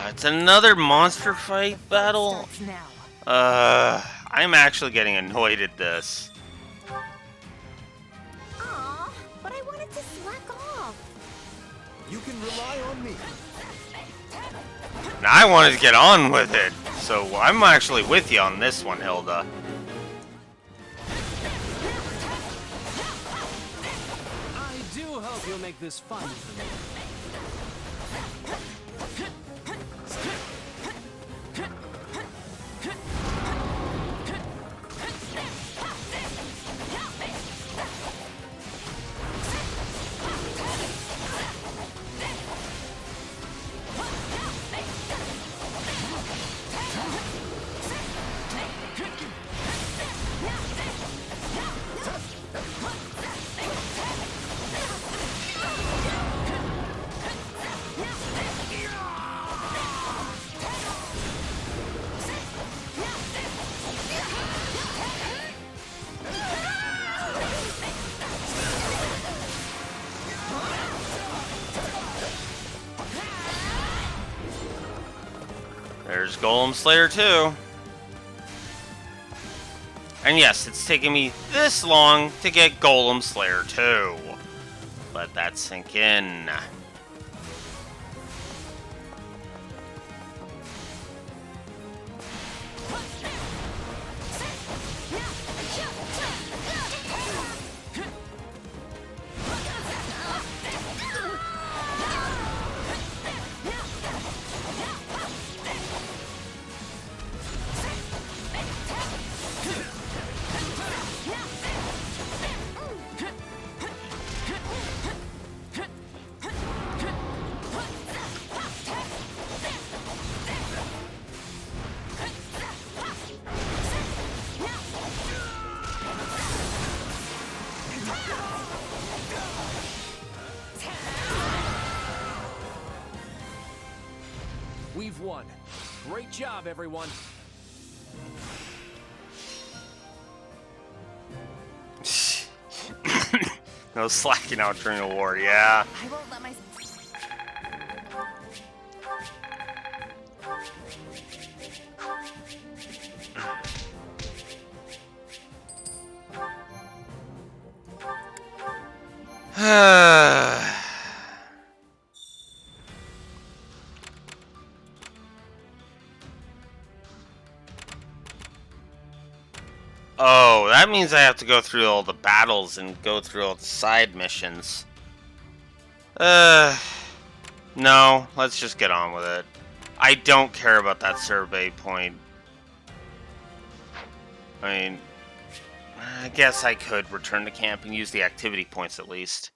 S1: It's another monster fight battle. I'm actually getting annoyed at this.
S10: Aw, but I wanted to slack off.
S3: You can rely on me.
S1: Now I wanted to get on with it, so I'm actually with you on this one, Hilda.
S18: I do hope you'll make this fun for me.
S1: There's Golem Slayer too. And yes, it's taken me this long to get Golem Slayer too. Let that sink in.
S3: We've won. Great job, everyone.
S1: No slacking out during a war, yeah.
S16: I won't let my...
S1: Oh, that means I have to go through all the battles and go through all the side missions. No, let's just get on with it. I don't care about that survey point. I mean, I guess I could return to camp and use the activity points at least.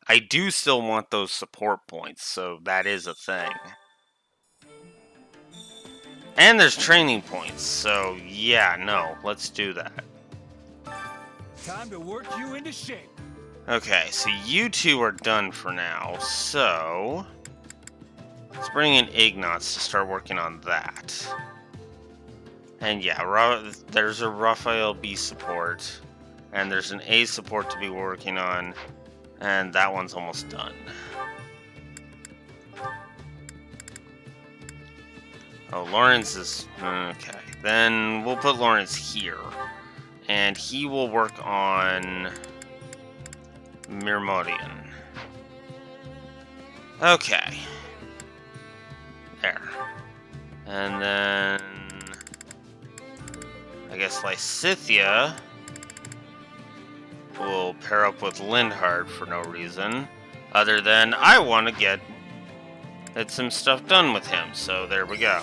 S1: I do still want those support points, so that is a thing. And there's training points, so yeah, no, let's do that.
S18: Time to work you into shape.
S1: Okay, so you two are done for now, so let's bring in Ignots to start working on that. And yeah, there's a Raphael B support, and there's an A support to be working on, and that one's almost done. Oh, Lawrence is... okay. Then we'll put Lawrence here. And he will work on... Myrmodian. Okay. There. And then... I guess Lysithia will pair up with Lindhard for no reason. Other than I want to get some stuff done with him, so there we go.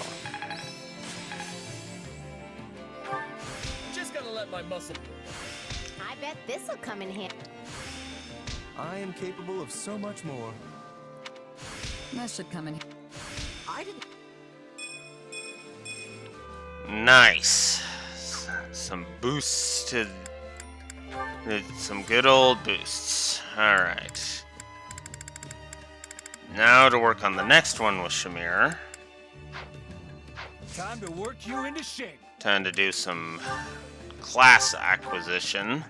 S11: Just gotta let my muscle.
S10: I bet this'll come in handy.
S6: I am capable of so much more.
S16: That should come in.
S10: I didn't.
S1: Nice. Some boosts to... some good old boosts. Alright. Now to work on the next one with Shamir.
S18: Time to work you into shape.
S1: Time to do some class acquisition.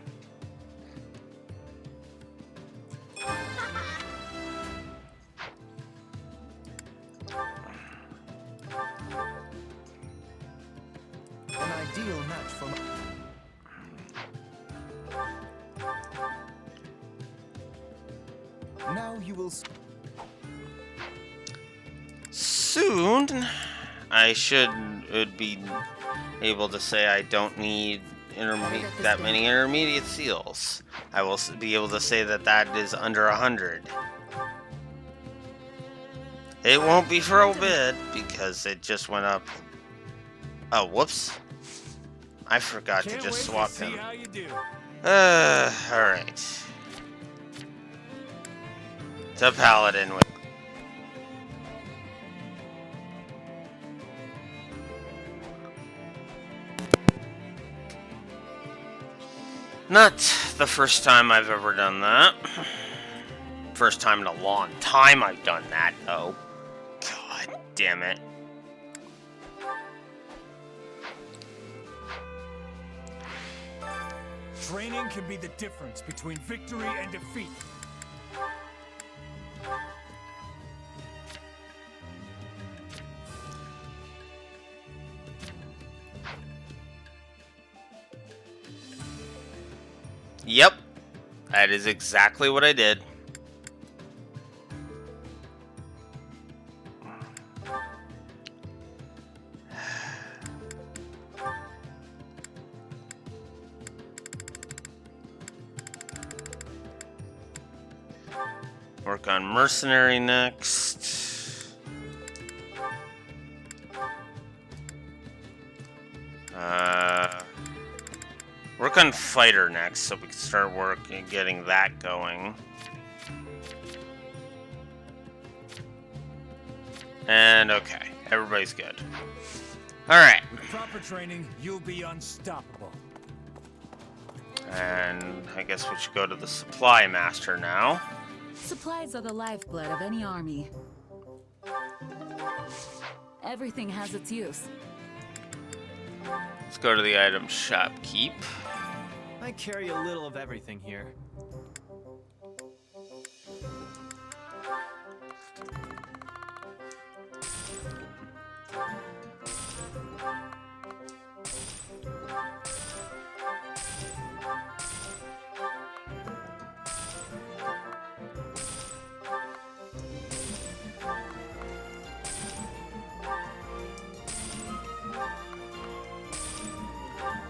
S6: An ideal match for my... Now you will...
S1: Soon, I would be able to say I don't need that many intermediate seals. I will be able to say that that is under 100. It won't be for a bit because it just went up. Oh, whoops. I forgot to just swap him. Alright. To Paladin with... Not the first time I've ever done that. First time in a long time I've done that, though. God damn it.
S18: Training can be the difference between victory and defeat.
S1: Yep, that is exactly what I did. Work on mercenary next. Work on fighter next, so we can start working, getting that going. And okay, everybody's good. All right.
S18: With proper training, you'll be unstoppable.
S1: And I guess we should go to the supply master now.
S9: Supplies are the lifeblood of any army. Everything has its use.
S1: Let's go to the item shop keep.
S19: I carry a little of everything here.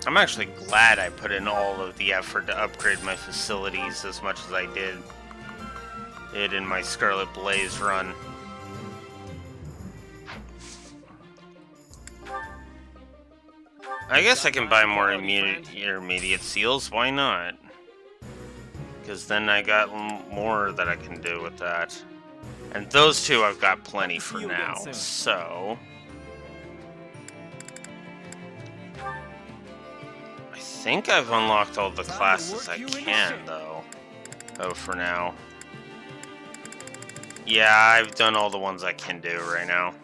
S1: I'm actually glad I put in all of the effort to upgrade my facilities as much as I did it in my Scarlet Blaze run. I guess I can buy more intermediate seals, why not? Because then I got more that I can do with that. And those two I've got plenty for now, so... I think I've unlocked all the classes I can, though. Oh, for now. Yeah, I've done all the ones I can do right now.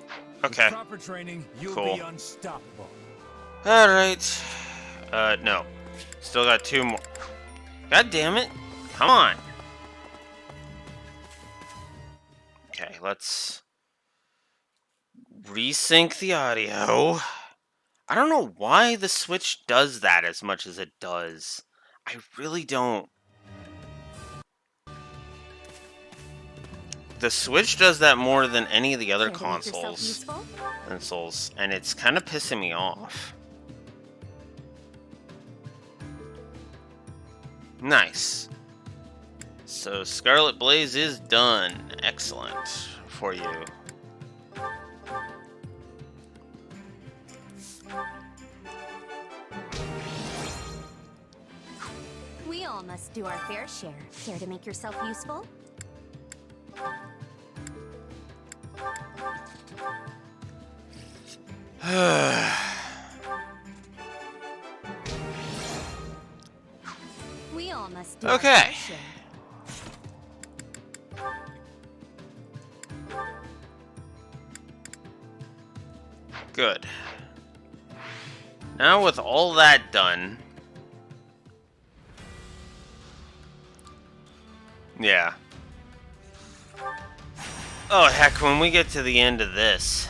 S1: Okay.
S18: With proper training, you'll
S1: cool.
S18: be unstoppable.
S1: Alright. No. Still got 2 more. God damn it. Come on. Okay, let's resync the audio. I don't know why the Switch does that as much as it does. I really don't. The Switch does that more than any of the other consoles, and it's kind of pissing me off. Nice. So Scarlet Blaze is done. Excellent for you.
S10: We all must do our fair share. Care to make yourself useful? We all must do our
S1: Okay.
S10: fair share.
S1: Good. Now with all that done... Yeah. Oh heck, when we get to the end of this,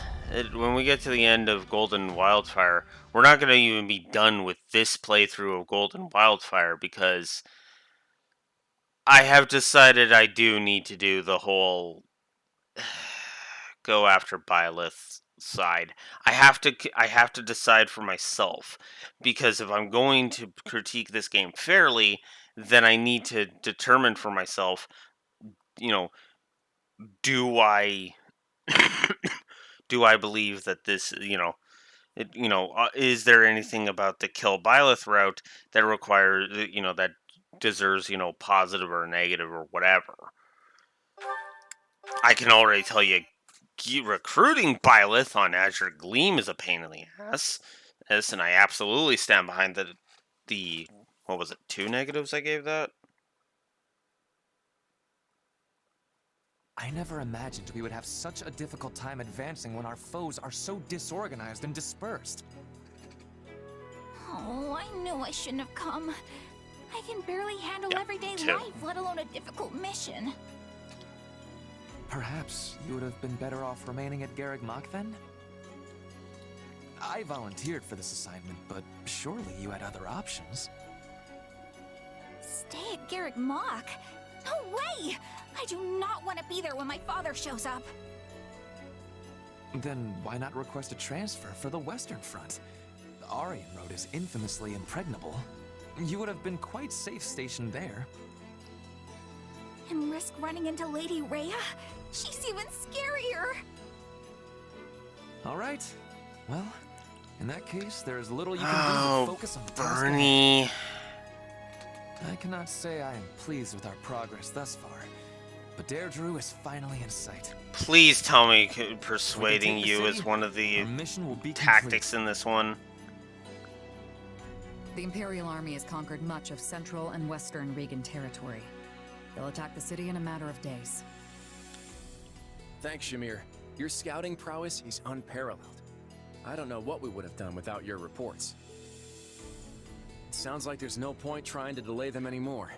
S1: when we get to the end of Golden Wildfire, we're not going to even be done with this playthrough of Golden Wildfire because I have decided I do need to do the whole go after Byleth side. I have to decide for myself, because if I'm going to critique this game fairly, then I need to determine for myself, you know, do I do I believe that this, is there anything about the kill Byleth route that requires, that deserves, positive or negative or whatever. I can already tell you, recruiting Byleth on Azure Gleam is a pain in the ass. And I absolutely stand behind the what was it, 2 negatives I gave that?
S19: I never imagined we would have such a difficult time advancing when our foes are so disorganized and dispersed.
S13: Oh, I knew I shouldn't have come. I can barely handle everyday life, let alone a difficult mission.
S19: Perhaps you would have been better off remaining at Garreg Mach then? I volunteered for this assignment, but surely you had other options.
S2: Stay at Garrick Mach? No way! I do not want to be there when my father shows up.
S19: Then why not request a transfer for the Western Front? The Aryan Road is infamously impregnable. You would have been quite safe stationed there.
S2: And risk running into Lady Rhea? She's even scarier!
S19: Alright. Well, in that case, there's little you can do to focus on the task at hand.
S1: Bernie.
S19: I cannot say I am pleased with our progress thus far, but Deirdre is finally in sight.
S1: Please tell me persuading you is one of the
S19: mission will be
S1: tactics in this one.
S9: The Imperial Army has conquered much of central and western Regan territory. They'll attack the city in a matter of days.
S3: Thanks, Shamir. Your scouting prowess is unparalleled. I don't know what we would have done without your reports. It sounds like there's no point trying to delay them anymore.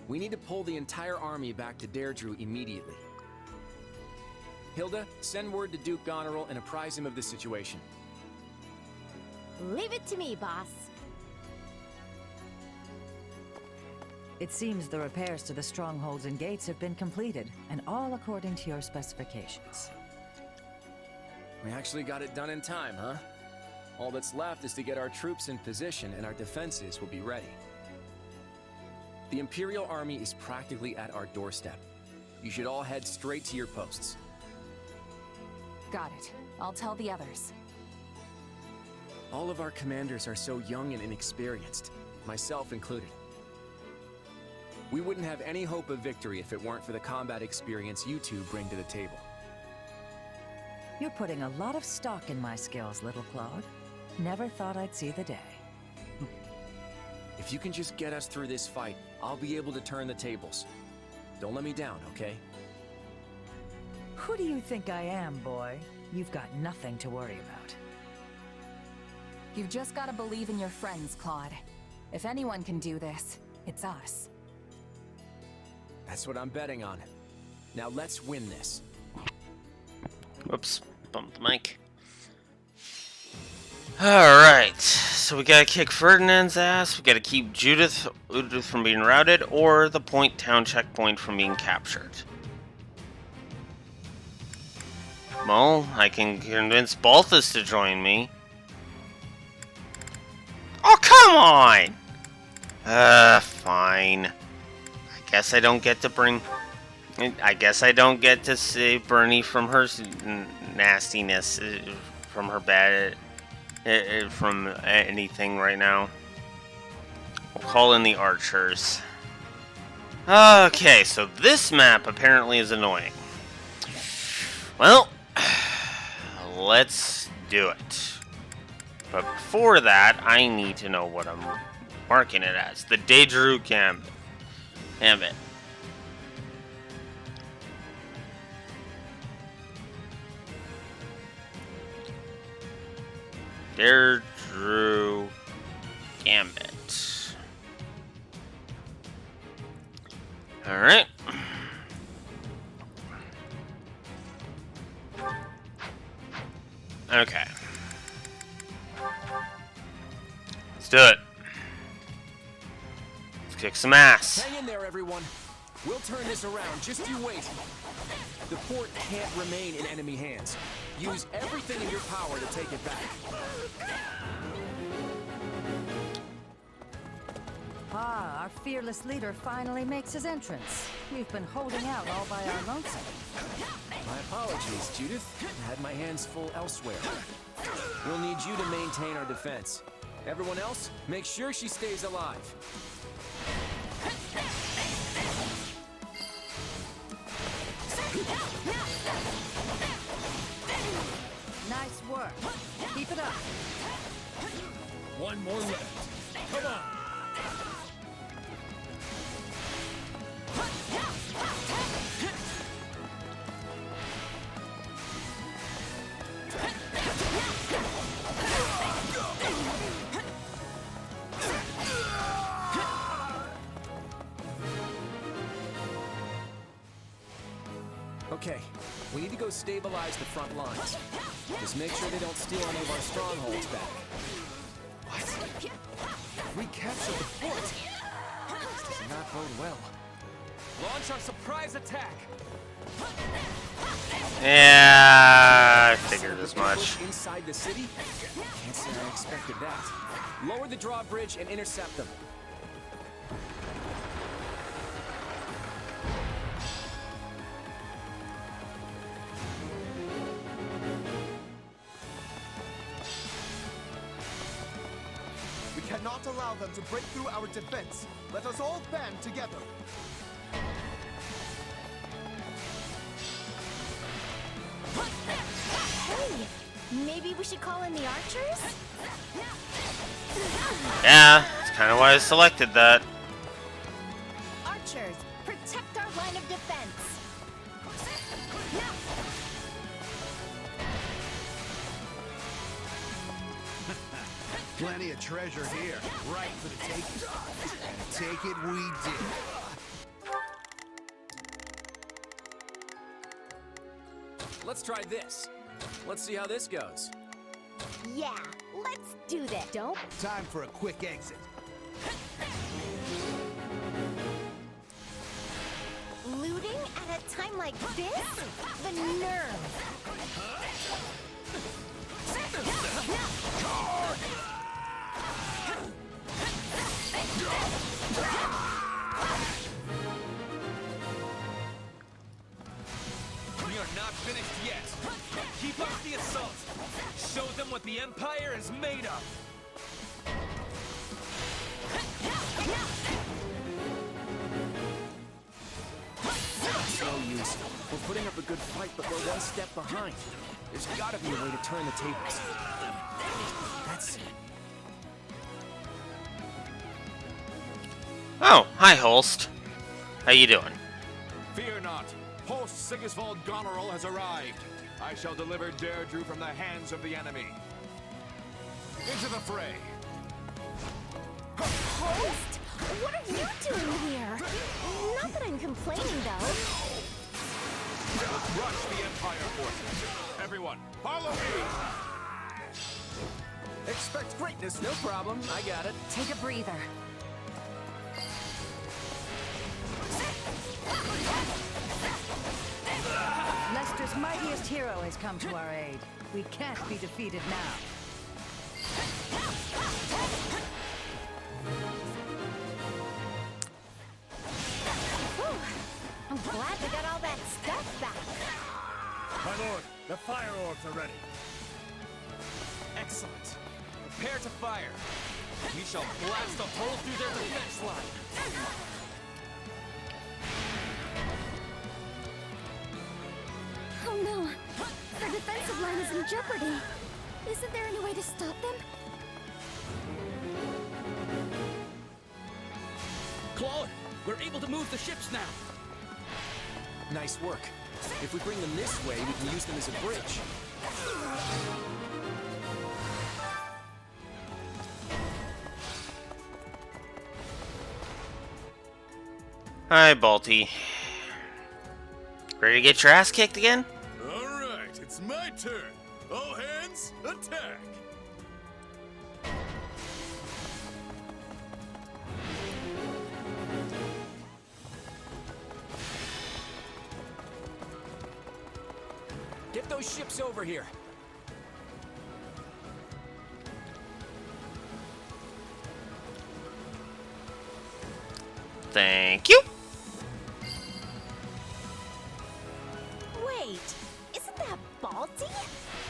S3: We need to pull the entire army back to Deirdre immediately. Hilda, send word to Duke Goneril and apprise him of the situation.
S10: Leave it to me, boss.
S23: It seems the repairs to the strongholds and gates have been completed, and all according to your specifications.
S3: We actually got it done in time, huh? All that's left is to get our troops in position and our defenses will be ready. The Imperial Army is practically at our doorstep. You should all head straight to your posts.
S16: Got it. I'll tell the others.
S3: All of our commanders are so young and inexperienced, myself included. We wouldn't have any hope of victory if it weren't for the combat experience you two bring to the table.
S23: You're putting a lot of stock in my skills, little Claude. Never thought I'd see the day.
S3: If you can just get us through this fight, I'll be able to turn the tables. Don't let me down, okay?
S23: Who do you think I am, boy? You've got nothing to worry about.
S16: You've just gotta believe in your friends, Claude. If anyone can do this, it's us.
S3: That's what I'm betting on. Now let's win this.
S1: Whoops, bumped the mic. Alright, so we gotta kick Ferdinand's ass, we gotta keep Judith from being routed, or the Point Town checkpoint from being captured. Well, I can convince Balthus to join me. Oh, come on! Fine. I guess I don't get to save Bernie from her nastiness, from her bad, from anything right now. We'll call in the archers. Okay, so this map apparently is annoying. Well, let's do it. But before that, I need to know what I'm marking it as. The Deirdre Gambit. Deirdre Gambit. Alright. Okay. Let's do it. Let's kick some ass.
S3: Hang in there, everyone. We'll turn this around. Just you wait. The port can't remain in enemy hands. Use everything in your power to take it back.
S23: Ah, our fearless leader finally makes his entrance. We've been holding out all by our lonesome.
S3: My apologies, Judith. I had my hands full elsewhere. We'll need you to maintain our defense. Everyone else, make sure she stays alive.
S23: Nice work. Keep it up.
S18: One more left. Come on.
S3: Okay, we need to go stabilize the front lines. Just make sure they don't steal any of our strongholds back.
S4: What? We captured the fort!
S19: does not bode well. Launch our surprise attack!
S1: Yeah, I figured as much.
S3: Inside the city? Can't say I expected that. Lower the drawbridge and intercept them.
S6: We cannot allow them to break through our defense. Let us all band together.
S10: Hey, maybe we should call in the archers?
S1: Yeah, that's kind of why I selected that.
S10: Archers, protect our line of defense.
S14: Plenty of treasure here, right for the taking. And take it we did.
S3: Let's try this. Let's see how this goes.
S10: Yeah, let's do that. Don't.
S14: Time for a quick exit.
S10: Looting at a time like this? The nerve.
S19: We are not finished yet. Keep up the assault. Show them what the Empire is made of.
S3: No use. We're putting up a good fight, but we're one step behind. There's gotta be a way to turn the tables. That's it.
S1: Oh, hi, Holst. How you doing?
S21: Fear not. Host Sigisvald Goneril has arrived. I shall deliver Deirdre from the hands of the enemy. Into the fray.
S10: Host? What are you doing here? Not that I'm complaining, though.
S21: Rush the Empire forces. Everyone, follow me!
S3: Expect greatness, no problem. I got it.
S9: Take a breather.
S23: Leicester's mightiest hero has come to our aid. We can't be defeated now.
S10: Whew. I'm glad we got all that stuff back.
S18: My lord, the fire orbs are ready.
S19: Excellent. Prepare to fire. We shall blast a hole through their defense line.
S2: Oh no! Their defensive line is in jeopardy. Isn't there any way to stop them?
S19: Claude, we're able to move the ships now.
S3: Nice work. If we bring them this way, we can use them as a bridge.
S1: Hi, Balti. Ready to get your ass kicked again?
S11: All right, it's my turn. All hands, attack!
S3: Get those ships over here.
S1: Thank you.
S10: Wait, isn't that Balti?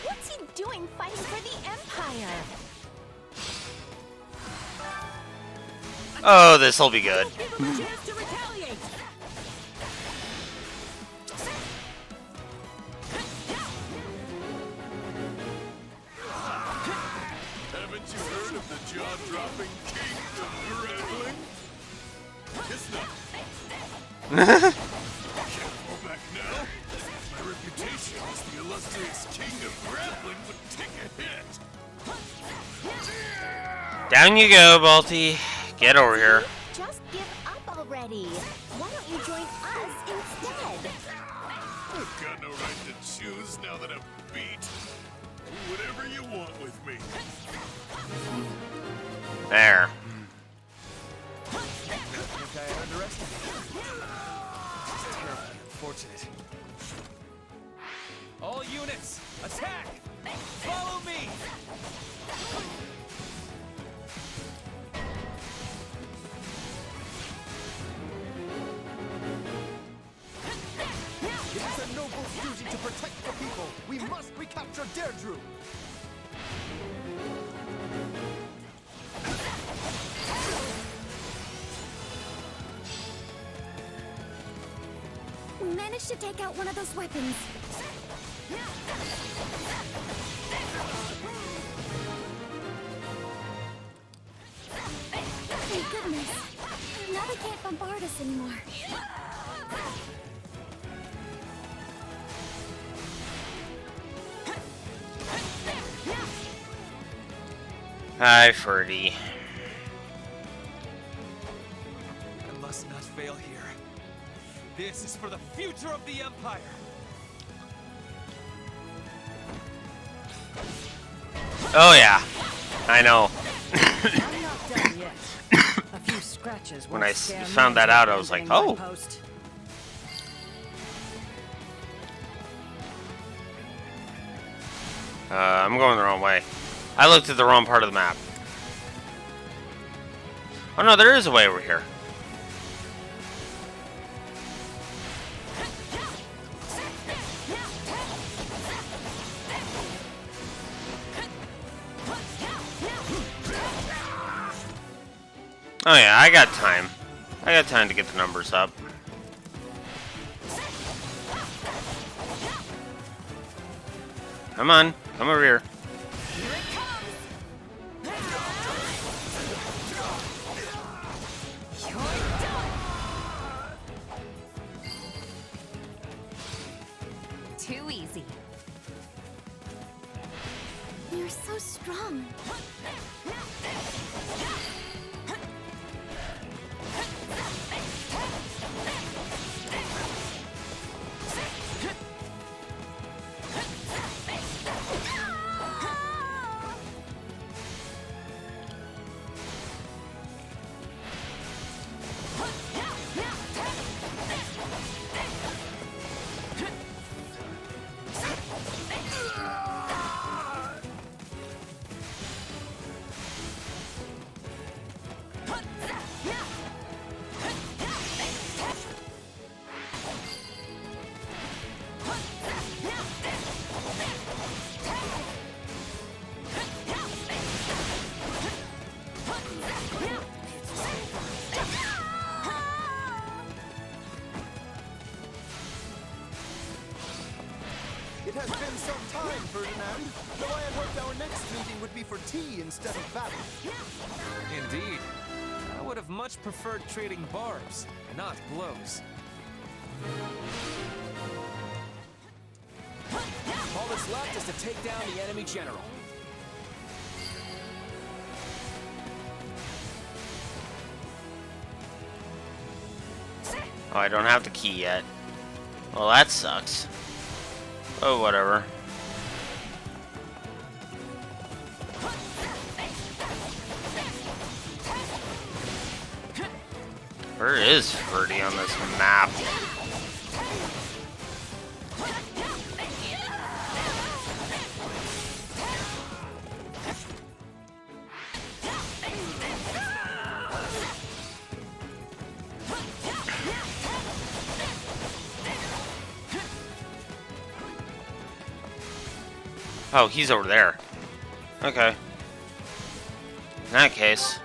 S10: What's he doing fighting for the Empire?
S1: Oh, this'll be good.
S11: Haven't you heard of the jaw-dropping king of grappling? It's not. Can't fall back now. My reputation as the illustrious king of grappling would take a hit.
S1: Down you go, Balti. Get over here.
S10: Just give up already. Why don't you join us instead?
S11: I've got no right to choose now that I'm beat. Do whatever you want with me.
S1: There.
S6: I think I
S19: unfortunate. All units, attack! Follow me!
S6: It is a noble duty to protect the people. We must recapture Deirdre.
S2: We managed to take out one of those weapons. Thank goodness. Now they can't bombard us anymore.
S1: Hi, Ferdy.
S19: I must not fail here. This is for the future of the Empire!
S1: Oh yeah, I know.
S23: I'm not done yet. A few scratches
S1: When
S23: won't
S1: I
S23: scare
S1: found
S23: me
S1: that
S23: into
S1: out, I was like,
S23: abandoning my
S1: oh.
S23: post.
S1: I'm going the wrong way. I looked at the wrong part of the map. Oh no, there is a way over here. Oh yeah, I got time. I got time to get the numbers up. Come on, come over here.
S16: Too easy.
S2: You're so strong.
S6: It has been some time, Ferdinand. Though I had hoped our next meeting would be for tea instead of battle.
S19: Indeed. I would have much preferred trading barbs, not blows.
S3: All that's left is to take down the enemy general.
S1: Oh, I don't have the key yet. Well, that sucks. Oh, whatever. Where is Ferdy on this map? Oh, he's over there. Okay. In that case.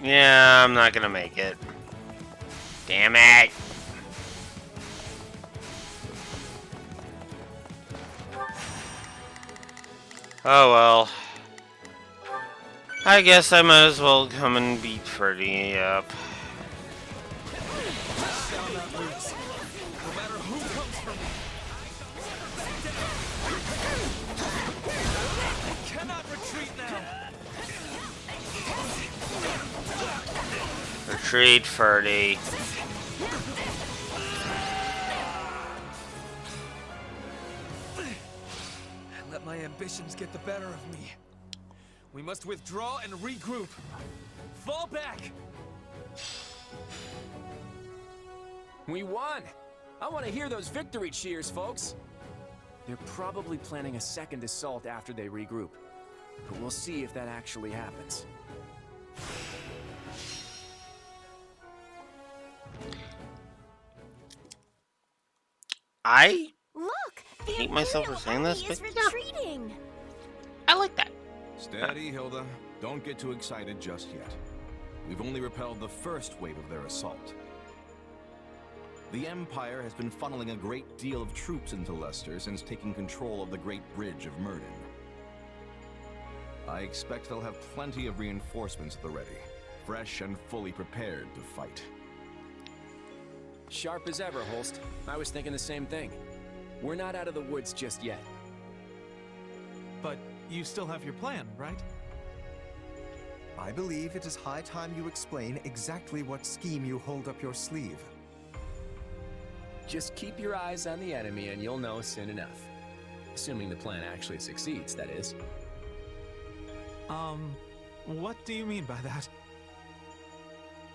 S1: Yeah, I'm not gonna make it. Damn it! Oh well. I guess I might as well come and beat Freddy up. Retreat, Freddy.
S3: Let my ambitions get the better of me. We must withdraw and regroup. Fall back! We won! I want to hear those victory cheers, folks. They're probably planning a second assault after they regroup. But we'll see if that actually happens.
S1: I
S10: Look,
S1: hate myself for saying this, but
S10: retreating.
S1: I like that.
S21: Steady, Hilda. Don't get too excited just yet. We've only repelled the first wave of their assault. The Empire has been funneling a great deal of troops into Leicester since taking control of the Great Bridge of Murden. I expect they'll have plenty of reinforcements at the ready, fresh and fully prepared to fight.
S3: Sharp as ever, Holst. I was thinking the same thing. We're not out of the woods just yet.
S12: But you still have your plan, right?
S6: I believe it is high time you explain exactly what scheme you hold up your sleeve.
S3: Just keep your eyes on the enemy and you'll know soon enough. Assuming the plan actually succeeds, that is.
S12: What do you mean by that?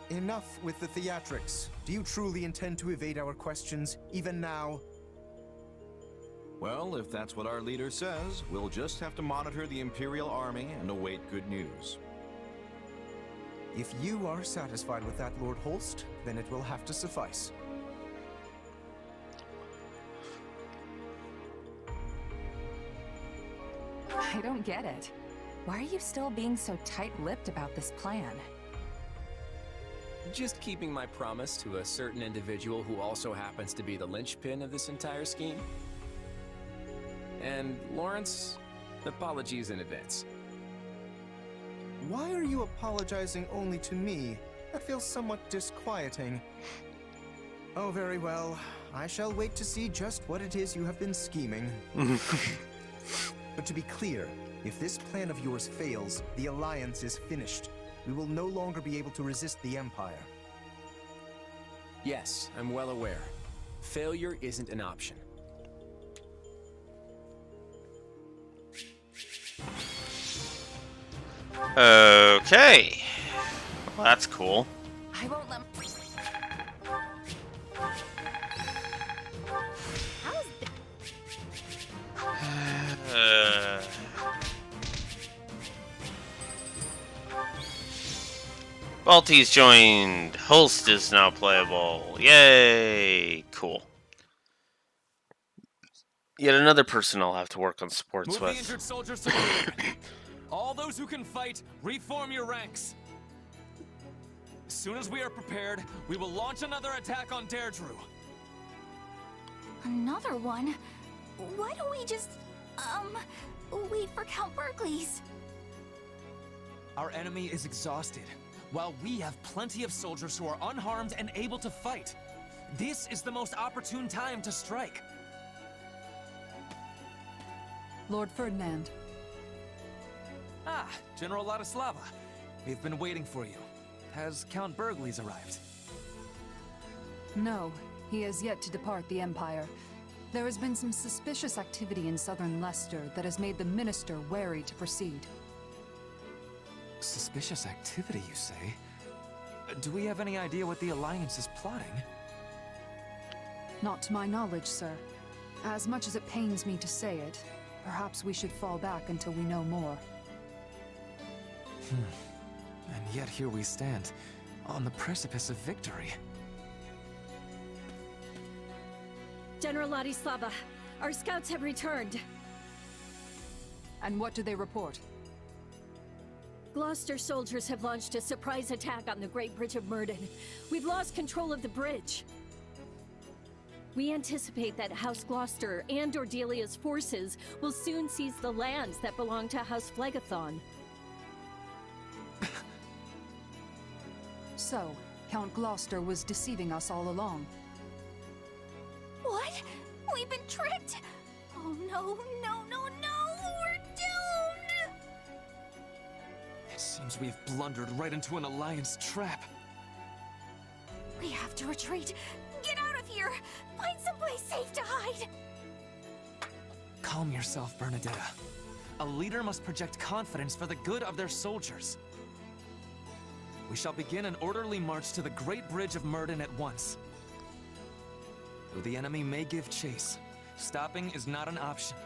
S6: Enough with the theatrics. Do you truly intend to evade our questions, even now?
S21: Well, if that's what our leader says, we'll just have to monitor the Imperial Army and await good news.
S6: If you are satisfied with that, Lord Holst, then it will have to suffice.
S16: I don't get it. Why are you still being so tight-lipped about this plan?
S3: Just keeping my promise to a certain individual who also happens to be the linchpin of this entire scheme. And Lawrence, apologies in advance.
S6: Why are you apologizing only to me? That feels somewhat disquieting. Oh, very well. I shall wait to see just what it is you have been scheming. But to be clear, if this plan of yours fails, the Alliance is finished. We will no longer be able to resist the Empire.
S3: Yes, I'm well aware. Failure isn't an option.
S1: Okay. Well, that's cool.
S16: I won't let.
S1: Balti's joined. Holst is now playable. Yay! Cool. Yet another person I'll have to work on sports
S17: Move
S1: with.
S17: the injured soldiers to the rear. All those who can fight, reform your ranks. As soon as we are prepared, we will launch another attack on Deirdre.
S20: Another one? Why don't we just, wait for Count Berkeley's?
S19: Our enemy is exhausted, while we have plenty of soldiers who are unharmed and able to fight. This is the most opportune time to strike.
S9: Lord Ferdinand.
S19: Ah, General Ladislava. We've been waiting for you. Has Count Berkeley's arrived?
S9: No, he has yet to depart the Empire. There has been some suspicious activity in southern Leicester that has made the Minister wary to proceed.
S19: Suspicious activity, you say? Do we have any idea what the Alliance is plotting?
S9: Not to my knowledge, sir. As much as it pains me to say it, perhaps we should fall back until we know more.
S19: And yet here we stand, on the precipice of victory.
S7: General Ladislava, our scouts have returned.
S9: And what do they report?
S7: Gloucester soldiers have launched a surprise attack on the Great Bridge of Murden. We've lost control of the bridge. We anticipate that House Gloucester and Ordelia's forces will soon seize the lands that belong to House Phlegathon.
S9: So, Count Gloucester was deceiving us all along.
S20: What? We've been tricked! Oh no, no, no, no! We're doomed!
S17: It seems we've blundered right into an Alliance trap.
S20: We have to retreat. Get out of here! Find someplace safe to hide!
S17: Calm yourself, Bernadetta. A leader must project confidence for the good of their soldiers. We shall begin an orderly march to the Great Bridge of Murden at once. Though the enemy may give chase, stopping is not an option.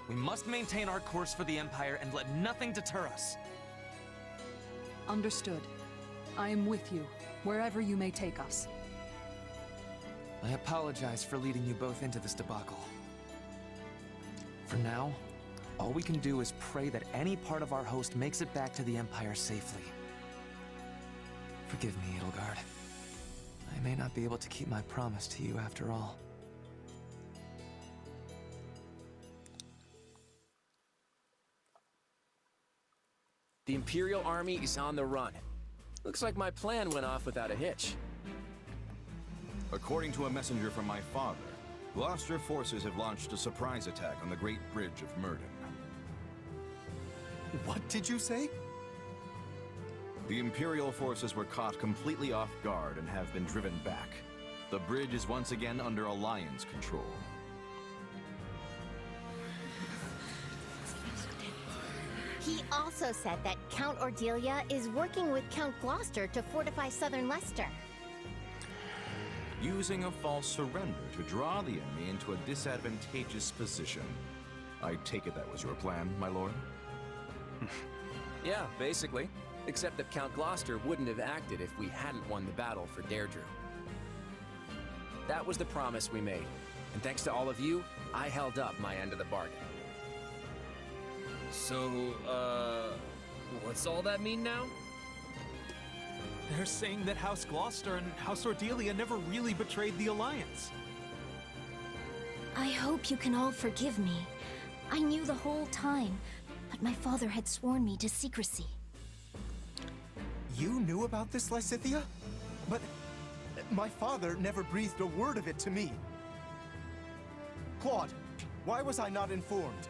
S17: We must maintain our course for the Empire and let nothing deter us.
S9: Understood. I am with you, wherever you may take us.
S17: I apologize for leading you both into this debacle. For now, all we can do is pray that any part of our host makes it back to the Empire safely. Forgive me, Edelgard. I may not be able to keep my promise to you after all.
S3: The Imperial Army is on the run. Looks like my plan went off without a hitch.
S21: According to a messenger from my father, Gloucester forces have launched a surprise attack on the Great Bridge of Murden.
S6: What did you say?
S21: The Imperial forces were caught completely off guard and have been driven back. The bridge is once again under Alliance control.
S10: He also said that Count Ordelia is working with Count Gloucester to fortify southern Leicester.
S21: Using a false surrender to draw the enemy into a disadvantageous position. I take it that was your plan, my lord?
S3: Yeah, basically. Except that Count Gloucester wouldn't have acted if we hadn't won the battle for Deirdre. That was the promise we made. And thanks to all of you, I held up my end of the bargain.
S11: So, what's all that mean now?
S12: They're saying that House Gloucester and House Ordelia never really betrayed the Alliance.
S20: I hope you can all forgive me. I knew the whole time, but my father had sworn me to secrecy.
S6: You knew about this, Lysithea? But my father never breathed a word of it to me. Claude, why was I not informed?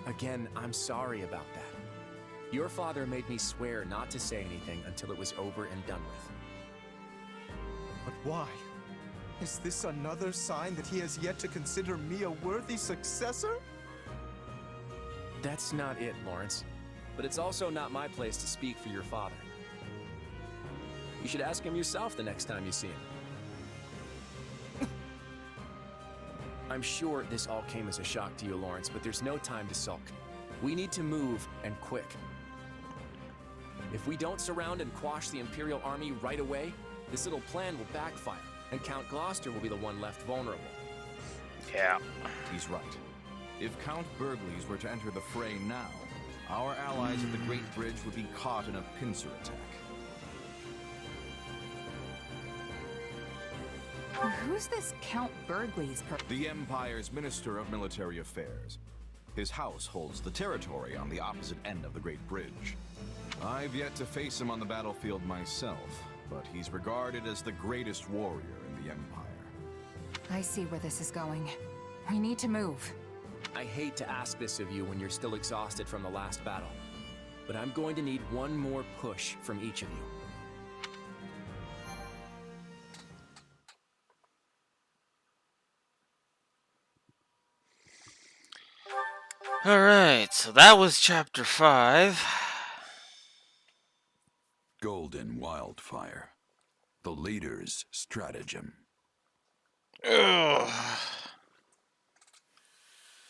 S3: Again, I'm sorry about that. Your father made me swear not to say anything until it was over and done with.
S6: But why? Is this another sign that he has yet to consider me a worthy successor?
S3: That's not it, Lawrence. But it's also not my place to speak for your father. You should ask him yourself the next time you see him. I'm sure this all came as a shock to you, Lawrence, but there's no time to sulk. We need to move, and quick. If we don't surround and quash the Imperial Army right away, this little plan will backfire, and Count Gloucester will be the one left vulnerable.
S1: Yeah.
S21: He's right. If Count Burgleys were to enter the fray now, our allies at the Great Bridge would be caught in a pincer attack.
S16: Who's this Count Burgleys
S21: The Empire's Minister of Military Affairs. His house holds the territory on the opposite end of the Great Bridge. I've yet to face him on the battlefield myself, but he's regarded as the greatest warrior in the Empire.
S16: I see where this is going. We need to move.
S3: I hate to ask this of you when you're still exhausted from the last battle, but I'm going to need one more push from each of you.
S1: Alright, so that was chapter 5.
S5: Golden Wildfire. The leader's stratagem.
S1: Ugh.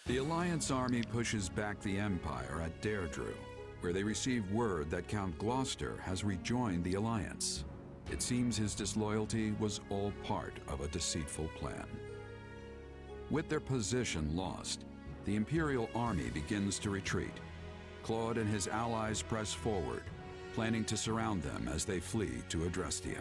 S5: The Alliance army pushes back the Empire at Deirdre, where they receive word that Count Gloucester has rejoined the Alliance. It seems his disloyalty was all part of a deceitful plan. With their position lost, the Imperial army begins to retreat. Claude and his allies press forward, planning to surround them as they flee to Adrestia.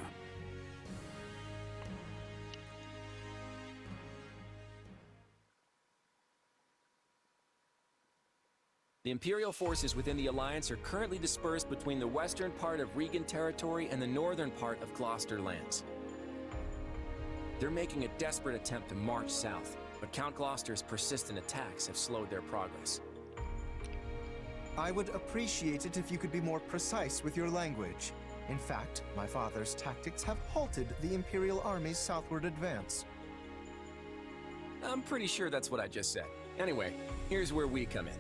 S3: The Imperial forces within the Alliance are currently dispersed between the western part of Regan territory and the northern part of Gloucester lands. They're making a desperate attempt to march south, but Count Gloucester's persistent attacks have slowed their progress.
S6: I would appreciate it if you could be more precise with your language. In fact, my father's tactics have halted the Imperial Army's southward advance.
S3: I'm pretty sure that's what I just said. Anyway, here's where we come in.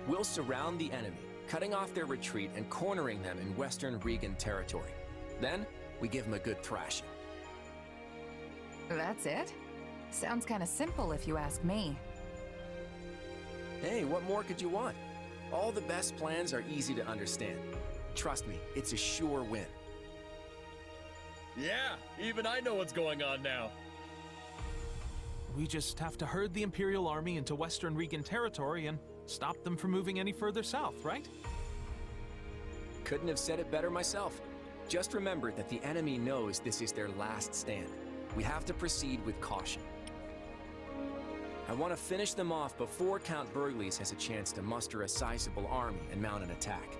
S3: We'll surround the enemy, cutting off their retreat and cornering them in western Regan territory. Then, we give them a good thrashing.
S16: That's it? Sounds kinda simple if you ask me.
S3: Hey, what more could you want? All the best plans are easy to understand. Trust me, it's a sure win.
S11: Yeah, even I know what's going on now.
S12: We just have to herd the Imperial Army into Western Regan territory and stop them from moving any further south, right?
S3: Couldn't have said it better myself. Just remember that the enemy knows this is their last stand. We have to proceed with caution. I want to finish them off before Count Burgles has a chance to muster a sizable army and mount an attack.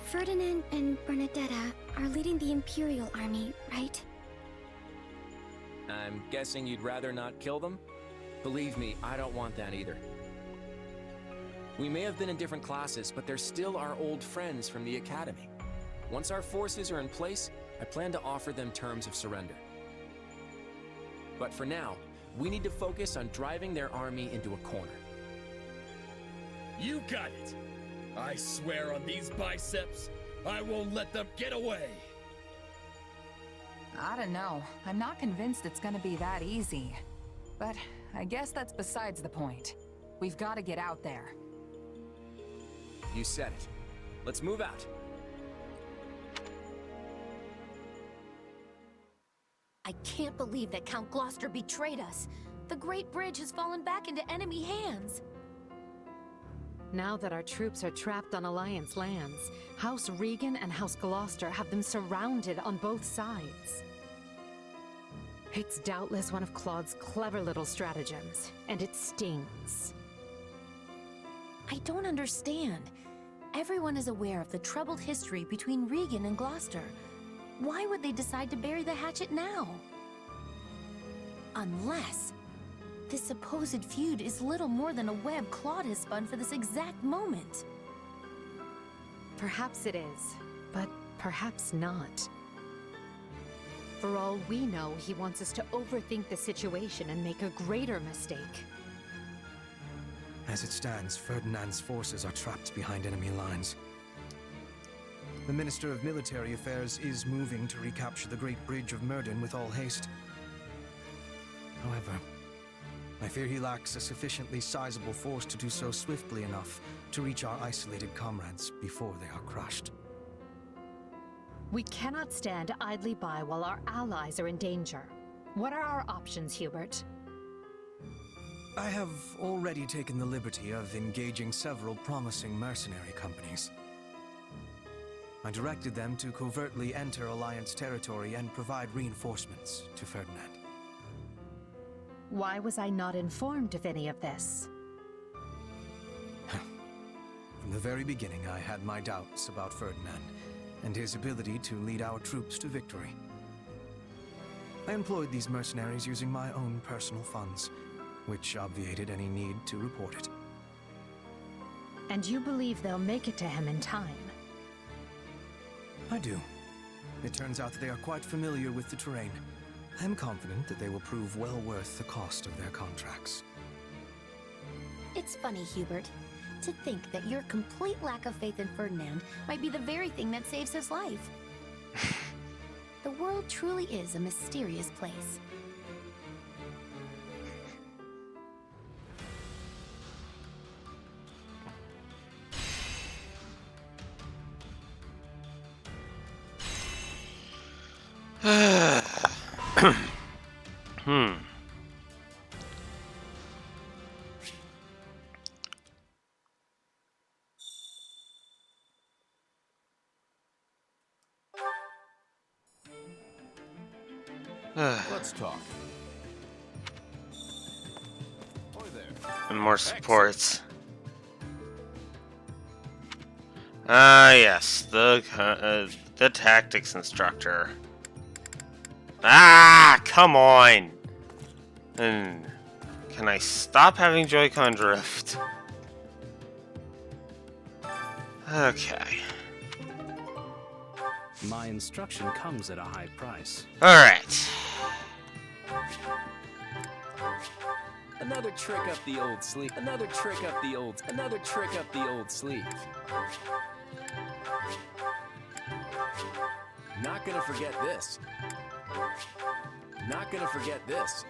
S2: Ferdinand and Bernadetta are leading the Imperial Army, right?
S3: I'm guessing you'd rather not kill them? Believe me, I don't want that either. We may have been in different classes, but they're still our old friends from the Academy. Once our forces are in place, I plan to offer them terms of surrender. But for now, we need to focus on driving their army into a corner.
S11: You got it! I swear on these biceps, I won't let them get away!
S16: I don't know. I'm not convinced it's gonna be that easy. But I guess that's besides the point. We've got to get out there.
S3: You said it. Let's move out.
S13: I can't believe that Count Gloucester betrayed us. The Great Bridge has fallen back into enemy hands.
S8: Now that our troops are trapped on Alliance lands, House Regan and House Gloucester have them surrounded on both sides. It's doubtless one of Claude's clever little stratagems, and it stings.
S13: I don't understand. Everyone is aware of the troubled history between Regan and Gloucester. Why would they decide to bury the hatchet now? Unless this supposed feud is little more than a web Claude has spun for this exact moment.
S8: Perhaps it is, but perhaps not. For all we know, he wants us to overthink the situation and make a greater mistake.
S6: As it stands, Ferdinand's forces are trapped behind enemy lines. The Minister of Military Affairs is moving to recapture the Great Bridge of Murden with all haste. However, I fear he lacks a sufficiently sizable force to do so swiftly enough to reach our isolated comrades before they are crushed.
S8: We cannot stand idly by while our allies are in danger. What are our options, Hubert?
S6: I have already taken the liberty of engaging several promising mercenary companies. I directed them to covertly enter Alliance territory and provide reinforcements to Ferdinand.
S8: Why was I not informed of any of this?
S6: From the very beginning, I had my doubts about Ferdinand and his ability to lead our troops to victory. I employed these mercenaries using my own personal funds, which obviated any need to report it.
S8: And you believe they'll make it to him in time?
S6: I do. It turns out that they are quite familiar with the terrain. I am confident that they will prove well worth the cost of their contracts.
S13: It's funny, Hubert, to think that your complete lack of faith in Ferdinand might be the very thing that saves his life. The world truly is a mysterious place.
S21: Let's talk. Oi there.
S1: And more supports. Ah, yes, the tactics instructor. Ah, come on! And can I stop having Joy-Con drift? Okay.
S4: My instruction comes at a high price.
S1: Alright.
S3: Another trick up the old sleeve. Another trick up the old sleeve. Not gonna forget this. Not gonna forget this.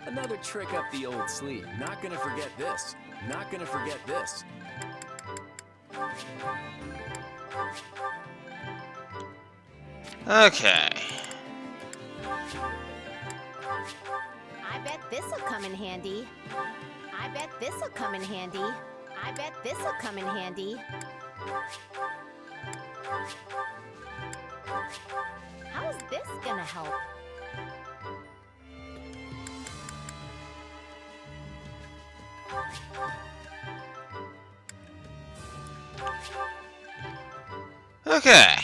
S3: Another trick up the old sleeve. Not gonna forget this. Not gonna forget this.
S1: Okay.
S10: I bet this'll come in handy. I bet this'll come in handy. I bet this'll come in handy. How's this gonna help?
S1: Okay.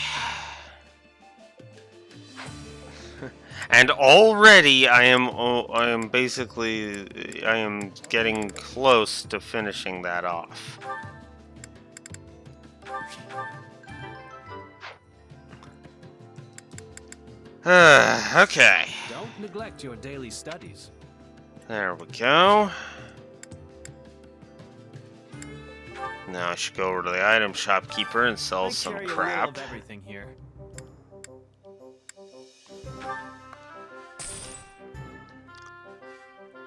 S1: And already I am getting close to finishing that off. Okay.
S4: Don't neglect your daily studies.
S1: There we go. Now I should go over to the item shopkeeper and sell some
S12: carry a
S1: crap.
S12: little of everything here.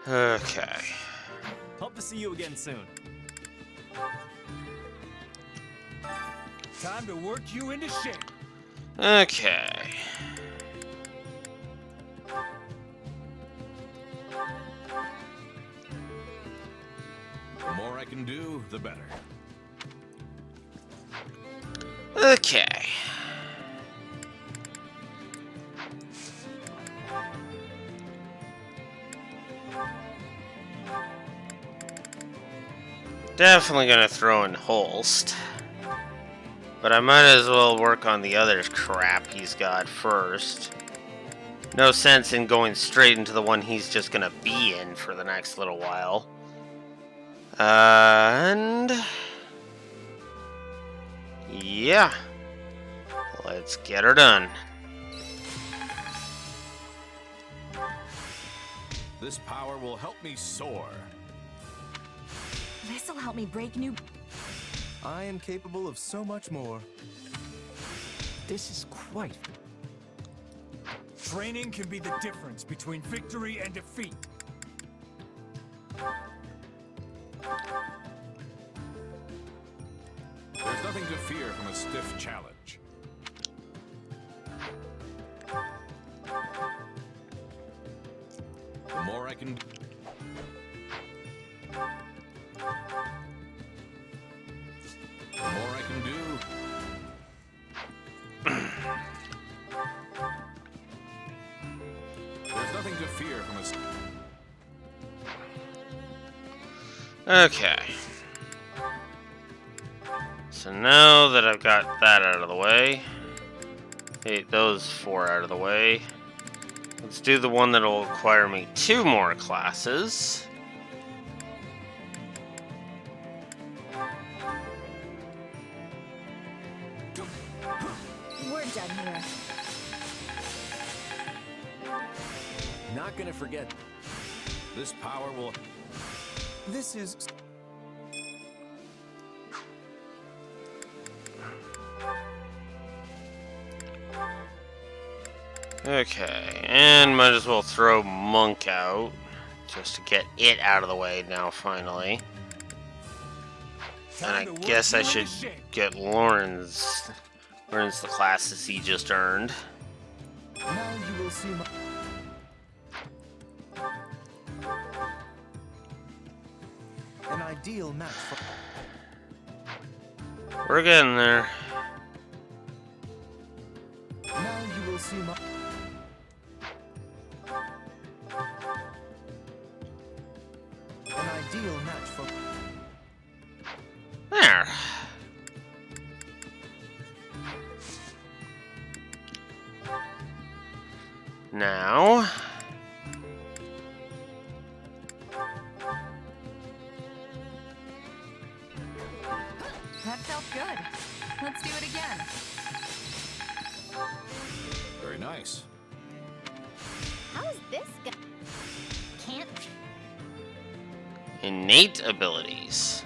S1: Okay.
S17: Hope to see you again soon.
S18: Time to work you into shape.
S1: Okay.
S21: The more I can do, the better.
S1: Okay. Definitely gonna throw in Holst. But I might as well work on the other crap he's got first. No sense in going straight into the one he's just gonna be in for the next little while. And... yeah. Let's get her done.
S21: This power will help me soar.
S13: This'll help me break new...
S6: I am capable of so much more.
S23: This is quite...
S18: Training can be the difference between victory and defeat.
S21: There's nothing to fear from a stiff challenge. The more I can... the more I can do... There's nothing to fear from a...
S1: Okay. So now that I've got that out of the way, those 4 out of the way, let's do the one that'll require me 2 more classes.
S7: We're done here.
S3: Not gonna forget.
S21: This power will...
S6: This is...
S1: Okay, and might as well throw Monk out, just to get it out of the way now, finally. And I guess I should get Lawrence the classes he just earned.
S6: Now you will see my... an ideal match for...
S1: We're getting there.
S6: ideal match for...
S1: There. Now...
S16: That felt good. Let's do it again.
S21: Very nice.
S10: How's this go? Can't.
S1: Innate abilities.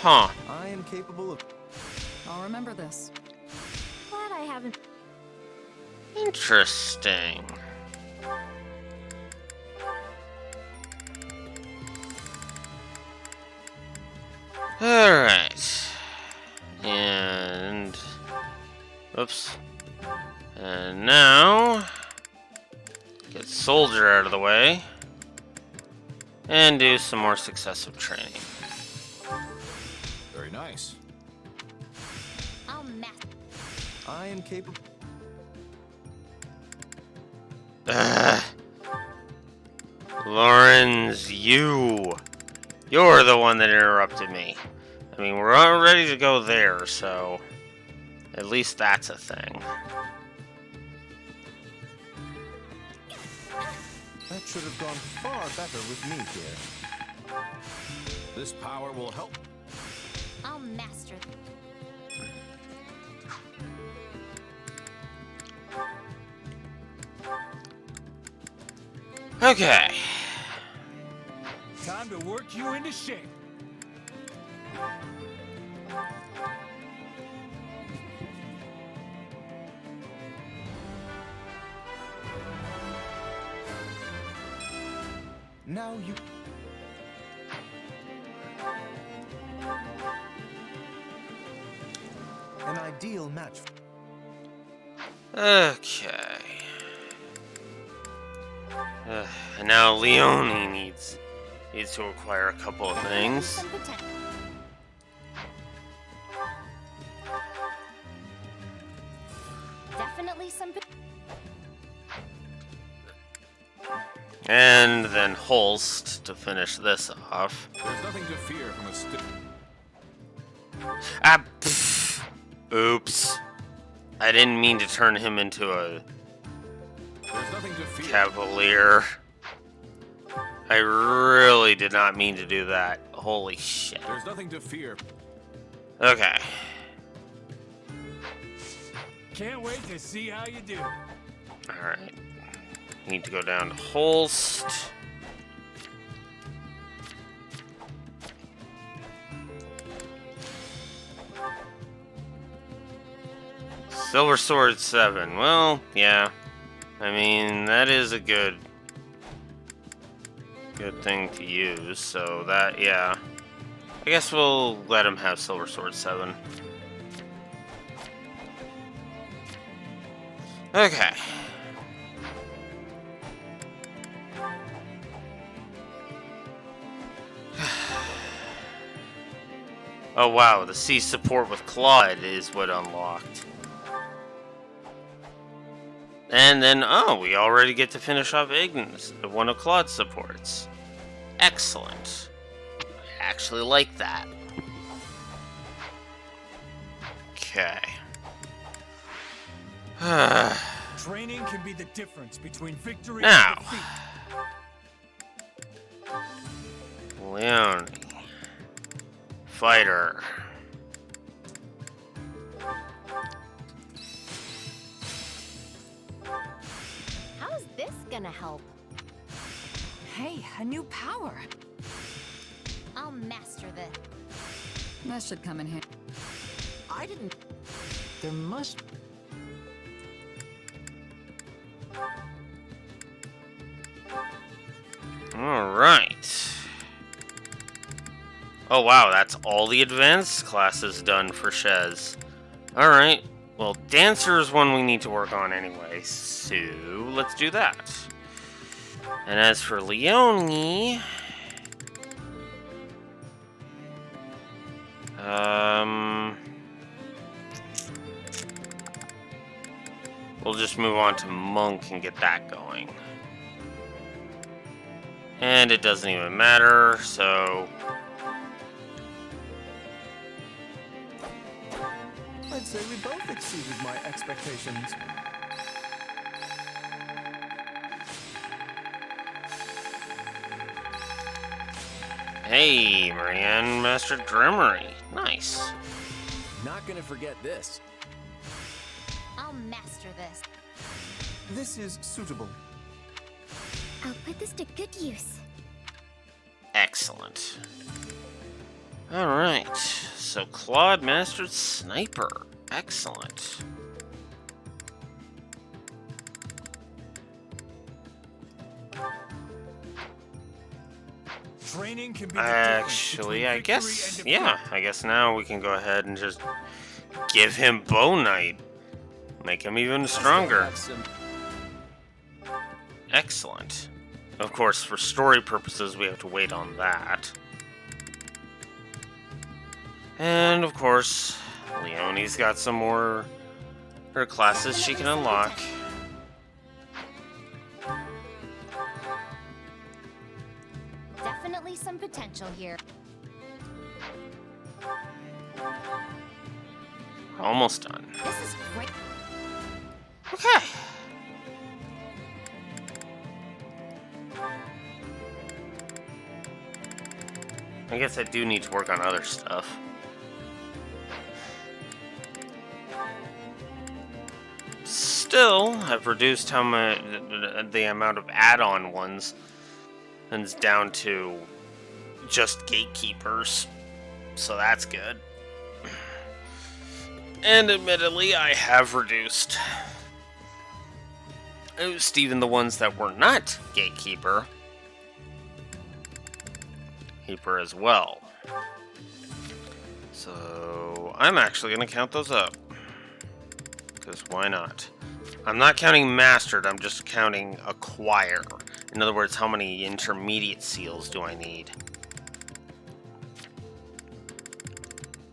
S1: Huh.
S6: I am capable of...
S9: I'll remember this.
S10: Glad I haven't.
S1: Interesting. Alright. And... Oops. And now... Get Soldier out of the way. And do some more successive training.
S21: Very nice.
S10: I'll mess.
S6: I am capable...
S1: Lawrence, you're the one that interrupted me. I mean, we're all ready to go there, so at least that's a thing.
S6: That should have gone far better with me here.
S21: This power will help.
S10: I'll master.
S1: Okay.
S18: Time to work you into shape.
S6: Now you... An ideal match.
S1: Okay. And now Leone needs to acquire a couple of things.
S10: Some potential. Definitely some.
S1: And then Holst to finish this off.
S21: There's nothing to fear from a stick.
S1: Ah, pff. Oops. I didn't mean to turn him into a
S21: There's nothing to fear.
S1: cavalier. I really did not mean to do that. Holy shit.
S21: There's nothing to fear.
S1: Okay.
S18: Can't wait to see how you do.
S1: Alright. Need to go down to Holst. Silver Sword 7. Well, yeah. I mean, that is a good thing to use. So that, yeah. I guess we'll let him have Silver Sword 7. Okay. Oh wow, the C support with Claude is what unlocked. And then, oh, we already get to finish off Ignis, one of Claude's supports. Excellent. I actually like that. Okay.
S18: Training can be the difference between victory
S1: Now.
S18: and defeat.
S1: Leone. Fighter.
S10: How's this gonna help?
S9: Hey, a new power.
S10: I'll master this.
S9: That should come in handy.
S23: I didn't... There must...
S1: Alright. Oh wow, that's all the advanced classes done for Shez. Alright, well, Dancer is one we need to work on anyway, so let's do that. And as for Leone... we'll just move on to Monk and get that going. And it doesn't even matter, so...
S6: I'd say we both exceeded my expectations.
S1: Hey, Marianne mastered Dreamery. Nice.
S3: Not gonna forget this.
S10: I'll master this.
S6: This is suitable.
S2: I'll put this to good use.
S1: Excellent. Alright, so Claude mastered Sniper. Excellent.
S18: Training can be the
S1: Actually, I guess, yeah, I guess now we can go ahead and just give him Bow Knight. Make him even stronger. Excellent. Of course, for story purposes, we have to wait on that. And, of course, Leonie's got some more her classes she can unlock.
S10: Definitely some potential here.
S1: Almost done.
S10: This is great.
S1: Okay. I guess I do need to work on other stuff. Still, I've reduced how much the amount of add-on ones, and it's down to just gatekeepers, so that's good. And admittedly, I have reduced even the ones that were not gatekeeper as well. So I'm actually going to count those up, because why not? I'm not counting mastered, I'm just counting acquire. In other words, how many intermediate seals do I need?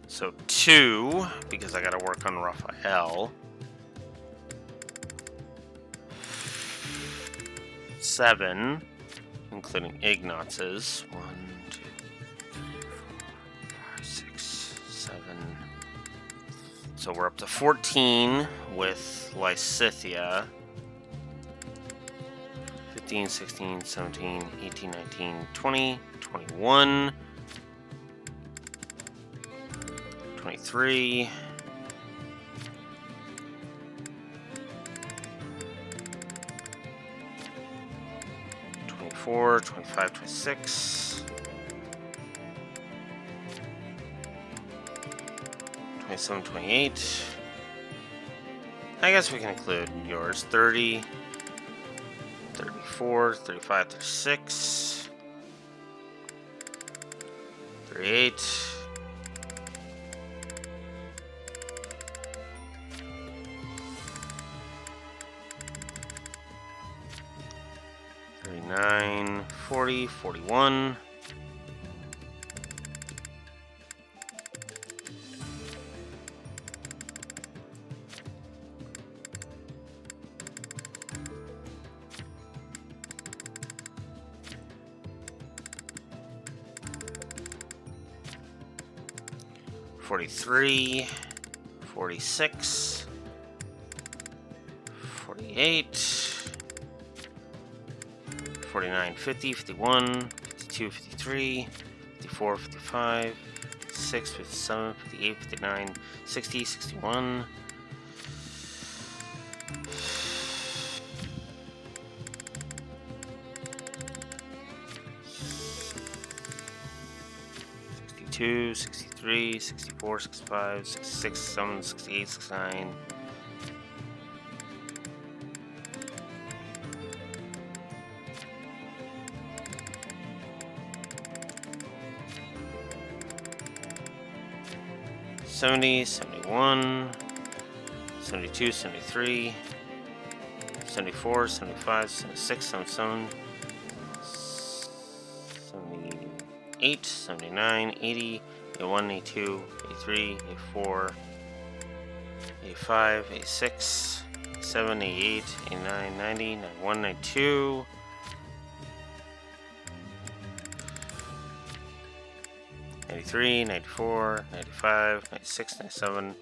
S1: So 2, because I gotta work on Raphael. 7, including Ignaz's. 1, 2, 3, 4, 5, 6, 7. So we're up to 14 with Lysithia. 15, 16, 17, 18, 19, 20, 21, 23, 24, 25, 26, 27, 28. I guess we can include yours. 30, 34, 35, 36, 38, 39, 40, 41, 43, 46, 48, 49, 50, 51, 52, 53, 54, 55, 56, 57, 58, 59, 60, 61, 62, 63, 64, 65, 66, 67, 68, 69. $70, $71, $72, $73, $74, $75, $76, $77, $78, $79, $80, $81, $82, $83, $84, $85, $86, 97, 88, 89, 90, 91, 92. 93, 94, 95, 96, 97,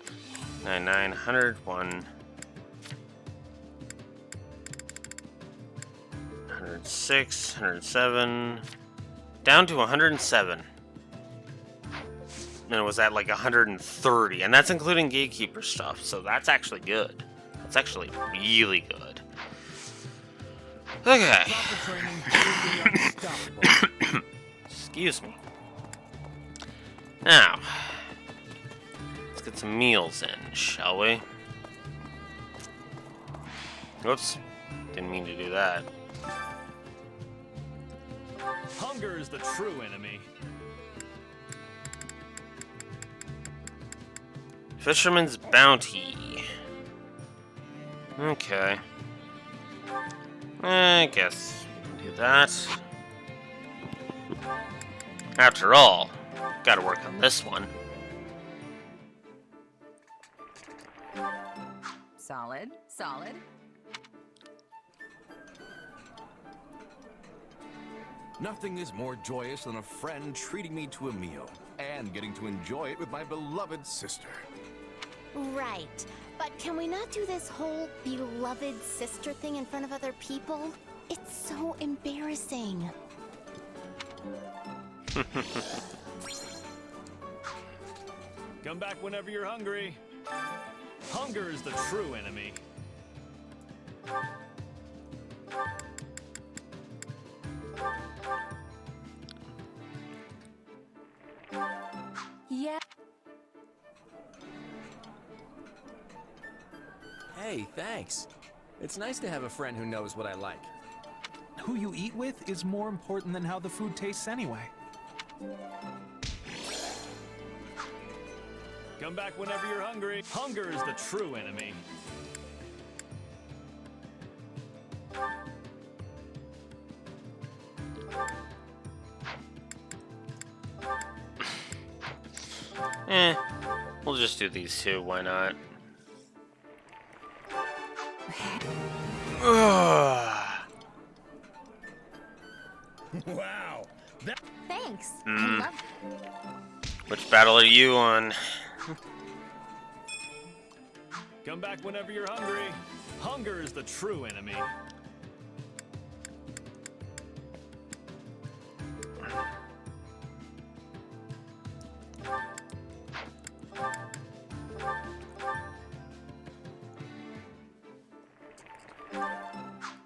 S1: 99, 100, 106, 107, down to 107. And it was at like 130, and that's including gatekeeper stuff, so that's actually good. That's actually really good. Okay. Excuse me. Now, let's get some meals in, shall we? Whoops. Didn't mean to do that.
S12: Hunger is the true enemy.
S1: Fisherman's Bounty. Okay. I guess we can do that. After all, gotta work on this one.
S16: Solid, solid.
S21: Nothing is more joyous than a friend treating me to a meal, and getting to enjoy it with my beloved sister.
S10: Right. But can we not do this whole beloved sister thing in front of other people? It's so embarrassing.
S12: Come back whenever you're hungry. Hunger is the true enemy.
S16: Yeah.
S3: Hey, thanks. It's nice to have a friend who knows what I like.
S12: Who you eat with is more important than how the food tastes anyway. Come back whenever you're hungry. Hunger is the true enemy.
S1: We'll just do these two, why not?
S18: Wow.
S10: Thanks.
S1: Mm.
S10: I love
S1: Which battle are you on?
S12: Come back whenever you're hungry. Hunger is the true enemy.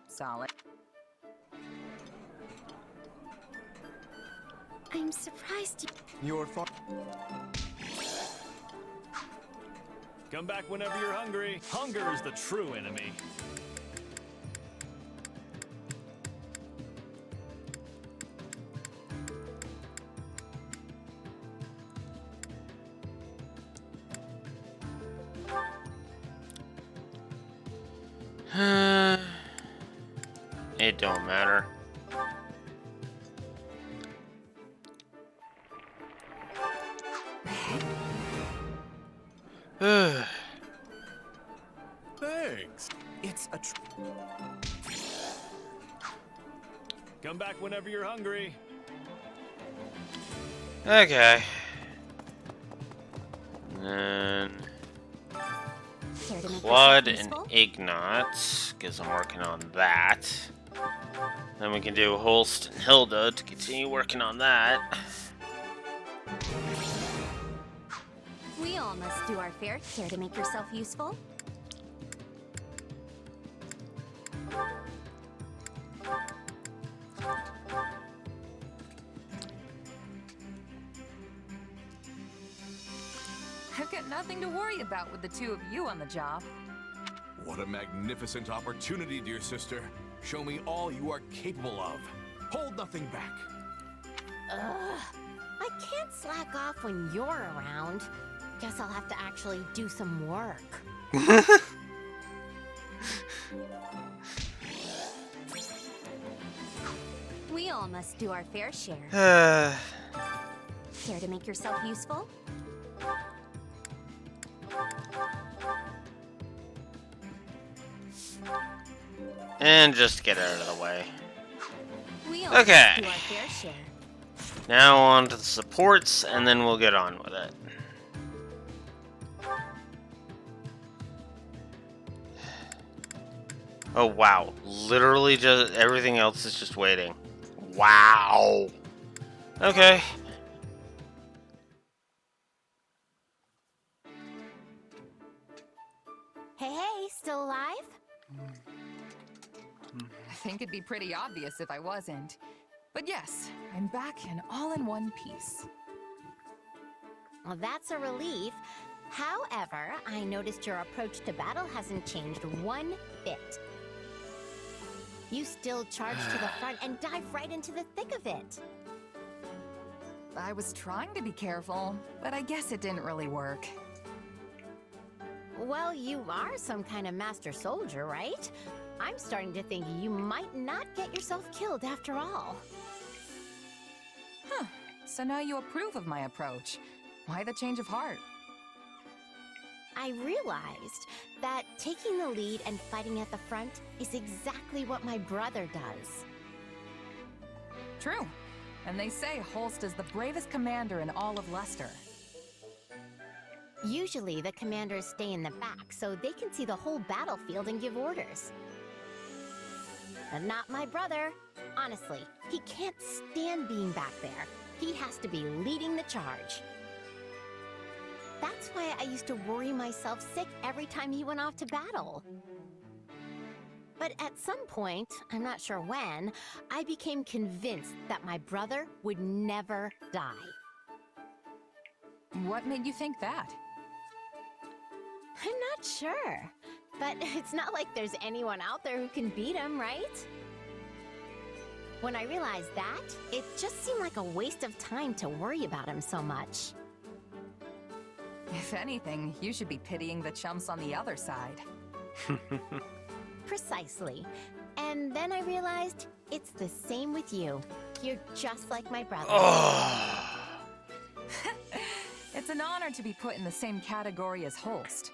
S16: Solid.
S10: I'm surprised
S6: Your thought.
S12: Come back whenever you're hungry. Hunger is the true enemy.
S1: It don't matter.
S12: Thanks. It's a Come back whenever you're hungry.
S1: Okay. And then Claude and Ignat, because I'm working on that. Then we can do Holst and Hilda to continue working on that.
S10: we all must do our fair share to make yourself useful.
S16: I've got nothing to worry about with the two of you on the job.
S21: What a magnificent opportunity, dear sister. Show me all you are capable of. Hold nothing back.
S10: Ugh. I can't slack off when you're around. Guess I'll have to actually do some work. We all must do our fair share. Care to make yourself useful?
S1: And just get out of the way.
S10: We all
S1: Okay.
S10: do our fair share.
S1: Now on to the supports, and then we'll get on with it. Oh wow, literally just everything else is just waiting. Wow. Okay.
S10: Hey, still alive?
S16: I think it'd be pretty obvious if I wasn't. But yes, I'm back and all in one piece.
S10: Well, that's a relief. However, I noticed your approach to battle hasn't changed one bit. You still charge to the front and dive right into the thick of it.
S16: I was trying to be careful, but I guess it didn't really work.
S10: Well, you are some kind of master soldier, right? I'm starting to think you might not get yourself killed after all.
S16: Huh, so now you approve of my approach. Why the change of heart?
S10: I realized that taking the lead and fighting at the front is exactly what my brother does.
S16: True. And they say Holst is the bravest commander in all of Leicester.
S10: Usually, the commanders stay in the back so they can see the whole battlefield and give orders. But not my brother. Honestly, he can't stand being back there. He has to be leading the charge. That's why I used to worry myself sick every time he went off to battle. But at some point, I'm not sure when, I became convinced that my brother would never die.
S16: What made you think that?
S10: I'm not sure. But it's not like there's anyone out there who can beat him, right? When I realized that, it just seemed like a waste of time to worry about him so much.
S16: If anything, you should be pitying the chumps on the other side.
S10: Precisely. And then I realized it's the same with you. You're just like my brother.
S16: It's an honor to be put in the same category as Holst.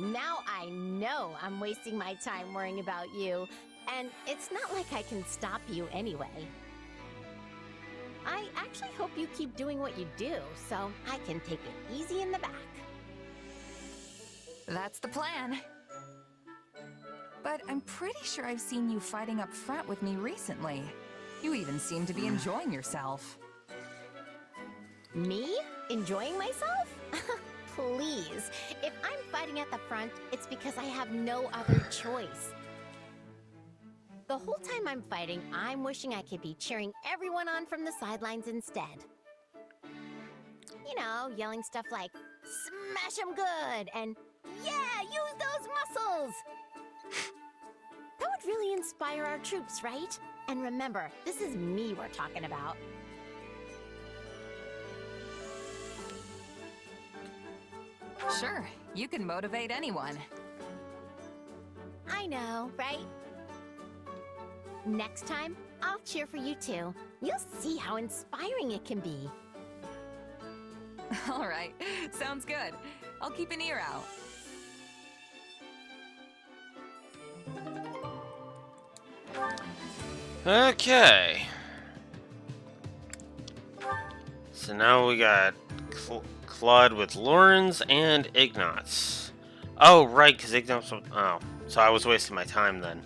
S10: Now I know I'm wasting my time worrying about you, and it's not like I can stop you anyway. I actually hope you keep doing what you do, so I can take it easy in the back.
S16: That's the plan. But I'm pretty sure I've seen you fighting up front with me recently. You even seem to be enjoying yourself.
S10: Me? Enjoying myself? Please. If I'm fighting at the front, it's because I have no other choice. The whole time I'm fighting, I'm wishing I could be cheering everyone on from the sidelines instead. You know, yelling stuff like, "Smash 'em good!" and "Yeah, use those muscles!" That would really inspire our troops, right? And remember, this is me we're talking about.
S16: Sure, you can motivate anyone.
S10: I know, right? Next time, I'll cheer for you too. You'll see how inspiring it can be.
S16: All right, sounds good. I'll keep an ear out.
S1: Okay. So now we got Claude with Lawrence and Ignatz. Oh, right, because Ignatz... Oh, so I was wasting my time then.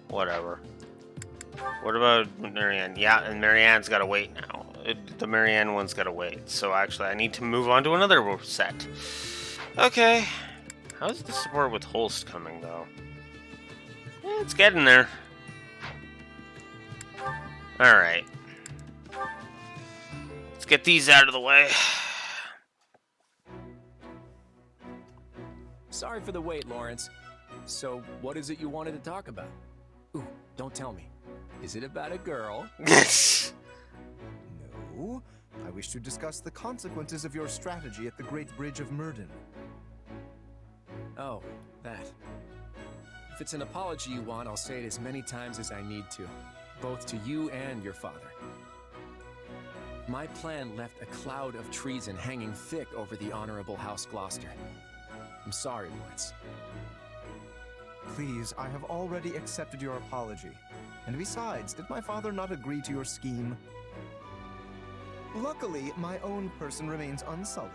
S1: Whatever. What about Marianne? Yeah, and Marianne's got to wait now. The Marianne one's got to wait. So actually, I need to move on to another set. Okay. How's the support with Holst coming, though? It's getting there. Alright. Let's get these out of the way.
S3: Sorry for the wait, Lawrence. So, what is it you wanted to talk about? Ooh, don't tell me. Is it about a girl?
S6: No. I wish to discuss the consequences of your strategy at the Great Bridge of Murden.
S3: Oh, that. If it's an apology you want, I'll say it as many times as I need to. Both to you and your father. My plan left a cloud of treason hanging thick over the Honorable House Gloucester. I'm sorry, Lawrence.
S6: Please, I have already accepted your apology. And besides, did my father not agree to your scheme? Luckily, my own person remains unsullied,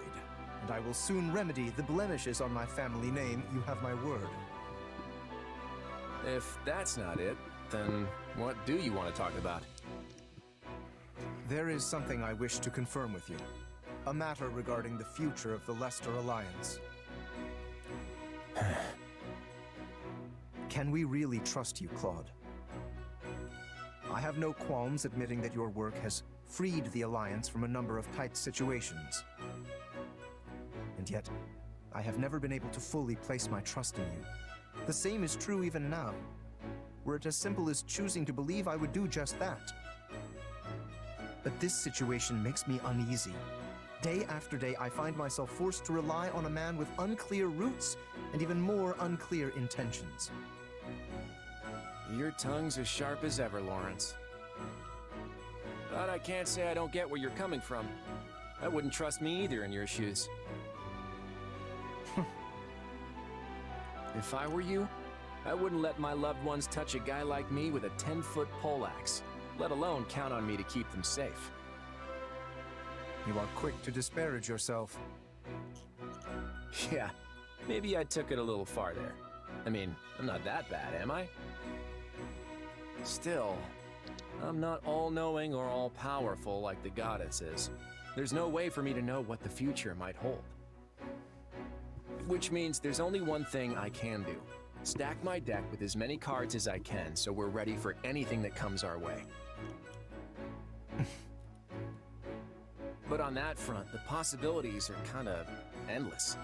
S6: and I will soon remedy the blemishes on my family name. You have my word.
S3: If that's not it, then what do you want to talk about?
S6: There is something I wish to confirm with you. A matter regarding the future of the Leicester Alliance. Can we really trust you, Claude? I have no qualms admitting that your work has freed the Alliance from a number of tight situations. And yet, I have never been able to fully place my trust in you. The same is true even now. Were it as simple as choosing to believe, I would do just that. But this situation makes me uneasy. Day after day, I find myself forced to rely on a man with unclear roots and even more unclear intentions.
S3: Your tongue's as sharp as ever, Lawrence. But I can't say I don't get where you're coming from. I wouldn't trust me either in your shoes. If I were you, I wouldn't let my loved ones touch a guy like me with a 10-foot poleaxe, let alone count on me to keep them safe.
S6: You are quick to disparage yourself.
S3: Yeah, maybe I took it a little far there. I mean, I'm not that bad, am I? Still, I'm not all-knowing or all-powerful like the goddess is. There's no way for me to know what the future might hold. Which means there's only one thing I can do. Stack my deck with as many cards as I can so we're ready for anything that comes our way. But on that front, the possibilities are kinda endless.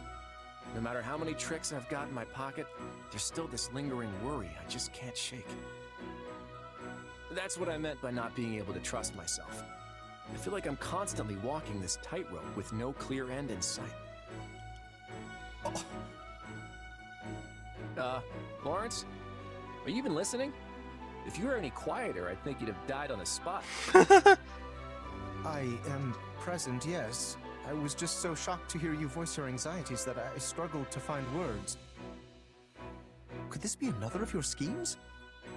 S3: No matter how many tricks I've got in my pocket, there's still this lingering worry I just can't shake. That's what I meant by not being able to trust myself. I feel like I'm constantly walking this tightrope with no clear end in sight. Lawrence? Are you even listening? If you were any quieter, I think you'd have died on the spot.
S6: I am present, yes. I was just so shocked to hear you voice your anxieties that I struggled to find words. Could this be another of your schemes?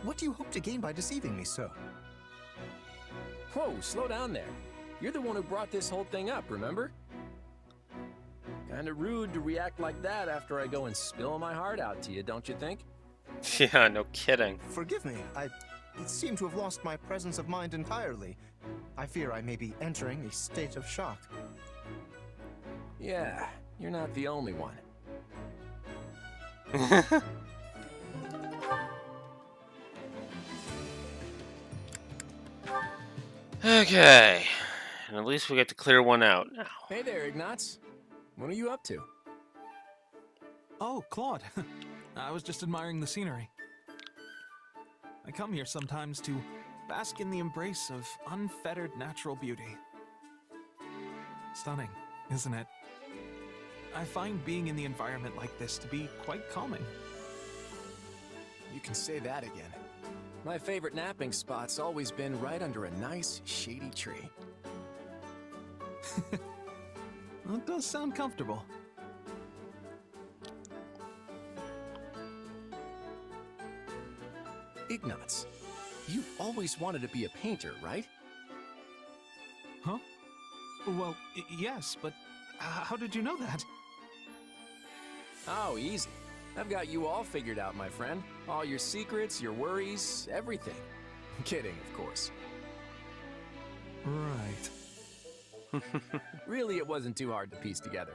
S6: What do you hope to gain by deceiving me so?
S3: Whoa, slow down there. You're the one who brought this whole thing up, remember? Kinda rude to react like that after I go and spill my heart out to you, don't you think?
S1: Yeah, no kidding.
S6: Forgive me, I seem to have lost my presence of mind entirely. I fear I may be entering a state of shock.
S3: Yeah, you're not the only one.
S1: Okay, and at least we get to clear one out now.
S3: Hey there, Ignatz. What are you up to?
S12: Oh, Claude. I was just admiring the scenery. I come here sometimes to bask in the embrace of unfettered natural beauty. Stunning, isn't it? I find being in the environment like this to be quite calming.
S3: You can say that again. My favorite napping spot's always been right under a nice, shady tree.
S12: Well, it does sound comfortable.
S3: Ignatz, you always wanted to be a painter, right?
S12: Huh? Well, yes, but how did you know that?
S3: Oh, easy. I've got you all figured out, my friend. All your secrets, your worries, everything. Kidding, of course.
S12: Right.
S3: Really, it wasn't too hard to piece together.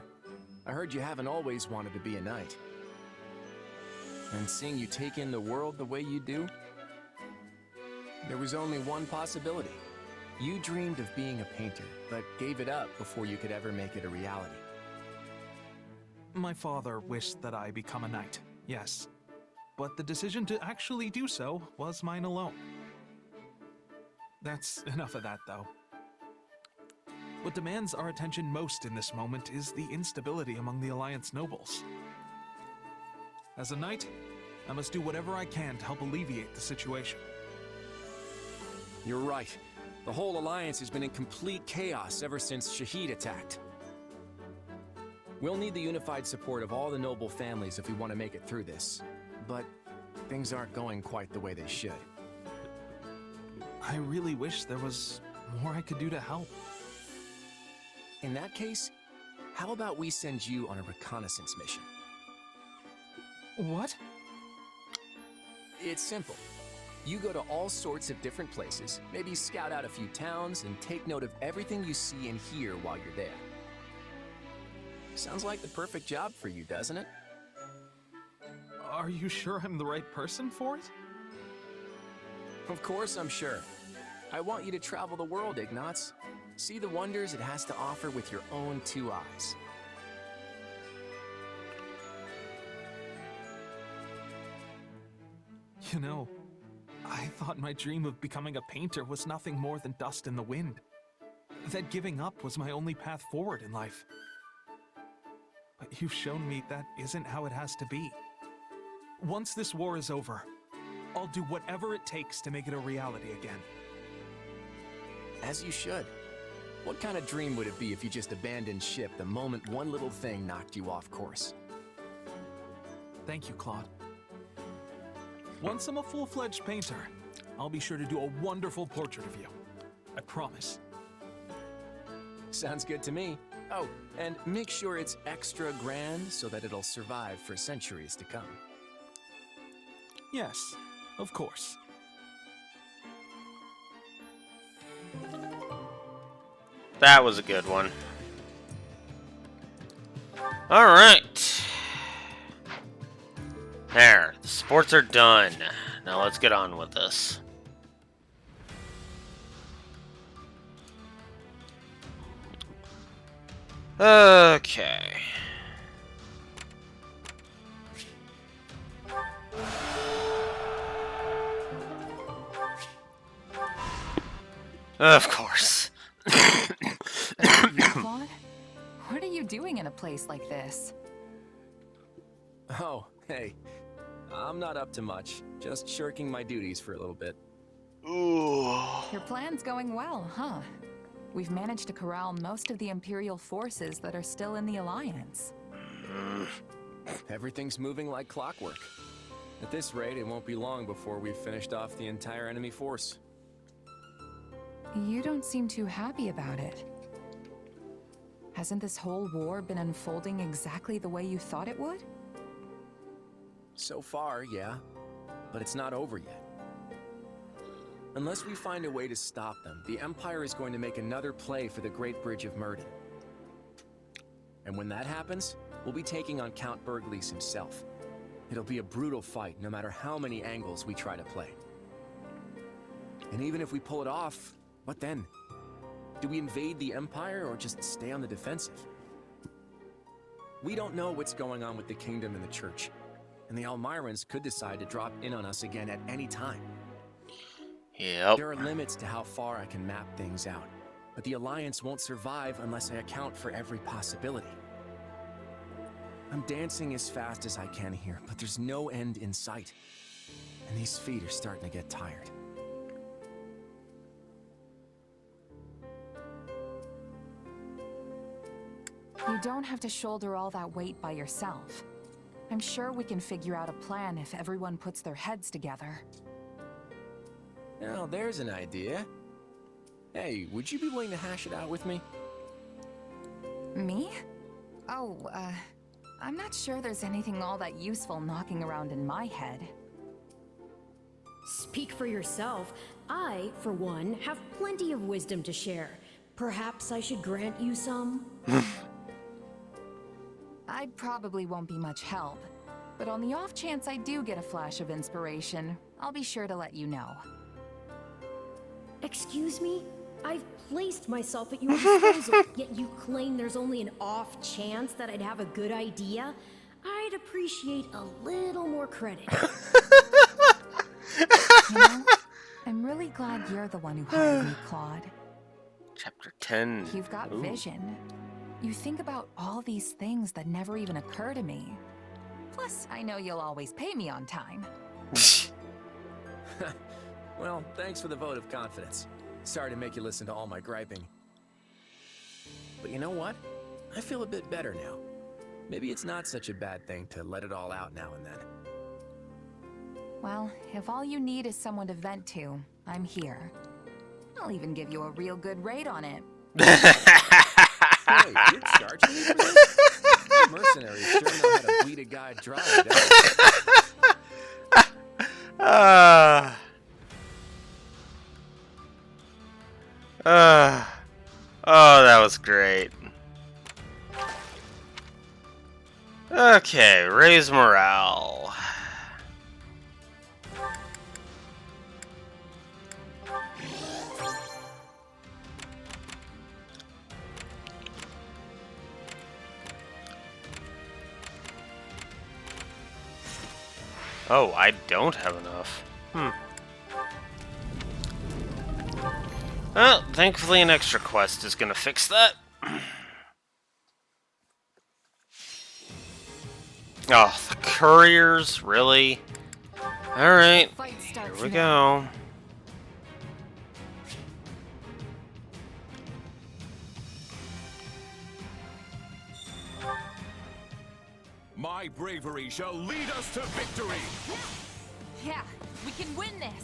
S3: I heard you haven't always wanted to be a knight. And seeing you take in the world the way you do, there was only one possibility. You dreamed of being a painter, but gave it up before you could ever make it a reality.
S12: My father wished that I become a knight, yes. But the decision to actually do so was mine alone. That's enough of that, though. What demands our attention most in this moment is the instability among the Alliance nobles. As a knight, I must do whatever I can to help alleviate the situation.
S3: You're right. The whole Alliance has been in complete chaos ever since Shahid attacked. We'll need the unified support of all the noble families if we want to make it through this. But things aren't going quite the way they should.
S12: I really wish there was more I could do to help.
S3: In that case, how about we send you on a reconnaissance mission?
S12: What?
S3: It's simple. You go to all sorts of different places, maybe scout out a few towns, and take note of everything you see and hear while you're there. Sounds like the perfect job for you, doesn't it?
S12: Are you sure I'm the right person for it?
S3: Of course I'm sure. I want you to travel the world, Ignatz. See the wonders it has to offer with your own two eyes.
S12: You know, I thought my dream of becoming a painter was nothing more than dust in the wind. That giving up was my only path forward in life. But you've shown me that isn't how it has to be. Once this war is over, I'll do whatever it takes to make it a reality again.
S3: As you should. What kind of dream would it be if you just abandoned ship the moment one little thing knocked you off course?
S12: Thank you, Claude. Once I'm a full-fledged painter, I'll be sure to do a wonderful portrait of you. I promise.
S3: Sounds good to me. Oh, and make sure it's extra grand so that it'll survive for centuries to come.
S12: Yes, of course.
S1: That was a good one. Alright. There, the sports are done. Now let's get on with this. Okay. Of course.
S16: Claude? What are you doing in a place like this?
S3: Oh, hey. I'm not up to much. Just shirking my duties for a little bit.
S1: Ooh.
S16: Your plan's going well, huh? We've managed to corral most of the Imperial forces that are still in the Alliance.
S3: Everything's moving like clockwork. At this rate, it won't be long before we've finished off the entire enemy force.
S16: You don't seem too happy about it. Hasn't this whole war been unfolding exactly the way you thought it would?
S3: So far, yeah. But it's not over yet. Unless we find a way to stop them, the Empire is going to make another play for the Great Bridge of Murden. And when that happens, we'll be taking on Count Bergliez himself. It'll be a brutal fight, no matter how many angles we try to play. And even if we pull it off, what then? Do we invade the Empire or just stay on the defensive? We don't know what's going on with the Kingdom and the Church, and the Almirans could decide to drop in on us again at any time.
S1: Yep.
S3: There are limits to how far I can map things out, but the Alliance won't survive unless I account for every possibility. I'm dancing as fast as I can here, but there's no end in sight, and these feet are starting to get tired.
S16: You don't have to shoulder all that weight by yourself. I'm sure we can figure out a plan if everyone puts their heads together.
S3: Now, there's an idea. Hey, would you be willing to hash it out with me?
S16: Me? Oh, I'm not sure there's anything all that useful knocking around in my head.
S14: Speak for yourself. I, for one, have plenty of wisdom to share. Perhaps I should grant you some?
S16: I probably won't be much help, but on the off chance I do get a flash of inspiration, I'll be sure to let you know.
S14: Excuse me? I've placed myself at your disposal, yet you claim there's only an off chance that I'd have a good idea? I'd appreciate a little more credit.
S16: You know, I'm really glad you're the one who hired me, Claude.
S1: Chapter 10.
S16: You've got
S1: Ooh.
S16: vision. You think about all these things that never even occur to me. Plus, I know you'll always pay me on time.
S3: Well, thanks for the vote of confidence. Sorry to make you listen to all my griping. But you know what? I feel a bit better now. Maybe it's not such a bad thing to let it all out now and then.
S16: Well, if all you need is someone to vent to, I'm here. I'll even give you a real good rate on it.
S3: Wait, you're charging me for this? You mercenaries sure know how to bleed a guy dry, don't
S1: Oh, that was great. Okay, raise morale. Oh, I don't have enough. Well, thankfully an extra quest is gonna fix that. Oh, the couriers? Really? Alright, here we go.
S11: My bravery shall lead us to victory!
S16: Yeah, we can win this!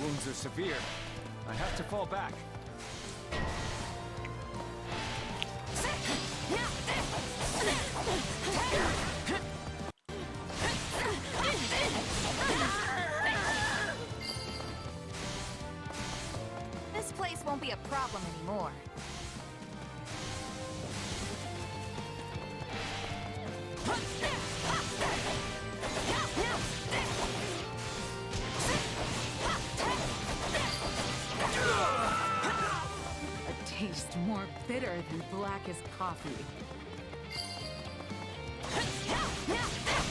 S17: Wounds are severe. I have to fall back.
S16: This place won't be a problem anymore.
S8: A taste more bitter than blackest coffee.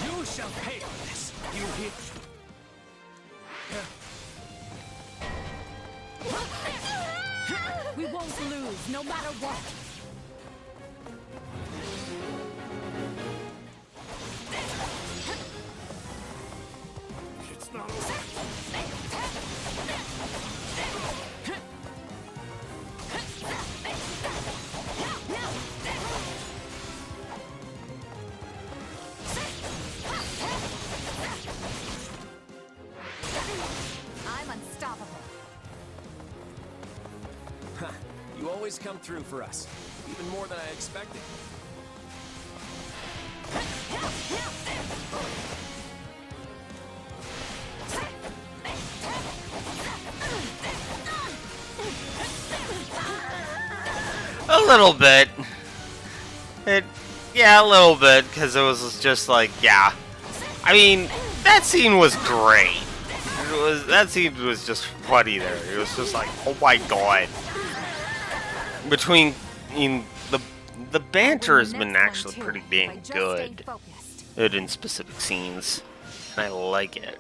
S18: You shall pay for this, you hear?
S7: We won't lose, no matter what.
S18: It's not over.
S16: I'm unstoppable.
S3: Ha! You always come through for us. Even more than I expected.
S1: A little bit. Yeah, a little bit, because it was just like, yeah. I mean, that scene was great. That scene was just funny there. It was just like, oh my god. Between, the banter has been actually pretty dang good. In specific scenes. And I like it.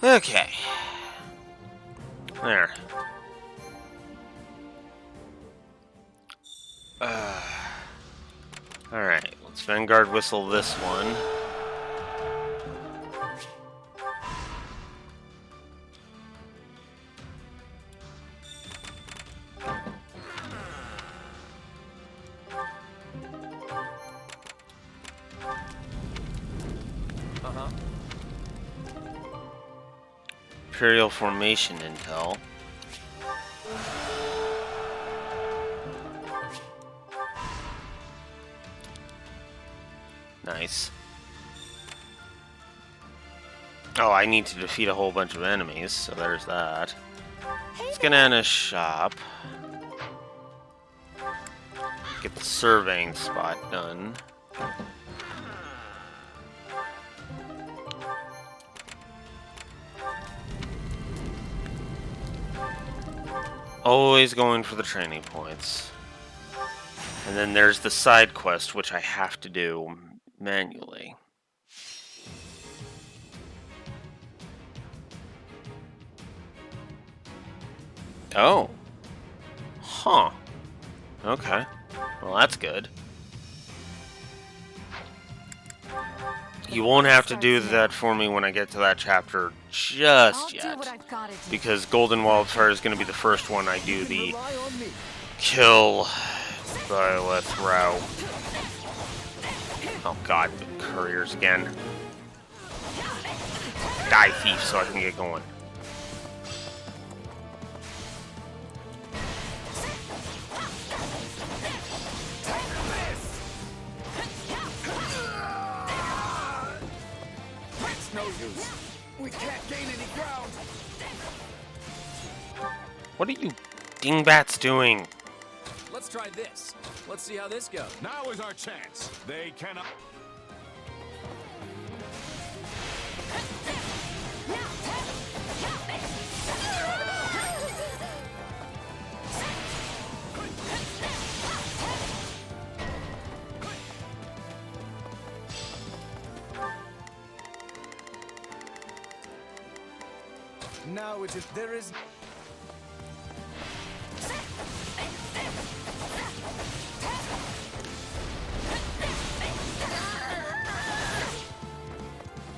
S1: Okay. There. Alright, let's Vanguard whistle this one. Imperial formation intel. Nice. Oh, I need to defeat a whole bunch of enemies, so there's that. Let's get in a shop. Get the surveying spot done. Always going for the training points. And then there's the side quest, which I have to do manually. Oh. Huh. Okay. Well, that's good. You won't have to do that for me when I get to that chapter just yet. Because Golden Wildfire is going to be the first one I do the kill with row. Oh god, couriers again. Die, thief, so I can get going.
S11: It's no use. We can't gain any ground.
S1: What are you dingbats doing?
S3: Let's try this. Let's see how this goes.
S18: Now is our chance. They cannot.
S6: Now it is. There is.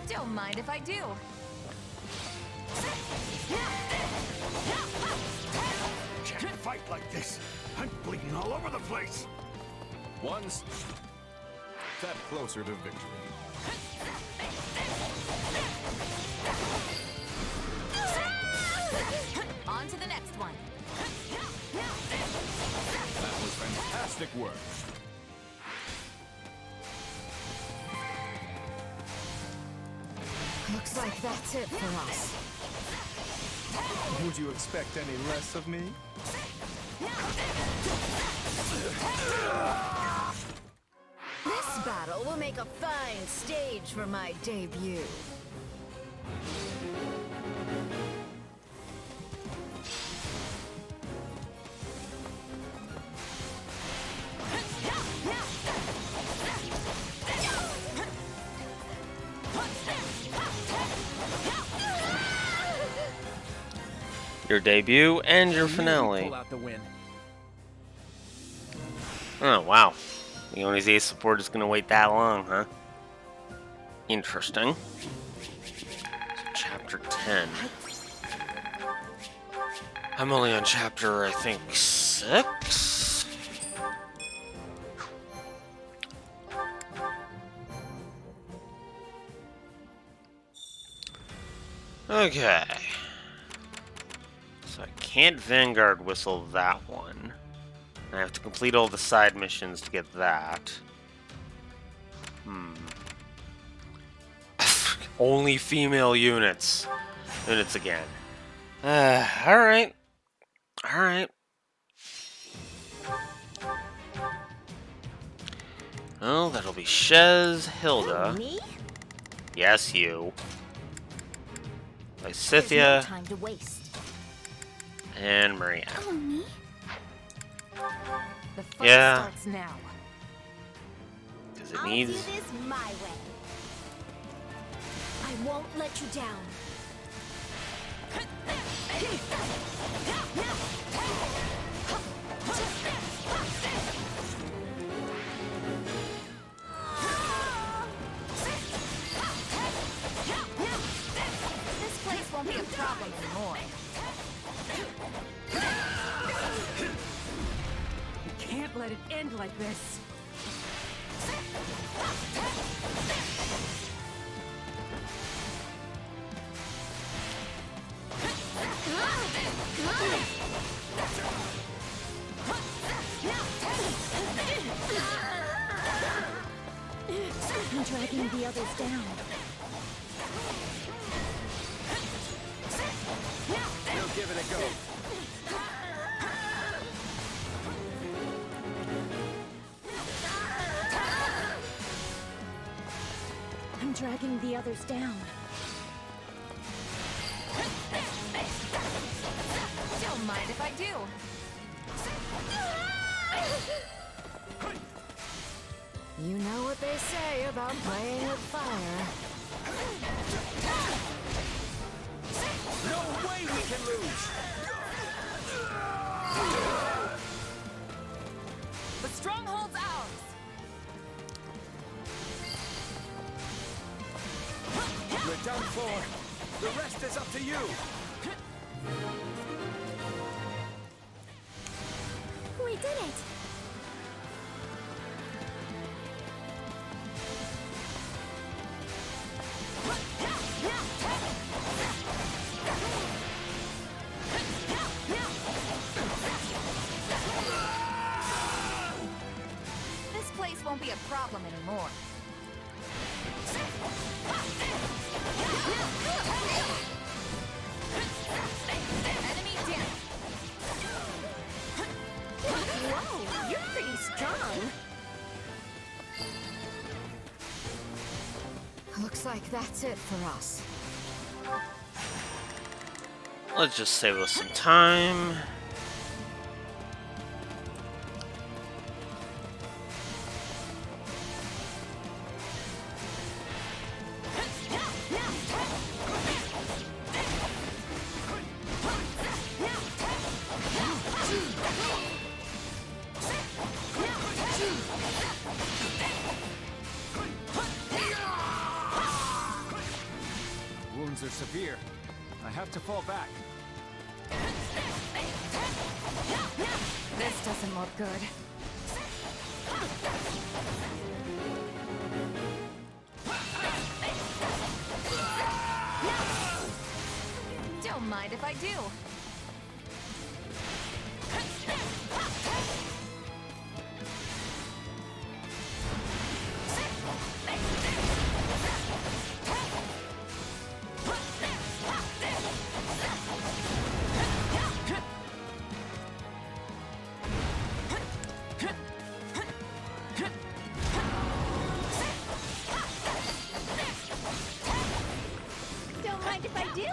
S16: Don't mind if I do.
S18: Can't fight like this. I'm bleeding all over the place.
S21: One step closer to victory.
S16: On to the next one.
S21: That was fantastic work.
S8: Looks like that's it for us.
S6: Would you expect any less of me?
S13: This battle will make a fine stage for my debut.
S1: Your debut and your finale.
S3: Pull out the win.
S1: Oh, wow. The Oni's Ace support is going to wait that long, huh? Interesting. Chapter 10. I'm only on chapter, I think, 6? Okay. So I can't Vanguard Whistle that one. I have to complete all the side missions to get that. Only female units. Units again. Alright. Alright. Well, that'll be Shez, Hilda.
S10: Me?
S1: Yes, you.
S10: There's
S1: Lysithia.
S10: no time to waste.
S1: And Maria.
S10: Oh, me?
S16: The fight
S1: Yeah.
S16: starts now.
S1: Because it
S10: I'll
S1: needs.
S10: do this my way.
S14: I won't let you down.
S16: This place won't be a problem anymore.
S14: You can't let it end like this.
S2: I'm dragging the others down. dragging the others down.
S16: Don't mind if I do.
S2: You know what they say about playing with fire.
S18: No way we can lose!
S16: The stronghold's ours!
S18: We're done for. The rest is up to you.
S2: We did it!
S16: This place won't be a problem anymore. Enemy down.
S2: Whoa, you're pretty strong.
S8: Looks like that's it for us.
S1: Let's just save us some time.
S18: Wounds are severe. I have to fall back.
S16: This doesn't look good. Don't mind if I do.
S2: Don't mind if I do.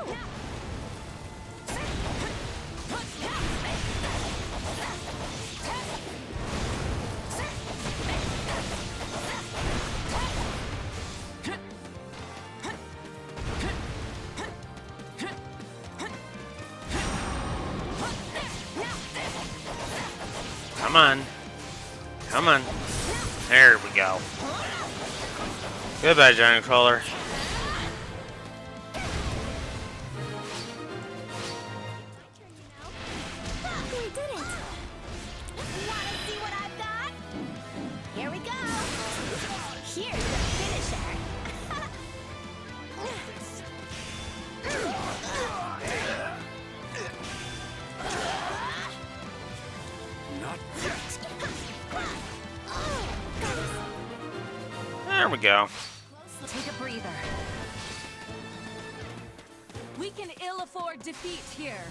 S1: Come on. Come on. There we go. Goodbye, giant crawler.
S2: We did it!
S10: Wanna see what I've got? Here we go! Here's the finisher!
S18: Not yet.
S1: There we go.
S16: Take a breather. We can ill afford defeat here.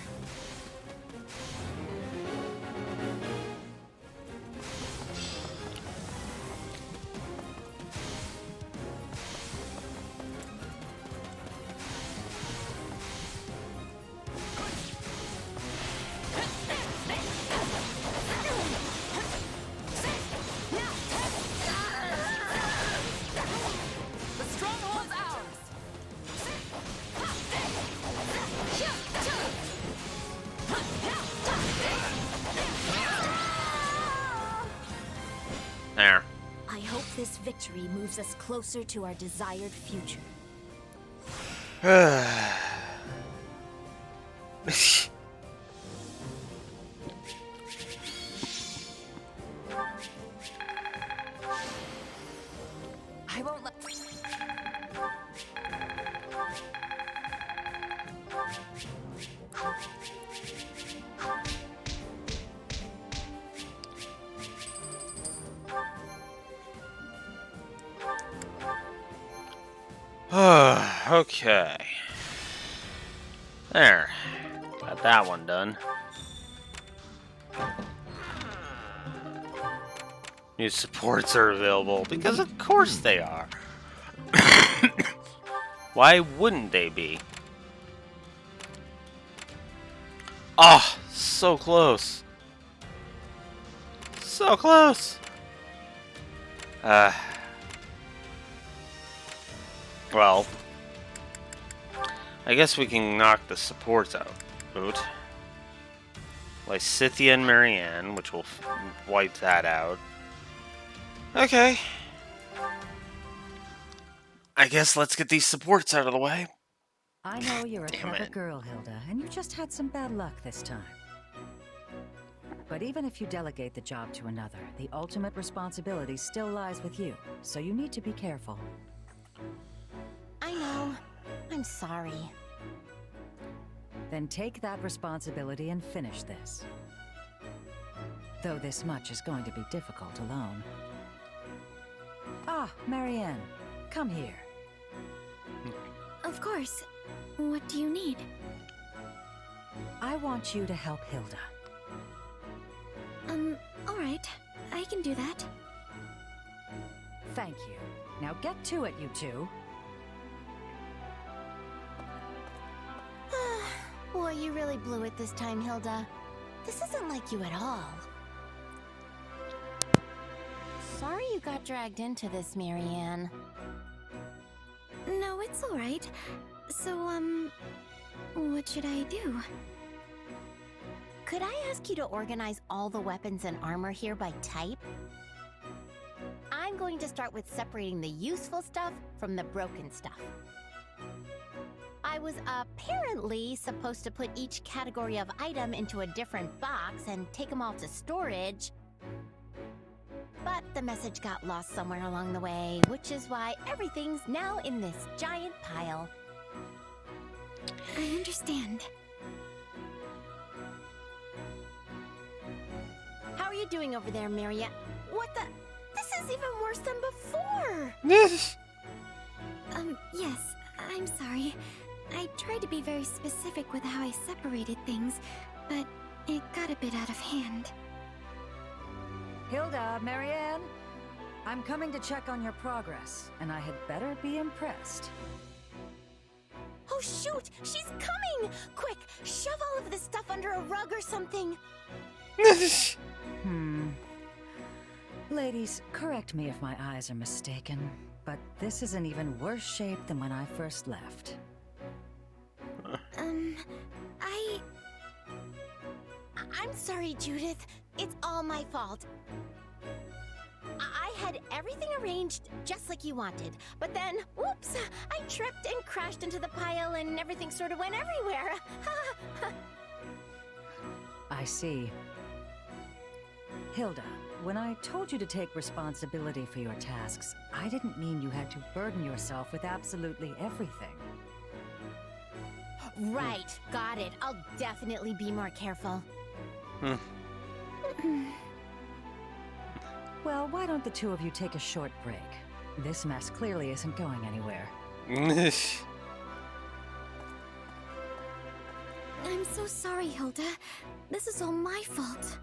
S16: The stronghold's ours.
S1: There.
S20: I hope this victory moves us closer to our desired future.
S16: I won't let...
S1: Okay. There. Got that one done. New supports are available, because of course they are. Why wouldn't they be? Ah, oh, so close. So close. Well, I guess we can knock the supports out. Lysithea and Marianne, which will wipe that out. Okay. I guess let's get these supports out of the way.
S23: I know you're a
S1: Damn
S23: clever
S1: it.
S23: girl, Hilda, and you just had some bad luck this time. But even if you delegate the job to another, the ultimate responsibility still lies with you, so you need to be careful.
S10: I know. I'm sorry.
S23: Then take that responsibility and finish this. Though this much is going to be difficult alone. Ah, Marianne, come here.
S2: Of course. What do you need?
S23: I want you to help Hilda.
S2: Alright. I can do that.
S23: Thank you. Now get to it, you two.
S10: Boy, you really blew it this time, Hilda. This isn't like you at all. Sorry you got dragged into this, Marianne.
S2: No, it's alright. So, what should I do?
S10: Could I ask you to organize all the weapons and armor here by type? I'm going to start with separating the useful stuff from the broken stuff. I was apparently supposed to put each category of item into a different box and take them all to storage. But the message got lost somewhere along the way, which is why everything's now in this giant pile.
S2: I understand.
S10: How are you doing over there, Maria? What the? This is even worse than before!
S2: Yes, I'm sorry. I tried to be very specific with how I separated things, but it got a bit out of hand.
S23: Hilda, Marianne, I'm coming to check on your progress, and I had better be impressed.
S10: Oh shoot! She's coming! Quick, shove all of this stuff under a rug or something!
S23: Ladies, correct me if my eyes are mistaken, but this is in even worse shape than when I first left.
S10: I'm sorry, Judith. It's all my fault. I had everything arranged just like you wanted, but then, whoops, I tripped and crashed into the pile and everything sort of went everywhere.
S23: I see. Hilda, when I told you to take responsibility for your tasks, I didn't mean you had to burden yourself with absolutely everything.
S10: Right, got it. I'll definitely be more careful.
S23: Well, why don't the two of you take a short break? This mess clearly isn't going anywhere.
S2: I'm so sorry, Hilda. This is all my fault.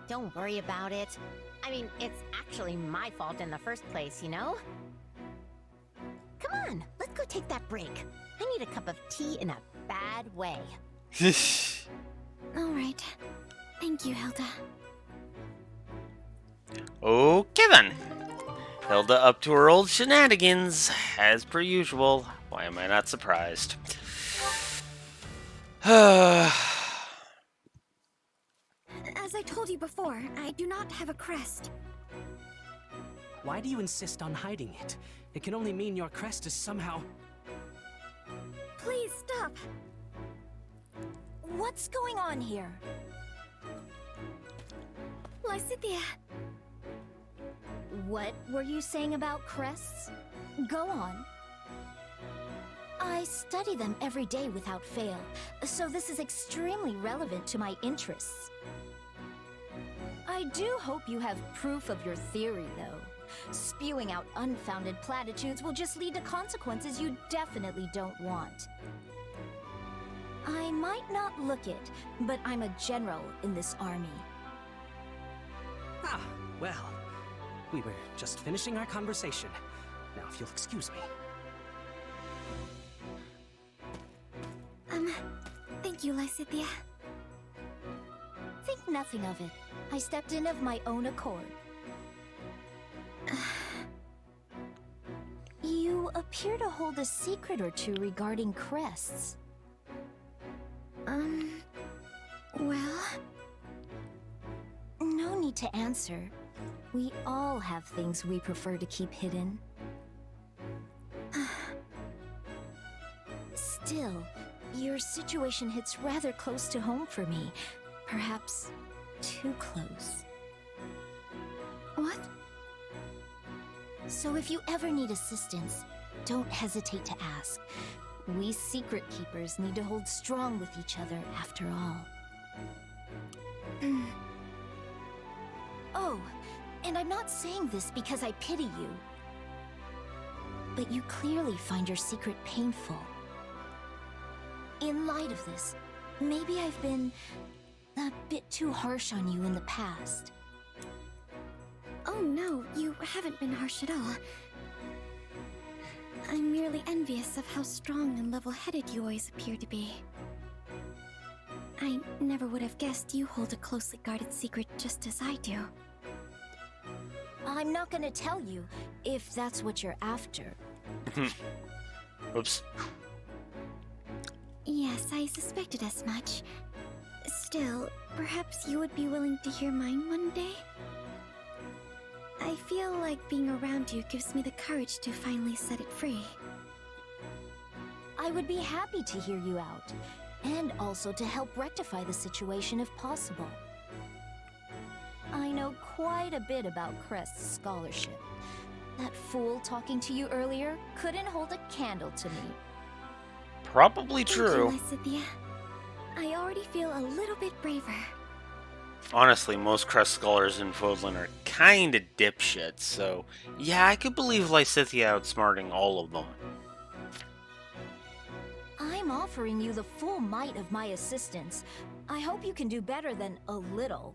S10: Don't worry about it. I mean, it's actually my fault in the first place, you know? Come on, let's go take that break. I need a cup of tea in a bad way.
S2: Alright. Thank you, Hilda.
S1: Okay then. Hilda up to her old shenanigans, as per usual. Why am I not surprised?
S2: As I told you before, I do not have a crest.
S4: Why do you insist on hiding it? It can only mean your crest is somehow...
S2: Please stop.
S20: What's going on here?
S2: Lysithea.
S20: What were you saying about crests? Go on. I study them every day without fail, so this is extremely relevant to my interests. I do hope you have proof of your theory, though. Spewing out unfounded platitudes will just lead to consequences you definitely don't want. I might not look it, but I'm a general in this army.
S4: Ah, well, we were just finishing our conversation. Now, if you'll excuse me.
S2: Thank you, Lysithia.
S20: Think nothing of it. I stepped in of my own accord. You appear to hold a secret or two regarding crests.
S2: Well...
S20: No need to answer. We all have things we prefer to keep hidden. Still, your situation hits rather close to home for me. Perhaps too close.
S2: What?
S20: So if you ever need assistance, don't hesitate to ask. We secret keepers need to hold strong with each other after all. Oh, and I'm not saying this because I pity you. But you clearly find your secret painful. In light of this, maybe I've been a bit too harsh on you in the past.
S2: Oh no, you haven't been harsh at all. I'm merely envious of how strong and level-headed you always appear to be. I never would have guessed you hold a closely guarded secret just as I do.
S20: I'm not gonna tell you, if that's what you're after.
S1: Oops.
S2: Yes, I suspected as much. Still, perhaps you would be willing to hear mine one day? I feel like being around you gives me the courage to finally set it free.
S20: I would be happy to hear you out, and also to help rectify the situation if possible. I know quite a bit about Crest's scholarship. That fool talking to you earlier couldn't hold a candle to me.
S1: Probably true.
S2: Thank you, Lysithia. I already feel a little bit braver.
S1: Honestly, most Crest scholars in Fodlan are kinda dipshits, so yeah, I could believe Lysithia outsmarting all of them.
S20: I'm offering you the full might of my assistance. I hope you can do better than a little.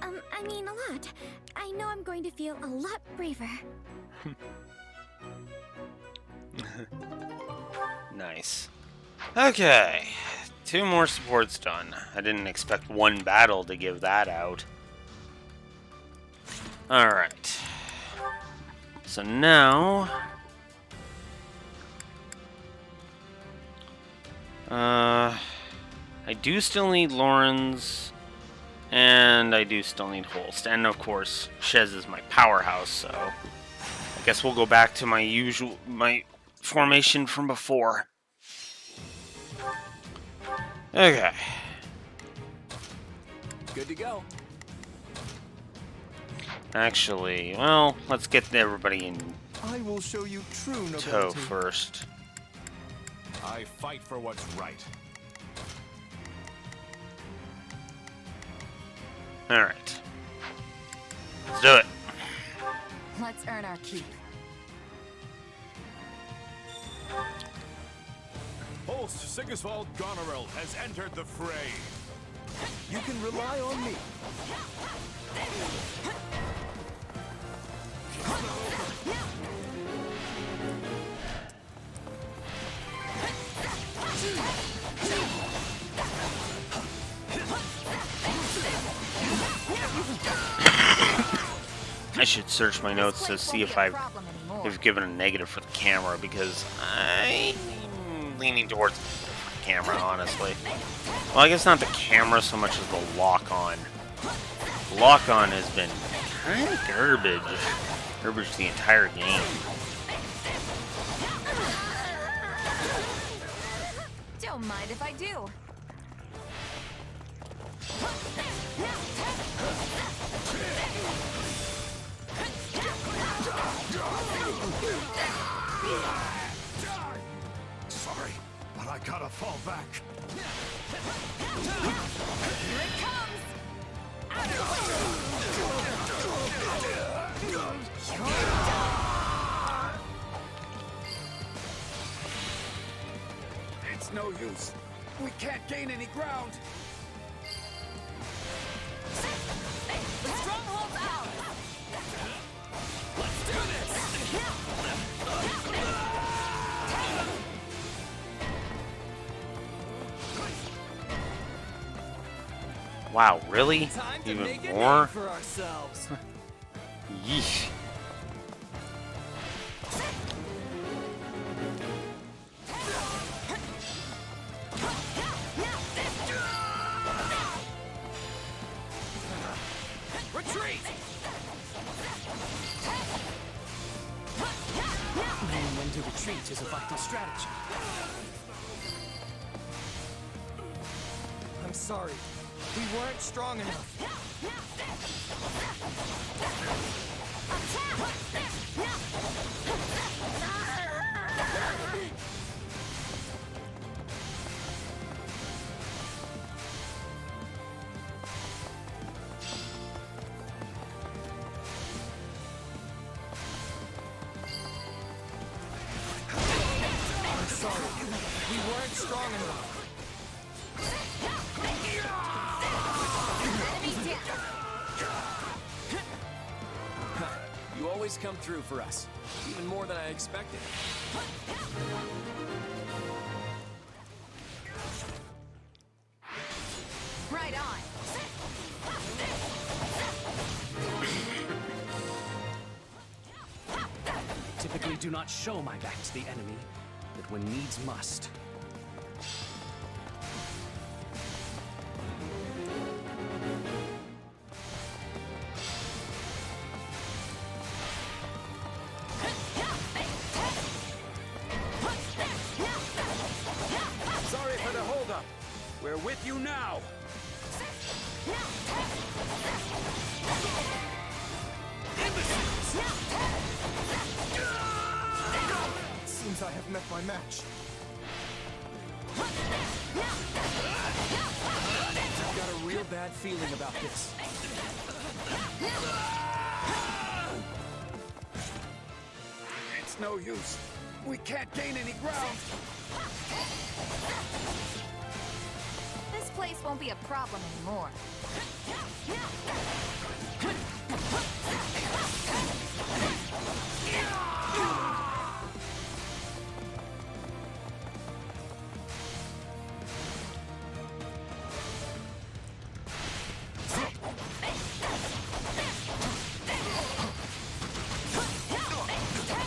S2: I mean a lot. I know I'm going to feel a lot braver.
S1: Nice. Okay, 2 more supports done. I didn't expect one battle to give that out. Alright. So now... I do still need Lauren's, and I do still need Holst. And of course, Shez is my powerhouse, so... I guess we'll go back to my formation from before. Okay.
S3: Good to go.
S1: Actually, well, let's get everybody in
S6: I will show you true
S1: tow
S6: nobility.
S1: first.
S21: I fight for what's right.
S1: Alright. Let's do it.
S16: Let's earn our keep.
S11: Holst Sigisvald Goneril has entered the fray.
S6: You can rely on me.
S1: I should search my notes to see if I've given a negative for the camera, because I'm leaning towards the camera, honestly. Well, I guess not the camera so much as the lock-on. The lock-on has been kind of garbage. Garbage the entire game.
S16: Don't mind if I do.
S11: Sorry, but I gotta fall back.
S16: Here it comes!
S18: It's no use. We can't gain any ground.
S16: The stronghold's out!
S11: Let's do this!
S1: Wow, really?
S3: Time to
S1: Even
S3: make a
S1: more?
S3: name for ourselves.
S1: Yeesh.
S3: Retreat!
S4: Knowing when to retreat is a vital strategy.
S3: I'm sorry. We weren't strong enough. I'm sorry. We weren't strong enough. You always come through for us, even more than I expected.
S16: Right on.
S4: Typically do not show my back to the enemy, but when needs must.
S18: Sorry for the holdup. We're with you now.
S6: Seems I have met my match.
S3: I've got a real bad feeling about this.
S18: It's no use. We can't gain any ground.
S16: This place won't be a problem anymore.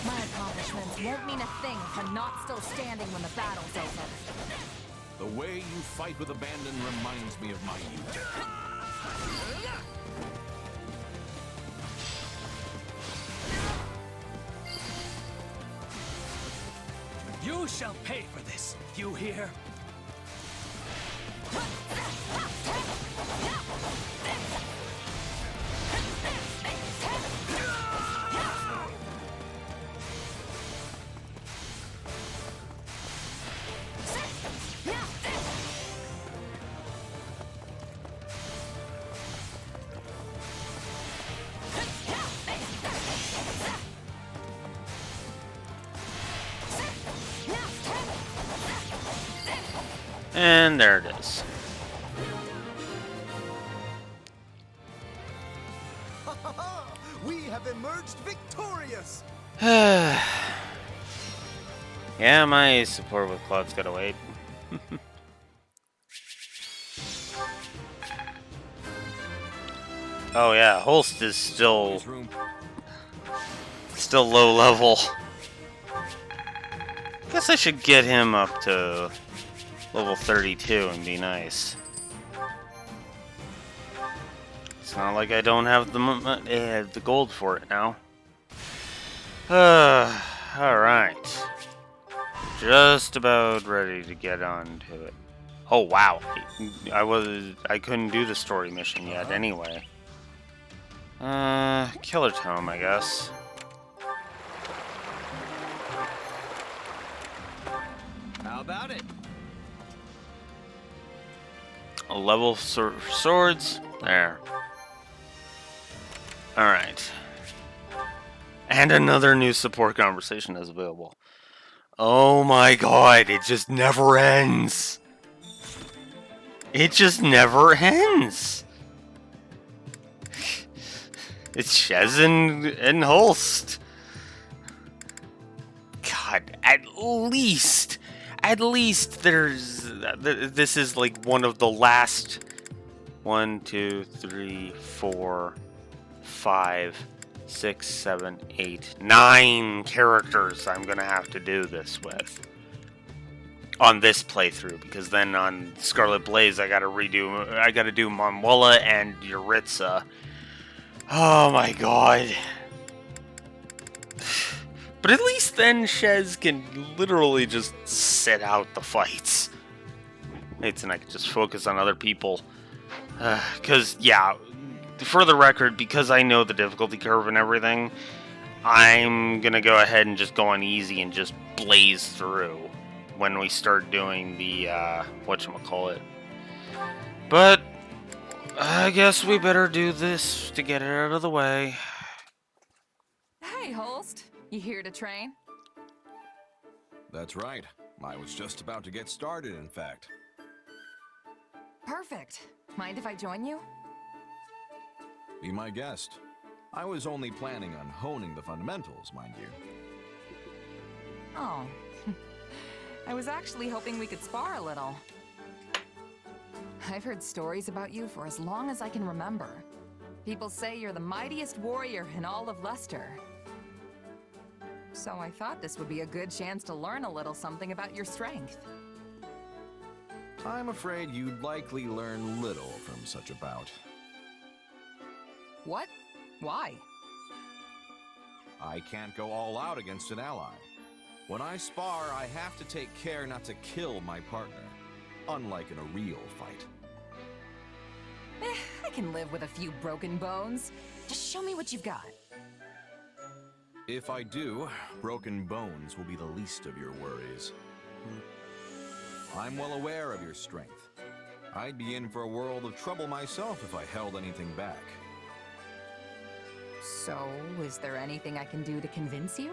S16: My accomplishments won't mean a thing if I'm not still standing when the battle's over.
S21: The way you fight with abandon reminds me of my youth.
S4: You shall pay for this, you hear?
S1: And there it is.
S6: We have emerged victorious!
S1: Yeah, my support with Claude's gotta wait. Oh yeah, Holst is still low level. Guess I should get him up to level 32 and be nice. It's not like I don't have the gold for it now. Alright. Just about ready to get on to it. Oh wow. I couldn't do the story mission yet anyway. Killer Tome, I guess.
S3: How about it?
S1: A level swords. There. Alright. And another new support conversation is available. Oh my god, it just never ends. It just never ends. It's Shez and Holst. God, at least there's this is like one of the last 1, 2, 3, 4, 5, 6, 7, 8, 9 characters I'm gonna have to do this with on this playthrough, because then on Scarlet Blaze I gotta do Mamulla and Yuritsa. Oh my god. But at least then Shez can literally just sit out the fights. And I can just focus on other people. Because, yeah, for the record, because I know the difficulty curve and everything, I'm gonna go ahead and just go on easy and just blaze through when we start doing the, whatchamacallit. But, I guess we better do this to get it out of the way.
S16: Hey, Holst. You here to train?
S21: That's right. I was just about to get started, in fact.
S16: Perfect. Mind if I join you?
S21: Be my guest. I was only planning on honing the fundamentals, mind you.
S16: Oh. I was actually hoping we could spar a little. I've heard stories about you for as long as I can remember. People say you're the mightiest warrior in all of Leicester. So I thought this would be a good chance to learn a little something about your strength.
S21: I'm afraid you'd likely learn little from such a bout.
S16: What? Why?
S21: I can't go all out against an ally. When I spar, I have to take care not to kill my partner, unlike in a real fight.
S16: I can live with a few broken bones. Just show me what you've got.
S21: If I do, broken bones will be the least of your worries. I'm well aware of your strength. I'd be in for a world of trouble myself if I held anything back.
S16: So, is there anything I can do to convince you?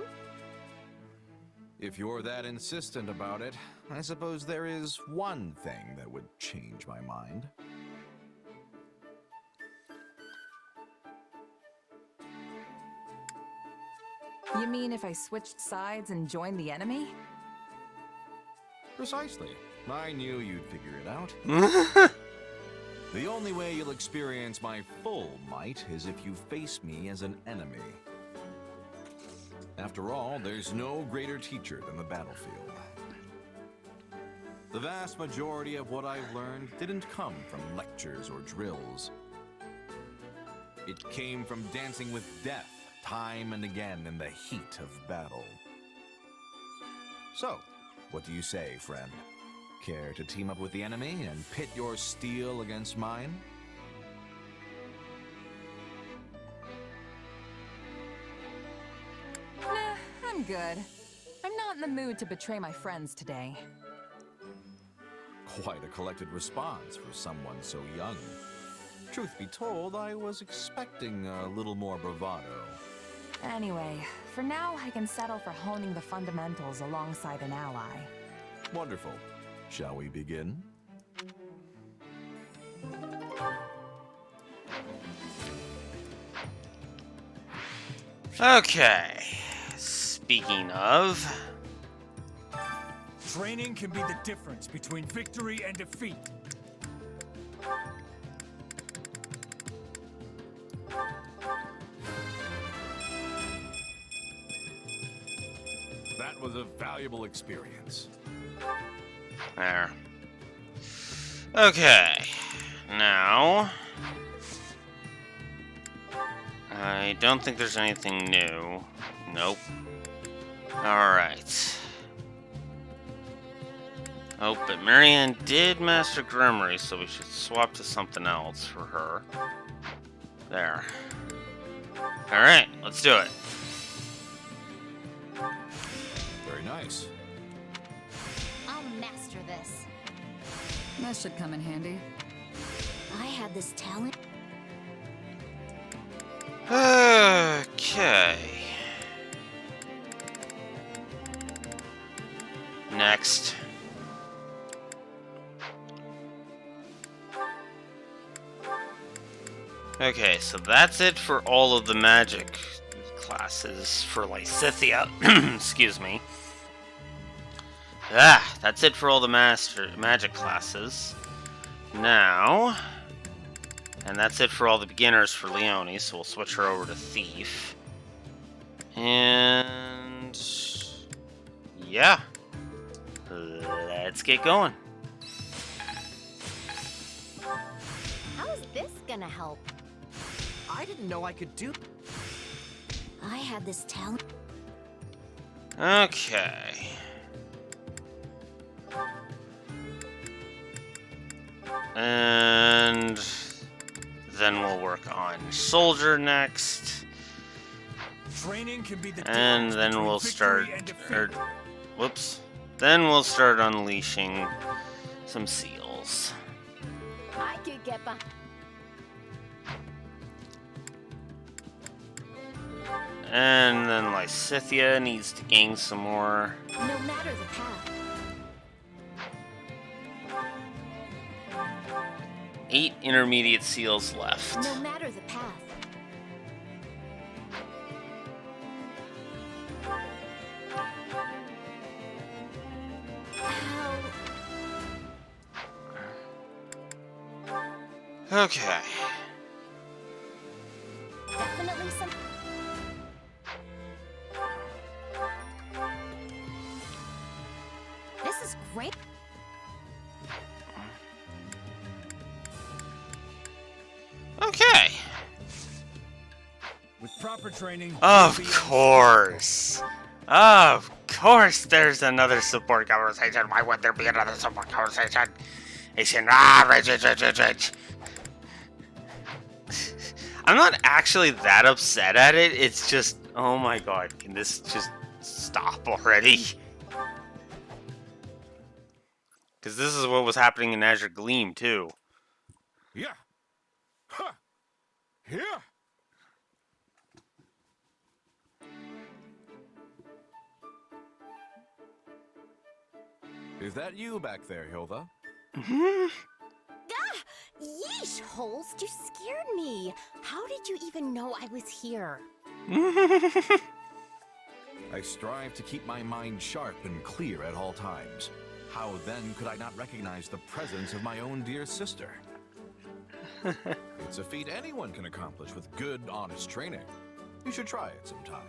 S21: If you're that insistent about it, I suppose there is one thing that would change my mind.
S16: You mean if I switched sides and joined the enemy?
S21: Precisely. I knew you'd figure it out. The only way you'll experience my full might is if you face me as an enemy. After all, there's no greater teacher than the battlefield. The vast majority of what I've learned didn't come from lectures or drills. It came from dancing with death time and again in the heat of battle. So, what do you say, friend? Care to team up with the enemy and pit your steel against mine?
S16: Nah, I'm good. I'm not in the mood to betray my friends today.
S21: Quite a collected response for someone so young. Truth be told, I was expecting a little more bravado.
S16: Anyway, for now I can settle for honing the fundamentals alongside an ally.
S21: Wonderful. Shall we begin?
S1: Okay. Speaking of...
S18: Training can be the difference between victory and defeat.
S21: That was a valuable experience.
S1: There. Okay. Now... I don't think there's anything new. Nope. Alright. Oh, but Marianne did master Grimory, so we should swap to something else for her. There. Alright, let's do it.
S21: Very nice.
S10: I'll master this.
S9: That should come in handy.
S20: I had this talent.
S1: Okay. Next. Okay, so that's it for all of the magic classes for Lysithia. Excuse me. That's it for all the magic classes. Now, And that's it for all the beginners for Leonie, so we'll switch her over to Thief. And yeah, let's get going.
S10: How's this gonna help?
S6: I didn't know I could do.
S20: I had this talent.
S1: Okay. And then we'll work on Soldier next.
S18: Training can be the
S1: And then we'll start, then we'll start unleashing some seals.
S10: I could get behind.
S1: And then Lysithia needs to gain some more.
S20: No matter the path.
S1: 8 intermediate seals left.
S20: No matter the path.
S1: Okay.
S10: Definitely some. This is great.
S1: Okay.
S18: With proper training.
S1: Of course. Of course there's another support conversation. Why would there be another support conversation? Rage. I'm not actually that upset at it. It's just, oh my god, can this just stop already? Because this is what was happening in Azure Gleam, too.
S18: Yeah. Huh. Yeah.
S21: Is that you back there, Hilda?
S10: Ah! Yeesh, Holst, you scared me. How did you even know I was here?
S21: I strive to keep my mind sharp and clear at all times. How then could I not recognize the presence of my own dear sister? It's a feat anyone can accomplish with good, honest training. You should try it sometime.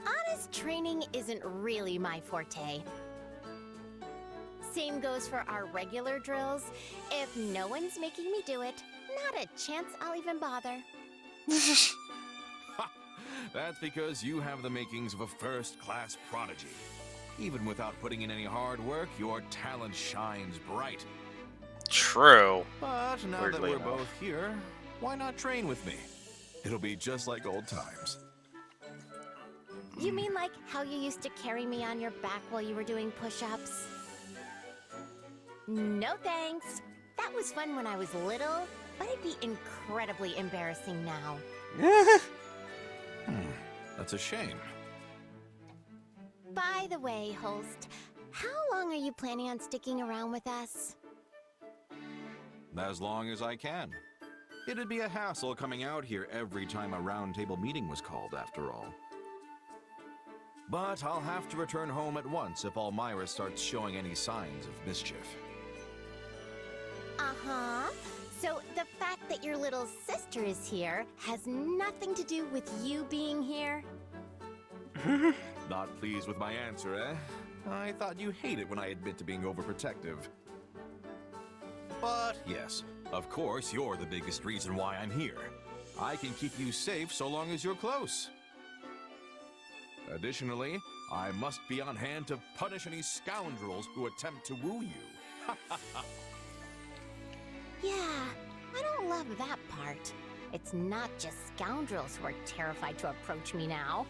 S10: Honest training isn't really my forte. Same goes for our regular drills. If no one's making me do it, not a chance I'll even bother.
S21: That's because you have the makings of a first-class prodigy. Even without putting in any hard work, your talent shines bright.
S1: True.
S21: But now that
S1: Weirdly
S21: we're
S1: enough.
S21: both here, why not train with me? It'll be just like old times.
S10: You mean like how you used to carry me on your back while you were doing push-ups? No thanks. That was fun when I was little, but it'd be incredibly embarrassing now.
S21: That's a shame.
S10: By the way, Holst, how long are you planning on sticking around with us?
S21: As long as I can. It'd be a hassle coming out here every time a roundtable meeting was called, after all. But I'll have to return home at once if Almyra starts showing any signs of mischief.
S10: Uh-huh. So the fact that your little sister is here has nothing to do with you being here?
S21: Not pleased with my answer, eh? I thought you hated when I admit to being overprotective. But yes, of course you're the biggest reason why I'm here. I can keep you safe so long as you're close. Additionally, I must be on hand to punish any scoundrels who attempt to woo you.
S10: Yeah, I don't love that part. It's not just scoundrels who are terrified to approach me now.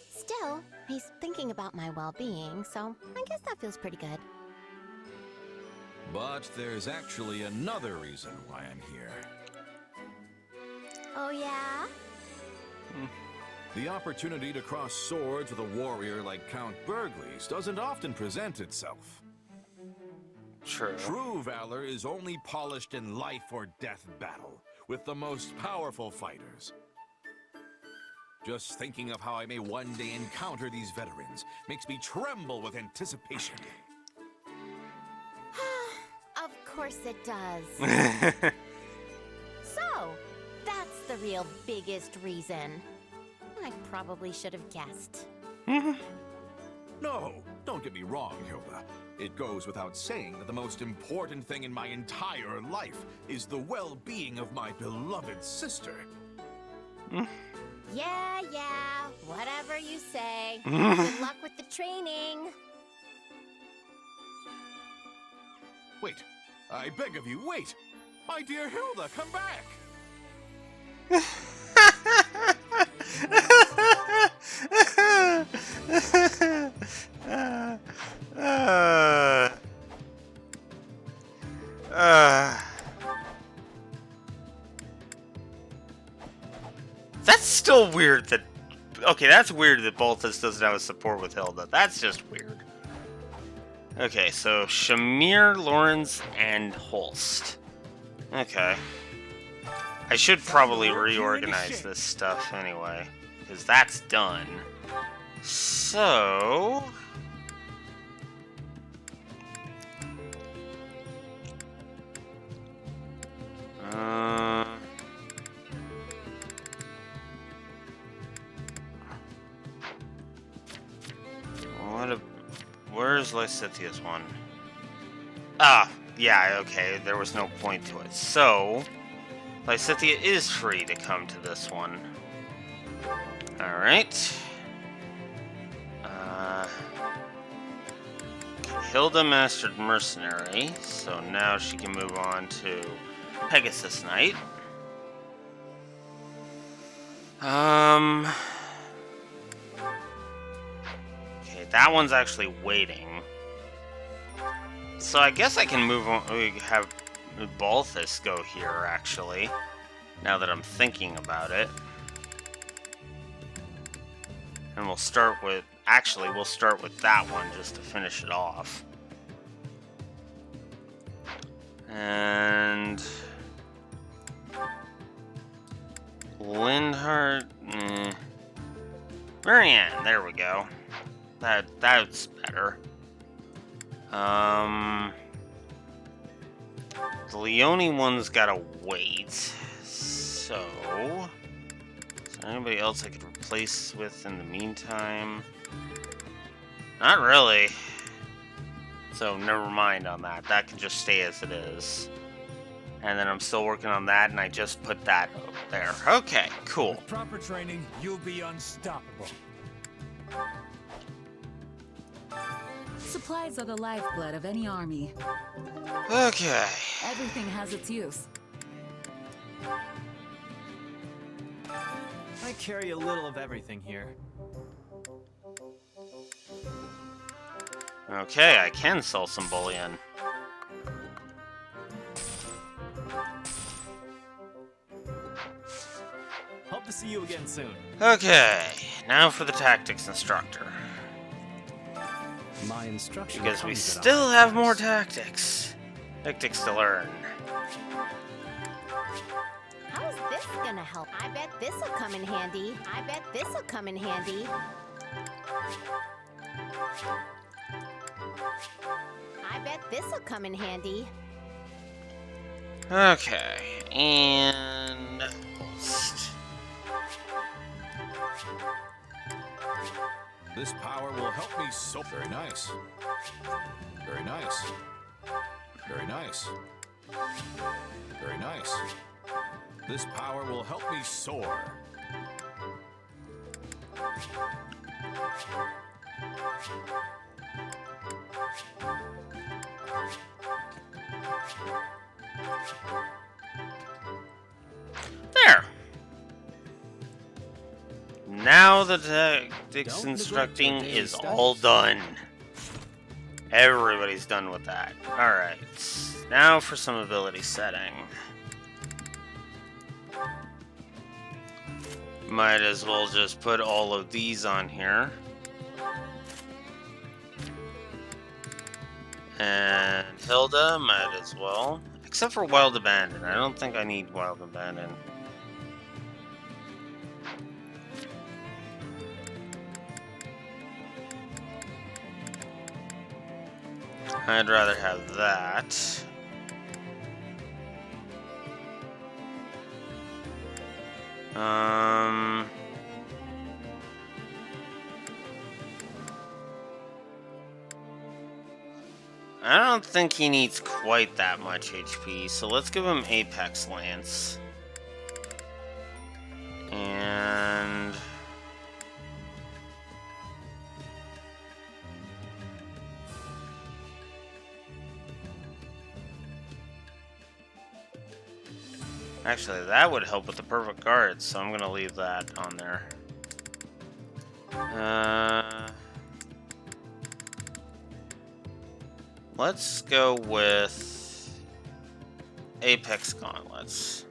S10: Still, he's thinking about my well-being, so I guess that feels pretty good.
S21: But there's actually another reason why I'm here.
S10: Oh yeah?
S21: The opportunity to cross swords with a warrior like Count Burgles doesn't often present itself.
S1: True.
S21: True valor is only polished in life or death battle, with the most powerful fighters. Just thinking of how I may one day encounter these veterans makes me tremble with anticipation.
S10: Of course it does. So, that's the real biggest reason. I probably should have guessed.
S21: No, don't get me wrong, Hilda. It goes without saying that the most important thing in my entire life is the well-being of my beloved sister.
S10: Yeah, whatever you say. Good luck with the training.
S21: Wait, I beg of you, wait! My dear Hilda, come back!
S1: That's still weird that... Okay, that's weird that Balthus doesn't have a support with Hilda. That's just weird. Okay, so Shamir, Lawrence, and Holst. Okay. I should probably reorganize this stuff anyway, because that's done. So... Where's Lysithia's one? Ah, yeah, okay, there was no point to it. So, Lysithia is free to come to this one. Alright. Hilda mastered Mercenary, so now she can move on to Pegasus Knight. Okay, that one's actually waiting. So I guess I can move on, have Balthus go here, actually. Now that I'm thinking about it. And we'll start with... Actually, we'll start with that one just to finish it off. And... Lindhart... Marianne, there we go. That's better. The Leone one's gotta wait. So... Is there anybody else I could replace with in the meantime? Not really. So never mind on that. That can just stay as it is. And then I'm still working on that, and I just put that up there. Okay, cool.
S18: With proper training, you'll be unstoppable.
S9: Supplies are the lifeblood of any army.
S1: Okay.
S9: Everything has its use.
S15: I carry a little of everything here.
S1: Okay, I can sell some bullion.
S15: Hope to see you again soon.
S1: Okay, now for the tactics instructor.
S4: My instruction
S1: Because we
S4: comes at
S1: still
S4: odd
S1: have more
S4: times.
S1: tactics to learn.
S10: How's this gonna help? I bet this'll come in handy. I bet this'll come in handy. I bet this'll come in handy.
S1: Okay, and... Holst.
S21: This power will help me so... Very nice. Very nice. Very nice. Very nice. This power will help me soar.
S1: There! Now the tactics instructing is all done. Everybody's done with that. Alright, now for some ability setting. Might as well just put all of these on here. And Hilda, might as well. Except for Wild Abandon. I don't think I need Wild Abandon. I'd rather have that. I don't think he needs quite that much HP, so let's give him Apex Lance. And... actually, that would help with the perfect guards, so I'm gonna leave that on there. Let's go with Apex Gauntlets.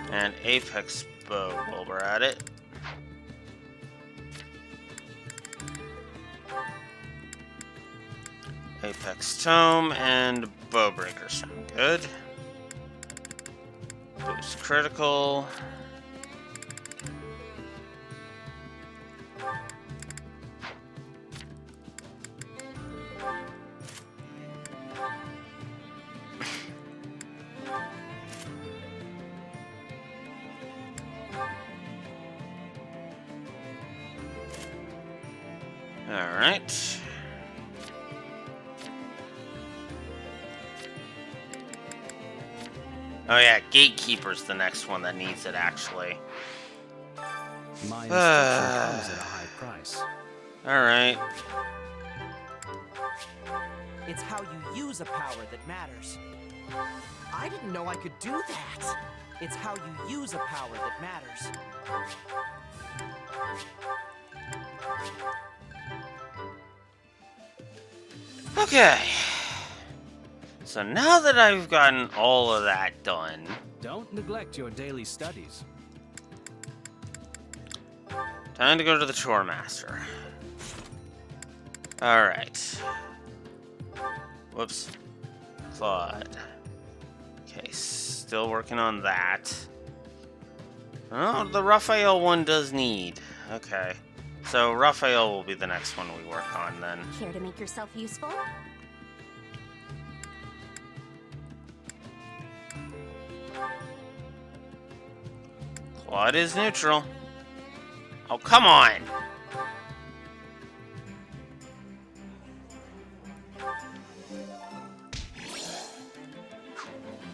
S1: And Apex Bow while we're at it. Apex Tome and Bowbreaker sound good. Boost critical. Alright. Oh yeah, Gatekeeper's the next one that needs it, actually.
S4: My instruction comes at a high price.
S1: Alright.
S5: It's how you use a power that matters. I didn't know I could do that. It's how you use a power that matters.
S1: Okay. So now that I've gotten all of that done...
S4: Don't neglect your daily studies.
S1: time to go to the Chore Master. Alright. Whoops. Claude. Okay, still working on that. Oh, the Raphael one does need. Okay. So Raphael will be the next one we work on then.
S10: Care to make yourself useful?
S1: Claude is neutral. Oh, come on!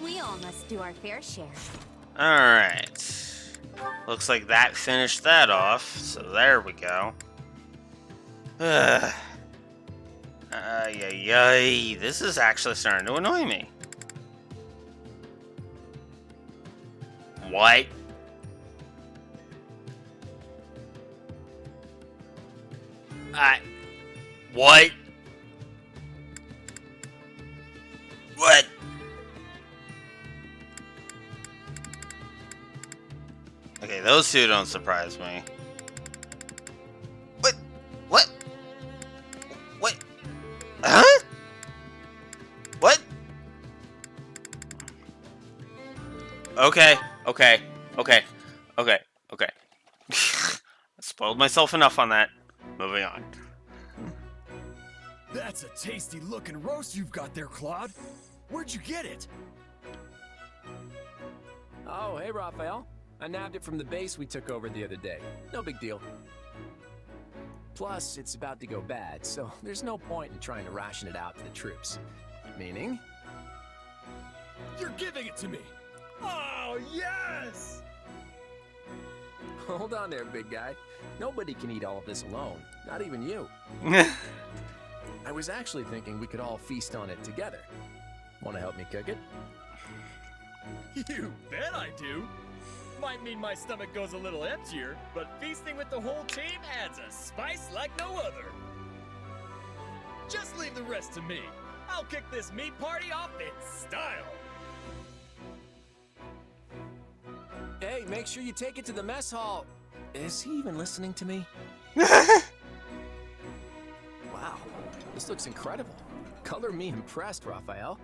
S10: We all must do our fair share.
S1: Alright. Looks like that finished that off, so there we go. Ay, ay, ay. This is actually starting to annoy me. What? What? What? Okay, those two don't surprise me. What? What? What? Huh? What? Okay, okay, okay, okay, okay. I spoiled myself enough on that. Moving on.
S11: That's a tasty looking roast you've got there, Claude. Where'd you get it?
S3: Oh, hey, Raphael. I nabbed it from the base we took over the other day. No big deal. Plus, it's about to go bad, so there's no point in trying to ration it out to the troops. Meaning?
S11: You're giving it to me! Oh, yes!
S3: Hold on there, big guy. Nobody can eat all of this alone. Not even you. I was actually thinking we could all feast on it together. Want to help me cook it?
S11: You bet I do! Might mean my stomach goes a little emptier, but feasting with the whole team adds a spice like no other. Just leave the rest to me. I'll kick this meat party off in style.
S3: Hey, make sure you take it to the mess hall. Is he even listening to me? Wow, this looks incredible. Color me impressed, Raphael.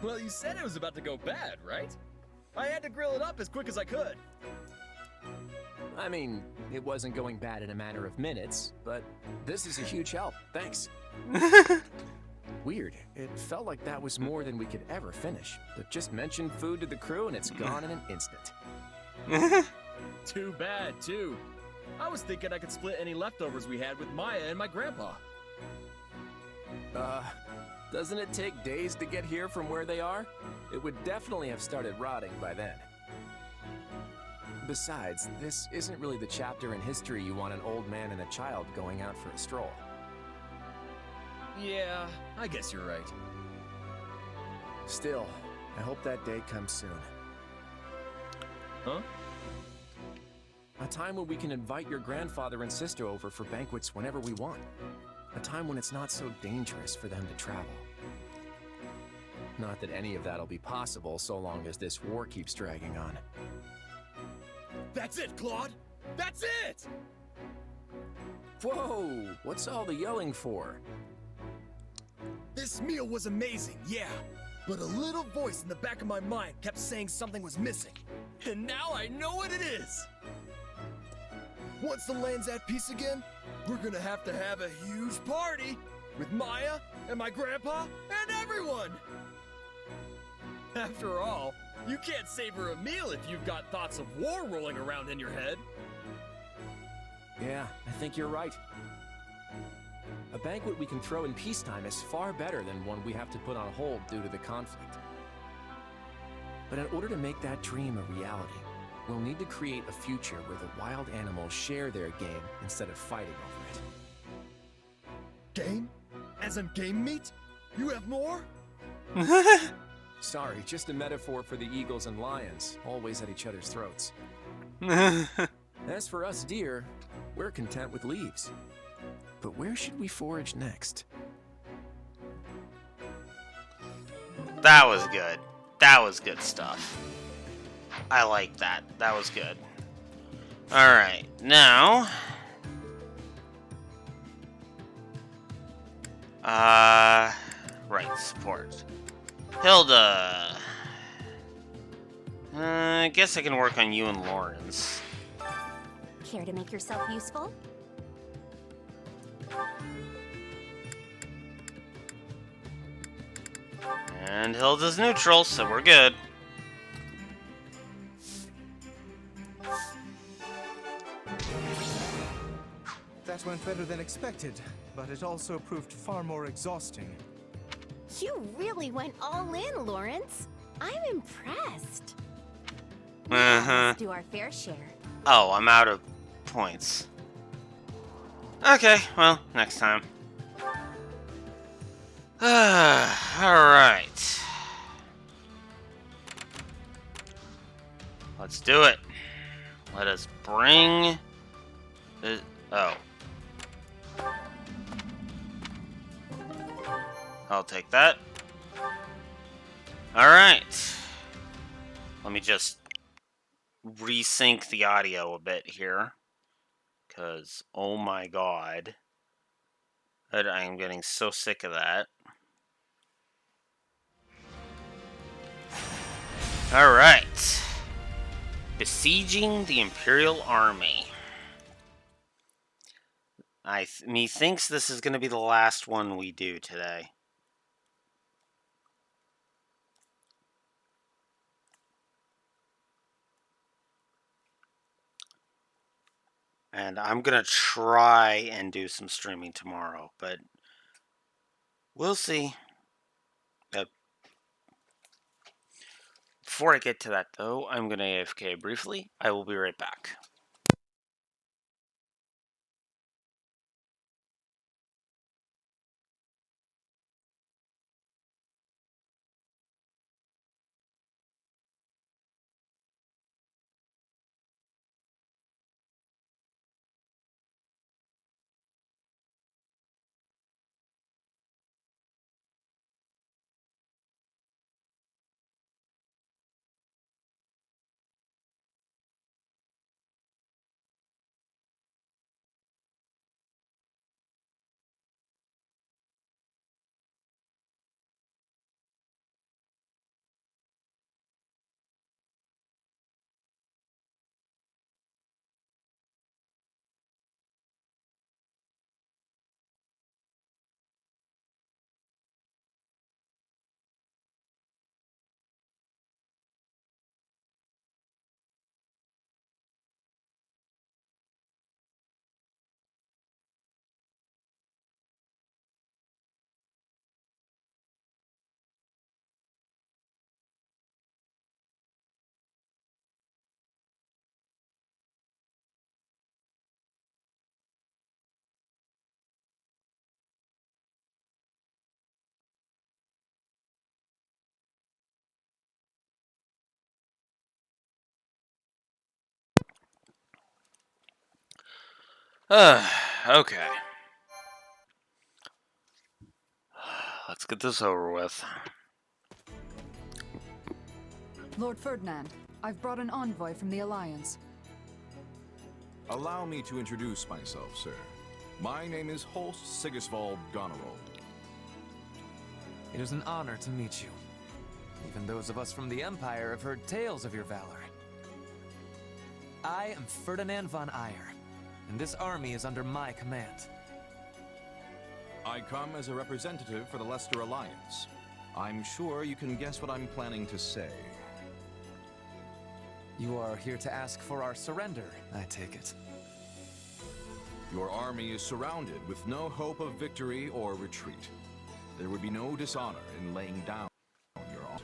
S11: Well, you said it was about to go bad, right? I had to grill it up as quick as I could.
S3: I mean, it wasn't going bad in a matter of minutes, but this is a huge help. Thanks. Weird. It felt like that was more than we could ever finish. But just mention food to the crew and it's gone in an instant.
S11: Too bad, too. I was thinking I could split any leftovers we had with Maya and my grandpa.
S3: Doesn't it take days to get here from where they are? It would definitely have started rotting by then. Besides, this isn't really the chapter in history you want an old man and a child going out for a stroll.
S11: Yeah, I guess you're right.
S3: Still, I hope that day comes soon.
S11: Huh?
S3: A time when we can invite your grandfather and sister over for banquets whenever we want. A time when it's not so dangerous for them to travel. Not that any of that'll be possible so long as this war keeps dragging on.
S11: That's it, Claude! That's it!
S3: Whoa! What's all the yelling for?
S11: This meal was amazing, yeah. But a little voice in the back of my mind kept saying something was missing. And now I know what it is! Once the land's at peace again, we're gonna have a huge party! With Maya, and my grandpa, and everyone! After all, you can't savor a meal if you've got thoughts of war rolling around in your head.
S3: Yeah, I think you're right. A banquet we can throw in peacetime is far better than one we have to put on hold due to the conflict. But in order to make that dream a reality, we'll need to create a future where the wild animals share their game instead of fighting over it.
S11: Game? As in game meat? You have more?
S3: Sorry, just a metaphor for the eagles and lions, always at each other's throats. As for us deer, we're content with leaves. But where should we forage next?
S1: That was good. That was good stuff. I like that. That was good. Alright, now... right, support. Hilda! I guess I can work on you and Lawrence.
S10: Care to make yourself useful?
S1: And Hilda's neutral, so we're good.
S6: That went better than expected, but it also proved far more exhausting.
S10: You really went all in, Lawrence. I'm impressed.
S1: Uh-huh.
S10: Do our fair share.
S1: Oh, I'm out of points. Okay, well, next time. Alright. Let's do it. Let us bring the... Oh. I'll take that. Alright. Let me just resync the audio a bit here. Because, oh my god. I am getting so sick of that. Alright. Besieging the Imperial Army. Methinks this is going to be the last one we do today. And I'm going to try and do some streaming tomorrow, but we'll see. Before I get to that, though, I'm going to AFK briefly. I will be right back. Okay. Let's get this over with.
S9: Lord Ferdinand, I've brought an envoy from the Alliance.
S21: Allow me to introduce myself, sir. My name is Holst Sigisvald Goneril.
S17: It is an honor to meet you. Even those of us from the Empire have heard tales of your valor. I am Ferdinand von Eyre, and this army is under my command.
S21: I come as a representative for the Leicester Alliance. I'm sure you can guess what I'm planning to say.
S17: You are here to ask for our surrender, I take it.
S21: Your army is surrounded with no hope of victory or retreat. There would be no dishonor in laying down your arm.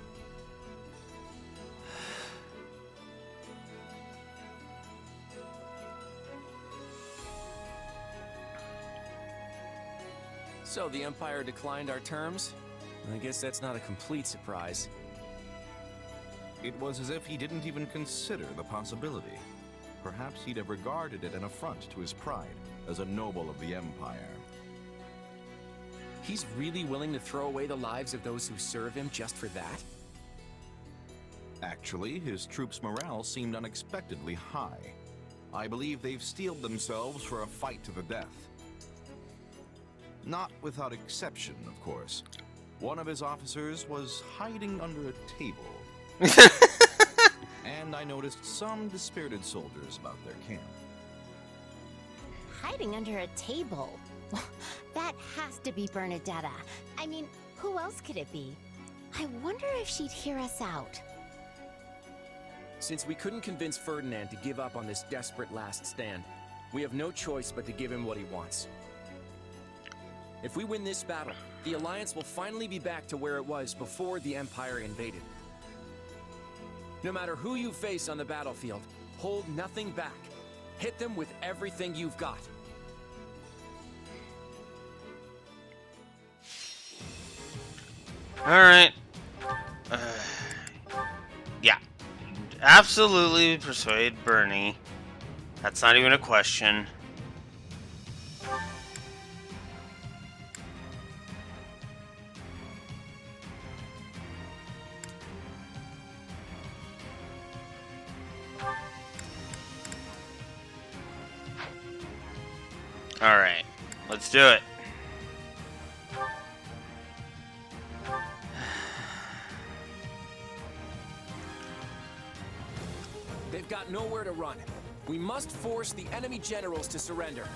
S3: So the Empire declined our terms? I guess that's not a complete surprise.
S21: It was as if he didn't even consider the possibility. Perhaps he'd have regarded it an affront to his pride as a noble of the Empire.
S3: He's really willing to throw away the lives of those who serve him just for that?
S21: Actually, his troops' morale seemed unexpectedly high. I believe they've steeled themselves for a fight to the death. Not without exception, of course. One of his officers was hiding under a table. And I noticed some dispirited soldiers about their camp.
S10: Hiding under a table? That has to be Bernadetta. I mean, who else could it be? I wonder if she'd hear us out.
S3: Since we couldn't convince Ferdinand to give up on this desperate last stand, we have no choice but to give him what he wants. If we win this battle, the Alliance will finally be back to where it was before the Empire invaded. No matter who you face on the battlefield, hold nothing back. Hit them with everything you've got.
S1: Alright. Yeah. Absolutely persuade Bernie. That's not even a question. Alright. Let's do it.
S3: They've got nowhere to run. We must force the enemy generals to surrender.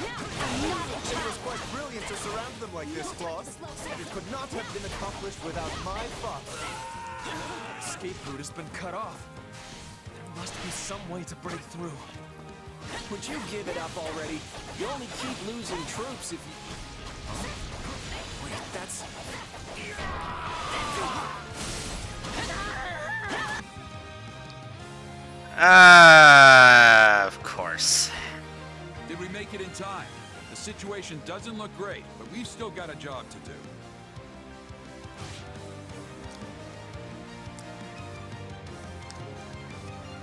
S6: It was quite brilliant to surround them like this, Claude. And it could not have been accomplished without my father.
S17: Our escape route has been cut off. There must be some way to break through.
S3: Would you give it up already? You only keep losing troops if you... Wait, that's...
S1: Of course.
S18: Did we make it in time? The situation doesn't look great, but we've still got a job to do.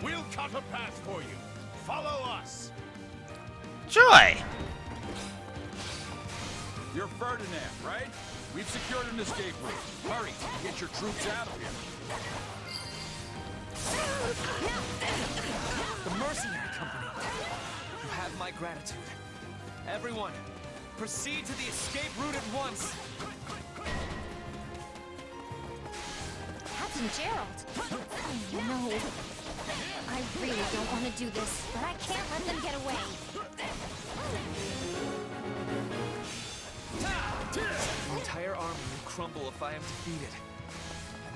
S12: We'll cut a path for you. Follow us.
S1: Joy!
S18: You're Ferdinand, right? We've secured an escape route. Hurry, get your troops out of here.
S17: The Mercenary Company. You have my gratitude. Everyone, proceed to the escape route at once.
S10: Captain Gerald! Oh no. I really don't want to do this, but I can't let them get away.
S17: The entire army will crumble if I am defeated.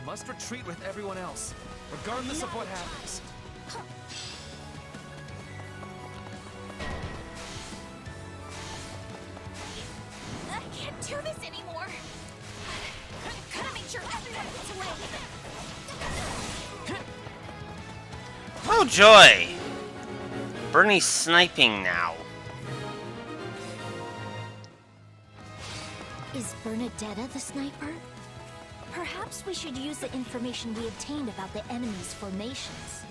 S17: I must retreat with everyone else, regardless of what happens.
S10: I can't do this anymore. I've got to make sure everyone gets away.
S1: Oh, joy! Bernie's sniping now.
S20: Is Bernadetta the sniper? Perhaps we should use the information we obtained about the enemy's formations.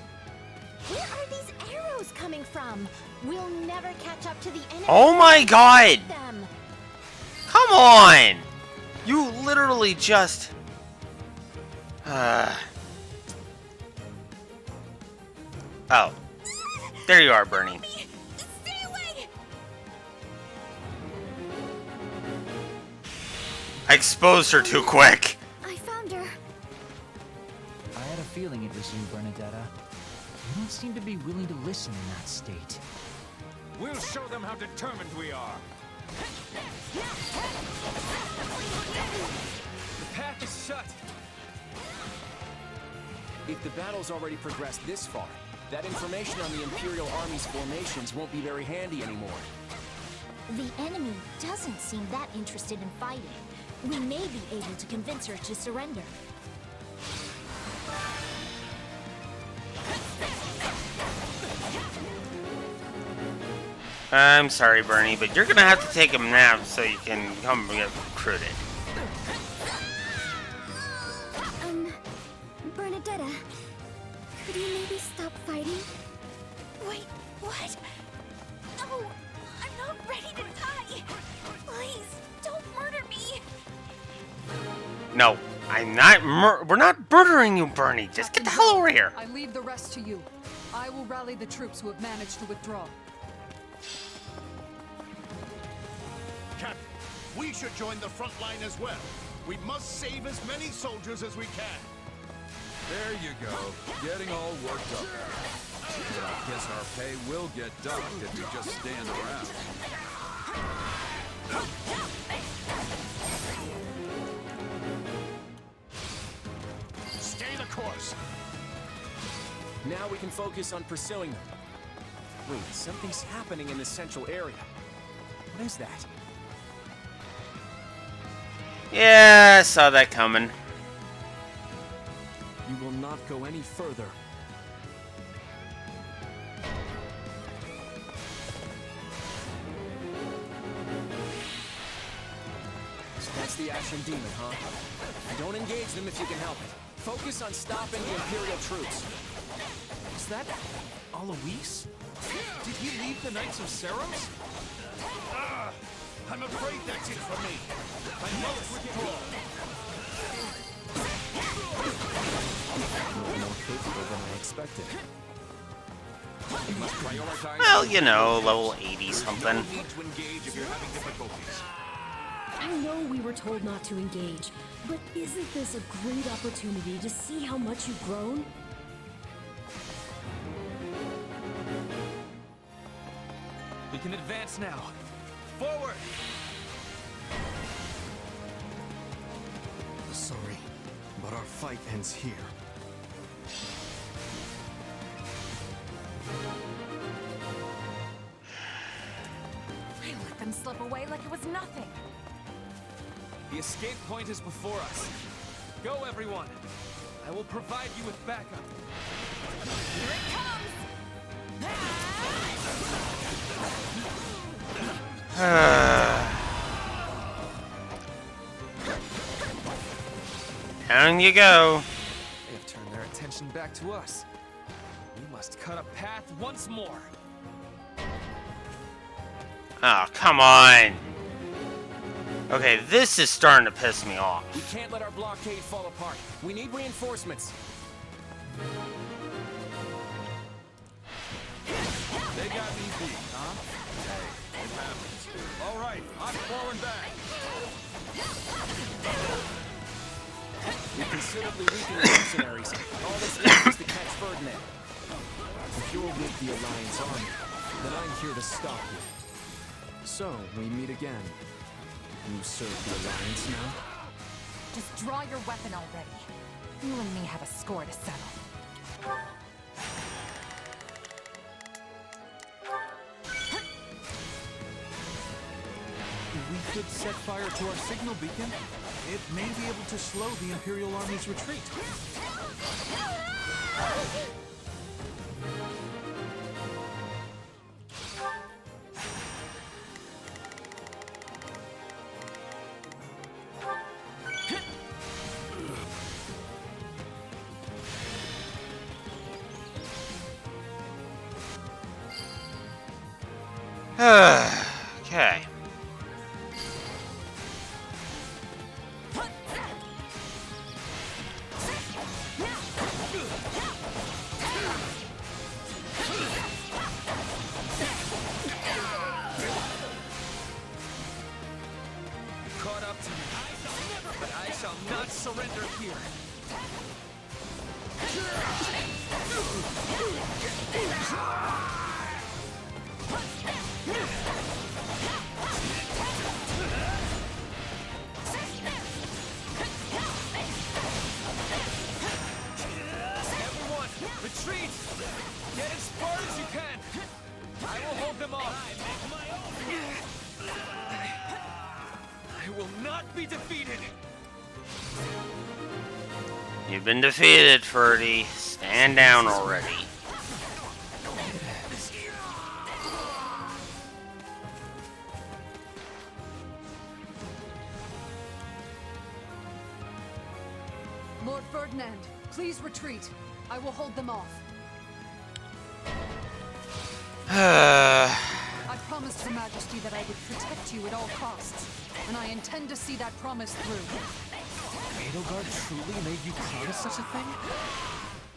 S10: Where are are these arrows coming from? We'll never catch up to the enemy.
S1: Oh my god!
S10: Them.
S1: Come on! You literally just... Oh. There you are, Bernie.
S10: Stay away!
S1: I exposed her too quick.
S2: I found her.
S15: I had a feeling it was you, Bernadetta. You don't seem to be willing to listen in that state.
S18: We'll show them how determined we are.
S3: The path is shut. If the battle's already progressed this far, that information on the Imperial Army's formations won't be very handy anymore.
S20: The enemy doesn't seem that interested in fighting. We may be able to convince her to surrender.
S1: I'm sorry, Bernie, but you're gonna have to take a nap so you can come get recruited.
S2: Bernadetta, could you maybe stop fighting?
S10: Wait, what? Oh, I'm not ready to die. Please, don't murder me.
S1: No, I'm not we're not murdering you, Bernie. Just get the hell over here.
S9: I leave the rest to you. I will rally the troops who have managed to withdraw.
S12: Captain, we should join the front line as well. We must save as many soldiers as we can.
S18: There you go, getting all worked up. But I guess our pay will get docked if you just stand around.
S12: Stay the course.
S3: Now we can focus on pursuing them. Wait, something's happening in the central area. What is that?
S1: Yeah, I saw that coming.
S3: You will not go any further. So that's the Ashen Demon, huh? Don't engage them if you can help it. Focus on stopping the Imperial troops.
S17: Is that Alois? Did he leave the Knights of Seros?
S12: I'm afraid that's it for me. I must withdraw.
S3: You're more capable than I expected.
S18: You must prioritize.
S1: Well, you know, level 80 something.
S12: No need to engage if you're having difficulties.
S14: I know we were told not to engage, but isn't this a great opportunity to see how much you've grown?
S17: We can advance now. Forward!
S6: Sorry, but our fight ends here.
S16: I let them slip away like it was nothing.
S17: The escape point is before us. Go, everyone! I will provide you with backup.
S10: Here it comes.
S1: Down you go.
S17: They have turned their attention back to us. We must cut a path once more.
S1: Oh, come on. Okay, this is starting to piss me off.
S3: We can't let our blockade fall apart. We need reinforcements.
S18: They got me beat, huh? Hey, it happens. All right, I'm falling back.
S3: We considerably weakened the mercenaries. All this needs is to catch Ferdinand. If you're with the Alliance army, then I'm here to stop you. So, we meet again. You serve the Alliance now?
S16: Just draw your weapon already. You and me have a score to settle.
S17: We could set fire to our signal beacon. It may be able to slow the Imperial Army's retreat.
S1: Okay.
S17: Caught up to me. But I shall not surrender here. Everyone, retreat! Get as far as you can! I will hold them off! I will not be defeated!
S1: You've been defeated, Ferdy. Stand down already.
S9: Lord Ferdinand, please retreat. I will hold them off. I promised Her Majesty that I would protect you at all costs, and I intend to see that promise through.
S17: Edelgard truly made you promise such a thing?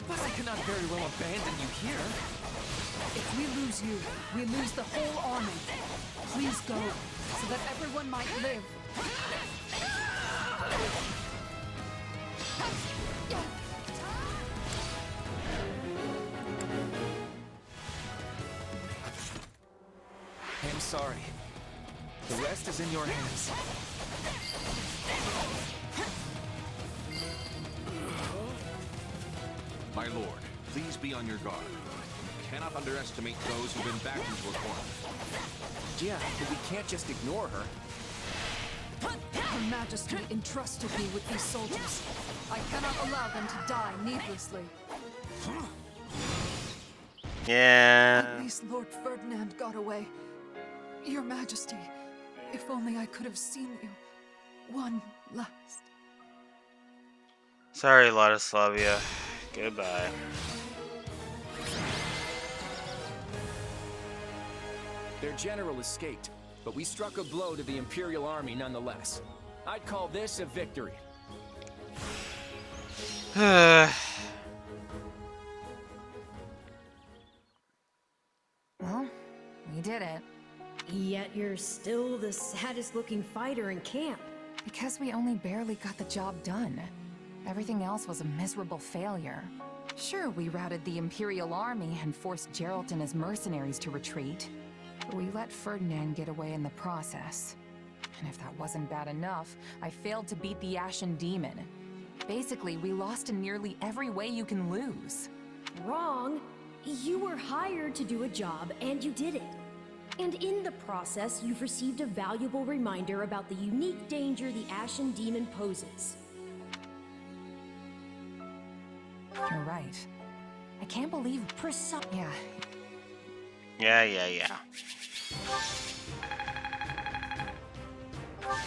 S17: But I cannot very well abandon you here.
S9: If we lose you, we lose the whole army. Please go, so that everyone might live.
S17: I'm sorry. The rest is in your hands.
S21: My lord, please be on your guard. You cannot underestimate those who've been backed into a corner.
S3: Yeah, but we can't just ignore her.
S9: Her Majesty entrusted me with these soldiers. I cannot allow them to die needlessly.
S1: Yeah.
S9: At least Lord Ferdinand got away. Your Majesty, if only I could have seen you one last.
S1: Sorry, Ladislav. Goodbye.
S3: Their general escaped, but we struck a blow to the Imperial Army nonetheless. I'd call this a victory.
S16: Well, we did it.
S14: Yet you're still the saddest looking fighter in camp.
S16: Because we only barely got the job done. Everything else was a miserable failure. Sure, we routed the Imperial Army and forced Geralt and his mercenaries to retreat. But we let Ferdinand get away in the process. And if that wasn't bad enough, I failed to beat the Ashen Demon. Basically, we lost in nearly every way you can lose.
S14: Wrong. You were hired to do a job, and you did it. And in the process, you've received a valuable reminder about the unique danger the Ashen Demon poses.
S16: You're right. I can't believe...
S1: Yeah.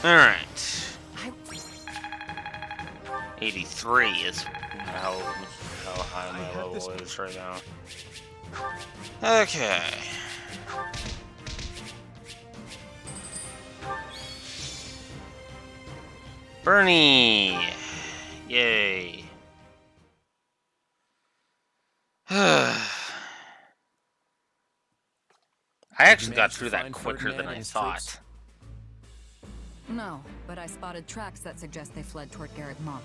S1: Alright. 83 is how high my level is right now. Okay. Bernie! Yay. I actually got through that quicker than I thought.
S9: No, but I spotted tracks that suggest they fled toward Garreg Mach.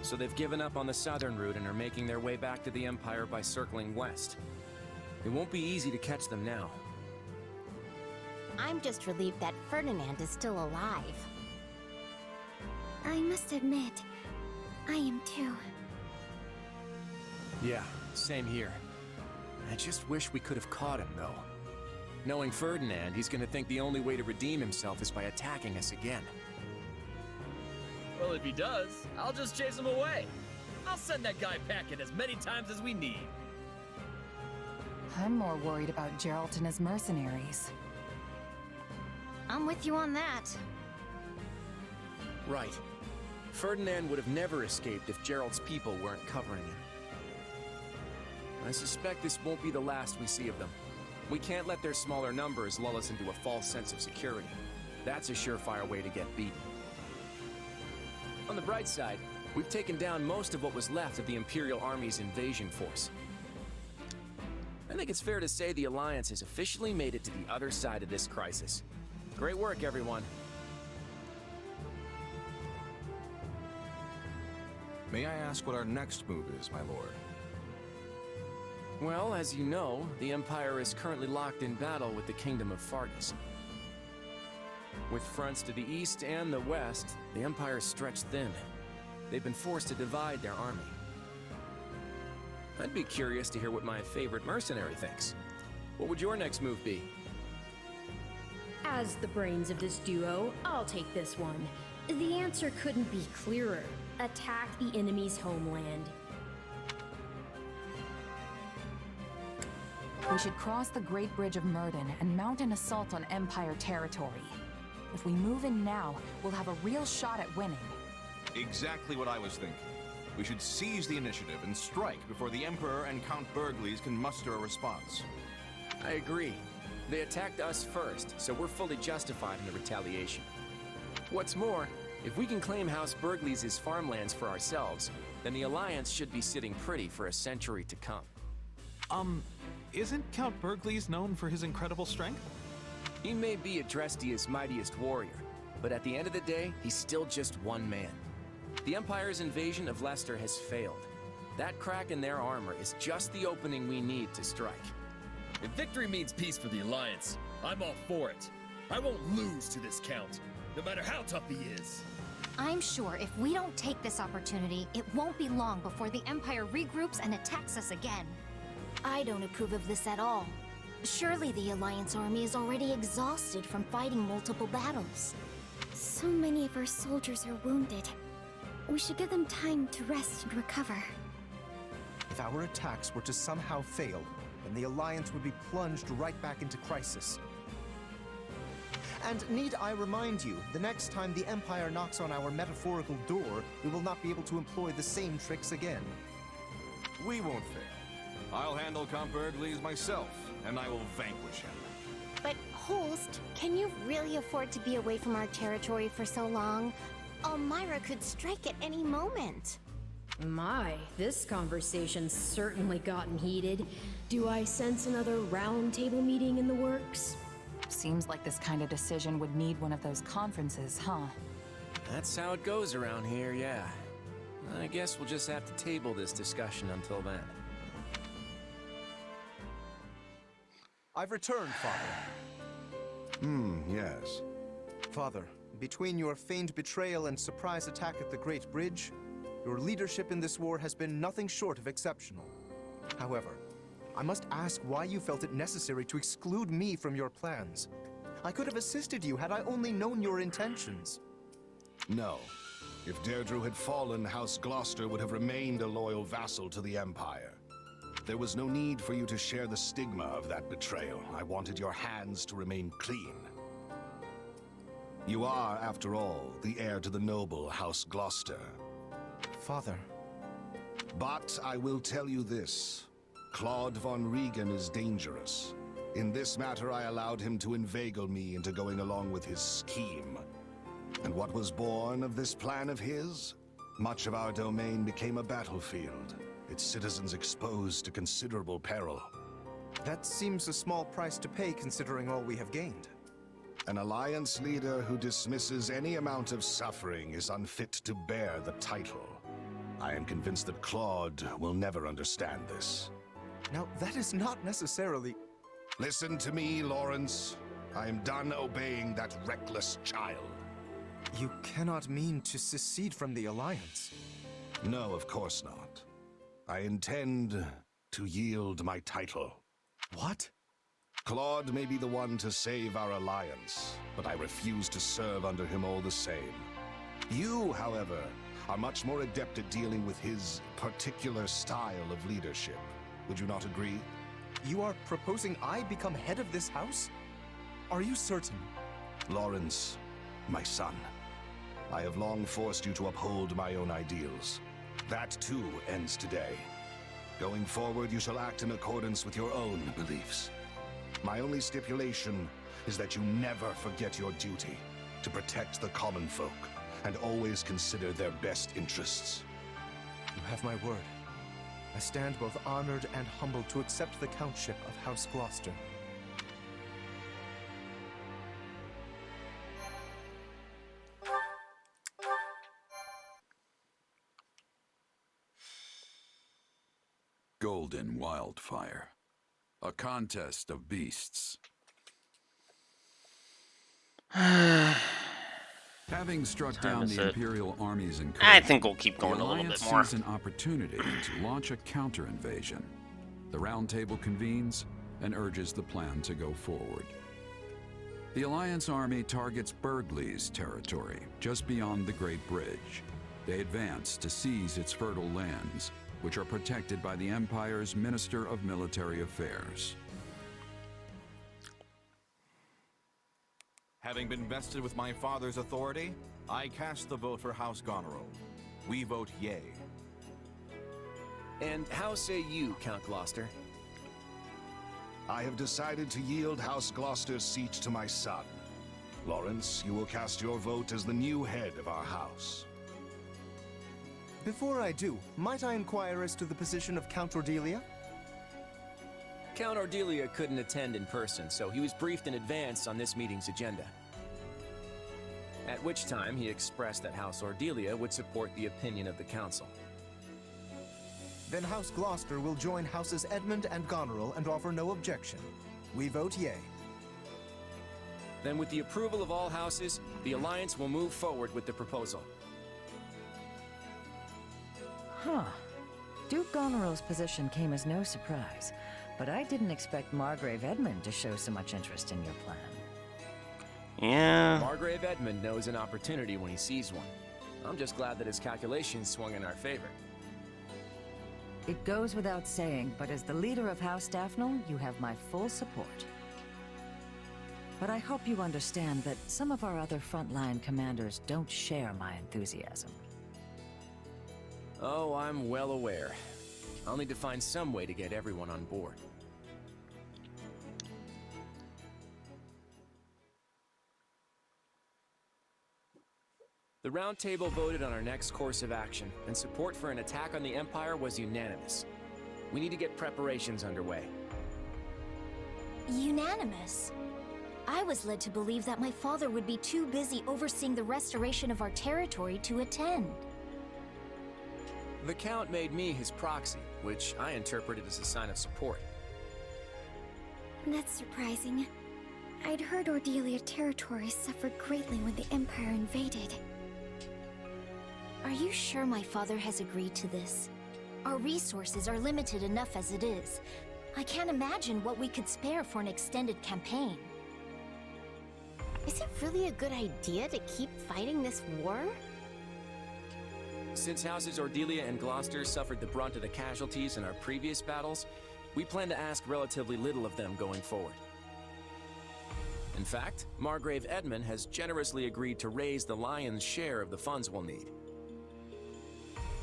S3: So they've given up on the southern route and are making their way back to the Empire by circling west. It won't be easy to catch them now.
S10: I'm just relieved that Ferdinand is still alive.
S2: I must admit, I am too.
S3: Yeah, same here. I just wish we could have caught him, though. Knowing Ferdinand, he's gonna think the only way to redeem himself is by attacking us again.
S7: Well, if he does, I'll just chase him away. I'll send that guy packing as many times as we need.
S16: I'm more worried about Geralt and his mercenaries.
S10: I'm with you on that.
S3: Right. Ferdinand would have never escaped if Geralt's people weren't covering him. I suspect this won't be the last we see of them. We can't let their smaller numbers lull us into a false sense of security. That's a surefire way to get beaten. On the bright side, we've taken down most of what was left of the Imperial Army's invasion force. I think it's fair to say the Alliance has officially made it to the other side of this crisis. Great work, everyone.
S21: May I ask what our next move is, my lord?
S3: Well, as you know, the Empire is currently locked in battle with the Kingdom of Fargus. With fronts to the east and the west, the Empire is stretched thin. They've been forced to divide their army. I'd be curious to hear what my favorite mercenary thinks. What would your next move be?
S14: As the brains of this duo, I'll take this one. The answer couldn't be clearer. Attack the enemy's homeland.
S16: We should cross the Great Bridge of Murden and mount an assault on Empire territory. If we move in now, we'll have a real shot at winning.
S21: Exactly what I was thinking. We should seize the initiative and strike before the Emperor and Count Burgleys can muster a response.
S3: I agree. They attacked us first, so we're fully justified in the retaliation. What's more, if we can claim House Burgleys' farmlands for ourselves, then the Alliance should be sitting pretty for a century to come.
S17: Isn't Count Burgleys known for his incredible strength?
S3: He may be Adrestia's mightiest warrior, but at the end of the day, he's still just one man. The Empire's invasion of Leicester has failed. That crack in their armor is just the opening we need to strike.
S7: If victory means peace for the Alliance, I'm all for it. I won't lose to this Count, no matter how tough he is.
S20: I'm sure if we don't take this opportunity, it won't be long before the Empire regroups and attacks us again. I don't approve of this at all. Surely the Alliance army is already exhausted from fighting multiple battles.
S2: So many of our soldiers are wounded. We should give them time to rest and recover.
S6: If our attacks were to somehow fail, then the Alliance would be plunged right back into crisis. And need I remind you, the next time the Empire knocks on our metaphorical door, we will not be able to employ the same tricks again.
S21: We won't fail. I'll handle Count Burgleys myself, and I will vanquish him.
S10: But, Holst, can you really afford to be away from our territory for so long? Elmyra could strike at any moment.
S14: My, this conversation's certainly gotten heated. Do I sense another round table meeting in the works?
S16: Seems like this kind of decision would need one of those conferences, huh?
S3: That's how it goes around here, yeah. I guess we'll just have to table this discussion until then.
S6: I've returned, Father.
S21: Yes.
S6: Father, between your feigned betrayal and surprise attack at the Great Bridge, your leadership in this war has been nothing short of exceptional. However, I must ask why you felt it necessary to exclude me from your plans. I could have assisted you had I only known your intentions.
S12: No. If Deirdre had fallen, House Gloucester would have remained a loyal vassal to the Empire. There was no need for you to share the stigma of that betrayal. I wanted your hands to remain clean. You are, after all, the heir to the noble House Gloucester.
S6: Father.
S12: But I will tell you this. Claude von Regan is dangerous. In this matter, I allowed him to inveigle me into going along with his scheme. And what was born of this plan of his? Much of our domain became a battlefield, its citizens exposed to considerable peril.
S6: That seems a small price to pay considering all we have gained.
S12: An Alliance leader who dismisses any amount of suffering is unfit to bear the title. I am convinced that Claude will never understand this.
S6: Now, that is not necessarily...
S12: Listen to me, Lawrence. I am done obeying that reckless child.
S6: You cannot mean to secede from the Alliance.
S12: No, of course not. I intend to yield my title.
S6: What?
S12: Claude may be the one to save our alliance, but I refuse to serve under him all the same. You, however, are much more adept at dealing with his particular style of leadership. Would you not agree?
S6: You are proposing I become head of this house? Are you certain?
S12: Lawrence, my son, I have long forced you to uphold my own ideals. That too ends today. Going forward, you shall act in accordance with your own beliefs. My only stipulation is that you never forget your duty to protect the common folk and always consider their best interests.
S6: You have my word. I stand both honored and humbled to accept the countship of House Gloucester.
S18: Golden Wildfire. A contest of beasts. Having struck down the Imperial armies in
S1: I think we'll keep going
S18: the
S1: a little
S18: Alliance
S1: bit more.
S18: sees an opportunity to launch a counter-invasion. The Round Table convenes and urges the plan to go forward. The Alliance army targets Burgley's territory, just beyond the Great Bridge. They advance to seize its fertile lands, which are protected by the Empire's Minister of Military Affairs.
S21: Having been vested with my father's authority, I cast the vote for House Goneril. We vote yay.
S3: And how say you, Count Gloucester?
S12: I have decided to yield House Gloucester's seat to my son. Lawrence, you will cast your vote as the new head of our house.
S6: Before I do, might I inquire as to the position of Count Ordelia?
S3: Count Ordelia couldn't attend in person, so he was briefed in advance on this meeting's agenda. At which time he expressed that House Ordelia would support the opinion of the council.
S6: Then House Gloucester will join Houses Edmund and Goneril and offer no objection. We vote yay.
S3: Then with the approval of all houses, the Alliance will move forward with the proposal.
S23: Huh. Duke Goneril's position came as no surprise, but I didn't expect Margrave Edmund to show so much interest in your plan.
S1: Yeah.
S3: Margrave Edmund knows an opportunity when he sees one. I'm just glad that his calculations swung in our favor.
S23: It goes without saying, but as the leader of House Daphne, you have my full support. But I hope you understand that some of our other frontline commanders don't share my enthusiasm.
S3: Oh, I'm well aware. I'll need to find some way to get everyone on board. The Round Table voted on our next course of action, and support for an attack on the Empire was unanimous. We need to get preparations underway.
S20: Unanimous? I was led to believe that my father would be too busy overseeing the restoration of our territory to attend.
S3: The Count made me his proxy, which I interpreted as a sign of support.
S2: That's surprising. I'd heard Ordelia territory suffered greatly when the Empire invaded.
S20: Are you sure my father has agreed to this? Our resources are limited enough as it is. I can't imagine what we could spare for an extended campaign.
S10: Is it really a good idea to keep fighting this war?
S3: Since Houses Ordelia and Gloucester suffered the brunt of the casualties in our previous battles, we plan to ask relatively little of them going forward. In fact, Margrave Edmund has generously agreed to raise the lion's share of the funds we'll need.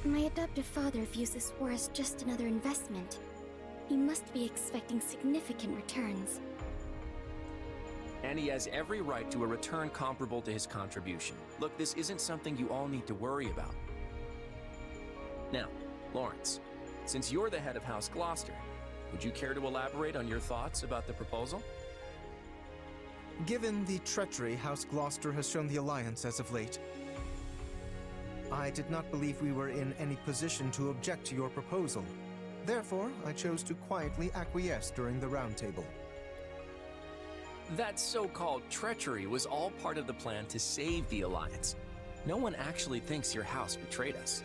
S2: My adoptive father views this war as just another investment. He must be expecting significant returns.
S3: And he has every right to a return comparable to his contribution. Look, this isn't something you all need to worry about. Now, Lawrence, since you're the head of House Gloucester, would you care to elaborate on your thoughts about the proposal?
S6: Given the treachery House Gloucester has shown the Alliance as of late, I did not believe we were in any position to object to your proposal. Therefore, I chose to quietly acquiesce during the Round Table.
S3: That so-called treachery was all part of the plan to save the Alliance. No one actually thinks your house betrayed us.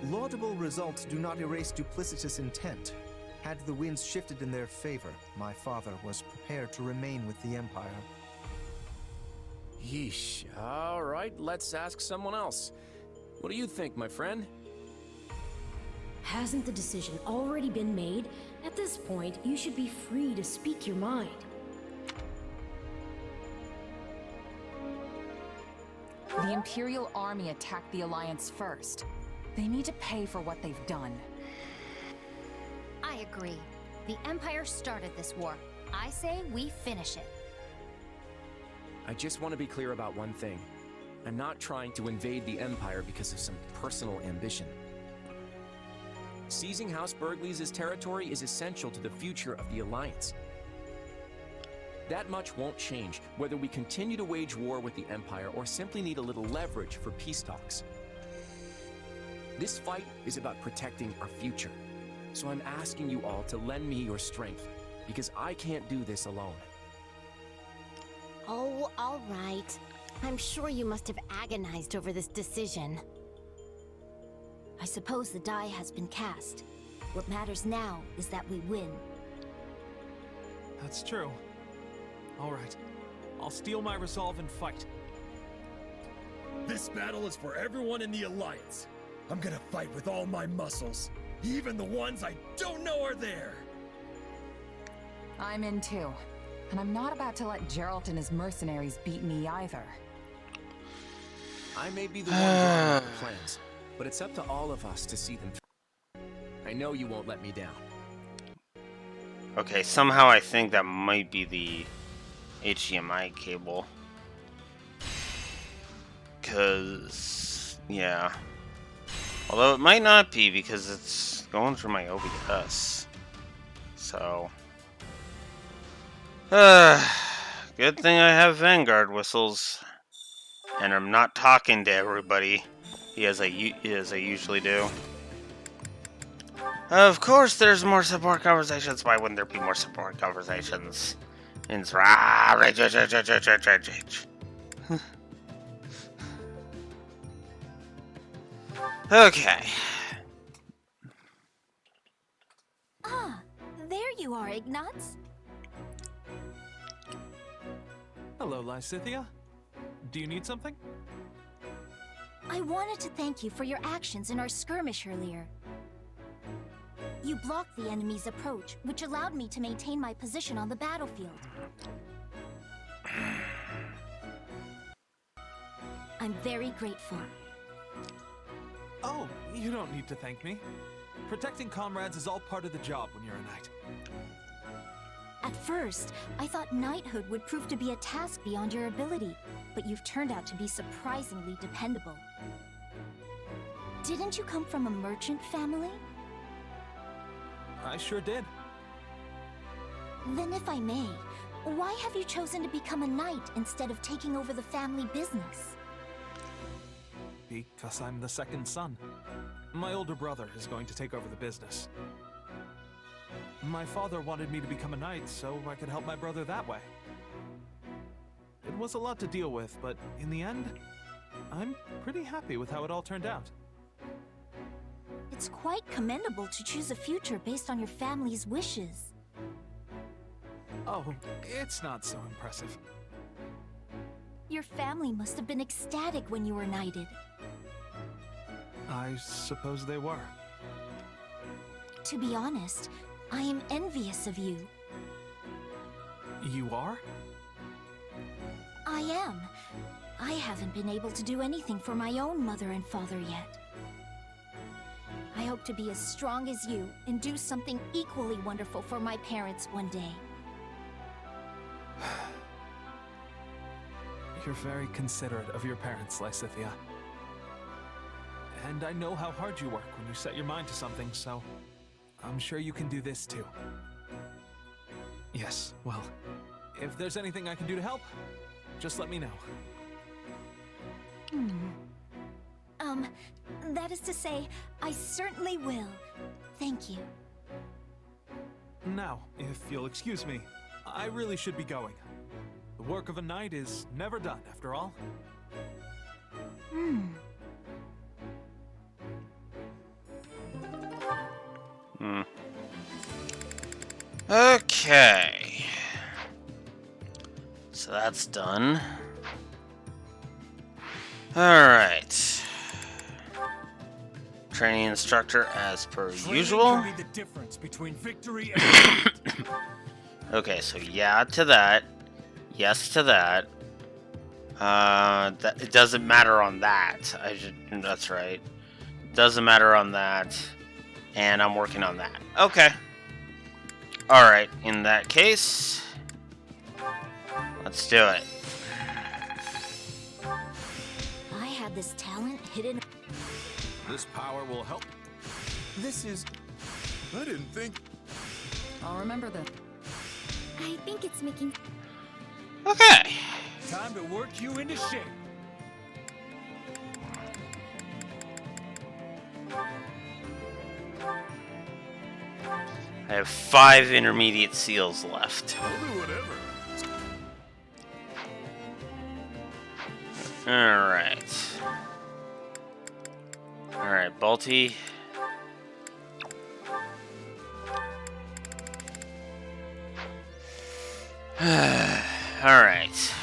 S6: Laudable results do not erase duplicitous intent. Had the winds shifted in their favor, my father was prepared to remain with the Empire.
S3: Yeesh. All right, let's ask someone else. What do you think, my friend?
S14: Hasn't the decision already been made? At this point, you should be free to speak your mind.
S16: The Imperial Army attacked the Alliance first. They need to pay for what they've done.
S10: I agree.
S20: The Empire started this war. I say we finish it.
S3: I just want to be clear about one thing. I'm not trying to invade the Empire because of some personal ambition. Seizing House Burgleys' territory is essential to the future of the Alliance. That much won't change, whether we continue to wage war with the Empire or simply need a little leverage for peace talks. This fight is about protecting our future. So I'm asking you all to lend me your strength, because I can't do this alone.
S10: Oh, all right. I'm sure you must have agonized over this decision.
S20: I suppose the die has been cast. What matters now is that we win.
S17: That's true. All right. I'll steel my resolve and fight.
S7: This battle is for everyone in the Alliance. I'm gonna fight with all my muscles, even the ones I don't know are there.
S16: I'm in too. And I'm not about to let Geralt and his mercenaries beat me either.
S3: I may be the one drawing up the plans, but it's up to all of us to see them through. I know you won't let me down.
S1: Okay, somehow I think that might be the HDMI cable. Cause, yeah. Although it might not be because it's going through my OBS. So. Good thing I have Vanguard whistles. And I'm not talking to everybody as I usually do. Of course there's more support conversations. Why wouldn't there be more support conversations? Okay.
S20: Ah, there you are, Ignatz.
S17: Hello, Lysithea. Do you need something?
S20: I wanted to thank you for your actions in our skirmish earlier. You blocked the enemy's approach, which allowed me to maintain my position on the battlefield. I'm very grateful.
S17: Oh, you don't need to thank me. Protecting comrades is all part of the job when you're a knight.
S20: At first, I thought knighthood would prove to be a task beyond your ability, but you've turned out to be surprisingly dependable. Didn't you come from a merchant family?
S17: I sure did.
S20: Then if I may, why have you chosen to become a knight instead of taking over the family business?
S17: Because I'm the second son. My older brother is going to take over the business. My father wanted me to become a knight so I could help my brother that way. It was a lot to deal with, but in the end, I'm pretty happy with how it all turned out.
S20: It's quite commendable to choose a future based on your family's wishes.
S17: Oh, it's not so impressive.
S20: Your family must have been ecstatic when you were knighted.
S17: I suppose they were.
S20: To be honest, I am envious of you.
S17: You are?
S20: I am. I haven't been able to do anything for my own mother and father yet. I hope to be as strong as you and do something equally wonderful for my parents one day.
S17: You're very considerate of your parents, Lysithea. And I know how hard you work when you set your mind to something, so I'm sure you can do this too. Yes, well, if there's anything I can do to help, just let me know.
S20: That is to say, I certainly will. Thank you.
S17: Now, if you'll excuse me, I really should be going. The work of a knight is never done, after all.
S1: Okay. So that's done. Alright. Training instructor as per usual.
S7: Training can be the difference between victory and defeat.
S1: Okay, so yeah to that. Yes to that. It doesn't matter on that. That's right. Doesn't matter on that. And I'm working on that. Okay. Alright, in that case, let's do it.
S20: I had this talent hidden.
S21: This power will help.
S6: This is...
S11: I didn't think...
S9: I'll remember that.
S2: I think it's making...
S1: Okay.
S7: Time to work you into shape.
S1: I have 5 intermediate seals left.
S11: I'll do whatever.
S1: Alright. Alright, Balti. Alright.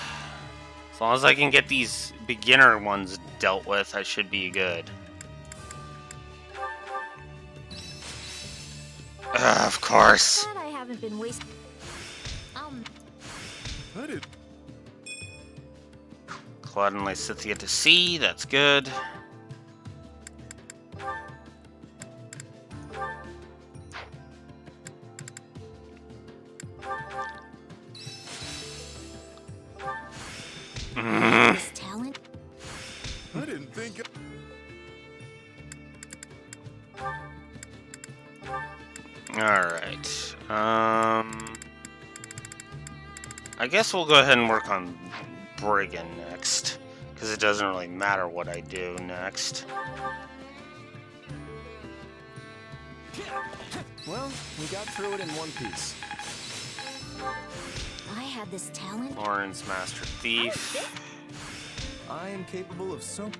S1: As long as I can get these beginner ones dealt with, I should be good. Of course.
S2: Glad I haven't been wasting.
S11: I did.
S1: Claude and Lysithia to C, that's good.
S20: This talent.
S11: I didn't think...
S1: Alright. I guess we'll go ahead and work on Brigand next, because it doesn't really matter what I do next.
S3: Well, we got through it in one piece.
S20: I had this talent.
S1: Lawrence, Master Thief.
S6: I am capable of so...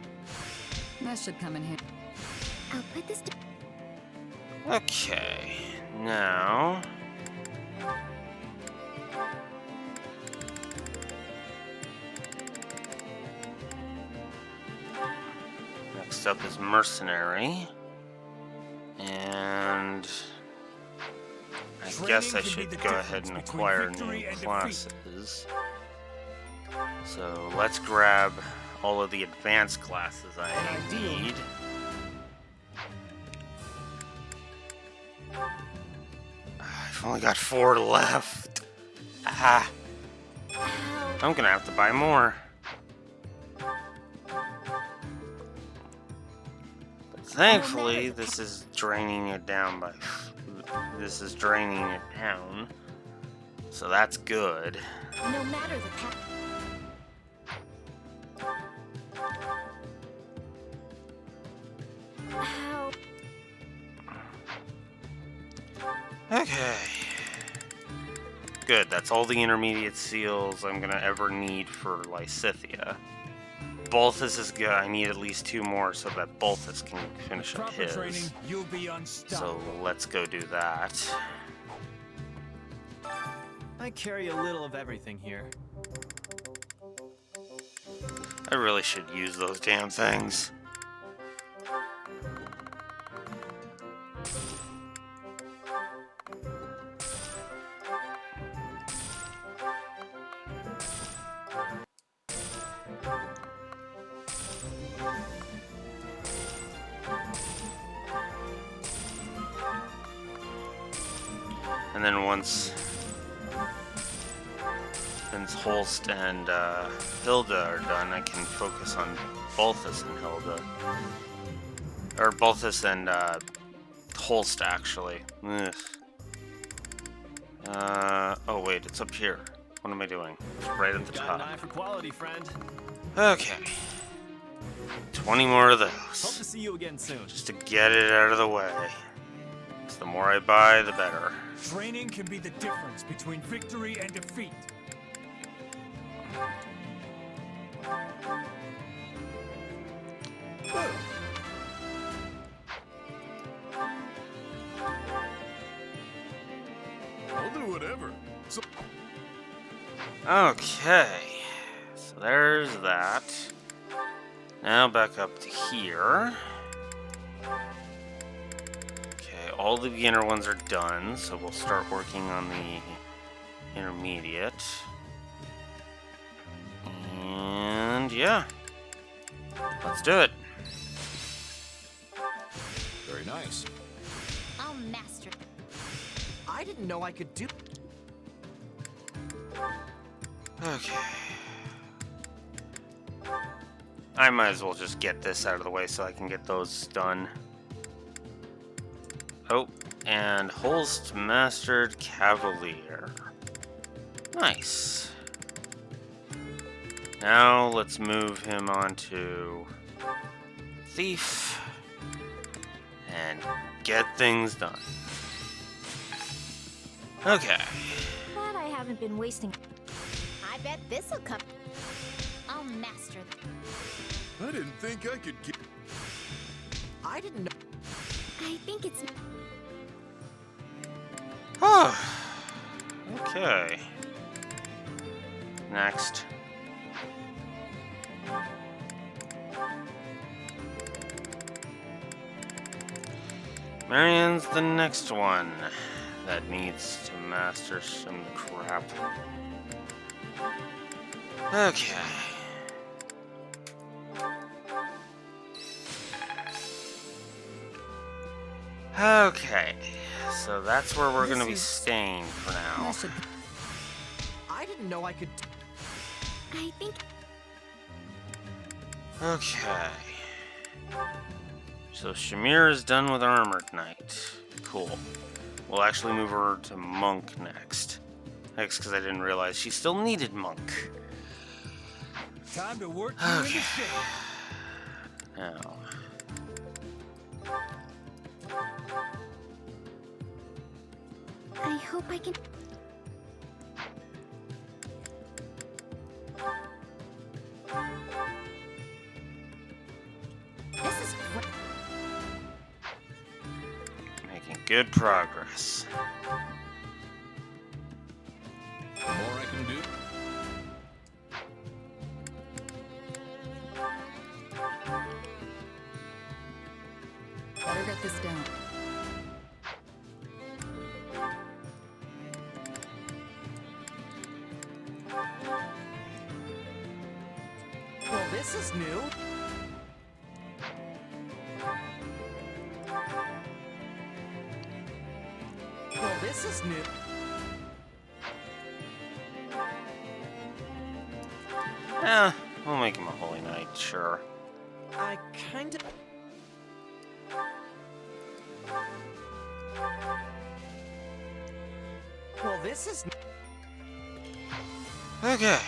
S9: That should come in here.
S2: I'll put this to...
S1: Okay, now... Next up is Mercenary. And... I guess I should go ahead and acquire new classes. So let's grab all of the advanced classes I need. I've only got 4 left. Ah. I'm gonna have to buy more. But thankfully, this is draining it down by... This is draining it down. So that's good.
S2: No matter the path.
S1: Okay. Good, that's all the intermediate seals I'm gonna ever need for Lysithia. Balthus is good. I need at least 2 more so that Balthus can finish up his.
S7: Training, you'll be unstoppable.
S1: So let's go do that.
S5: I carry a little of everything here.
S1: I really should use those damn things. And then once Holst and Hilda are done, I can focus on Balthus and Hilda. Or Balthus and Holst, actually. Ugh. Oh wait, it's up here. What am I doing? It's right at the
S5: Got
S1: top.
S5: an eye for quality, friend.
S1: Okay. 20 more of those.
S5: Hope to see you again soon.
S1: Just to get it out of the way. So the more I buy, the better.
S7: Training can be the difference between victory and defeat.
S11: I'll do whatever. So
S1: Okay. So there's that. Now back up to here. Okay, all the beginner ones are done, so we'll start working on the intermediate. And yeah. Let's do it.
S21: Very nice.
S10: I'll master.
S5: I I didn't know I could do...
S1: Okay. I might as well just get this out of the way so I can get those done. Oh, and Holst Mastered Cavalier. Nice. Now let's move him on to Thief and get things done. Okay.
S2: Glad I haven't been wasting.
S10: I bet this'll come. I'll master them.
S11: I didn't think I could get...
S5: I didn't know...
S2: I think it's...
S1: Oh. Okay. Next. Marianne's the next one that needs to master some crap. Okay. Okay, so that's where we're gonna be staying for now.
S5: I didn't know I could...
S2: I think...
S1: Okay. So Shamir is done with Armored Knight. Cool. We'll actually move her to Monk next. Next, because I didn't realize she still needed Monk.
S7: Time to work you into shape.
S1: Now.
S2: I hope I can...
S10: This is great.
S1: Making good progress.
S21: The more I can do.
S9: Better get this down.
S5: Well, this is new. Well, this is new.
S1: Yeah, we'll make him a Holy Knight, sure.
S5: I kinda... Well, this is...
S1: Okay.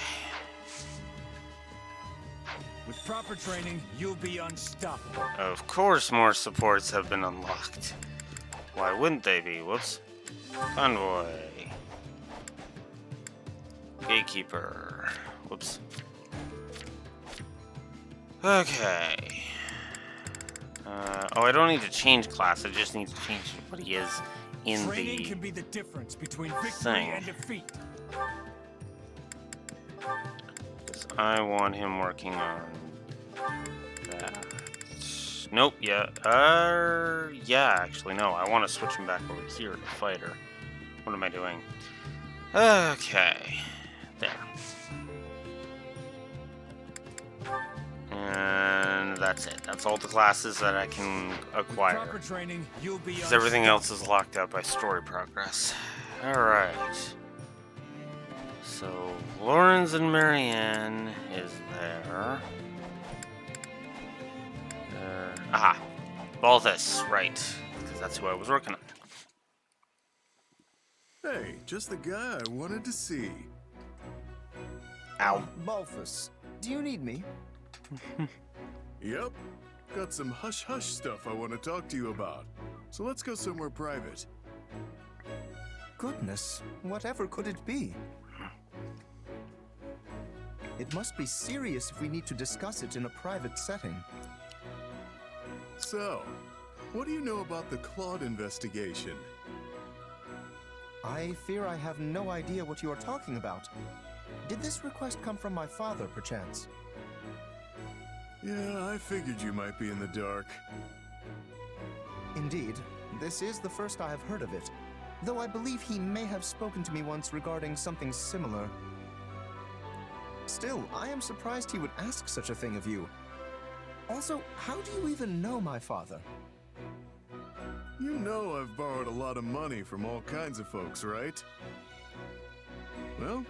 S7: With proper training, you'll be unstoppable.
S1: Of course more supports have been unlocked. Why wouldn't they be? Whoops. Convoy. Gatekeeper. Whoops. Okay. Oh, I don't need to change class. I just need to change what he is in
S7: Training
S1: the
S7: can be the difference between victory
S1: thing.
S7: and defeat.
S1: Because I want him working on that. Nope, yeah. Yeah, actually, no. I want to switch him back over here to fighter. What am I doing? Okay. There. And that's it. That's all the classes that I can acquire.
S7: Proper training, you'll be
S1: Because everything else is locked up by story progress. Alright. So, Lawrence and Marianne is there. Aha. Balthus, right. Because that's who I was working on.
S11: Hey, just the guy I wanted to see.
S1: Ow.
S6: Balthus, do you need me?
S11: Yep. Got some hush-hush stuff I want to talk to you about. So let's go somewhere private.
S6: Goodness, whatever could it be? It must be serious if we need to discuss it in a private setting.
S11: So, what do you know about the Claude investigation?
S6: I fear I have no idea what you are talking about. Did this request come from my father, perchance?
S11: Yeah, I figured you might be in the dark.
S6: Indeed, this is the first I have heard of it, though I believe he may have spoken to me once regarding something similar. Still, I am surprised he would ask such a thing of you. Also, how do you even know my father?
S13: You know I've borrowed a lot of money from all kinds of folks, right? Well,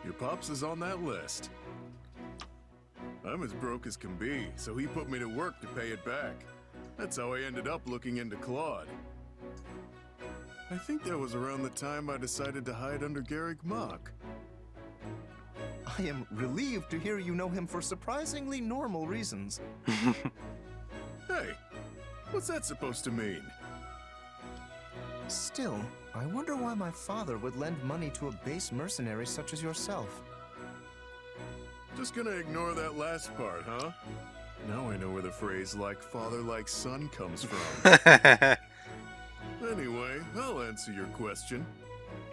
S13: your pops is on that list. I'm as broke as can be, so he put me to work to pay it back. That's how I ended up looking into Claude. I think that was around the time I decided to hide under Garrick Mock.
S6: I am relieved to hear you know him for surprisingly normal reasons.
S13: Hey, what's that supposed to mean?
S6: Still, I wonder why my father would lend money to a base mercenary such as yourself.
S13: Just gonna ignore that last part, huh? Now I know where the phrase like father like son comes from. Anyway, I'll answer your question.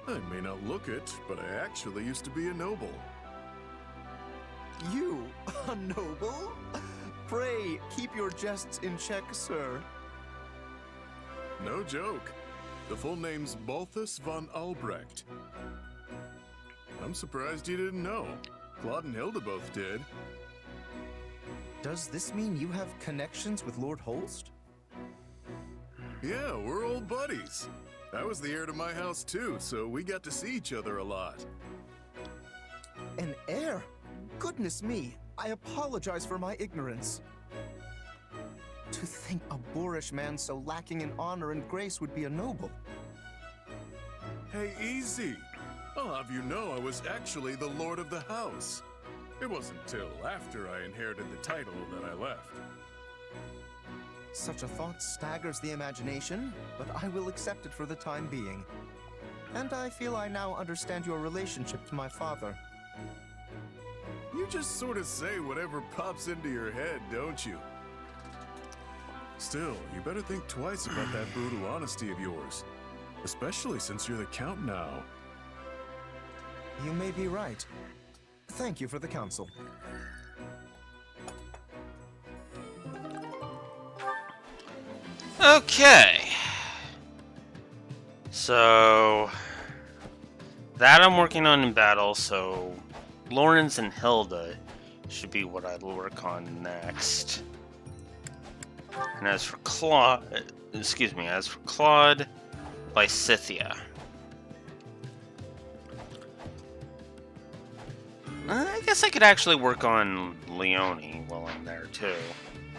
S13: I may not look it, but I actually used to be a noble.
S6: You, a noble? Pray, keep your jests in check, sir.
S13: No joke. The full name's Balthus von Albrecht. I'm surprised you didn't know. Claude and Hilda both did.
S6: Does this mean you have connections with Lord Holst?
S13: Yeah, we're old buddies. I was the heir to my house too, so we got to see each other a lot.
S6: An heir? Goodness me, I apologize for my ignorance. To think a boorish man so lacking in honor and grace would be a noble.
S13: Hey, easy. I'll have you know I was actually the lord of the house. It wasn't till after I inherited the title that I left.
S6: Such a thought staggers the imagination, but I will accept it for the time being. And I feel I now understand your relationship to my father.
S13: You just sort of say whatever pops into your head, don't you? Still, you better think twice about that brutal honesty of yours. Especially since you're the Count now.
S6: You may be right. Thank you for the counsel.
S1: Okay. So that I'm working on in battle, so Lawrence and Hilda should be what I'll work on next. And as for Claude, by Scythia. I guess I could actually work on Leone while I'm there too.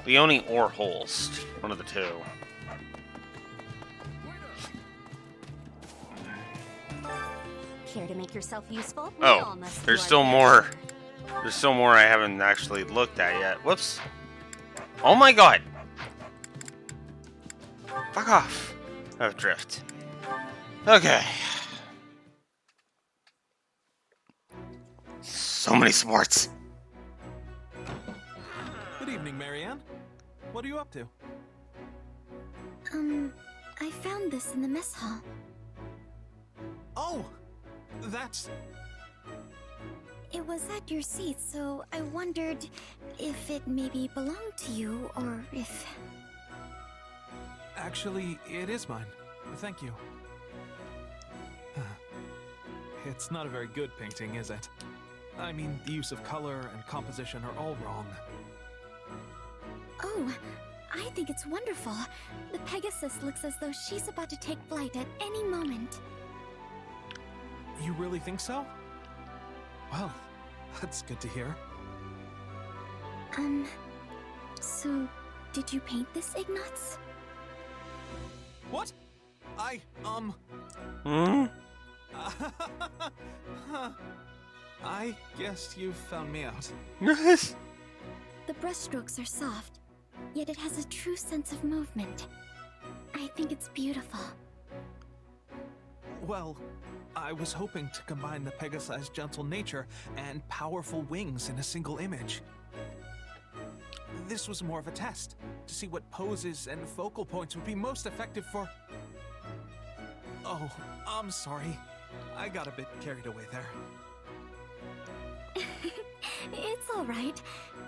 S1: Leone or Holst, one of the two.
S10: Care to make yourself useful?
S1: Oh, there's still more. There's still more I haven't actually looked at yet. Whoops. Oh my god. Fuck off. I have drift. Okay. So many sports.
S17: Good evening, Marianne. What are you up to?
S2: I found this in the mess hall.
S17: Oh! That's...
S2: It was at your seat, so I wondered if it maybe belonged to you, or if...
S17: Actually, it is mine. Thank you. It's not a very good painting, is it? I mean, the use of color and composition are all wrong.
S2: Oh, I think it's wonderful. The Pegasus looks as though she's about to take flight at any moment.
S17: You really think so? Well, that's good to hear.
S2: So, did you paint this, Ignatz?
S17: What? I guess you found me out.
S2: The brushstrokes are soft, yet it has a true sense of movement. I think it's beautiful.
S17: Well, I was hoping to combine the Pegasi's gentle nature and powerful wings in a single image. This was more of a test, to see what poses and focal points would be most effective for... Oh, I'm sorry. I got a bit carried away there.
S2: It's alright,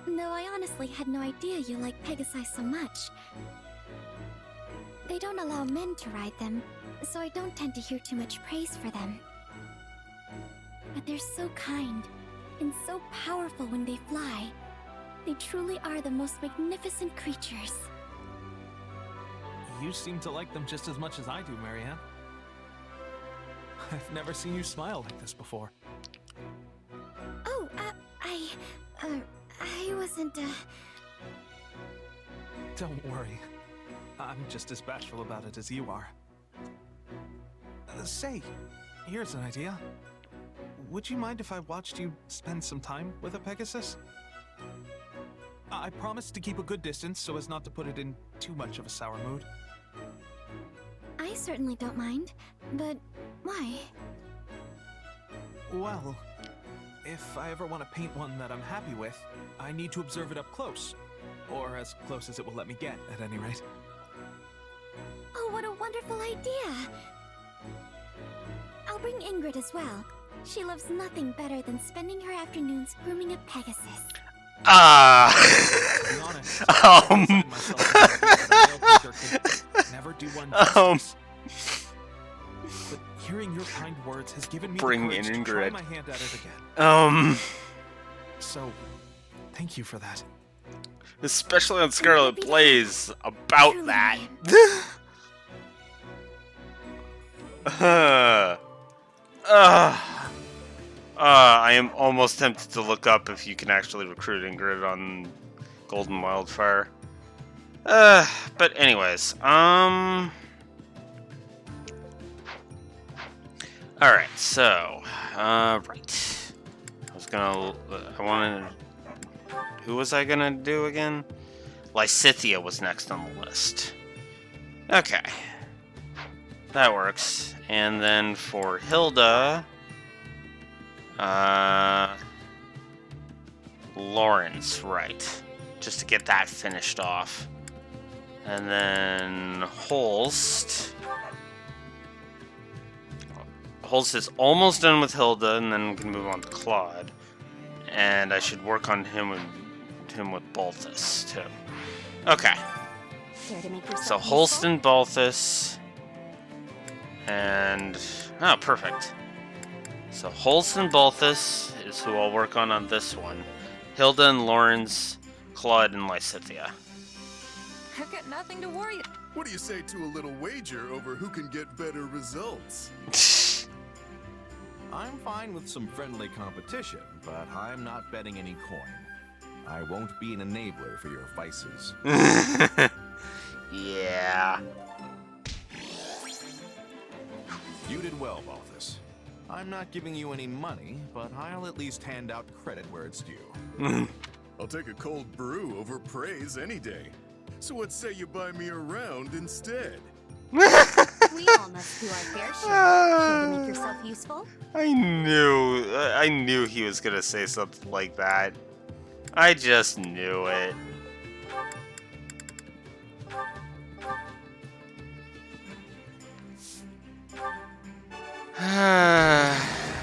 S2: though I honestly had no idea you like Pegasi so much. They don't allow men to ride them, so I don't tend to hear too much praise for them. But they're so kind, and so powerful when they fly. They truly are the most magnificent creatures.
S17: You seem to like them just as much as I do, Marianne. I've never seen you smile like this before.
S2: Oh, I wasn't,
S17: Don't worry. I'm just as bashful about it as you are. Say, here's an idea. Would you mind if I watched you spend some time with a Pegasus? I promise to keep a good distance so as not to put it in too much of a sour mood.
S2: I certainly don't mind, but why?
S17: Well, if I ever want to paint one that I'm happy with, I need to observe it up close. Or as close as it will let me get, at any rate.
S2: Oh, what a wonderful idea! I'll bring Ingrid as well. She loves nothing better than spending her afternoons grooming a Pegasus.
S17: Never do one justice. But hearing your kind words has given me
S1: Bring
S17: the courage
S1: in
S17: to try
S1: Ingrid.
S17: my hand at it again. So, thank you for that.
S1: Especially on Scarlet Blaze about that. I am almost tempted to look up if you can actually recruit Ingrid on Golden Wildfire. But anyways, alright, so, right. Who was I gonna do again? Lysithea was next on the list. Okay. That works. And then for Hilda, Lawrence, right. Just to get that finished off. And then Holst. Holst is almost done with Hilda, and then we can move on to Claude. And I should work on him with Balthus, too. Okay. So Holst and Balthus. And... oh, perfect. So Holst and Balthus is who I'll work on this one. Hilda and Lawrence, Claude and Lysithea.
S16: I've got nothing to worry.
S13: What do you say to a little wager over who can get better results?
S21: I'm fine with some friendly competition, but I'm not betting any coin. I won't be an enabler for your vices.
S1: Yeah.
S21: You did well, Balthus. I'm not giving you any money, but I'll at least hand out credit where it's due.
S13: I'll take a cold brew over praise any day. So what say you buy me a round instead?
S10: We all must do our fair share. Care to make yourself useful?
S1: I knew he was gonna say something like that. I just knew it.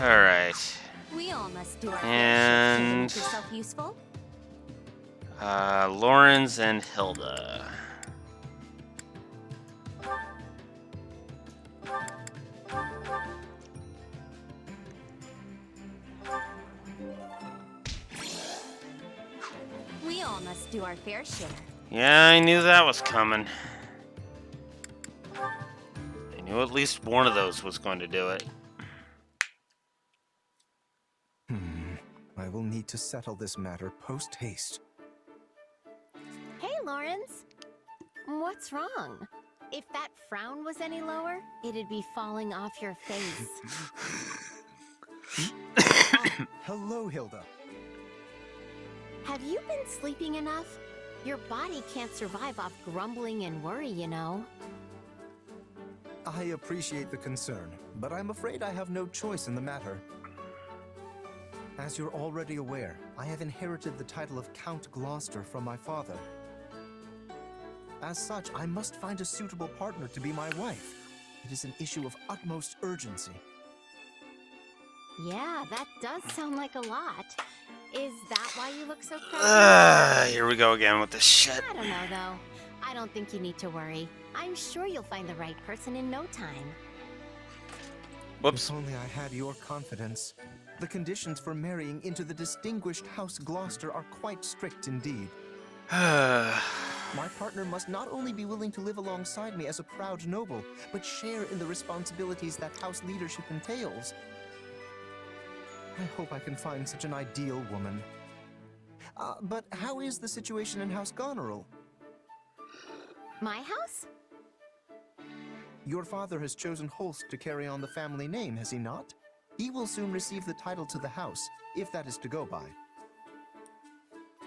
S1: Alright.
S10: We all must do our fair share. Care to
S1: And
S10: make yourself useful?
S1: Lawrence and Hilda.
S10: We all must do our fair share.
S1: Yeah, I knew that was coming. I knew at least one of those was going to do it.
S6: I will need to settle this matter post-haste.
S10: Hey, Lawrence. What's wrong? If that frown was any lower, it'd be falling off your face.
S6: Hello, Hilda.
S10: Have you been sleeping enough? Your body can't survive off grumbling and worry, you know.
S6: I appreciate the concern, but I'm afraid I have no choice in the matter. As you're already aware, I have inherited the title of Count Gloucester from my father. As such, I must find a suitable partner to be my wife. It is an issue of utmost urgency.
S10: Yeah, that does sound like a lot. Is that why you look so proud?
S1: Here we go again with this shit.
S10: I don't know, though. I don't think you need to worry. I'm sure you'll find the right person in no time.
S1: Whoops.
S6: If only I had your confidence. The conditions for marrying into the distinguished House Gloucester are quite strict indeed. My partner must not only be willing to live alongside me as a proud noble, but share in the responsibilities that house leadership entails. I hope I can find such an ideal woman. But how is the situation in House Goneril?
S10: My house?
S6: Your father has chosen Holst to carry on the family name, has he not? He will soon receive the title to the house, if that is to go by.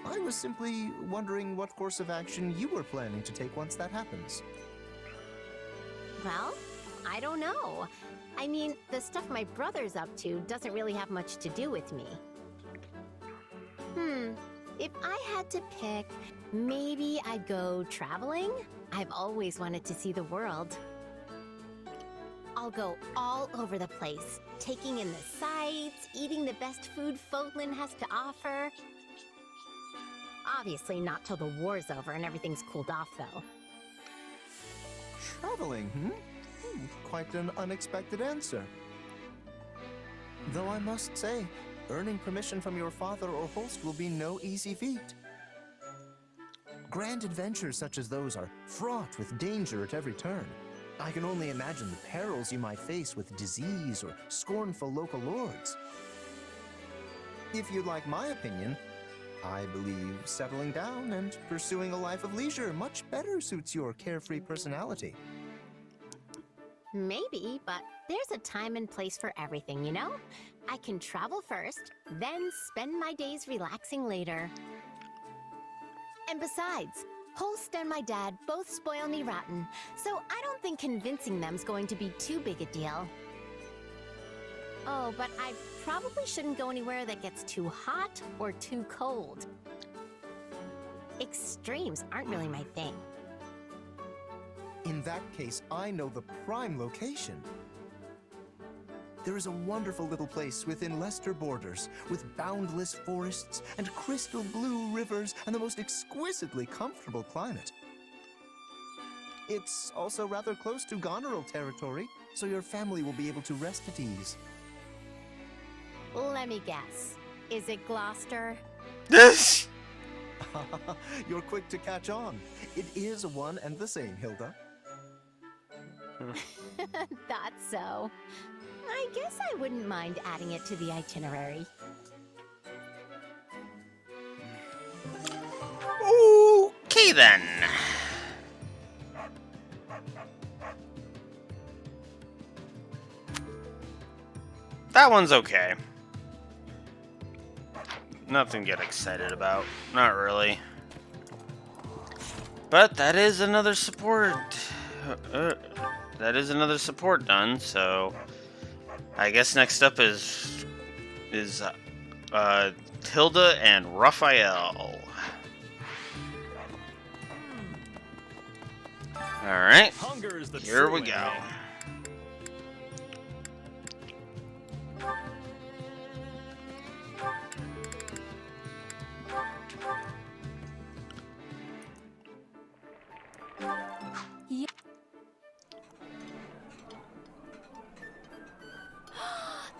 S6: I was simply wondering what course of action you were planning to take once that happens.
S10: Well, I don't know. I mean, the stuff my brother's up to doesn't really have much to do with me. If I had to pick, maybe I'd go traveling? I've always wanted to see the world. I'll go all over the place, taking in the sights, eating the best food Fodlan has to offer. Obviously not till the war's over and everything's cooled off, though.
S6: Traveling, quite an unexpected answer. Though I must say, earning permission from your father or Holst will be no easy feat. Grand adventures such as those are fraught with danger at every turn. I can only imagine the perils you might face with disease or scornful local lords. If you'd like my opinion, I believe settling down and pursuing a life of leisure much better suits your carefree personality.
S10: Maybe, but there's a time and place for everything, you know? I can travel first, then spend my days relaxing later. And besides, Holst and my dad both spoil me rotten, so I don't think convincing them's going to be too big a deal. Oh, but I probably shouldn't go anywhere that gets too hot or too cold. Extremes aren't really my thing.
S6: In that case, I know the prime location. There is a wonderful little place within Leicester borders, with boundless forests and crystal blue rivers and the most exquisitely comfortable climate. It's also rather close to Goneril territory, so your family will be able to rest at ease.
S10: Let me guess. Is it Gloucester?
S1: This.
S6: You're quick to catch on. It is one and the same, Hilda.
S10: Thought so. I guess I wouldn't mind adding it to the itinerary.
S1: Okay then. That one's okay. Nothing to get excited about. Not really. But that is another support. That is another support done, so I guess next up is Tilda and Raphael. Alright, here we go.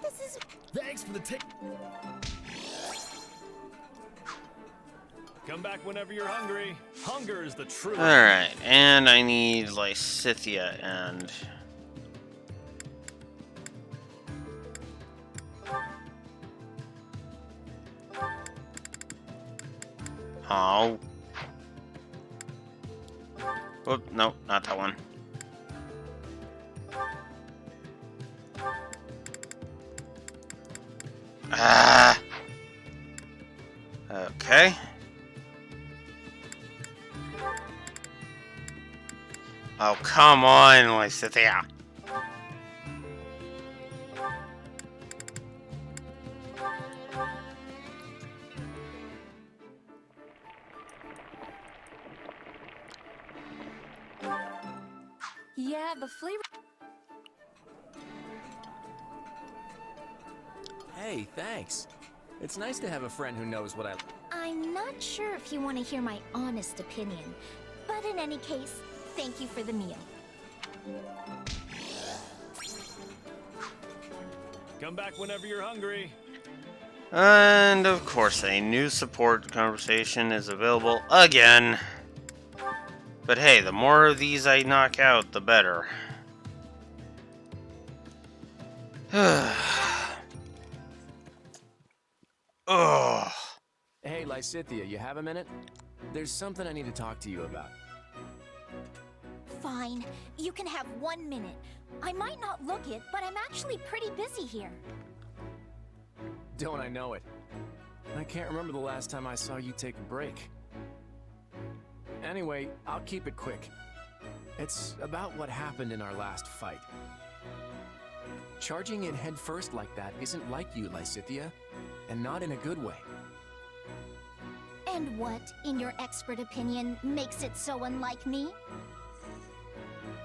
S10: This is...
S7: Thanks for the tip. Come back whenever you're hungry. Hunger is the truth.
S1: Alright, and I need Lysithia and... Oh. Whoop, no, not that one. Ah. Okay. Oh, come on, Lysithia.
S16: Yeah, the flea...
S3: Hey, thanks. It's nice to have a friend who knows what I...
S20: I'm not sure if you want to hear my honest opinion, but in any case, thank you for the meal.
S7: Come back whenever you're hungry.
S1: And of course, a new support conversation is available again. But hey, the more of these I knock out, the better. Ugh.
S3: Hey, Lysithea, you have a minute? There's something I need to talk to you about.
S20: Fine. You can have 1 minute. I might not look it, but I'm actually pretty busy here.
S3: Don't I know it? I can't remember the last time I saw you take a break. Anyway, I'll keep it quick. It's about what happened in our last fight. Charging in head first like that isn't like you, Lysithea, and not in a good way.
S20: And what, in your expert opinion, makes it so unlike me?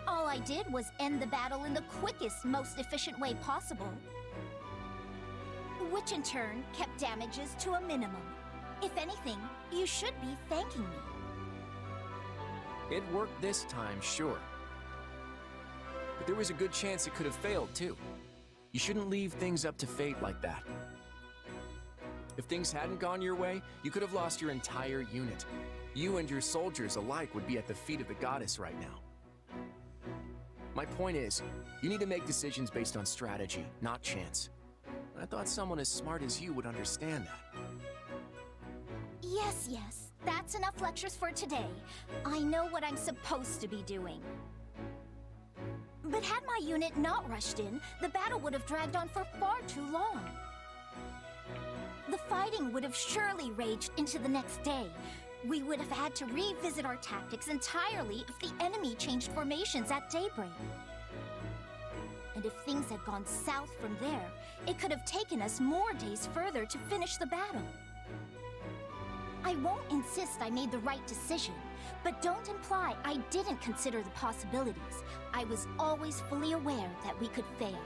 S20: All I did was end the battle in the quickest, most efficient way possible. Which in turn kept damages to a minimum. If anything, you should be thanking me.
S3: It worked this time, sure. But there was a good chance it could have failed, too. You shouldn't leave things up to fate like that. If things hadn't gone your way, you could have lost your entire unit. You and your soldiers alike would be at the feet of the goddess right now. My point is, you need to make decisions based on strategy, not chance. I thought someone as smart as you would understand that.
S20: Yes, that's enough lectures for today. I know what I'm supposed to be doing. But had my unit not rushed in, the battle would have dragged on for far too long. The fighting would have surely raged into the next day. We would have had to revisit our tactics entirely if the enemy changed formations at daybreak. And if things had gone south from there, it could have taken us more days further to finish the battle. I won't insist I made the right decision, but don't imply I didn't consider the possibilities. I was always fully aware that we could fail.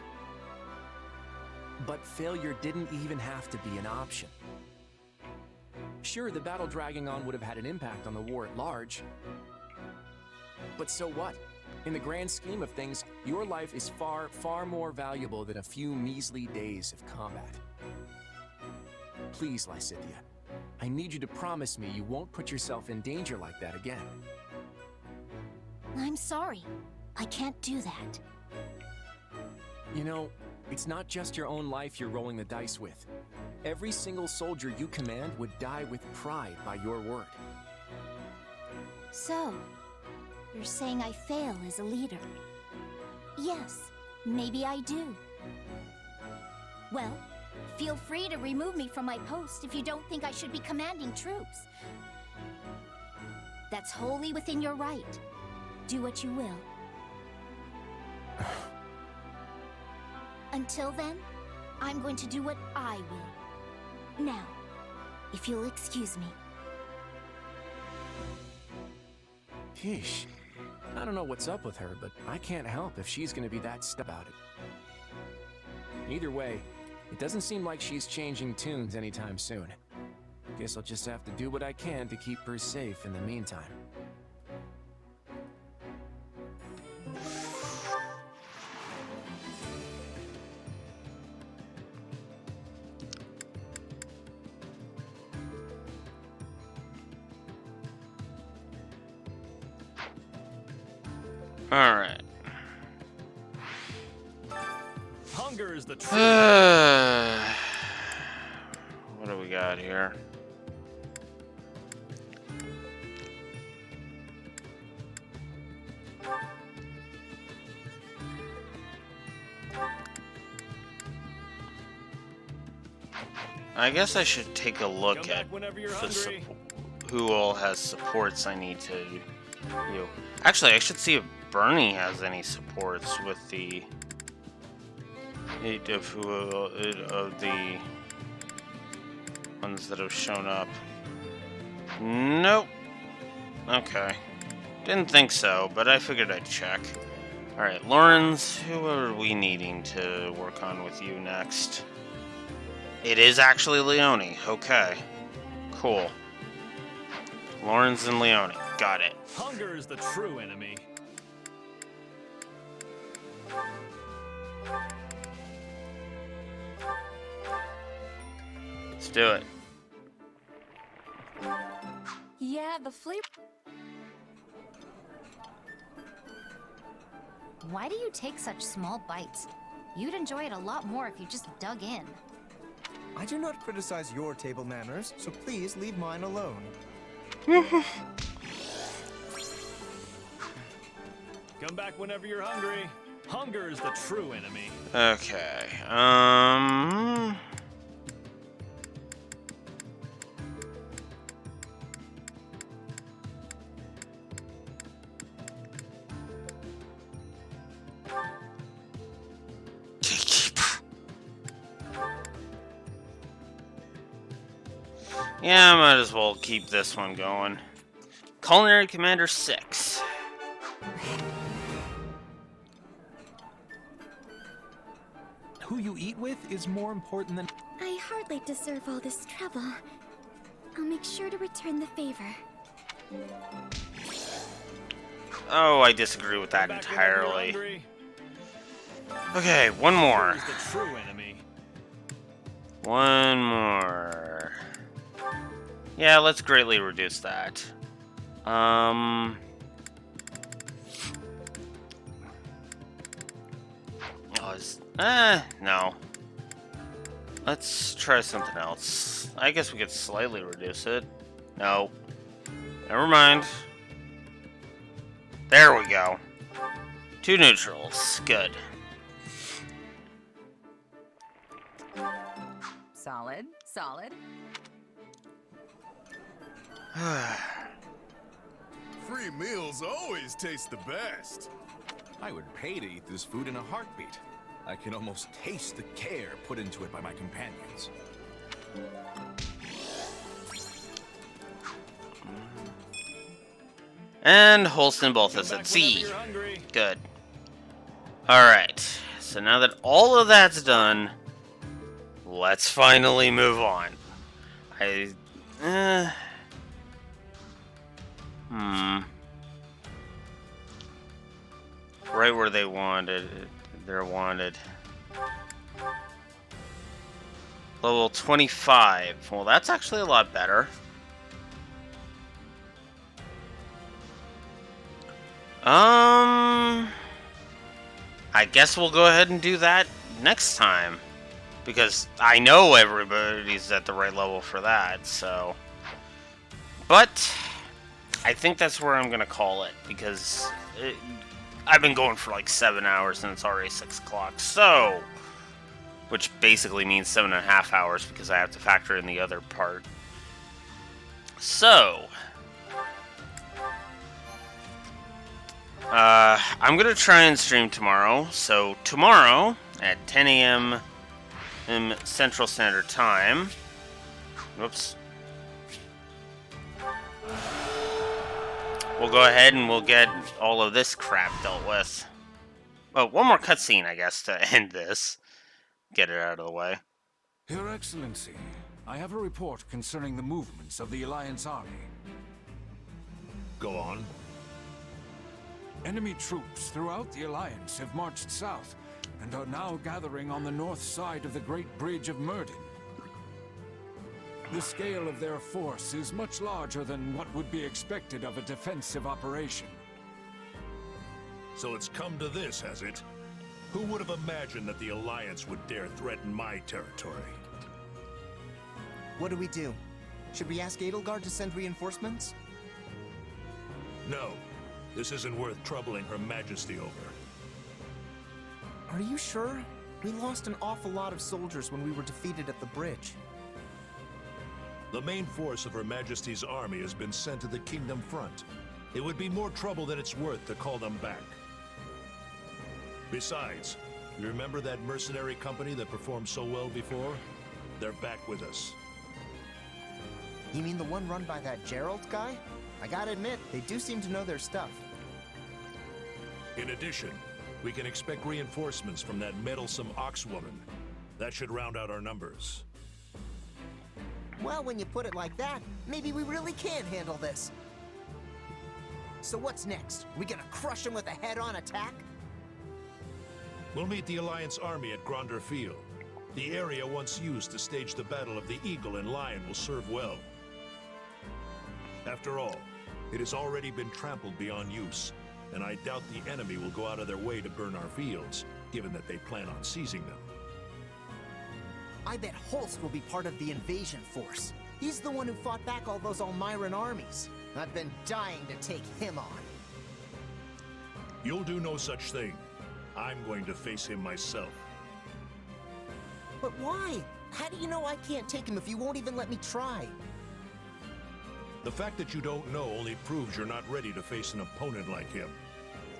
S3: But failure didn't even have to be an option. Sure, the battle dragging on would have had an impact on the war at large. But so what? In the grand scheme of things, your life is far, far more valuable than a few measly days of combat. Please, Lysithea, I need you to promise me you won't put yourself in danger like that again.
S20: I'm sorry. I can't do that.
S3: You know, it's not just your own life you're rolling the dice with. Every single soldier you command would die with pride by your word.
S20: So, you're saying I fail as a leader? Yes, maybe I do. Well, feel free to remove me from my post if you don't think I should be commanding troops. That's wholly within your right. Do what you will. Until then, I'm going to do what I will. Now, if you'll excuse me.
S3: Yeesh. I don't know what's up with her, but I can't help if she's gonna be that stuck about it. Either way, it doesn't seem like she's changing tunes anytime soon. Guess I'll just have to do what I can to keep her safe in the meantime.
S1: Alright.
S7: Hunger is the truth.
S1: What do we got here? I guess I should take a look at who all has supports I need to do. Actually, I should see if Bernie has any supports with the of the ones that have shown up. Nope. Okay. Didn't think so, but I figured I'd check. Alright, Lawrence, who are we needing to work on with you next? It is actually Leone. Okay. Cool. Lawrence and Leone. Got it.
S7: Hunger is the true enemy.
S1: Let's do it.
S16: Yeah, the flea...
S8: Why do you take such small bites? You'd enjoy it a lot more if you just dug in.
S6: I do not criticize your table manners, so please leave mine alone.
S7: Come back whenever you're hungry. Hunger is the true enemy.
S1: Okay. Yeah, I might as well keep this one going. Culinary Commander 6.
S3: Who you eat with is more important than...
S2: I hardly deserve all this trouble. I'll make sure to return the favor.
S1: Oh, I disagree with that entirely. Okay, one more. One more. Yeah, let's greatly reduce that. Oh, no. Let's try something else. I guess we could slightly reduce it. No. Never mind. There we go. 2 neutrals. Good.
S16: Solid, solid.
S13: Free meals always taste the best.
S21: I would pay to eat this food in a heartbeat. I can almost taste the care put into it by my companions.
S1: And Holston both is at C. Good. Alright. So now that all of that's done, let's finally move on. Right where they wanted. They're wanted. Level 25. Well, that's actually a lot better. I guess we'll go ahead and do that next time. Because I know everybody's at the right level for that, so... But, I think that's where I'm gonna call it, because I've been going for like 7 hours and it's already 6 o'clock, so... Which basically means 7.5 hours, because I have to factor in the other part. So... I'm gonna try and stream tomorrow, so tomorrow at 10 a.m. Central Standard Time. Whoops. We'll go ahead and we'll get all of this crap dealt with. Oh, one more cutscene, I guess, to end this. Get it out of the way.
S18: Your Excellency, I have a report concerning the movements of the Alliance army.
S12: Go on.
S18: Enemy troops throughout the Alliance have marched south and are now gathering on the north side of the Great Bridge of Murden. The scale of their force is much larger than what would be expected of a defensive operation.
S19: So it's come to this, has it? Who would have imagined that the Alliance would dare threaten my territory?
S6: What do we do? Should we ask Edelgard to send reinforcements?
S19: No. This isn't worth troubling Her Majesty over.
S6: Are you sure? We lost an awful lot of soldiers when we were defeated at the bridge.
S19: The main force of Her Majesty's army has been sent to the Kingdom front. It would be more trouble than it's worth to call them back. Besides, you remember that mercenary company that performed so well before? They're back with us.
S6: You mean the one run by that Gerald guy? I gotta admit, they do seem to know their stuff.
S19: In addition, we can expect reinforcements from that meddlesome ox-woman. That should round out our numbers.
S5: Well, when you put it like that, maybe we really can handle this. So what's next? We gonna crush them with a head-on attack?
S19: We'll meet the Alliance army at Gronder Field. The area once used to stage the Battle of the Eagle and Lion will serve well. After all, it has already been trampled beyond use, and I doubt the enemy will go out of their way to burn our fields, given that they plan on seizing them.
S5: I bet Holst will be part of the invasion force. He's the one who fought back all those Almiran armies. I've been dying to take him on.
S19: You'll do no such thing. I'm going to face him myself.
S5: But why? How do you know I can't take him if you won't even let me try?
S19: The fact that you don't know only proves you're not ready to face an opponent like him.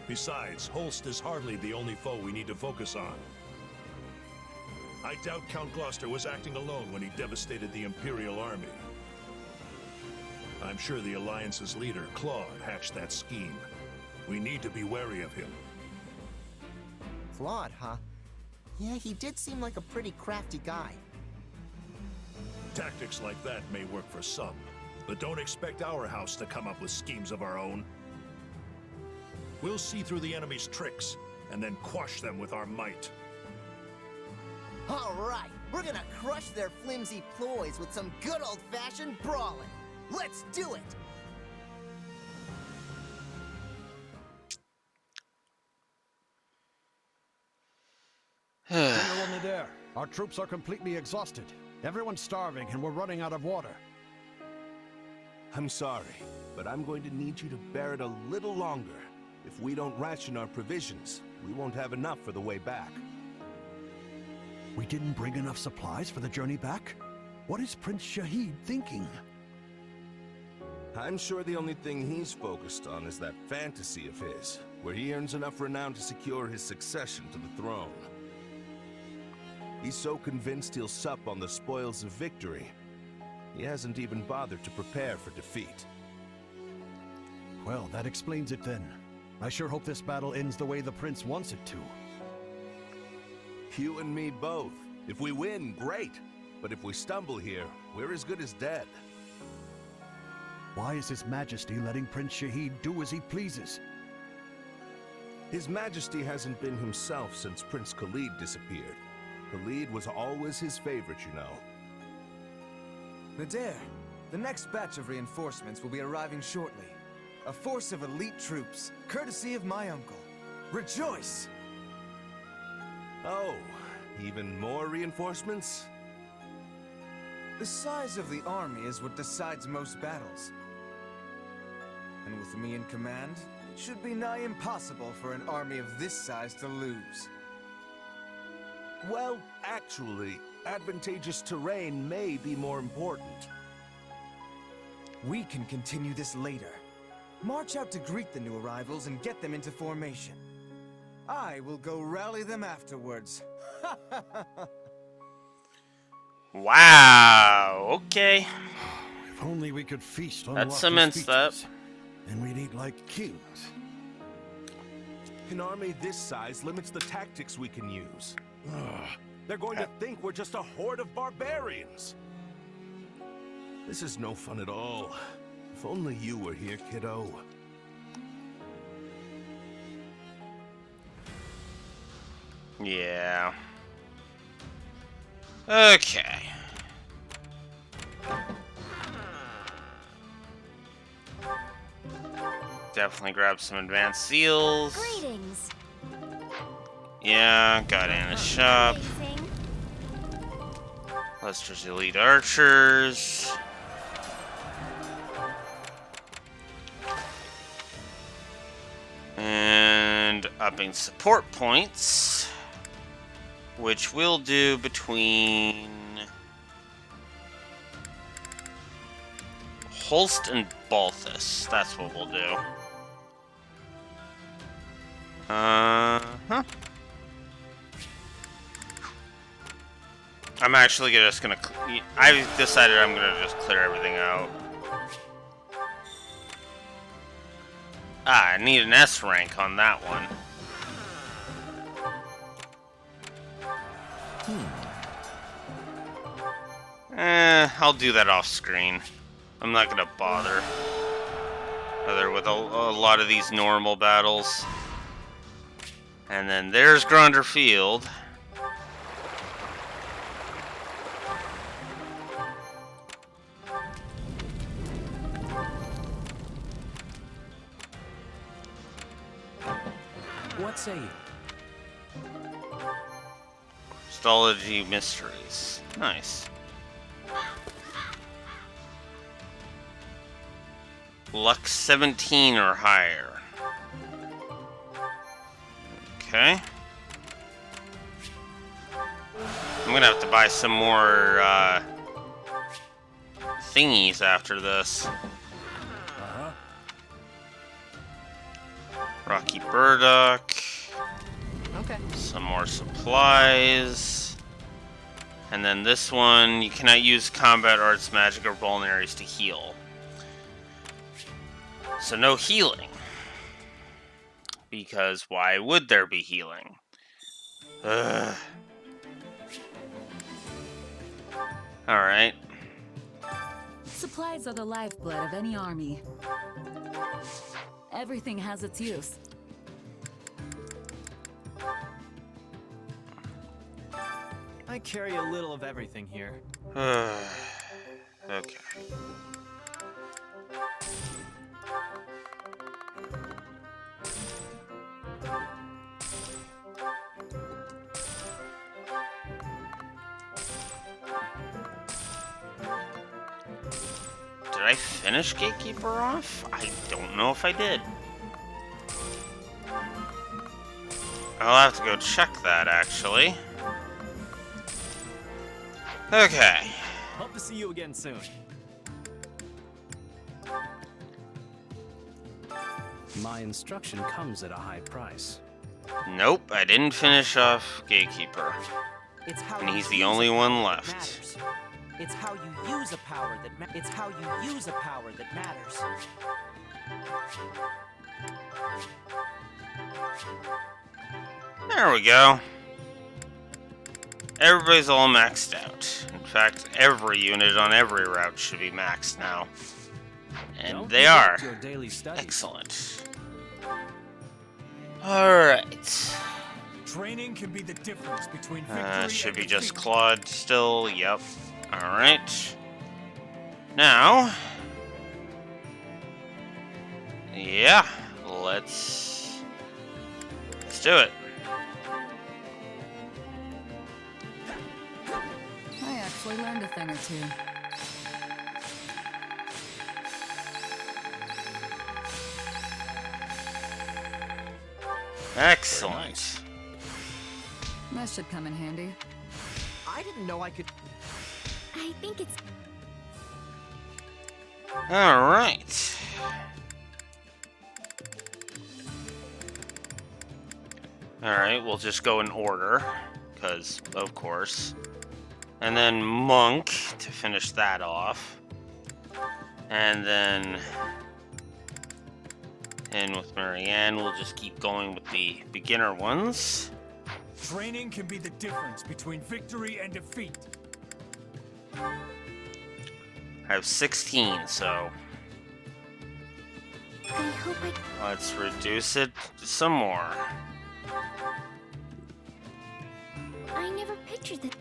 S19: Besides, Holst is hardly the only foe we need to focus on. I doubt Count Gloucester was acting alone when he devastated the Imperial army. I'm sure the Alliance's leader, Claude, hatched that scheme. We need to be wary of him.
S5: Claude, huh? Yeah, he did seem like a pretty crafty guy.
S19: Tactics like that may work for some, but don't expect our house to come up with schemes of our own. We'll see through the enemy's tricks, and then quash them with our might.
S5: All right, we're gonna crush their flimsy ploys with some good old-fashioned brawling. Let's do it!
S4: General Nader, our troops are completely exhausted. Everyone's starving and we're running out of water.
S15: I'm sorry, but I'm going to need you to bear it a little longer. If we don't ration our provisions, we won't have enough for the way back.
S4: We didn't bring enough supplies for the journey back? What is Prince Shahid thinking?
S15: I'm sure the only thing he's focused on is that fantasy of his, where he earns enough renown to secure his succession to the throne. He's so convinced he'll sup on the spoils of victory, he hasn't even bothered to prepare for defeat.
S4: Well, that explains it then. I sure hope this battle ends the way the prince wants it to.
S15: You and me both. If we win, great. But if we stumble here, we're as good as dead.
S4: Why is His Majesty letting Prince Shahid do as he pleases?
S15: His Majesty hasn't been himself since Prince Khalid disappeared. Khalid was always his favorite, you know.
S22: Nader, the next batch of reinforcements will be arriving shortly. A force of elite troops, courtesy of my uncle. Rejoice!
S15: Oh, even more reinforcements?
S22: The size of the army is what decides most battles. And with me in command, it should be nigh impossible for an army of this size to lose.
S15: Well, actually, advantageous terrain may be more important.
S22: We can continue this later. March out to greet the new arrivals and get them into formation. I will go rally them afterwards.
S1: Wow, okay.
S4: If only we could feast on
S1: That
S4: lofty
S1: cements that.
S4: speeches. And we'd eat like kings.
S15: An army this size limits the tactics we can use. They're going to think we're just a horde of barbarians. This is no fun at all. If only you were here, kiddo.
S1: Yeah. Okay. Definitely grab some advanced seals.
S2: Greetings.
S1: Yeah, got in a shop. Lester's elite archers. And upping support points, which we'll do between Holst and Balthus. That's what we'll do. I'm actually just gonna. I've decided I'm gonna just clear everything out. I need an S rank on that one. I'll do that off screen. I'm not gonna bother with a lot of these normal battles. And then there's Gronder Field.
S3: What say you?
S1: Crystology mysteries. Nice. Luck 17 or higher. Okay. I'm gonna have to buy some more thingies after this. Rocky Burdock.
S17: Okay.
S1: Some more supplies. And then this one, you cannot use combat arts, magic, or vulneraries to heal. So no healing. Because why would there be healing? Ugh. Alright.
S9: Supplies are the lifeblood of any army. Everything has its use.
S17: I carry a little of everything here.
S1: Okay. Did I finish Gatekeeper off? I don't know if I did. I'll have to go check that, actually. Okay.
S17: Hope to see you again soon.
S14: My instruction comes at a high price.
S1: Nope, I didn't finish off Gatekeeper.
S23: It's how
S1: And
S23: you
S1: he's the
S23: use
S1: only
S23: a
S1: one
S23: power that
S1: left.
S23: matters. It's how you use a power that it's how you use a power that matters.
S1: There we go. Everybody's all maxed out. In fact, every unit on every route should be maxed now. And
S14: Don't
S1: they are.
S14: neglect your daily studies.
S1: Excellent. Alright.
S7: Training can be the difference between victory
S1: Should
S7: and
S1: be just
S7: defeat.
S1: Claude still. Yep. Alright. Now. Yeah. Let's do it.
S9: I actually learned a thing or two.
S1: Excellent.
S9: That should come in handy.
S23: I didn't know I could.
S2: I think it's...
S1: Alright. Alright, we'll just go in order. Because, of course. And then Monk to finish that off. And then in with Marianne, we'll just keep going with the beginner ones.
S7: Training can be the difference between victory and defeat.
S1: I have 16, so
S2: I hope I...
S1: let's reduce it some more.
S2: I never pictured that...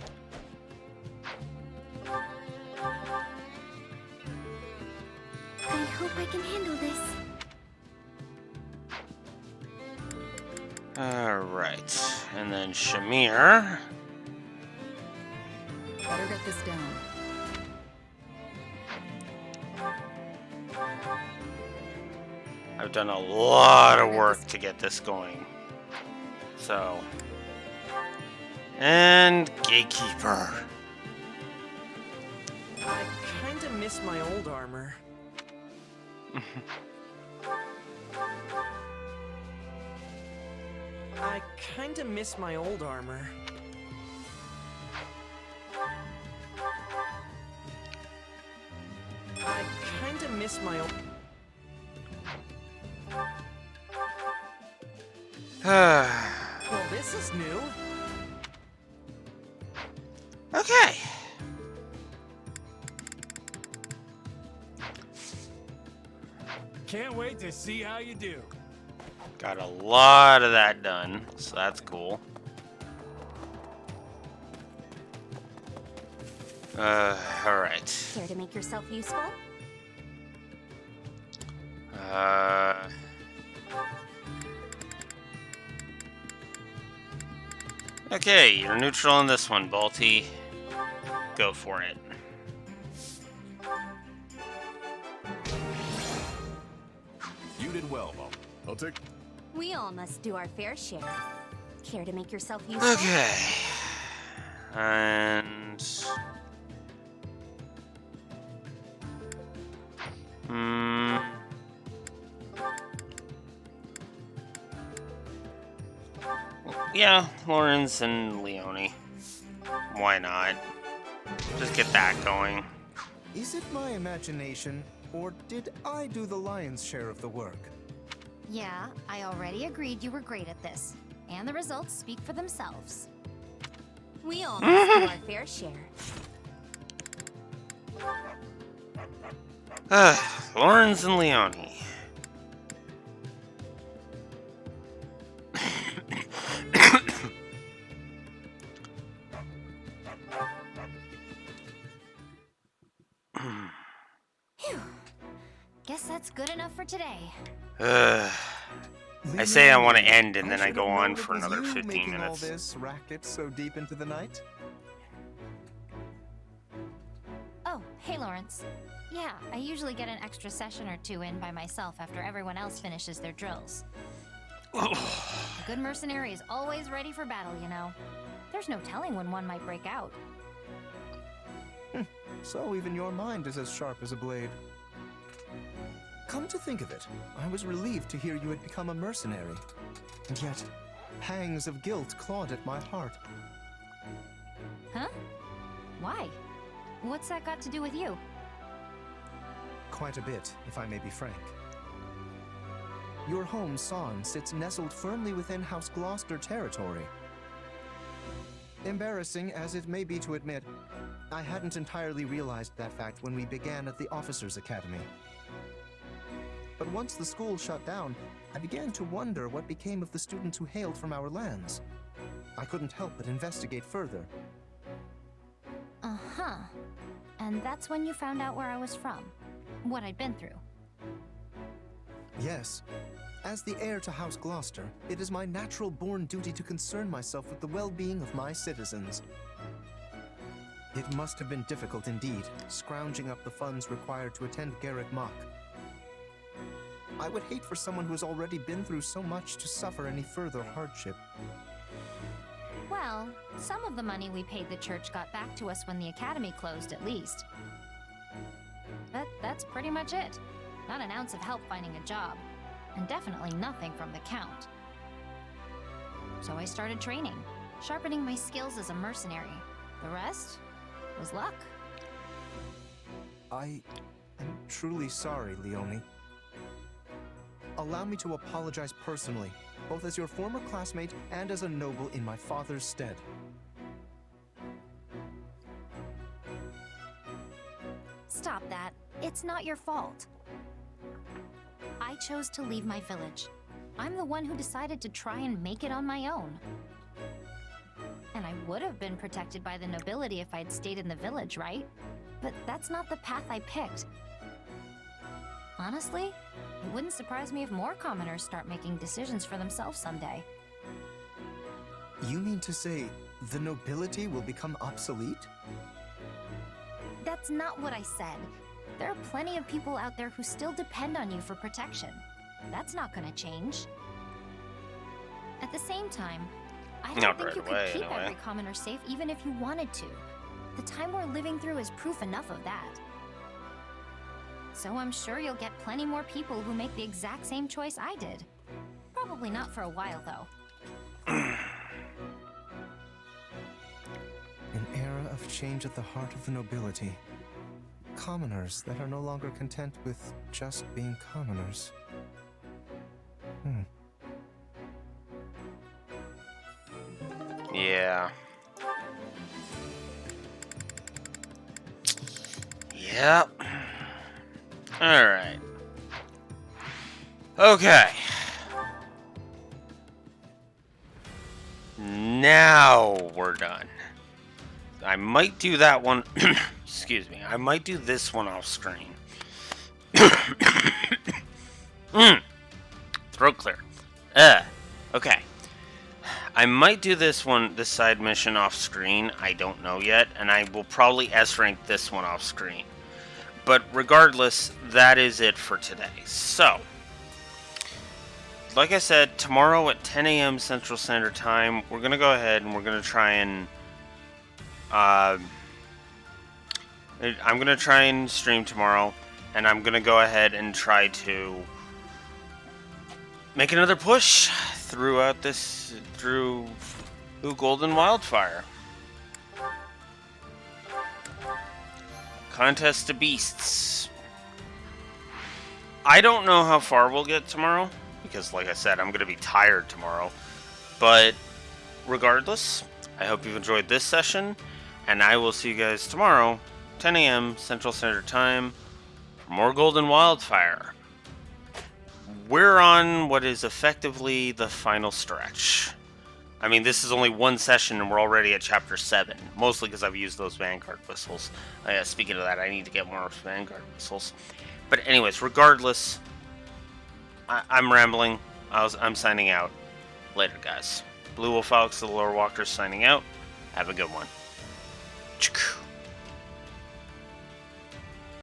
S2: I hope I can handle this.
S1: Alright, and then Shamir.
S9: Better get this down.
S1: I've done a lot of work to get this going. So. And Gatekeeper.
S23: I kinda miss my old armor. I kinda miss my old armor. I kinda miss my old... Well, this is new.
S1: Okay.
S7: Can't wait to see how you do.
S1: Got a lot of that done, so that's cool. Alright.
S10: Care to make yourself useful?
S1: Okay, you're neutral on this one, Balti. Go for it.
S21: You did well, Bob.
S13: I'll take...
S8: We all must do our fair share. Care to make yourself useful?
S1: Okay. And... Yeah, Lawrence and Leone. Why not? Just get that going.
S6: Is it my imagination, or did I do the lion's share of the work?
S10: Yeah, I already agreed you were great at this. And the results speak for themselves.
S8: We all must do our fair share.
S1: Lawrence and Leone.
S10: Phew. Guess that's good enough for today.
S1: I say I want to end and then I go on for another 15
S6: making
S1: minutes.
S6: all this racket so deep into the night?
S10: Oh, hey Lawrence. Yeah, I usually get an extra session or two in by myself after everyone else finishes their drills. A good mercenary is always ready for battle, you know. There's no telling when one might break out.
S6: So even your mind is as sharp as a blade. Come to think of it, I was relieved to hear you had become a mercenary. And yet, pangs of guilt clawed at my heart.
S10: Huh? Why? What's that got to do with you?
S6: Quite a bit, if I may be frank. Your home, Son, sits nestled firmly within House Gloucester territory. Embarrassing as it may be to admit, I hadn't entirely realized that fact when we began at the Officers' Academy. But once the school shut down, I began to wonder what became of the students who hailed from our lands. I couldn't help but investigate further.
S10: Uh-huh. And that's when you found out where I was from. What I'd been through.
S6: Yes. As the heir to House Gloucester, it is my natural-born duty to concern myself with the well-being of my citizens. It must have been difficult indeed, scrounging up the funds required to attend Garrick Mock. I would hate for someone who has already been through so much to suffer any further hardship.
S10: Well, some of the money we paid the church got back to us when the academy closed, at least. But that's pretty much it. Not an ounce of help finding a job. And definitely nothing from the Count. So I started training, sharpening my skills as a mercenary. The rest was luck.
S6: I am truly sorry, Leone. Allow me to apologize personally, both as your former classmate and as a noble in my father's stead.
S10: Stop that. It's not your fault. I chose to leave my village. I'm the one who decided to try and make it on my own. And I would have been protected by the nobility if I'd stayed in the village, right? But that's not the path I picked. Honestly, it wouldn't surprise me if more commoners start making decisions for themselves someday.
S6: You mean to say the nobility will become obsolete?
S10: That's not what I said. There are plenty of people out there who still depend on you for protection. That's not gonna change. At the same time, I don't think you could keep every commoner safe even if you wanted to. The time we're living through is proof enough of that. So I'm sure you'll get plenty more people who make the exact same choice I did. Probably not for a while, though.
S6: An era of change at the heart of the nobility. Commoners that are no longer content with just being commoners.
S1: Yeah. Yep. Alright. Okay. Now we're done. I might do that one. Excuse me. I might do this one off screen. Throat clear. Okay. I might do this side mission off screen. I don't know yet, and I will probably S-rank this one off screen. But regardless, that is it for today. So, like I said, tomorrow at 10 a.m. Central Standard Time, we're going to go ahead and we're going to try and... I'm going to try and stream tomorrow, and I'm going to go ahead and try to make another push throughout this, through Golden Wildfire. Contest to Beasts. I don't know how far we'll get tomorrow, because like I said, I'm going to be tired tomorrow. But regardless, I hope you've enjoyed this session, and I will see you guys tomorrow, 10 a.m. Central Standard Time, for more Golden Wildfire. We're on what is effectively the final stretch. I mean, this is only one session and we're already at Chapter 7. Mostly because I've used those Vanguard whistles. Speaking of that, I need to get more Vanguard whistles. But anyways, regardless, I'm rambling. I'm signing out. Later, guys. Blue Wolf Alex, the Lore Walker, signing out. Have a good one.